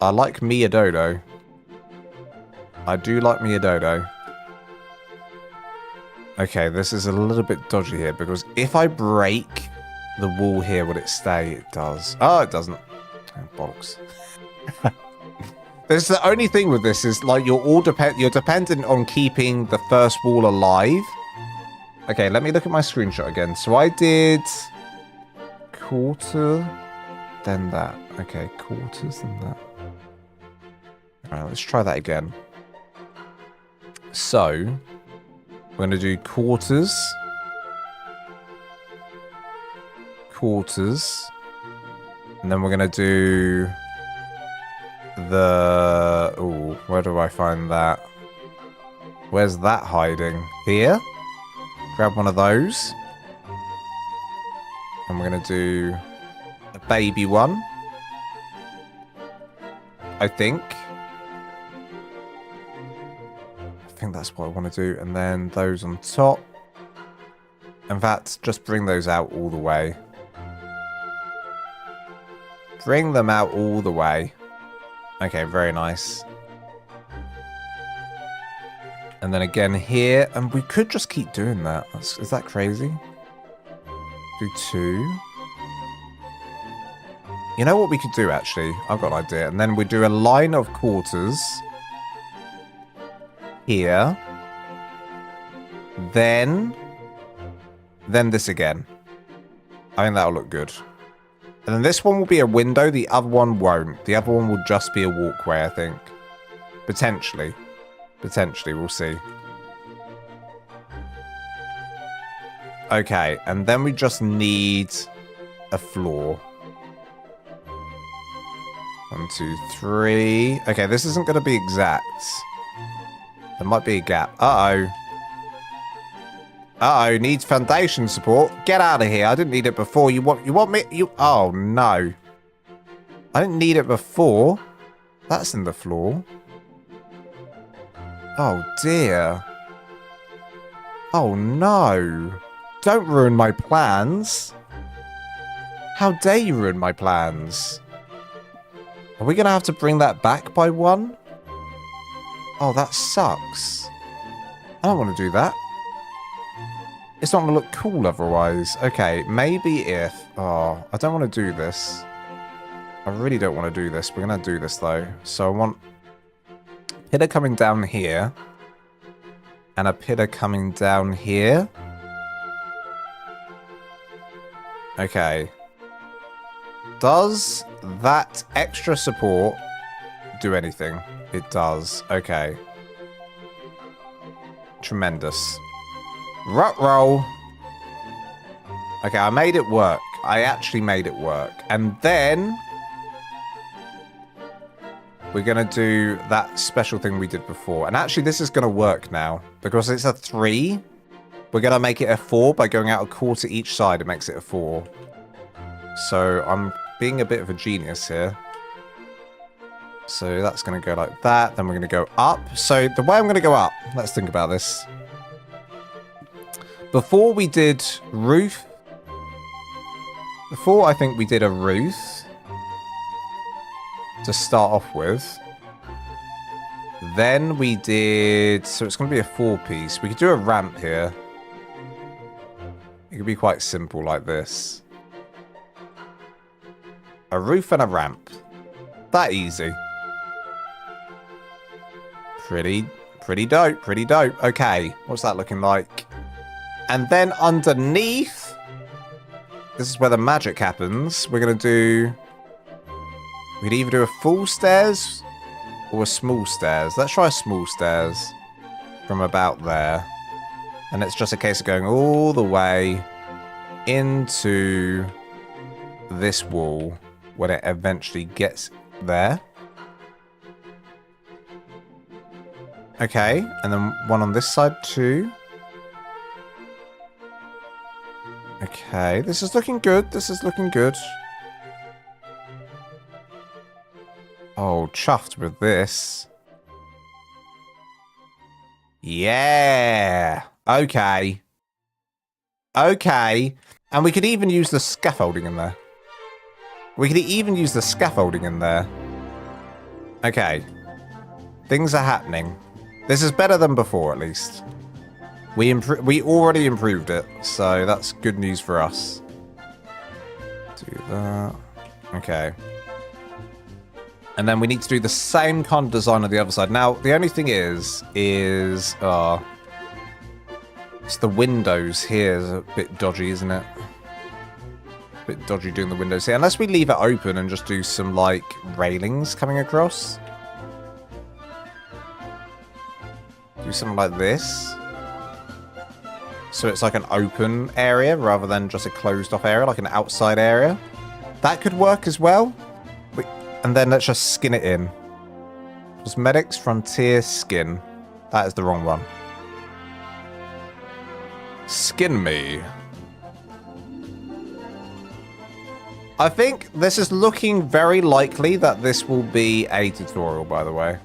I like me a dodo. I do like me a dodo. Okay, this is a little bit dodgy here because if I break the wall here, will it stay? It does. Oh, it doesn't. Oh, bollocks. This is the only thing with this is like you're dependent on keeping the first wall alive. Okay, let me look at my screenshot again. So I did quarter, then that. Okay, quarters, then that. All right, let's try that again. So we're going to do quarters. Quarters. And then we're going to do the... Ooh, where do I find that? Where's that hiding? Here? Grab one of those. And we're going to do a baby one. I think that's what I want to do. And then those on top. In fact, just bring those out all the way. Bring them out all the way. Okay, very nice. And then again here. And we could just keep doing that. Is that crazy? Do 2. You know what we could do, actually? I've got an idea. And then we do a line of quarters. Here. Then this again. I think that'll look good. And then this one will be a window. The other one won't. The other one will just be a walkway, I think. Potentially. Potentially, we'll see. Okay, and then we just need a floor. 1, 2, 3. Okay, this isn't going to be exact. There might be a gap. Uh-oh. Uh-oh, needs foundation support. Get out of here. I didn't need it before. You want me? Oh, no. I didn't need it before. That's in the floor. Oh, dear. Oh, no. Don't ruin my plans. How dare you ruin my plans? Are we going to have to bring that back by 1? Oh, that sucks. I don't want to do that. It's not going to look cool otherwise. Okay, maybe if... Oh, I don't want to do this. I really don't want to do this. We're going to do this, though. So I want a pillar coming down here. And a pillar coming down here. Okay. Does that extra support do anything? It does. Okay. Tremendous. Ruh-roll. Okay, I made it work. I actually made it work. And then we're going to do that special thing we did before. And actually, this is going to work now. Because it's a 3. We're going to make it a 4 by going out a quarter each side. It makes it a 4. So I'm being a bit of a genius here. So that's going to go like that. Then we're going to go up. So the way I'm going to go up, let's think about this. Before we did roof. Before I think we did a roof. To start off with. Then we did... So it's going to be a 4-piece. We could do a ramp here. It could be quite simple like this. A roof and a ramp. That easy. Pretty dope. Pretty dope. Okay. What's that looking like? And then underneath... This is where the magic happens. We're going to do... We could either do a full stairs or a small stairs. Let's try a small stairs from about there. And it's just a case of going all the way into this wall when it eventually gets there. Okay, and then one on this side too. Okay, this is looking good. This is looking good. Oh, chuffed with this. Yeah. Okay. Okay. And we could even use the scaffolding in there. We could even use the scaffolding in there. Okay. Things are happening. This is better than before, at least. We already improved it, so that's good news for us. Do that. Okay. And then we need to do the same kind of design on the other side. Now, the only thing is it's the windows here is a bit dodgy, isn't it? A bit dodgy doing the windows here. Unless we leave it open and just do some, like, railings coming across. Do something like this. So it's like an open area rather than just a closed off area, like an outside area. That could work as well. And then let's just skin it in. Cosmetics, Frontier, Skin. That is the wrong one. Skin me. I think this is looking very likely that this will be a tutorial, by the way.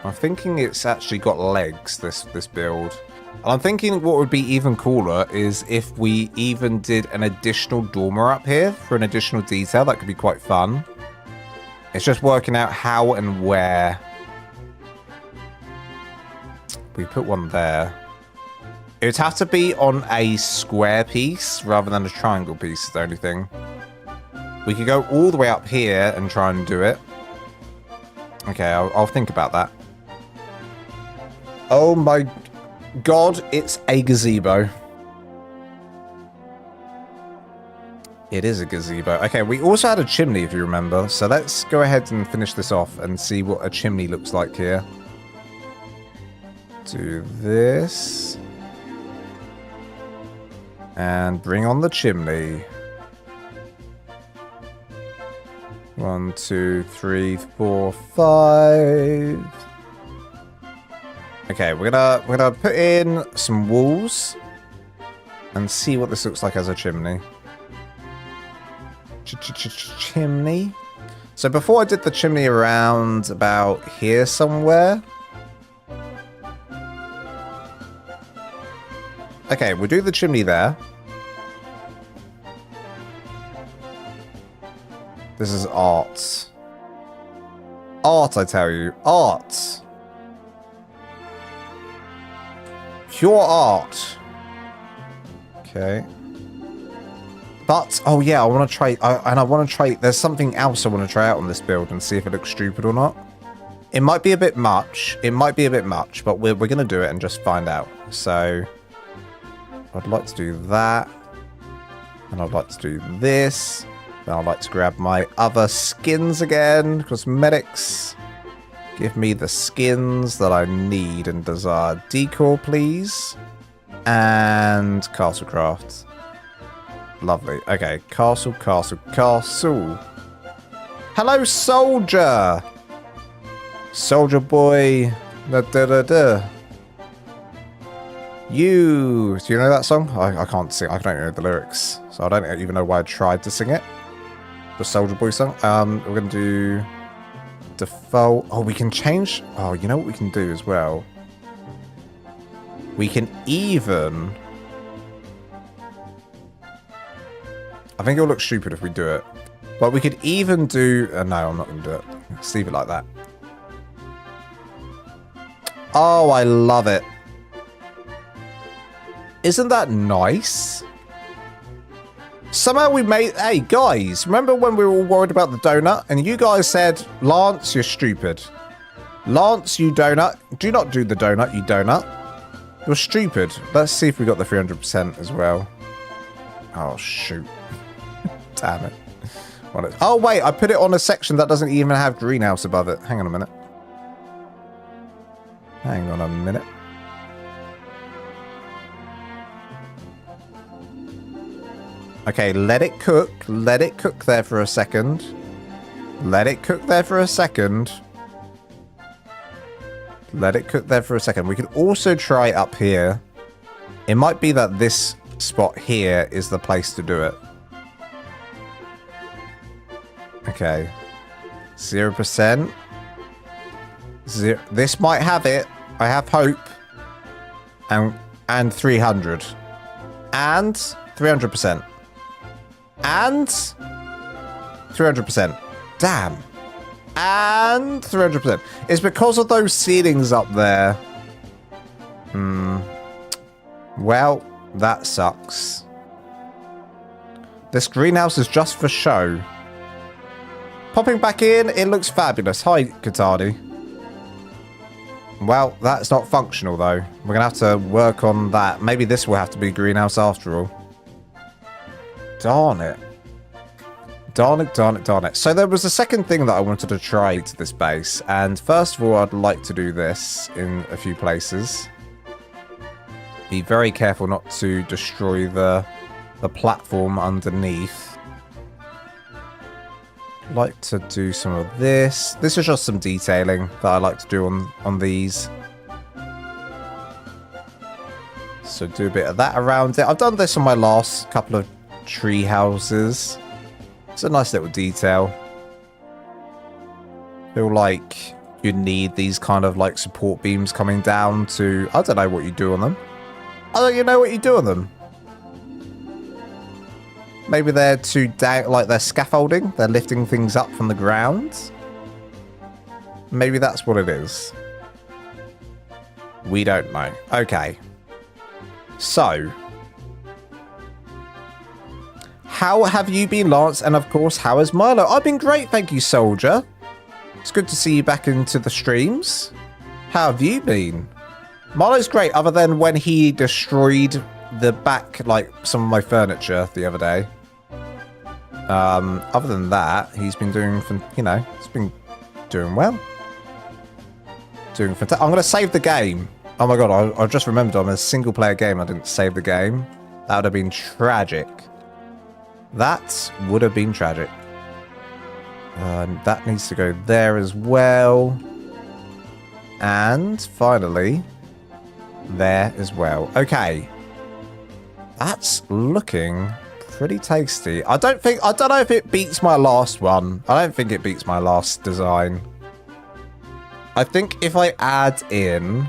I'm thinking it's actually got legs, this build. And I'm thinking what would be even cooler is if we even did an additional dormer up here for an additional detail. That could be quite fun. It's just working out how and where. we put one there. It would have to be on a square piece rather than a triangle piece is the only thing. We could go all the way up here and try and do it. Okay, I'll think about that. Oh my god, it's a gazebo. It is a gazebo. Okay, we also had a chimney, if you remember. So let's go ahead and finish this off and see what a chimney looks like here. Do this. And bring on the chimney. 1, 2, 3, 4, 5. Okay, we're gonna put in some walls and see what this looks like as a chimney. Chimney. So before I did the chimney around about here somewhere. Okay, we'll do the chimney there. This is art. Art, I tell you. Art. Pure art. Okay. But, oh yeah, I want to try, and I want to try, there's something else I want to try out on this build and see if it looks stupid or not. It might be a bit much. It might be a bit much, but we're going to do it and just find out. So, I'd like to do that. And I'd like to do this. Then I'd like to grab my other skins again. Cosmetics. Give me the skins that I need and desire. Decor, please. And Castlecraft. Lovely. Okay. Castle, castle, castle. Hello, soldier. Soldier boy. Da, da, da, da. You. Do you know that song? I can't sing. I don't know the lyrics. So I don't even know why I tried to sing it. The Soldier Boy song. We're going to do default. Oh, we can change. Oh, you know what we can do as well? We can even... I think it'll look stupid if we do it. But we could even do... no, I'm not going to do it. Let's leave it like that. Oh, I love it. Isn't that nice? Somehow we made... Hey, guys, remember when we were all worried about the donut? And you guys said, Lance, you're stupid. Lance, you donut. Do not do the donut, you donut. You're stupid. Let's see if we got the 300% as well. Oh, shoot. Damn it. Oh, wait, I put it on a section that doesn't even have greenhouse above it. Hang on a minute. Hang on a minute. Okay, let it cook. Let it cook there for a second. Let it cook there for a second. Let it cook there for a second. We could also try up here. It might be that this spot here is the place to do it. Okay. 0%. This might have it. I have hope. And 300. And 300%. And 300%. Damn. And 300%. It's because of those ceilings up there. Well, that sucks. This greenhouse is just for show. Popping back in, it looks fabulous. Hi, Katani. Well, that's not functional, though. We're going to have to work on that. Maybe this will have to be greenhouse after all. Darn it. Darn it, darn it, darn it. So there was a second thing that I wanted to try to this base. And first of all, I'd like to do this in a few places. Be very careful not to destroy the platform underneath. I'd like to do some of this. This is just some detailing that I like to do on these. So do a bit of that around it. I've done this on my last couple of tree houses. It's a nice little detail. Feel like you need these kind of like support beams coming down to... I don't know what you do on them. I don't even know what you do on them. Maybe they're too down, like they're scaffolding. They're lifting things up from the ground. Maybe that's what it is. We don't know. Okay. So, how have you been, Lance? And of course, how is Milo? I've been great, thank you, Soldier. It's good to see you back into the streams. How have you been? Milo's great, other than when he destroyed the back, like, some of my furniture the other day. Other than that, he's been doing, you know, he's been doing well. Doing fantastic. I'm going to save the game. Oh my god, I just remembered on a single player game I didn't save the game. That would have been tragic. That would have been tragic. That needs to go there as well. And finally, there as well. Okay. That's looking pretty tasty. I don't know if it beats my last one. I don't think it beats my last design. I think if I add in...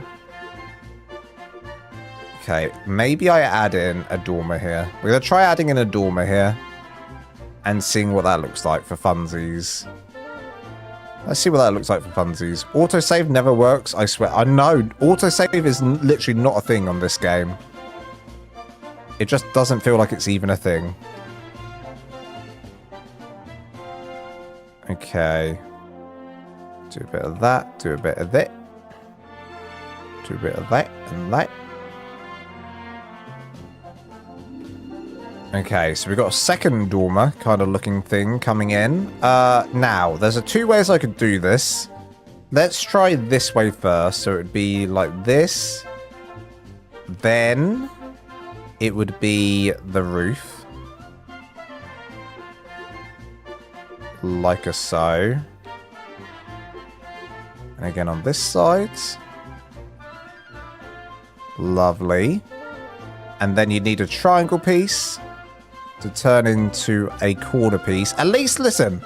Okay, maybe I add in a dormer here. We're going to try adding in a dormer here. And seeing what that looks like for funsies. Let's see what that looks like for funsies. Autosave never works, I swear. I know, autosave is literally not a thing on this game. It just doesn't feel like it's even a thing. Okay. Do a bit of that, do a bit of that. Do a bit of that and that. Okay, so we've got a second dormer kind of looking thing coming in. Now, there's two ways I could do this. Let's try this way first. So it would be like this. Then it would be the roof. Like a so. And again on this side. Lovely. And then you need a triangle piece to turn into a corner piece. At least, listen,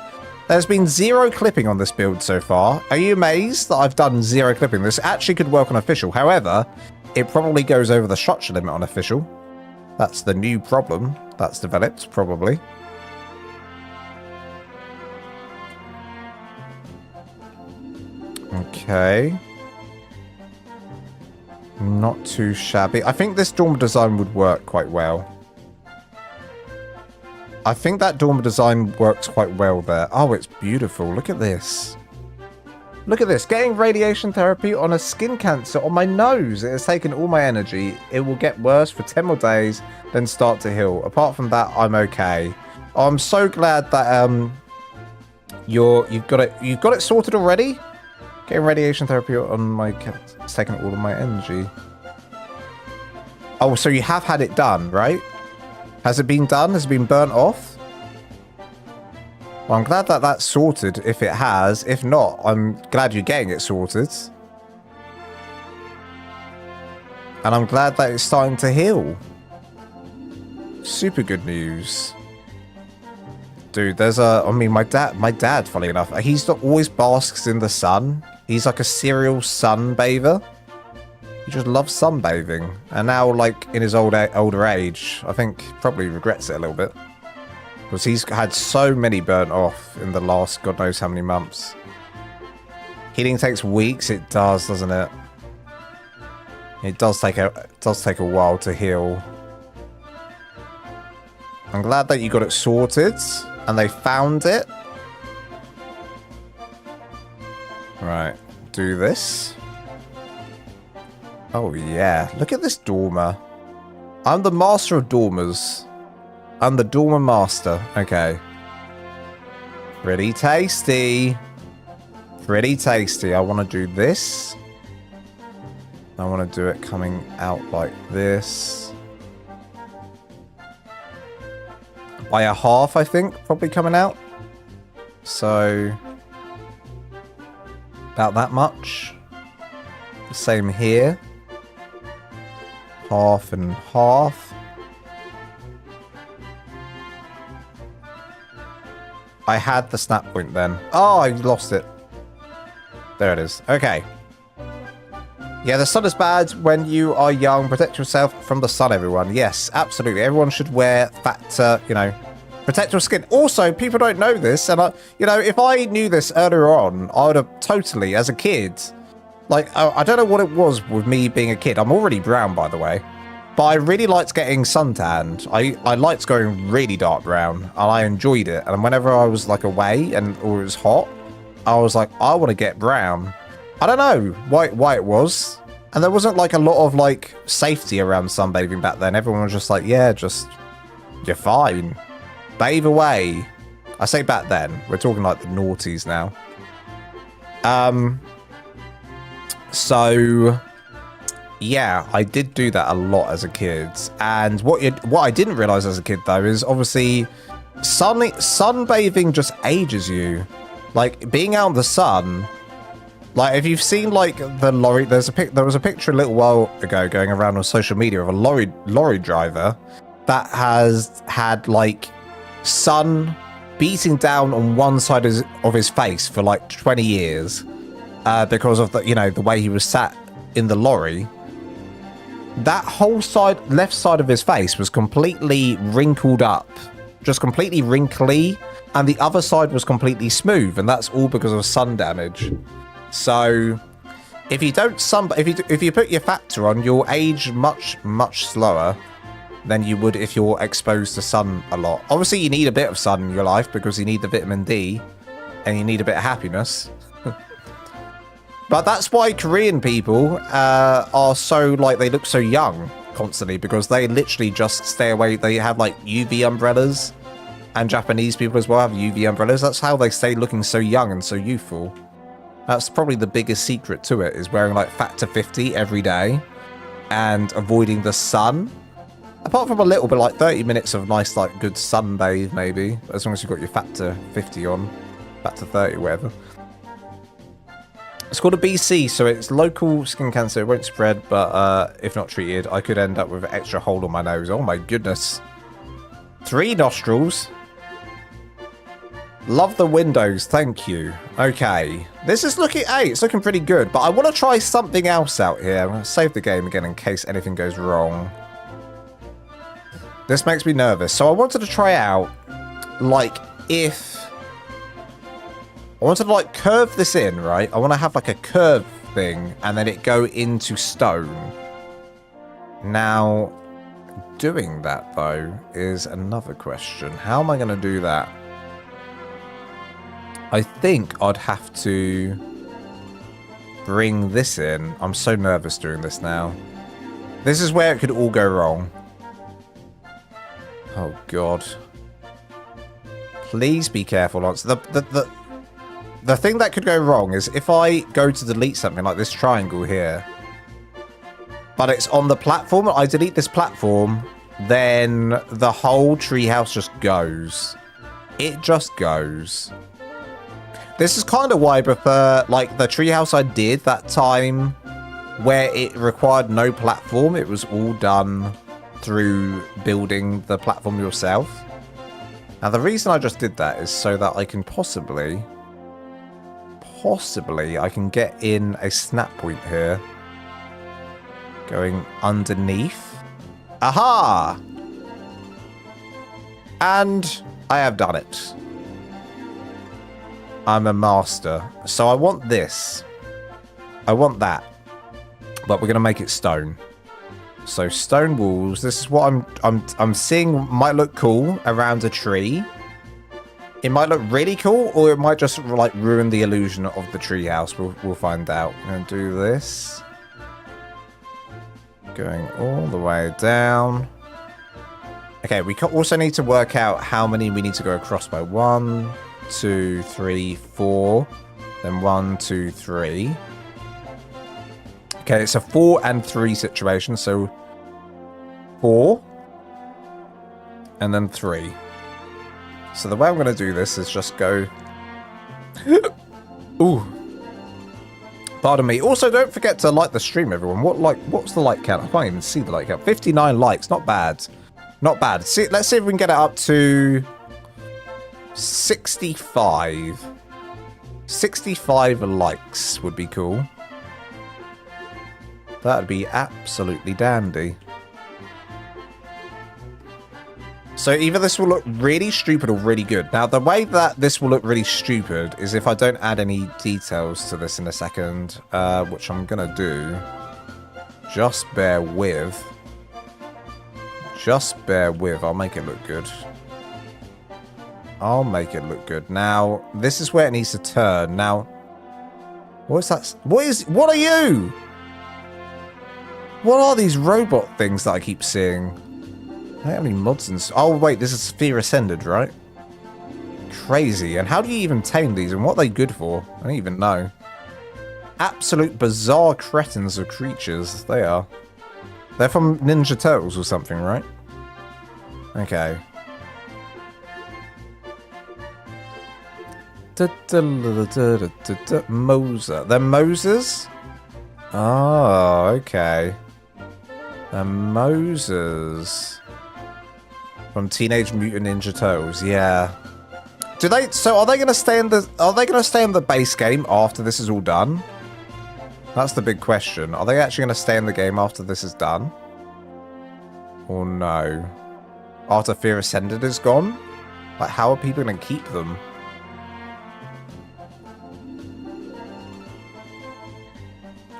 there's been 0 clipping on this build so far. Are you amazed that I've done 0 clipping? This actually could work on official. However, it probably goes over the structure limit on official. That's the new problem that's developed, probably. Okay. Not too shabby. I think this dormer design would work quite well. I think that dormer design works quite well there. Oh, it's beautiful. Look at this. Look at this. Getting radiation therapy on a skin cancer on my nose. It has taken all my energy. It will get worse for 10 more days, then start to heal. Apart from that, I'm okay. Oh, I'm so glad that you've got it sorted already. Getting radiation therapy on my cat. It's taken all of my energy. Oh, so you have had it done, right? Has it been done? Has it been burnt off? Well, I'm glad that that's sorted if it has. If not, I'm glad you're getting it sorted. And I'm glad that it's starting to heal. Super good news. Dude, there's a... I mean, my dad, funny enough, he's always basks in the sun. He's like a serial sunbather. He just loves sunbathing. And now, like, in his older age, I think probably regrets it a little bit. Because he's had so many burnt off in the last God knows how many months. Healing takes weeks. It does, doesn't it? It does take a while to heal. I'm glad that you got it sorted. And they found it. Right. Do this. Oh, yeah. Look at this dormer. I'm the master of dormers. I'm the dormer master. Okay. Pretty tasty. Pretty tasty. I want to do this. I want to do it coming out like this. By a half, I think. Probably coming out. So... about that much. The same here. Half and half. I had the snap point then. Oh, I lost it. There it is. Okay. Yeah, the sun is bad when you are young. Protect yourself from the sun, everyone. Yes, absolutely. Everyone should wear fat, you know, protect your skin. Also, people don't know this. And, you know, if I knew this earlier on, I would have totally, as a kid, Like, I don't know what it was with me being a kid. I'm already brown, by the way. But I really liked getting suntanned. I liked going really dark brown, and I enjoyed it. And whenever I was, like, away or it was hot, I was like, I want to get brown. I don't know why it was. And there wasn't, like, a lot of, like, safety around sunbathing back then. Everyone was just like, yeah, you're fine. Bathe away. I say back then. We're talking, like, the noughties now. So, yeah, I did do that a lot as a kid. And what I didn't realize as a kid, though, is obviously sunbathing just ages you. Like, being out in the sun, like, if you've seen, like, the lorry, there was a picture a little while ago going around on social media of a lorry driver that has had, like, sun beating down on one side of his face for, like, 20 years. Because of the way he was sat in the lorry. That whole left side of his face was completely wrinkled up, just completely wrinkly, and the other side was completely smooth, and that's all because of sun damage. So, if you put your factor on, you'll age much slower than you would if you're exposed to sun a lot. Obviously, you need a bit of sun in your life because you need the vitamin D, and you need a bit of happiness. But that's why Korean people are so, like, they look so young constantly, because they literally just stay away. They have, like, UV umbrellas, and Japanese people as well have UV umbrellas. That's how they stay looking so young and so youthful. That's probably the biggest secret to it, is wearing, like, factor 50 every day and avoiding the sun. Apart from a little bit, like 30 minutes of nice, like, good sunbathe, maybe, as long as you've got your factor 50 on, factor 30, whatever. It's called a BC, so it's local skin cancer. It won't spread, but if not treated, I could end up with an extra hole on my nose. Oh my goodness. 3 nostrils. Love the windows, thank you. Okay. This is looking, hey, it's looking pretty good, but I want to try something else out here. I'm going to save the game again in case anything goes wrong. This makes me nervous. So I wanted to try out, like, if... I wanted to, like, curve this in, right? I want to have, like, a curve thing, and then it go into stone. Now, doing that, though, is another question. How am I going to do that? I think I'd have to bring this in. I'm so nervous doing this now. This is where it could all go wrong. Oh, God. Please be careful. The thing that could go wrong is if I go to delete something like this triangle here, but it's on the platform, I delete this platform, then the whole treehouse just goes. It just goes. This is kind of why I prefer, like, the treehouse I did that time where it required no platform. It was all done through building the platform yourself. Now, the reason I just did that is so that I can possibly I can get in a snap point here. Going underneath. Aha! And I have done it. I'm a master. So I want this. I want that. But we're going to make it stone. So stone walls. This is what I'm seeing might look cool around a tree. It might look really cool, or it might just, like, ruin the illusion of the treehouse. We'll find out. I'm going to do this. Going all the way down. Okay, we also need to work out how many we need to go across by. 1, 2, 3, 4. Then 1, 2, 3. Okay, it's a 4 and 3 situation. So 4. And then 3. So the way I'm going to do this is just go... Ooh. Pardon me. Also, don't forget to like the stream, everyone. What's the like count? I can't even see the like count. 59 likes. Not bad. Not bad. Let's see if we can get it up to 65. 65 likes would be cool. That'd be absolutely dandy. So either this will look really stupid or really good. Now, the way that this will look really stupid is if I don't add any details to this in a second, which I'm going to do. Just bear with. Just bear with. I'll make it look good. I'll make it look good. Now, this is where it needs to turn. Now, what is that? What are you? What are these robot things that I keep seeing? I don't have any mods and... Oh, wait, this is Sphere Ascended, right? Crazy. And how do you even tame these? And what are they good for? I don't even know. Absolute bizarre cretins of creatures. They are. They're from Ninja Turtles or something, right? Okay. Moser. They're Mosers? Oh, okay. They're Mosers. From Teenage Mutant Ninja Turtles, yeah. Do they? So are they going to stay in the? Are they going to stay in the base game after this is all done? That's the big question. Are they actually going to stay in the game after this is done? Or no? After Fear Ascended is gone? Like, how are people going to keep them?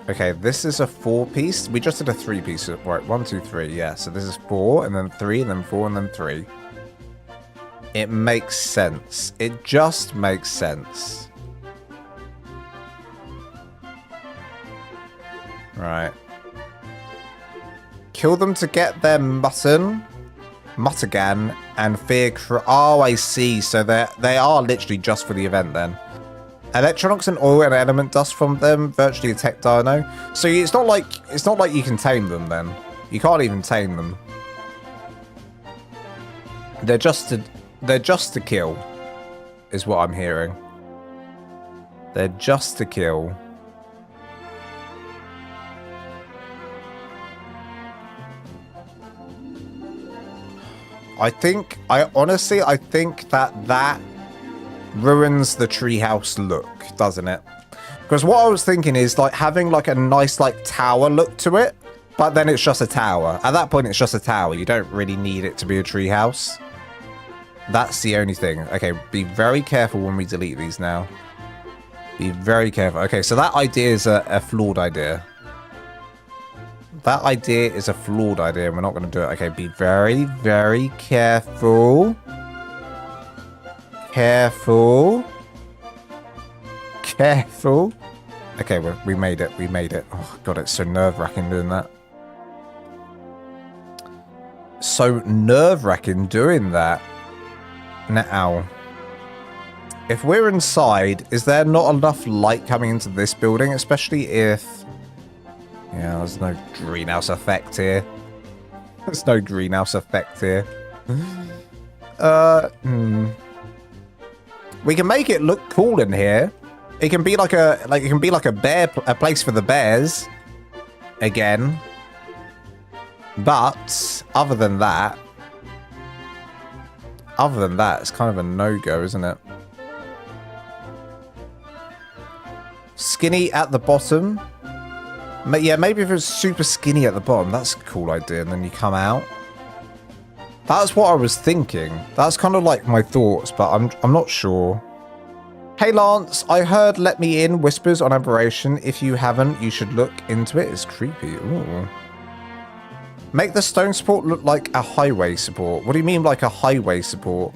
Okay, this is a 4-piece. We just did a 3-piece. Right, 1, 2, 3. Yeah, so this is 4, and then 3, and then 4, and then 3. It makes sense. It just makes sense. Right. Kill them to get their mutton, muttigan, and fear. Oh, I see. So they are literally just for the event then. Electronics and oil and element dust from them, virtually a tech dino. So it's not like you can tame them then. You can't even tame them. They're just to kill, is what I'm hearing. They're just to kill. I honestly think that ruins the treehouse look, doesn't it? Because what I was thinking is like having like a nice like tower look to it, but then it's just a tower. At that point, it's just a tower. You don't really need it to be a treehouse. That's the only thing. Okay, be very careful when we delete these now. Be very careful. Okay, so that idea is a flawed idea. That idea is a flawed idea. We're not going to do it. Okay, be very, very careful. Careful. Careful. Okay, we made it. We made it. Oh, God, it's so nerve-wracking doing that. So nerve-wracking doing that. Now, if we're inside, is there not enough light coming into this building? Especially if... Yeah, there's no greenhouse effect here. There's no greenhouse effect here. We can make it look cool in here. It can be like a a place for the bears again. But other than that, it's kind of a no-go, isn't it? Skinny at the bottom. Yeah, maybe if it's super skinny at the bottom, that's a cool idea. And then you come out. That's what I was thinking. That's kind of like my thoughts, but I'm not sure. Hey Lance, I heard Let Me In whispers on Aberration. If you haven't, you should look into it. It's creepy. Ooh. Make the stone support look like a highway support. What do you mean like a highway support?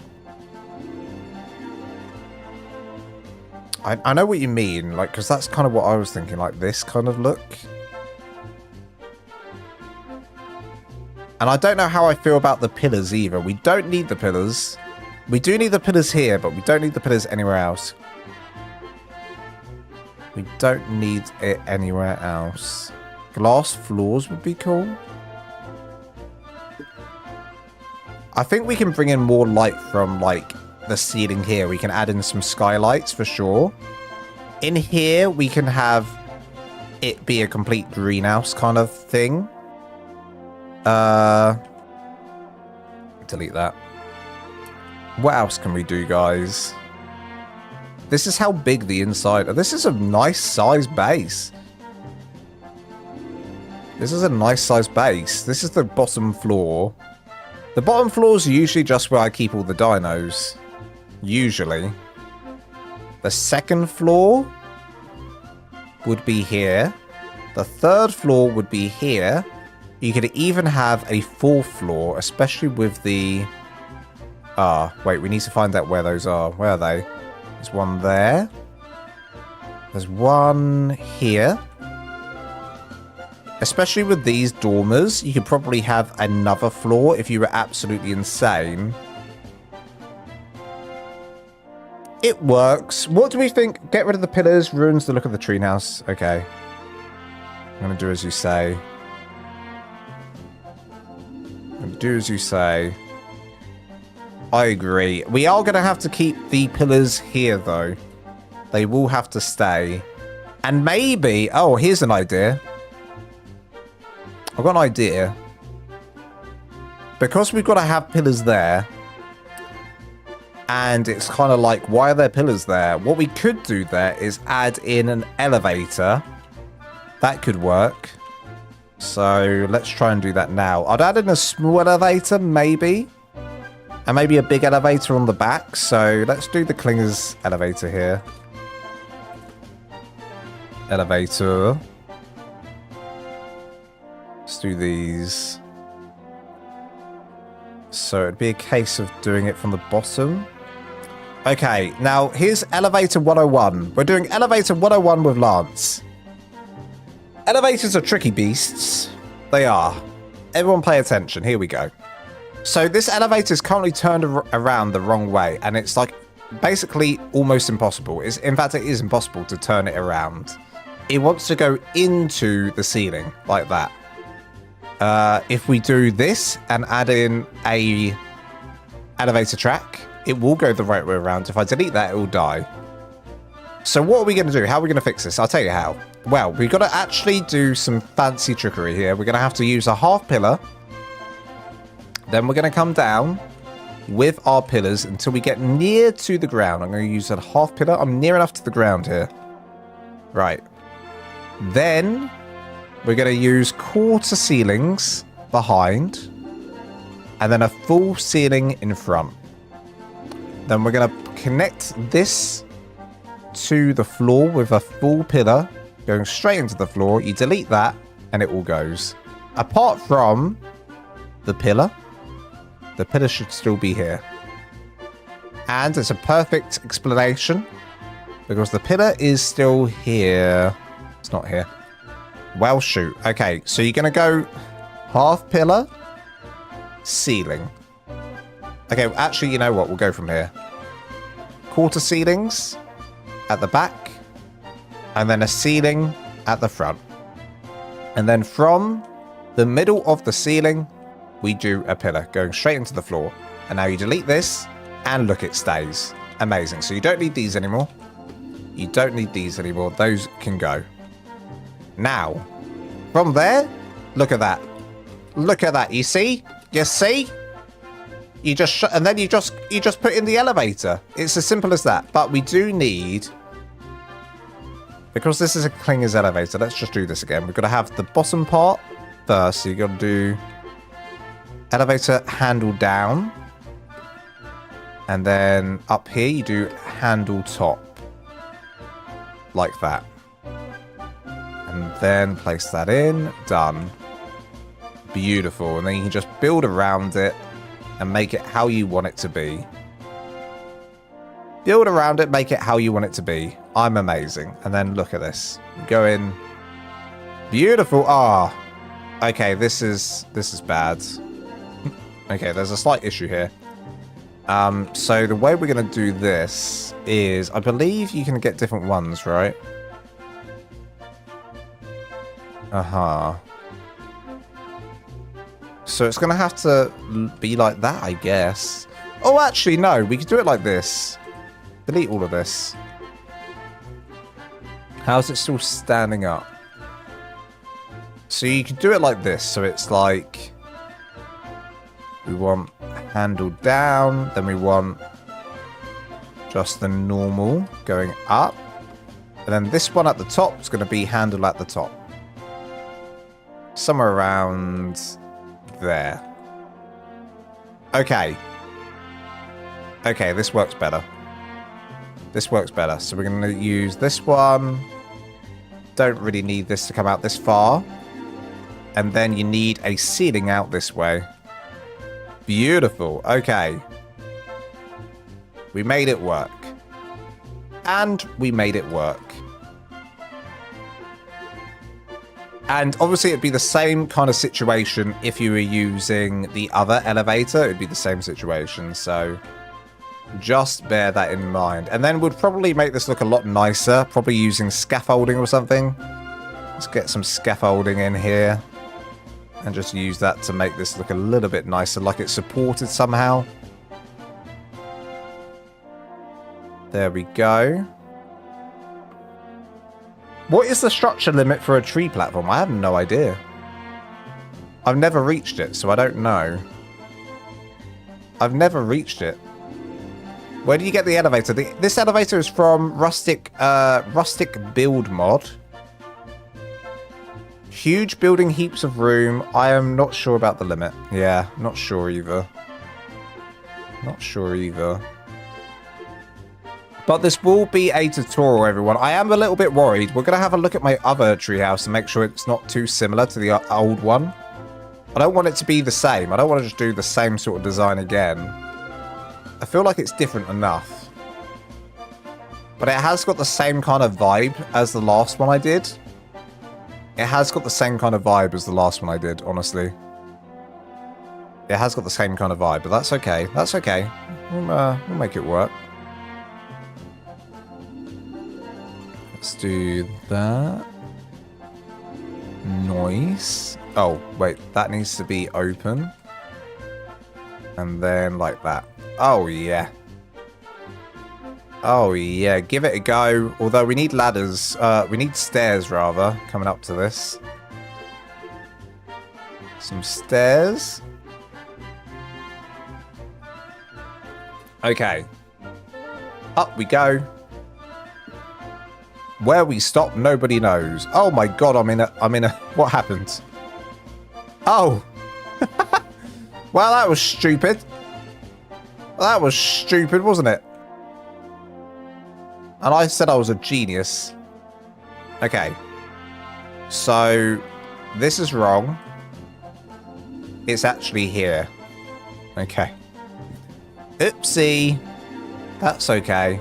I know what you mean, like, because that's kind of what I was thinking, like this kind of look. And I don't know how I feel about the pillars either. We don't need the pillars. We do need the pillars here, but we don't need the pillars anywhere else. We don't need it anywhere else. Glass floors would be cool. I think we can bring in more light from, like, the ceiling here. We can add in some skylights for sure. In here, we can have it be a complete greenhouse kind of thing. Delete that. What else can we do, guys? This is how big the inside... This is a nice size base. This is a nice size base. This is the bottom floor. The bottom floors are usually just where I keep all the dinos. Usually. The second floor would be here. The third floor would be here. You could even have a fourth floor, especially with the... wait, we need to find out where those are. Where are they? There's one there. There's one here. Especially with these dormers, you could probably have another floor if you were absolutely insane. It works. What do we think? Get rid of the pillars, ruins the look of the treehouse. Okay. I'm going to do as you say. I'm going to do as you say. I agree. We are going to have to keep the pillars here, though. They will have to stay. And maybe... Oh, here's an idea. I've got an idea. Because we've got to have pillars there. And it's kind of like, why are there pillars there? What we could do there is add in an elevator. That could work. So let's try and do that now. I'd add in a small elevator, maybe. And maybe a big elevator on the back. So let's do the clingers elevator here. Elevator. Let's do these. So it'd be a case of doing it from the bottom. Okay, now here's elevator 101. We're doing elevator 101 with Lance. Elevators are tricky beasts. They are. Everyone pay attention. Here we go. So this elevator is currently turned around the wrong way. And it's like basically almost impossible. In fact, it is impossible to turn it around. It wants to go into the ceiling like that. If we do this and add in a elevator track, it will go the right way around. If I delete that, it will die. So what are we going to do? How are we going to fix this? I'll tell you how. Well, we've got to actually do some fancy trickery here. We're going to have to use a half pillar. Then we're going to come down with our pillars until we get near to the ground. I'm going to use a half pillar. I'm near enough to the ground here. Right. Then we're going to use quarter ceilings behind. And then a full ceiling in front. Then we're going to connect this to the floor with a full pillar going straight into the floor. You delete that and it all goes. Apart from the pillar should still be here. And it's a perfect explanation because the pillar is still here. It's not here. Well, shoot. Okay, so you're going to go half pillar, ceiling. Okay, actually, you know what? We'll go from here. Quarter ceilings at the back. And then a ceiling at the front. And then from the middle of the ceiling, we do a pillar going straight into the floor. And now you delete this and look, it stays. Amazing. So you don't need these anymore. You don't need these anymore. Those can go. Now, from there, look at that. Look at that. You see? You see? You just and then you just put in the elevator. It's as simple as that. But we do need, because this is a clingers elevator, let's just do this again. We've got to have the bottom part first. So you've got to do elevator handle down. And then up here you do handle top. Like that. And then place that in. Done. Beautiful. And then you can just build around it and make it how you want it to be. Build around it, make it how you want it to be. I'm amazing. And then look at this. Go in. Beautiful. Ah. Okay, this is bad. Okay, there's a slight issue here. So the way we're going to do this is, I believe you can get different ones, right? Uh-huh. So it's going to have to be like that, I guess. Oh, actually, no. We could do it like this. Delete all of this. How's it still standing up? So you could do it like this. So it's like, we want handle down. Then we want just the normal going up. And then this one at the top is going to be handle at the top. Somewhere around there. Okay. Okay, this works better. This works better. So we're going to use this one. Don't really need this to come out this far. And then you need a ceiling out this way. Beautiful. Okay. We made it work. And we made it work. And obviously it'd be the same kind of situation if you were using the other elevator. It'd be the same situation. So just bear that in mind. And then we'd probably make this look a lot nicer. Probably using scaffolding or something. Let's get some scaffolding in here. And just use that to make this look a little bit nicer. Like it's supported somehow. There we go. What is the structure limit for a tree platform? I have no idea. I've never reached it, so I don't know. I've never reached it. Where do you get the elevator? This elevator is from Rustic Build Mod. Huge building, heaps of room. I am not sure about the limit. Yeah, not sure either. Not sure either. But this will be a tutorial, everyone. I am a little bit worried. We're going to have a look at my other treehouse and make sure it's not too similar to the old one. I don't want it to be the same. I don't want to just do the same sort of design again. I feel like it's different enough. But it has got the same kind of vibe as the last one I did. It has got the same kind of vibe as the last one I did, honestly. It has got the same kind of vibe, but that's okay. That's okay. We'll make it work. Let's do that. Noise. Oh, wait. That needs to be open. And then like that. Oh, yeah. Oh, yeah. Give it a go. Although we need ladders. We need stairs, rather, coming up to this. Some stairs. Okay. Up we go. Where we stop, nobody knows. Oh my god, I'm in a... What happened? Oh. Well, that was stupid. That was stupid, wasn't it? And I said I was a genius. Okay. So, this is wrong. It's actually here. Okay. Oopsie. That's okay.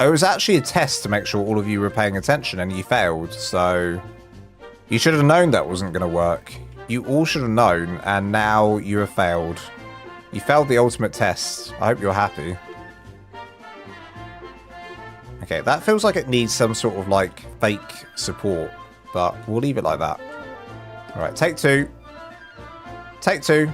It was actually a test to make sure all of you were paying attention and you failed, so you should have known that wasn't going to work. You all should have known, and now you have failed. You failed the ultimate test. I hope you're happy. Okay, that feels like it needs some sort of, like, fake support, but we'll leave it like that. Alright, take two. Take two.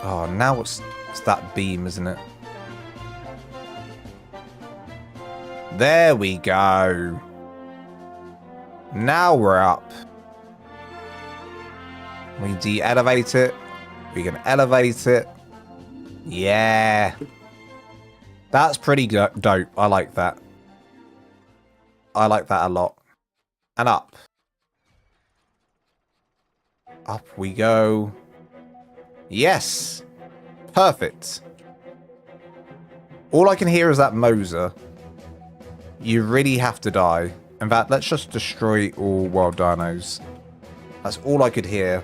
Oh, now it's that beam, isn't it? There we go. Now we're up. We de-elevate it. We can elevate it. Yeah. That's pretty dope. I like that. I like that a lot. And up. Up we go. Yes. Perfect. All I can hear is that Moser. You really have to die. In fact, let's just destroy all wild dinos. That's all I could hear.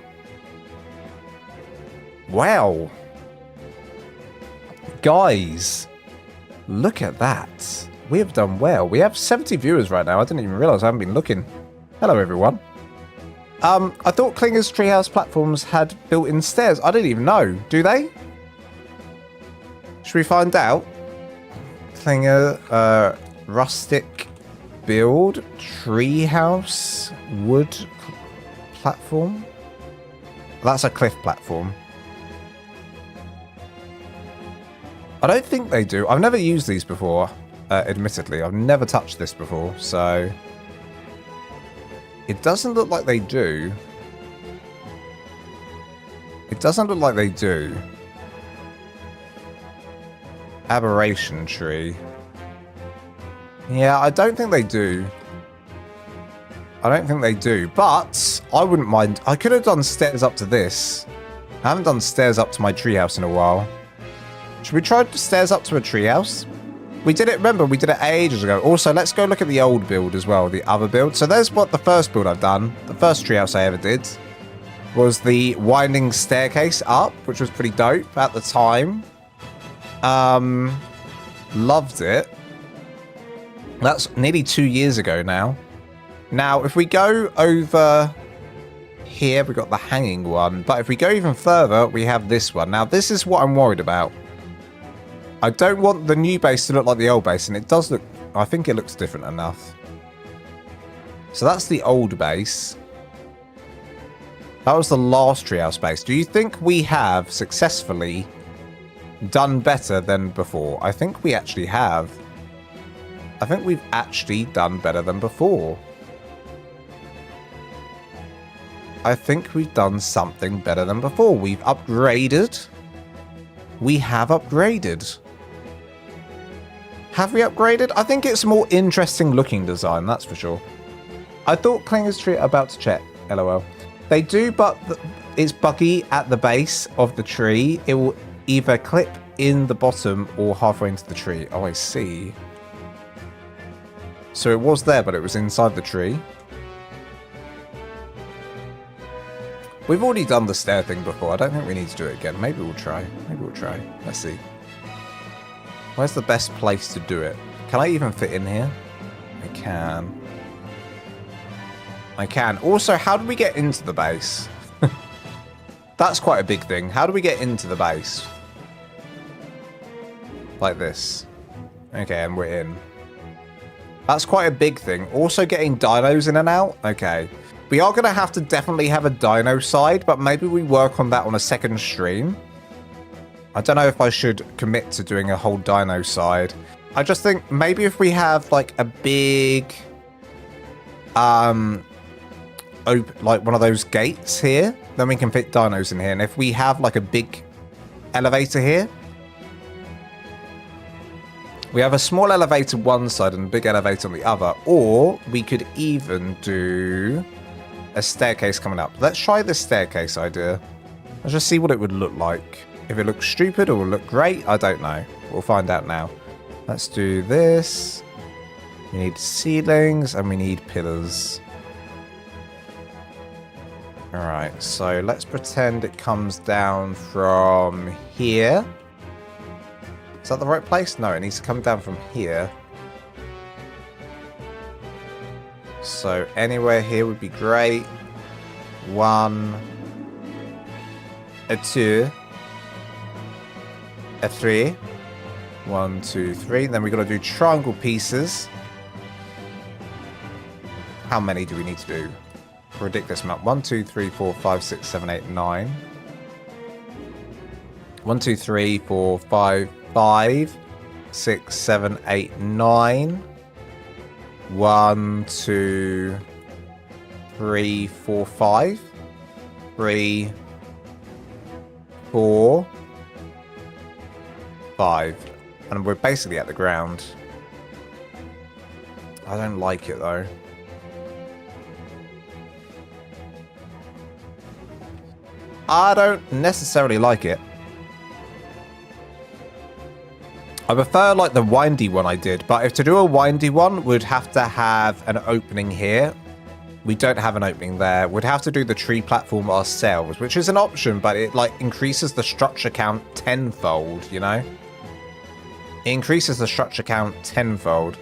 Wow. Guys. Look at that. We have done well. We have 70 viewers right now. I didn't even realize I haven't been looking. Hello, everyone. I thought Klinger's treehouse platforms had built-in stairs. I didn't even know. Do they? Should we find out? Klinger, rustic build, treehouse, wood platform. That's a cliff platform. I don't think they do. I've never used these before, admittedly. I've never touched this before, so... It doesn't look like they do. It doesn't look like they do. Aberration tree. Yeah, I don't think they do. I don't think they do, but I wouldn't mind. I could have done stairs up to this. I haven't done stairs up to my treehouse in a while. Should we try stairs up to a treehouse? We did it, remember, we did it ages ago. Also, let's go look at the old build as well, the other build. So there's what the first build I've done. The first treehouse I ever did was the winding staircase up, which was pretty dope at the time. Loved it. That's nearly 2 years ago now. Now, if we go over here, we've got the hanging one. But if we go even further, we have this one. Now, this is what I'm worried about. I don't want the new base to look like the old base, and it does look... I think it looks different enough. So that's the old base. That was the last treehouse base. Do you think we have successfully done better than before? I think we actually have. I think we've actually done better than before. I think we've done something better than before. We've upgraded. We have upgraded. Have we upgraded? I think it's a more interesting looking design, that's for sure. I thought Clinger's tree about to check. LOL. They do, but it's buggy at the base of the tree. It will either clip in the bottom or halfway into the tree. Oh, I see. So it was there, but it was inside the tree. We've already done the stair thing before. I don't think we need to do it again. Maybe we'll try. Maybe we'll try. Let's see. Where's the best place to do it? Can I even fit in here? I can. I can. Also, how do we get into the base? That's quite a big thing. How do we get into the base? Like this. Okay, and we're in. That's quite a big thing. Also getting dinos in and out. Okay. We are going to have to definitely have a dino side, but maybe we work on that on a second stream. I don't know if I should commit to doing a whole dino side. I just think maybe if we have like a big, like one of those gates here, then we can fit dinos in here. And if we have like a big elevator here, we have a small elevator one side and a big elevator on the other. Or we could even do a staircase coming up. Let's try this staircase idea. Let's just see what it would look like. If it looks stupid or will look great, I don't know. We'll find out now. Let's do this. We need ceilings and we need pillars. Alright, so let's pretend it comes down from here. Is that the right place? No, it needs to come down from here. So anywhere here would be great. 1, a 2, a 3. 1, 2, 3. Then we've got to do triangle pieces. How many do we need to do? Ridiculous amount. 1, 2, 3, 4, 5, 6, 7, 8, 9. 1, 2, 3, 4, 5, 5, 6, 7, 8, 9. 1, 2, 3, 4, 5. 3, 4, 5. And we're basically at the ground. I don't like it though. I don't necessarily like it. I prefer like the windy one I did, but if to do a windy one, we'd have to have an opening here. We don't have an opening there. We'd have to do the tree platform ourselves, which is an option, but it like increases the structure count tenfold, you know? It increases the structure count tenfold.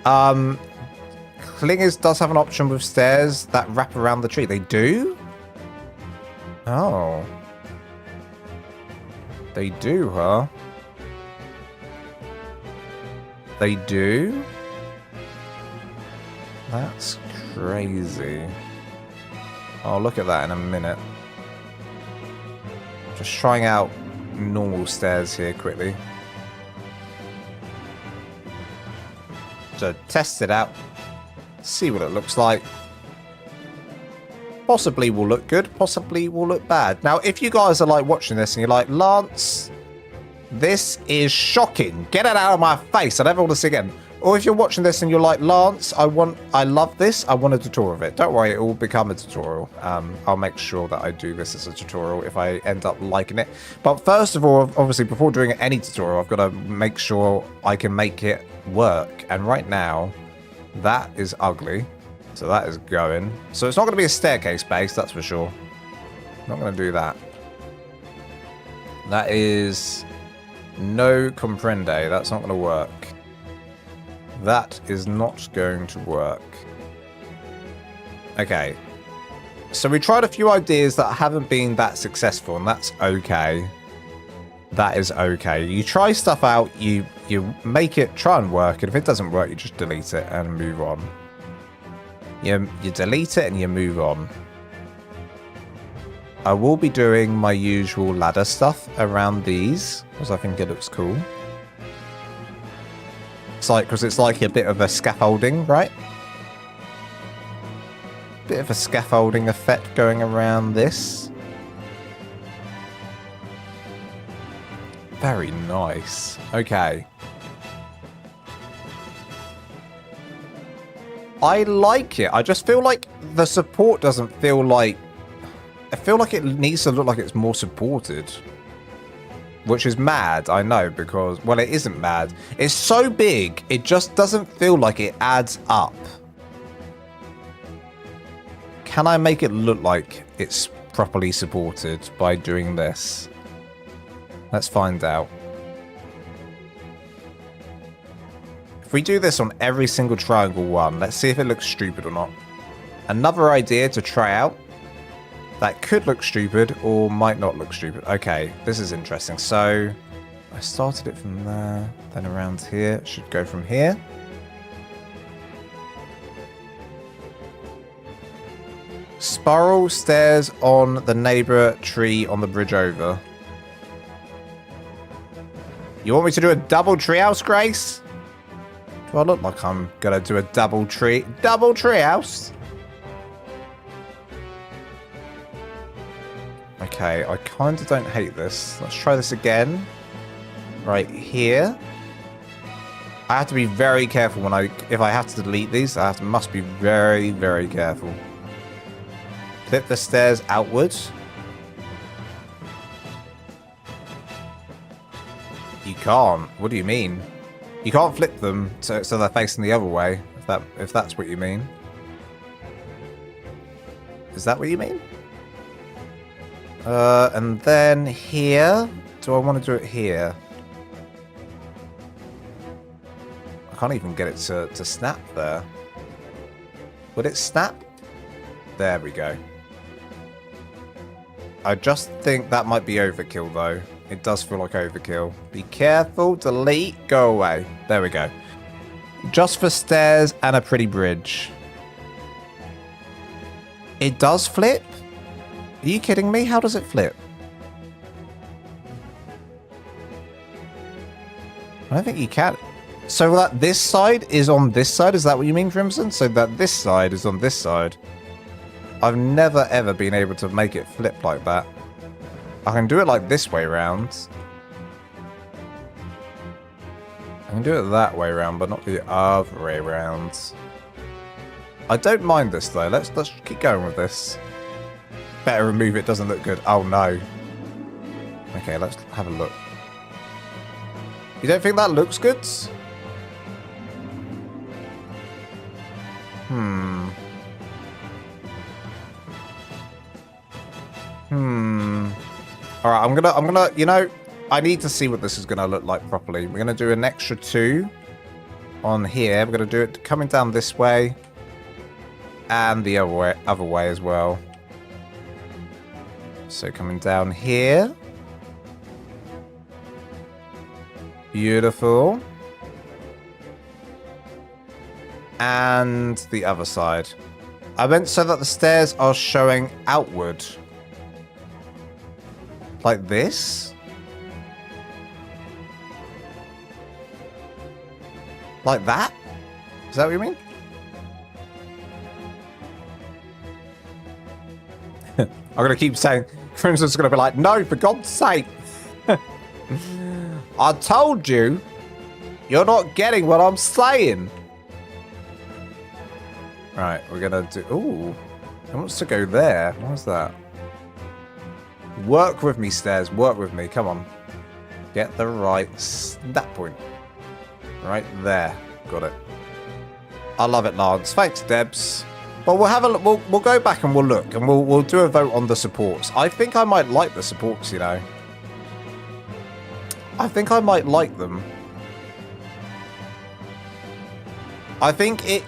Clingers does have an option with stairs that wrap around the tree. They do? Oh. They do, huh? They do? That's crazy. I'll look at that in a minute. Just trying out normal stairs here quickly. So test it out. See what it looks like. Possibly will look good, possibly will look bad. Now, if you guys are like watching this and you're like, Lance, this is shocking. Get it out of my face. I never want to see it again. Or if you're watching this and you're like, Lance, I love this. I want a tutorial of it. Don't worry, it will become a tutorial. I'll make sure that I do this as a tutorial if I end up liking it. But first of all, obviously, before doing any tutorial, I've got to make sure I can make it work. And right now, that is ugly. So that is going. So it's not going to be a staircase base, that's for sure. I'm not going to do that. That is no comprende. That's not going to work. That is not going to work. Okay. So we tried a few ideas that haven't been that successful, and that's okay. That is okay. You try stuff out, you make it try and work, and if it doesn't work, you just delete it and move on. You delete it and you move on. I will be doing my usual ladder stuff around these, because I think it looks cool. It's like, because it's like a bit of a scaffolding, right? Bit of a scaffolding effect going around this. Very nice. Okay. I like it. I just feel like the support doesn't feel like... I feel like it needs to look like it's more supported. Which is mad, I know, because... Well, it isn't mad. It's so big, it just doesn't feel like it adds up. Can I make it look like it's properly supported by doing this? Let's find out. If we do this on every single triangle one, let's see if it looks stupid or not. Another idea to try out. That could look stupid or might not look stupid. Okay, this is interesting. So I started it from there, then around here. It should go from here. Spiral stairs on the neighbor tree on the bridge over. You want me to do a double treehouse, Grace? Do I look like I'm gonna do a double treehouse? Okay, I kind of don't hate this. Let's try this again. Right here. I have to be very careful when if I have to delete these. Must be very, very careful. Flip the stairs outwards. You can't. What do you mean? You can't flip them so they're facing the other way. If that's what you mean. Is that what you mean? And then here. Do I want to do it here? I can't even get it to snap there. Would it snap? There we go. I just think that might be overkill though. It does feel like overkill. Be careful, delete, go away. There we go. Just for stairs and a pretty bridge. It does flip? Are you kidding me? How does it flip? I don't think you can. So that this side is on this side? Is that what you mean, Crimson? So that this side is on this side? I've never ever been able to make it flip like that. I can do it like this way around. I can do it that way around, but not the other way around. I don't mind this though. Let's keep going with this. Better remove it, doesn't look good. Oh no. Okay, let's have a look. You don't think that looks good? Alright, I'm gonna, you know, I need to see what this is gonna look like properly. We're gonna do an extra 2 on here. We're gonna do it coming down this way and the other way as well. So coming down here. Beautiful. And the other side. I meant so that the stairs are showing outward. Like this? Like that? Is that what you mean? I'm going to keep saying, Crimson's going to be like, no, for God's sake. I told you. You're not getting what I'm saying. Right, we're gonna do... Ooh. It wants to go there. What's that? Work with me, stairs. Work with me. Come on. Get the right snap point. Right there. Got it. I love it, Lance. Thanks, Debs. But we'll have a look. We'll go back and we'll look and we'll do a vote on the supports. I think I might like the supports, you know. I think I might like them. I think it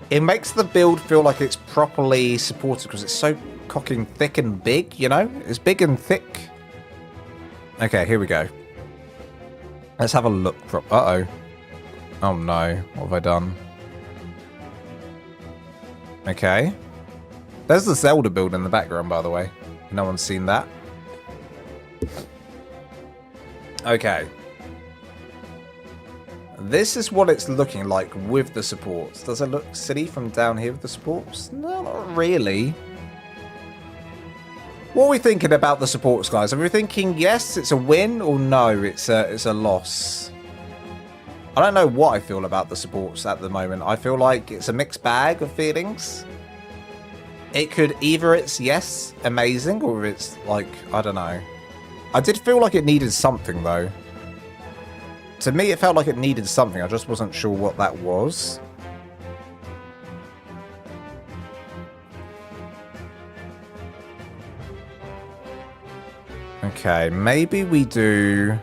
it makes the build feel like it's properly supported because it's so cocking thick and big, you know? It's big and thick. Okay, here we go. Let's have a look. Uh-oh. Oh no, what have I done? Okay. There's the Zelda build in the background, by the way. No one's seen that. Okay. This is what it's looking like with the supports. Does it look silly from down here with the supports? No, not really. What are we thinking about the supports, guys? Are we thinking yes, it's a win, or no, it's a loss? I don't know what I feel about the supports at the moment. I feel like it's a mixed bag of feelings. It could either it's yes, amazing, or it's like, I don't know. I did feel like it needed something though. To me, it felt like it needed something. I just wasn't sure what that was. Okay, maybe we do...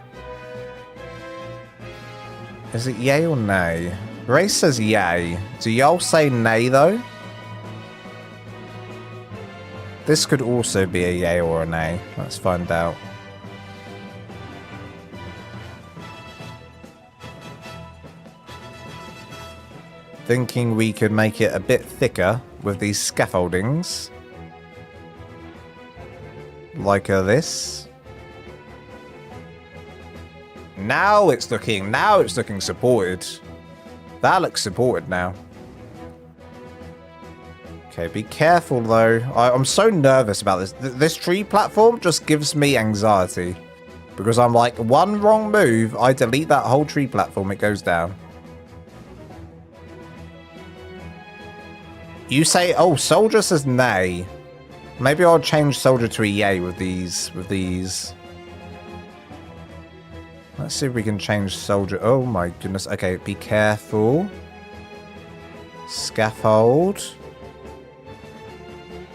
Is it yay or nay? Grace says yay. Do y'all say nay, though? This could also be a yay or a nay. Let's find out. Thinking we could make it a bit thicker with these scaffoldings. Like this. Now it's looking supported. That looks supported now. Okay, be careful though. I'm so nervous about this. This tree platform just gives me anxiety. Because I'm like, one wrong move, I delete that whole tree platform, it goes down. You say, oh, soldier says nay. Maybe I'll change soldier to a yay with these. Let's see if we can change soldier. Oh my goodness. Okay, be careful. Scaffold.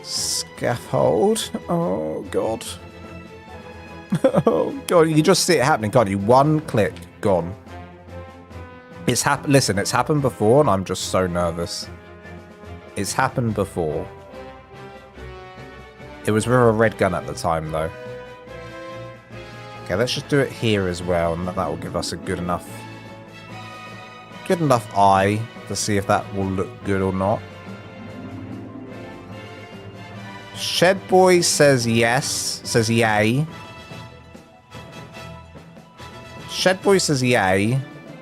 Scaffold. Oh god. Oh god, you just see it happening, can't you? One click, gone. It's happened. Listen, it's happened before and I'm just so nervous. It's happened before. It was with a red gun at the time, though. Okay, let's just do it here as well, and that will give us a good enough eye to see if that will look good or not. Shed Boy says yes, says yay. Shed Boy says yay.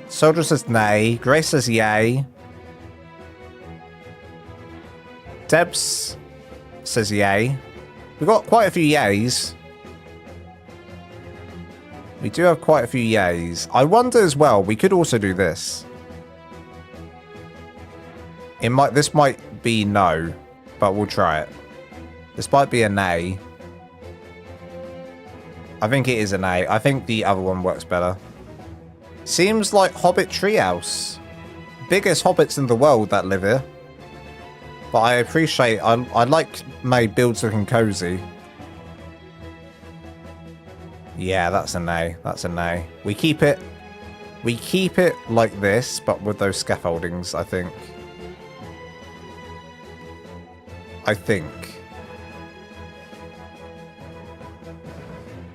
Soldier says nay. Grace says yay. Debs says yay. We've got quite a few yays. We do have quite a few yays. I wonder as well, we could also do this. This might be no, but we'll try it. This might be a nay. I think it is a nay. I think the other one works better. Seems like Hobbit Treehouse. Biggest hobbits in the world that live here. But I appreciate, I like my builds looking cozy. Yeah, that's a nay. That's a nay. We keep it like this, but with those scaffoldings, I think.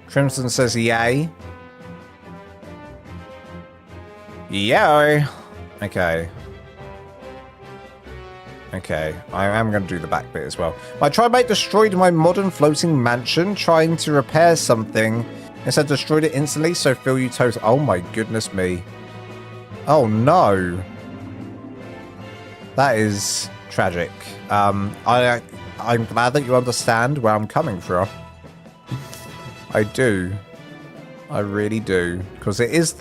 Crimson says yay. Yay. Okay. Okay, I am going to do the back bit as well. My tri-mate destroyed my modern floating mansion trying to repair something. Instead destroyed it instantly, so feel you total. Oh my goodness me. Oh no. That is tragic. I'm glad that you understand where I'm coming from. I do. I really do. Because it's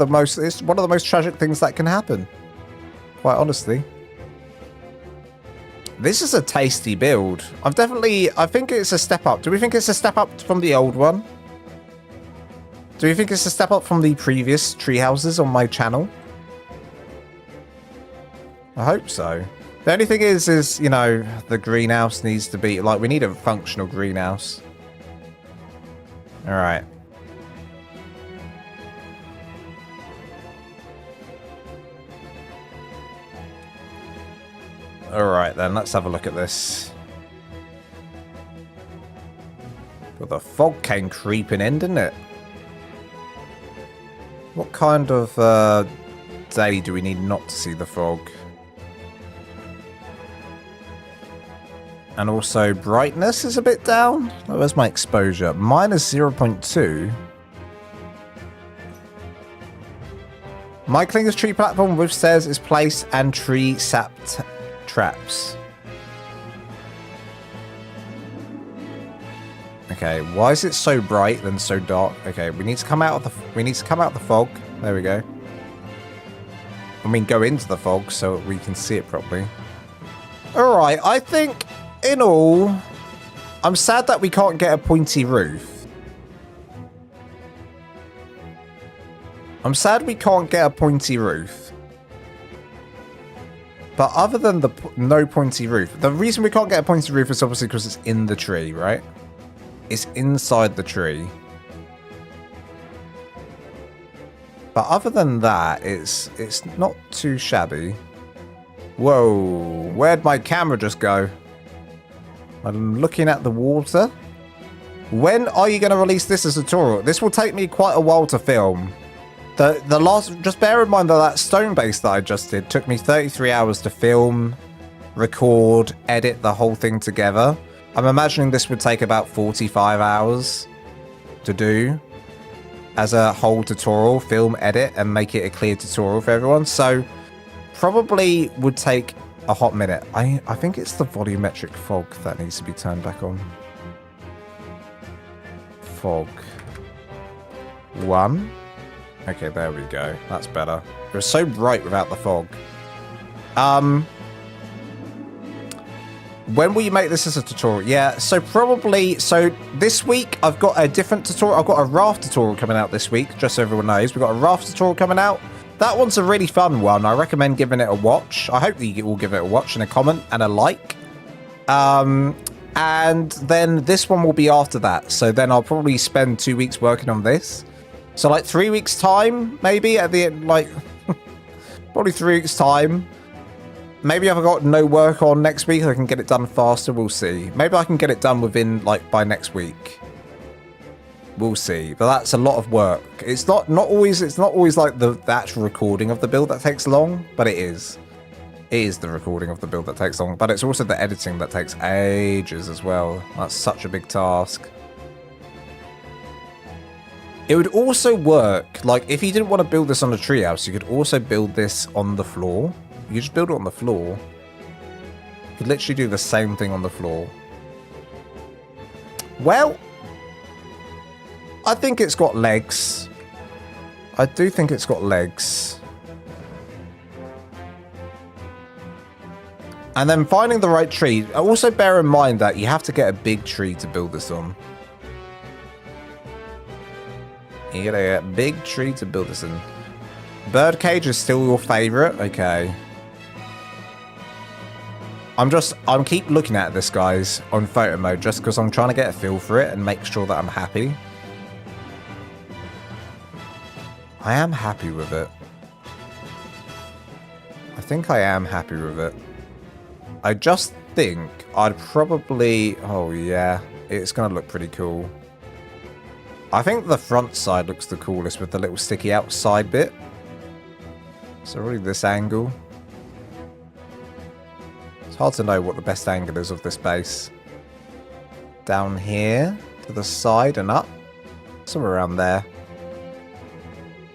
one of the most tragic things that can happen. Quite honestly. This is a tasty build. I think it's a step up. Do we think it's a step up from the old one? Do you think it's a step up from the previous tree houses on my channel? I hope so. The only thing is, you know, the greenhouse needs to be, like, we need a functional greenhouse. Alright. Alright then, let's have a look at this. Well, the fog came creeping in, didn't it? What kind of day do we need not to see the fog? And also brightness is a bit down. Oh, where's my exposure? Minus 0.2. My Clinger's tree platform with stairs is placed and tree sap traps. Okay, why is it so bright then so dark? Okay, we need to come out of the fog. There we go. I mean, go into the fog so we can see it properly. All right, I think in all, I'm sad that we can't get a pointy roof. I'm sad we can't get a pointy roof. But other than the no pointy roof, the reason we can't get a pointy roof is obviously because it's in the tree, right? It's inside the tree. But other than that, it's not too shabby. Whoa, where'd my camera just go? I'm looking at the water. When are you going to release this as a tutorial? This will take me quite a while to film. The last, just bear in mind that stone base that I just did took me 33 hours to film, record, edit the whole thing together. I'm imagining this would take about 45 hours to do as a whole tutorial, film, edit, and make it a clear tutorial for everyone. So probably would take a hot minute. I think it's the volumetric fog that needs to be turned back on. Fog. 1. Okay, there we go. That's better. It was so bright without the fog. When will you make this as a tutorial? Yeah, so probably... So this week, I've got a different tutorial. I've got a raft tutorial coming out this week, just so everyone knows. We've got a raft tutorial coming out. That one's a really fun one. I recommend giving it a watch. I hope that you will give it a watch and a comment and a like. And then this one will be after that. So then I'll probably spend 2 weeks working on this. So like 3 weeks time, maybe at the end, like probably 3 weeks time. Maybe I've got no work on next week. I can get it done faster. We'll see. Maybe I can get it done within like by next week. We'll see. But that's a lot of work. It's not always like the actual recording of the build that takes long, but it is. It is the recording of the build that takes long, but it's also the editing that takes ages as well. That's such a big task. It would also work, like, if you didn't want to build this on a treehouse, you could also build this on the floor. You could just build it on the floor. You could literally do the same thing on the floor. Well, I think it's got legs. I do think it's got legs. And then finding the right tree. Also bear in mind that you have to get a big tree to build this on. You gotta get a big tree to build this in. Birdcage is still your favorite? Okay. I'm keep looking at this, guys, on photo mode, just because I'm trying to get a feel for it and make sure that I'm happy. I am happy with it. I think I am happy with it. I just think I'd probably... Oh, yeah. It's going to look pretty cool. I think the front side looks the coolest with the little sticky outside bit. So really this angle. It's hard to know what the best angle is of this base. Down here, to the side and up. Somewhere around there.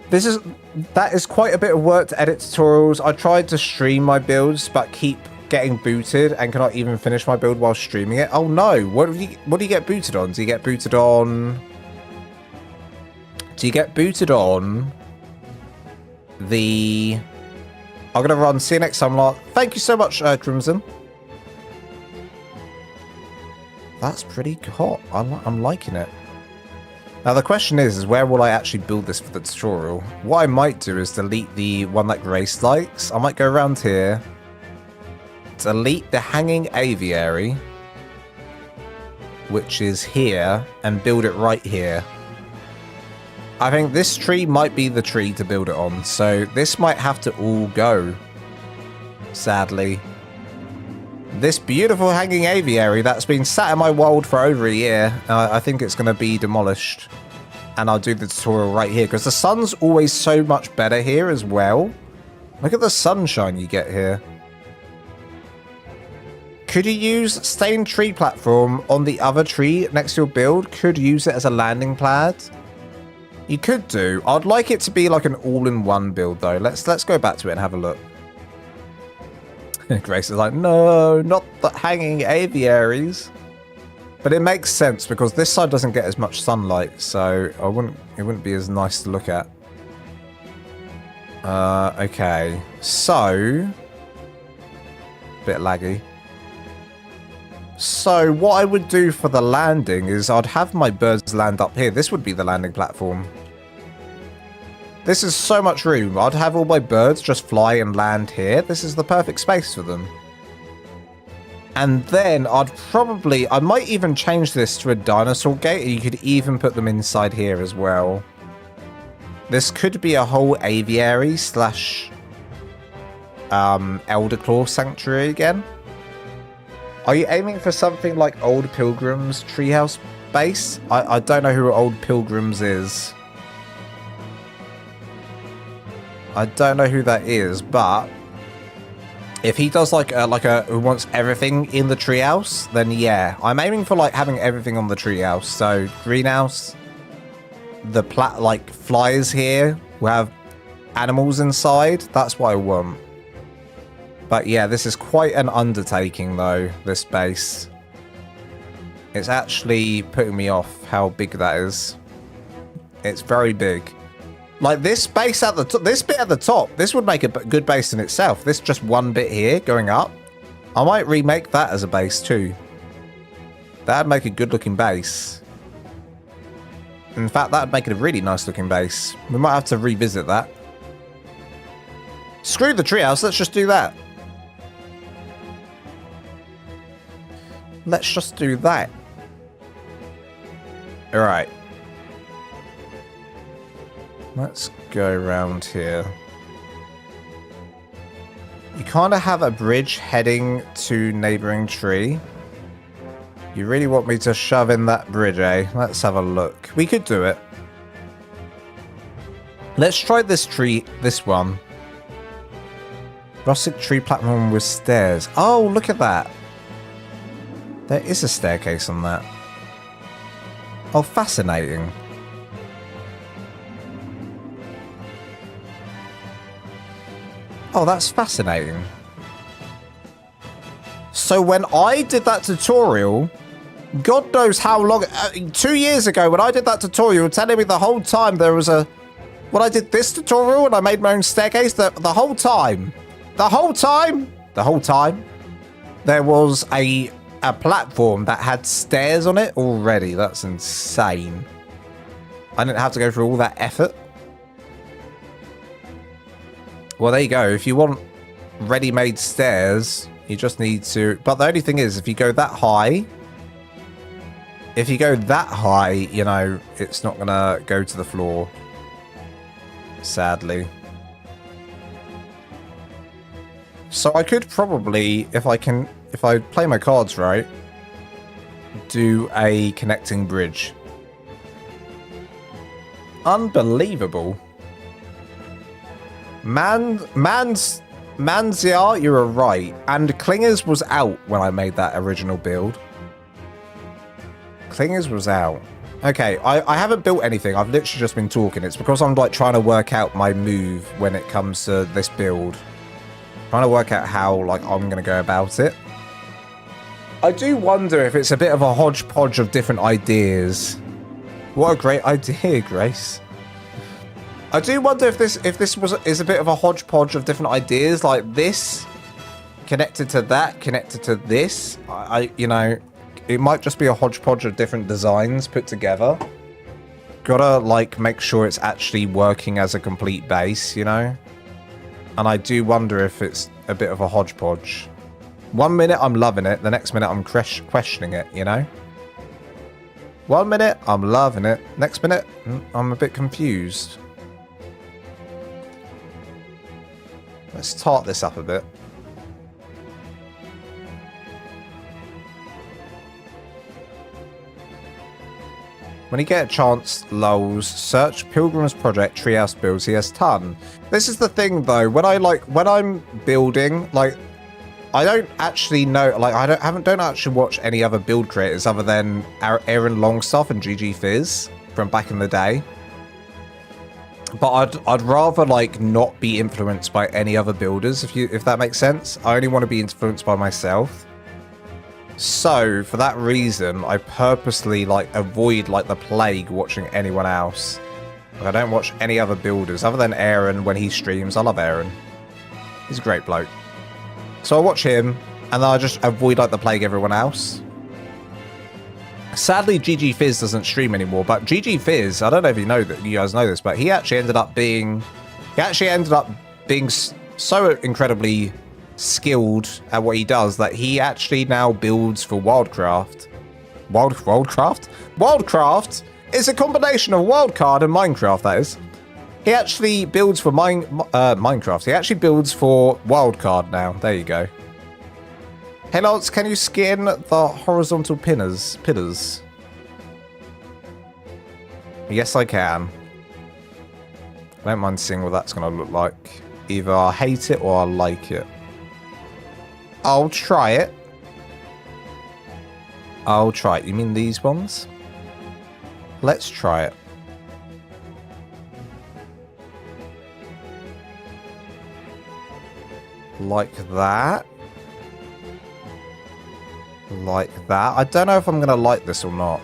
That is quite a bit of work to edit tutorials. I tried to stream my builds, but keep getting booted and cannot even finish my build while streaming it. Oh no, what do you get booted on? Do you get booted on So you get booted on the... I'm going to run. See you next time, lot. Thank you so much, Crimson. That's pretty hot. I'm liking it. Now, the question is where will I actually build this for the tutorial? What I might do is delete the one that Grace likes. I might go around here, delete the hanging aviary, which is here, and build it right here. I think this tree might be the tree to build it on, so this might have to all go, sadly. This beautiful hanging aviary that's been sat in my world for over a year, I think it's going to be demolished. And I'll do the tutorial right here, because the sun's always so much better here as well. Look at the sunshine you get here. Could you use stained tree platform on the other tree next to your build? Could use it as a landing pad? You could do. I'd like it to be like an all-in-one build, though. Let's go back to it and have a look. Grace is like, no, not the hanging aviaries. But it makes sense because this side doesn't get as much sunlight, so it wouldn't be as nice to look at. Okay, so bit laggy. So what I would do for the landing is I'd have my birds land up here. This would be the landing platform. This is so much room. I'd have all my birds just fly and land here. This is the perfect space for them. And then I might even change this to a dinosaur gate. And you could even put them inside here as well. This could be a whole aviary slash Elder Claw Sanctuary again. Are you aiming for something like Old Pilgrim's Treehouse Base? I don't know who Old Pilgrims is. I don't know who that is, but if he does like who wants everything in the treehouse, then yeah. I'm aiming for like having everything on the treehouse. So greenhouse, the flies here will have animals inside. That's what I want. But yeah, this is quite an undertaking though, this base. It's actually putting me off how big that is. It's very big. Like this base at the top, this bit at the top, this would make a good base in itself. This just one bit here going up. I might remake that as a base too. That'd make a good looking base. In fact, that'd make it a really nice looking base. We might have to revisit that. Screw the treehouse, let's just do that. Let's just do that. Alright. Let's go around here. You kind of have a bridge heading to neighboring tree. You really want me to shove in that bridge, eh? Let's have a look. We could do it. Let's try this tree, this one. Rustic tree platform with stairs. Oh, look at that. There is a staircase on that. Oh, fascinating. Oh, that's fascinating. So when I did that tutorial, God knows how long, 2 years ago when I did that tutorial, telling me the whole time there was a, when I did this tutorial and I made my own staircase, the whole time, there was a platform that had stairs on it already. That's insane. I didn't have to go through all that effort. Well, there you go. If you want ready-made stairs, you just need to... But the only thing is, if you go that high... you know, it's not going to go to the floor. Sadly. So I could probably, if I play my cards right, do a connecting bridge. Unbelievable. Manziar, you were right. And Clingers was out when I made that original build. Clingers was out. Okay, I haven't built anything. I've literally just been talking. It's because I'm like trying to work out my move when it comes to this build. Trying to work out how like I'm going to go about it. I do wonder if it's a bit of a hodgepodge of different ideas. What a great idea, Grace. I do wonder if this is a bit of a hodgepodge of different ideas, like this connected to that, connected to this. You know, it might just be a hodgepodge of different designs put together. Gotta like make sure it's actually working as a complete base, you know. And I do wonder if it's a bit of a hodgepodge. 1 minute I'm loving it, the next minute I'm questioning it, you know. 1 minute I'm loving it, next minute I'm a bit confused. Let's tart this up a bit. When you get a chance, lols, search Pilgrim's Project Treehouse Builds. He has ton. This is the thing though, when I'm building, like I don't actually know, like don't actually watch any other build creators other than Aaron Longstaff and GG Fizz from back in the day. But I'd rather like not be influenced by any other builders, if that makes sense. I only want to be influenced by myself. So for that reason, I purposely like avoid like the plague watching anyone else. Like, I don't watch any other builders other than Aaron when he streams. I love Aaron. He's a great bloke. So I watch him and then I just avoid like the plague everyone else. Sadly, GG Fizz doesn't stream anymore, but GG Fizz, I don't know if you guys know this, but he actually ended up being so incredibly skilled at what he does that he actually now builds for Wildcraft. Wildcraft is a combination of Wildcard and Minecraft, that is. He actually builds for Minecraft. He actually builds for Wildcard now. There you go. Hey Lance, can you skin the horizontal pillars? Yes, I can. I don't mind seeing what that's going to look like. Either I hate it or I like it. I'll try it. You mean these ones? Let's try it. Like that. Like that. I don't know if I'm going to like this or not.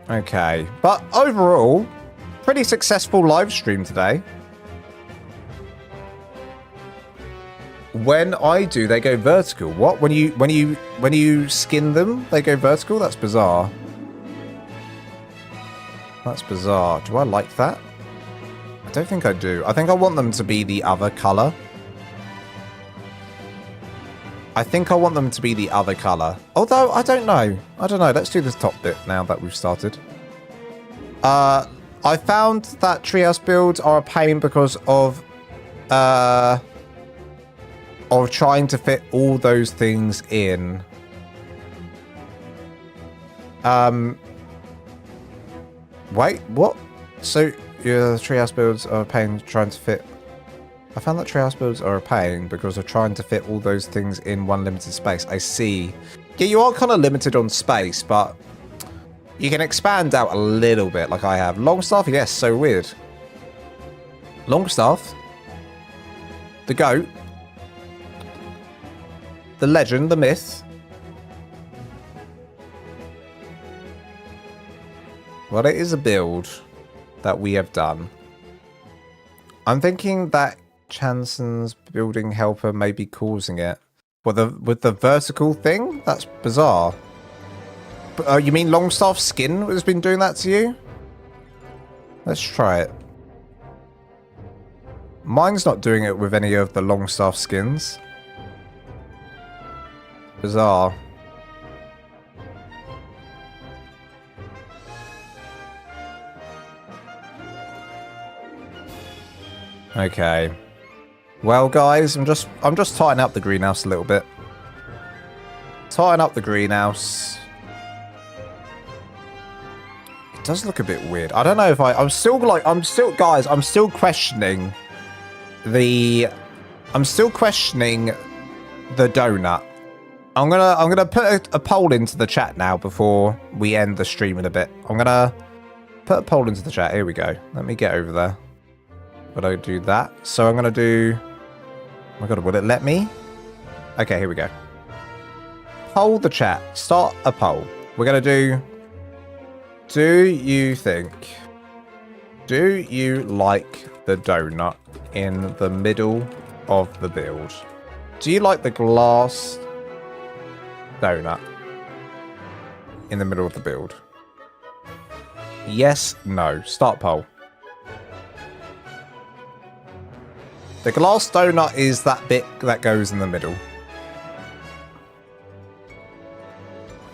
Okay. But overall, pretty successful live stream today. When I do, they go vertical. What? When you skin them, they go vertical? That's bizarre. That's bizarre. Do I like that? I don't think I do. I think I want them to be the other color. Although, I don't know. Let's do this top bit now that we've started. I found that treehouse builds are a pain because of trying to fit all those things in. Wait, what? So, your treehouse builds are a pain trying to fit... I found that treehouse builds are a pain because of trying to fit all those things in one limited space. I see. Yeah, you are kind of limited on space, but you can expand out a little bit like I have. Longstaff, yes, so weird. Longstaff. The goat. The legend, the myth. Well, it is a build that we have done. I'm thinking that Chanson's building helper may be causing it. With the vertical thing? That's bizarre. You mean Longstaff's skin has been doing that to you? Let's try it. Mine's not doing it with any of the Longstaff skins. Bizarre. Okay. Well, guys, I'm just tidying up the greenhouse a little bit. Tidying up the greenhouse. It does look a bit weird. I don't know if I'm still questioning the donut. I'm gonna put a poll into the chat now before we end the stream in a bit. I'm gonna put a poll into the chat. Here we go. Let me get over there. But I do that. So I'm gonna do... Oh my god, will it let me? Okay, here we go. Poll the chat. Start a poll. We're gonna do... Do you like the donut in the middle of the build? Do you like the glass donut in the middle of the build? Yes, no. Start poll. The glass donut is that bit that goes in the middle.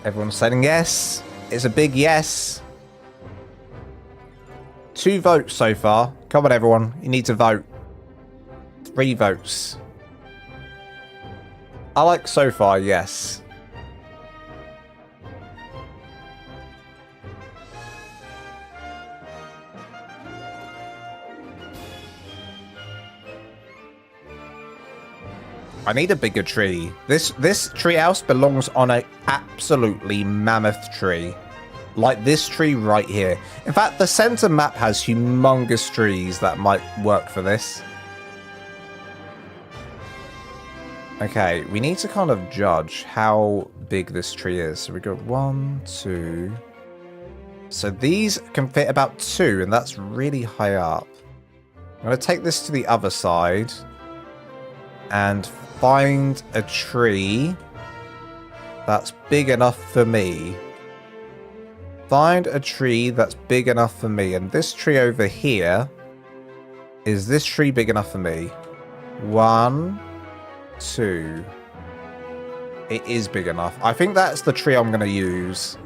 Everyone's saying yes. It's a big yes. 2 votes so far. Come on, everyone. You need to vote. 3 votes. I like so far, yes. I need a bigger tree. This treehouse belongs on a absolutely mammoth tree. Like this tree right here. In fact, the center map has humongous trees that might work for this. Okay, we need to kind of judge how big this tree is. So we go 1, 2. So these can fit about 2, and that's really high up. I'm going to take this to the other side and find a tree that's big enough for me. Find a tree that's big enough for me. And this tree over here, is this tree big enough for me? 1, 2. It is big enough. I think that's the tree I'm going to use.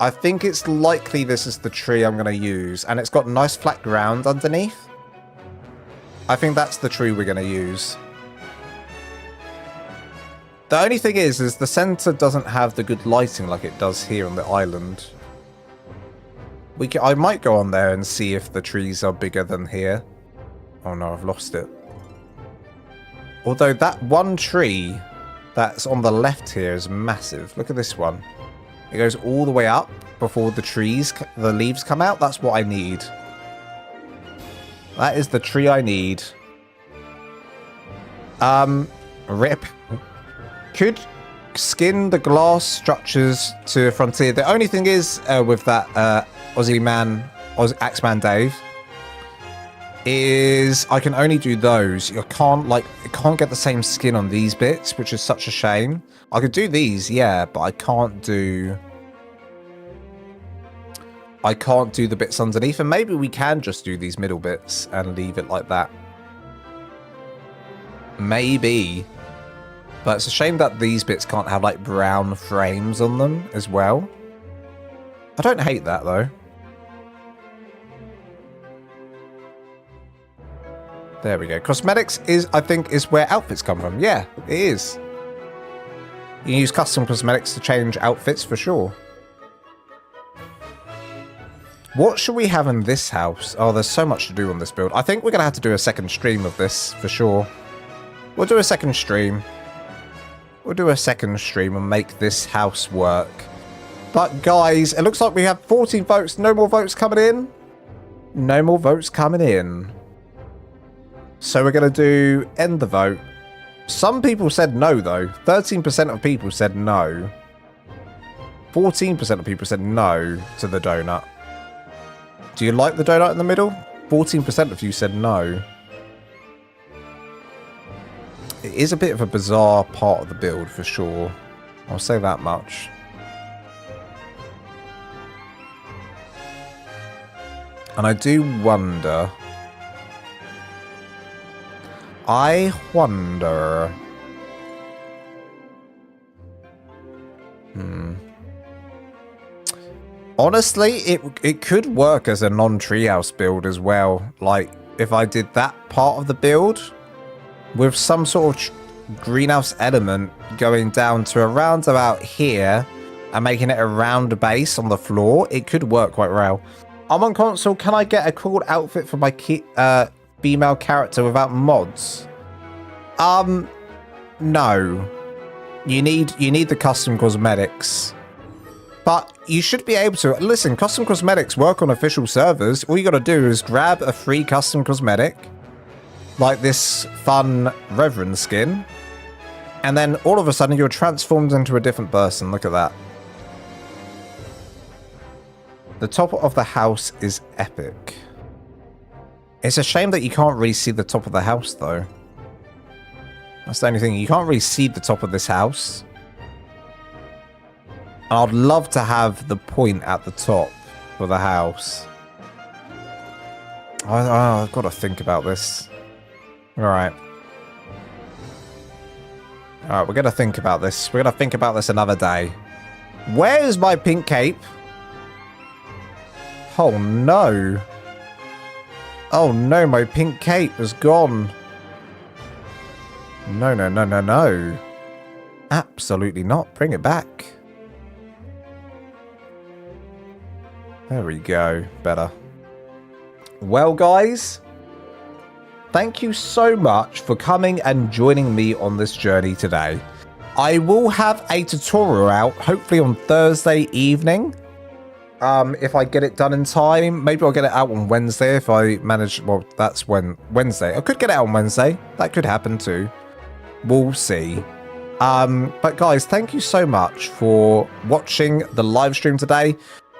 I think it's likely this is the tree I'm going to use. And it's got nice flat ground underneath. I think that's the tree we're going to use. The only thing is the center doesn't have the good lighting like it does here on the island. I might go on there and see if the trees are bigger than here. Oh no, I've lost it. Although that one tree that's on the left here is massive. Look at this one. It goes all the way up before the leaves come out. That's what I need. That is the tree I need. Rip. Could skin the glass structures to Frontier. The only thing is with that Axeman Dave is I can only do those. I can't get the same skin on these bits, which is such a shame. I could do these, yeah, but I can't do the bits underneath. And maybe we can just do these middle bits and leave it like that. Maybe. But it's a shame that these bits can't have like brown frames on them as well. I don't hate that though. There we go. Cosmetics I think is where outfits come from. Yeah, it is. You can use custom cosmetics to change outfits for sure. What should we have in this house? Oh, there's so much to do on this build. I think we're going to have to do a second stream of this for sure. We'll do a second stream. We'll do a second stream and make this house work. But guys, it looks like we have 14 votes. No more votes coming in. No more votes coming in. So we're going to do end the vote. Some people said no, though. 13% of people said no. 14% of people said no to the donut. Do you like the donut in the middle? 14% of you said no. It is a bit of a bizarre part of the build for sure. I'll say that much. And I do wonder... Honestly, it could work as a non-treehouse build as well. Like, if I did that part of the build with some sort of greenhouse element going down to around about here and making it a round base on the floor, it could work quite well. I'm on console. Can I get a cool outfit for my female character without mods? No. You need the custom cosmetics. But you should be able to... Listen, custom cosmetics work on official servers. All you got to do is grab a free custom cosmetic, like this fun Reverend skin, and then all of a sudden you're transformed into a different person. Look at that. The top of the house is epic. It's a shame that you can't really see the top of the house, though. That's the only thing. You can't really see the top of this house. I'd love to have the point at the top for the house. I've got to think about this. Alright. Alright, we're going to think about this. We're going to think about this another day. Where's my pink cape? Oh, no. Oh, no, my pink cape has gone. No, no, no, no, no. Absolutely not. Bring it back. There we go. Better. Well, guys, thank you so much for coming and joining me on this journey today. I will have a tutorial out, hopefully on Thursday evening. If I get it done in time. Maybe I'll get it out on Wednesday if I manage. Well, that's when Wednesday. I could get it out on Wednesday. That could happen too. We'll see. But guys, thank you so much for watching the live stream today.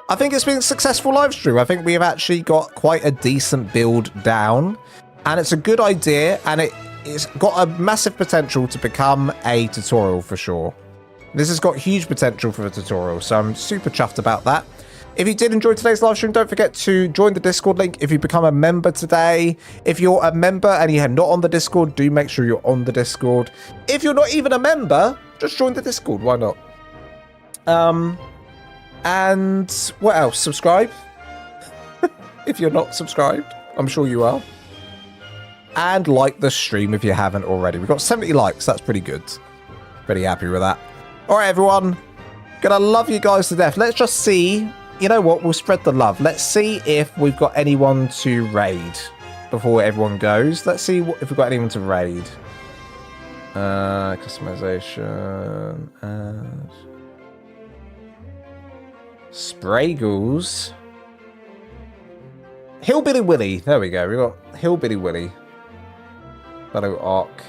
I think it's been a successful live stream. I think we've actually got quite a decent build down, and it's a good idea, and it's got a massive potential to become a tutorial for sure. This has got huge potential for a tutorial, so I'm super chuffed about that. If you did enjoy today's live stream, don't forget to join the Discord link if you become a member today. If you're a member and you're not on the Discord, do make sure you're on the Discord. If you're not even a member, just join the Discord. Why not? And what else? Subscribe. If you're not subscribed, I'm sure you are. And like the stream if you haven't already. We've got 70 likes. That's pretty good. Pretty happy with that. All right, everyone. Gonna love you guys to death. Let's just see. You know what? We'll spread the love. Let's see if we've got anyone to raid before everyone goes. Let's see if we've got anyone to raid. Customization. Spraggles. Hillbilly Willy. There we go. We got Hillbilly Willy. Fellow ARK.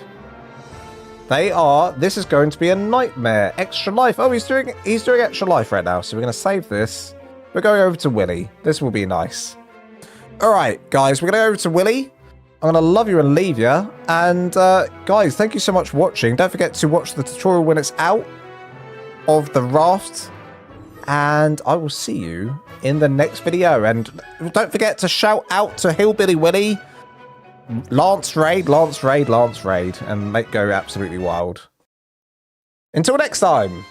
They are. This is going to be a nightmare. Extra life. Oh, he's doing extra life right now. So we're going to save this. We're going over to Willy. This will be nice. All right, guys. We're going to go over to Willy. I'm going to love you and leave you. And guys, thank you so much for watching. Don't forget to watch the tutorial when it's out of the raft. And I will see you in the next video. And don't forget to shout out to Hillbilly Willy. Lance raid, Lance raid, Lance raid. And make go absolutely wild. Until next time.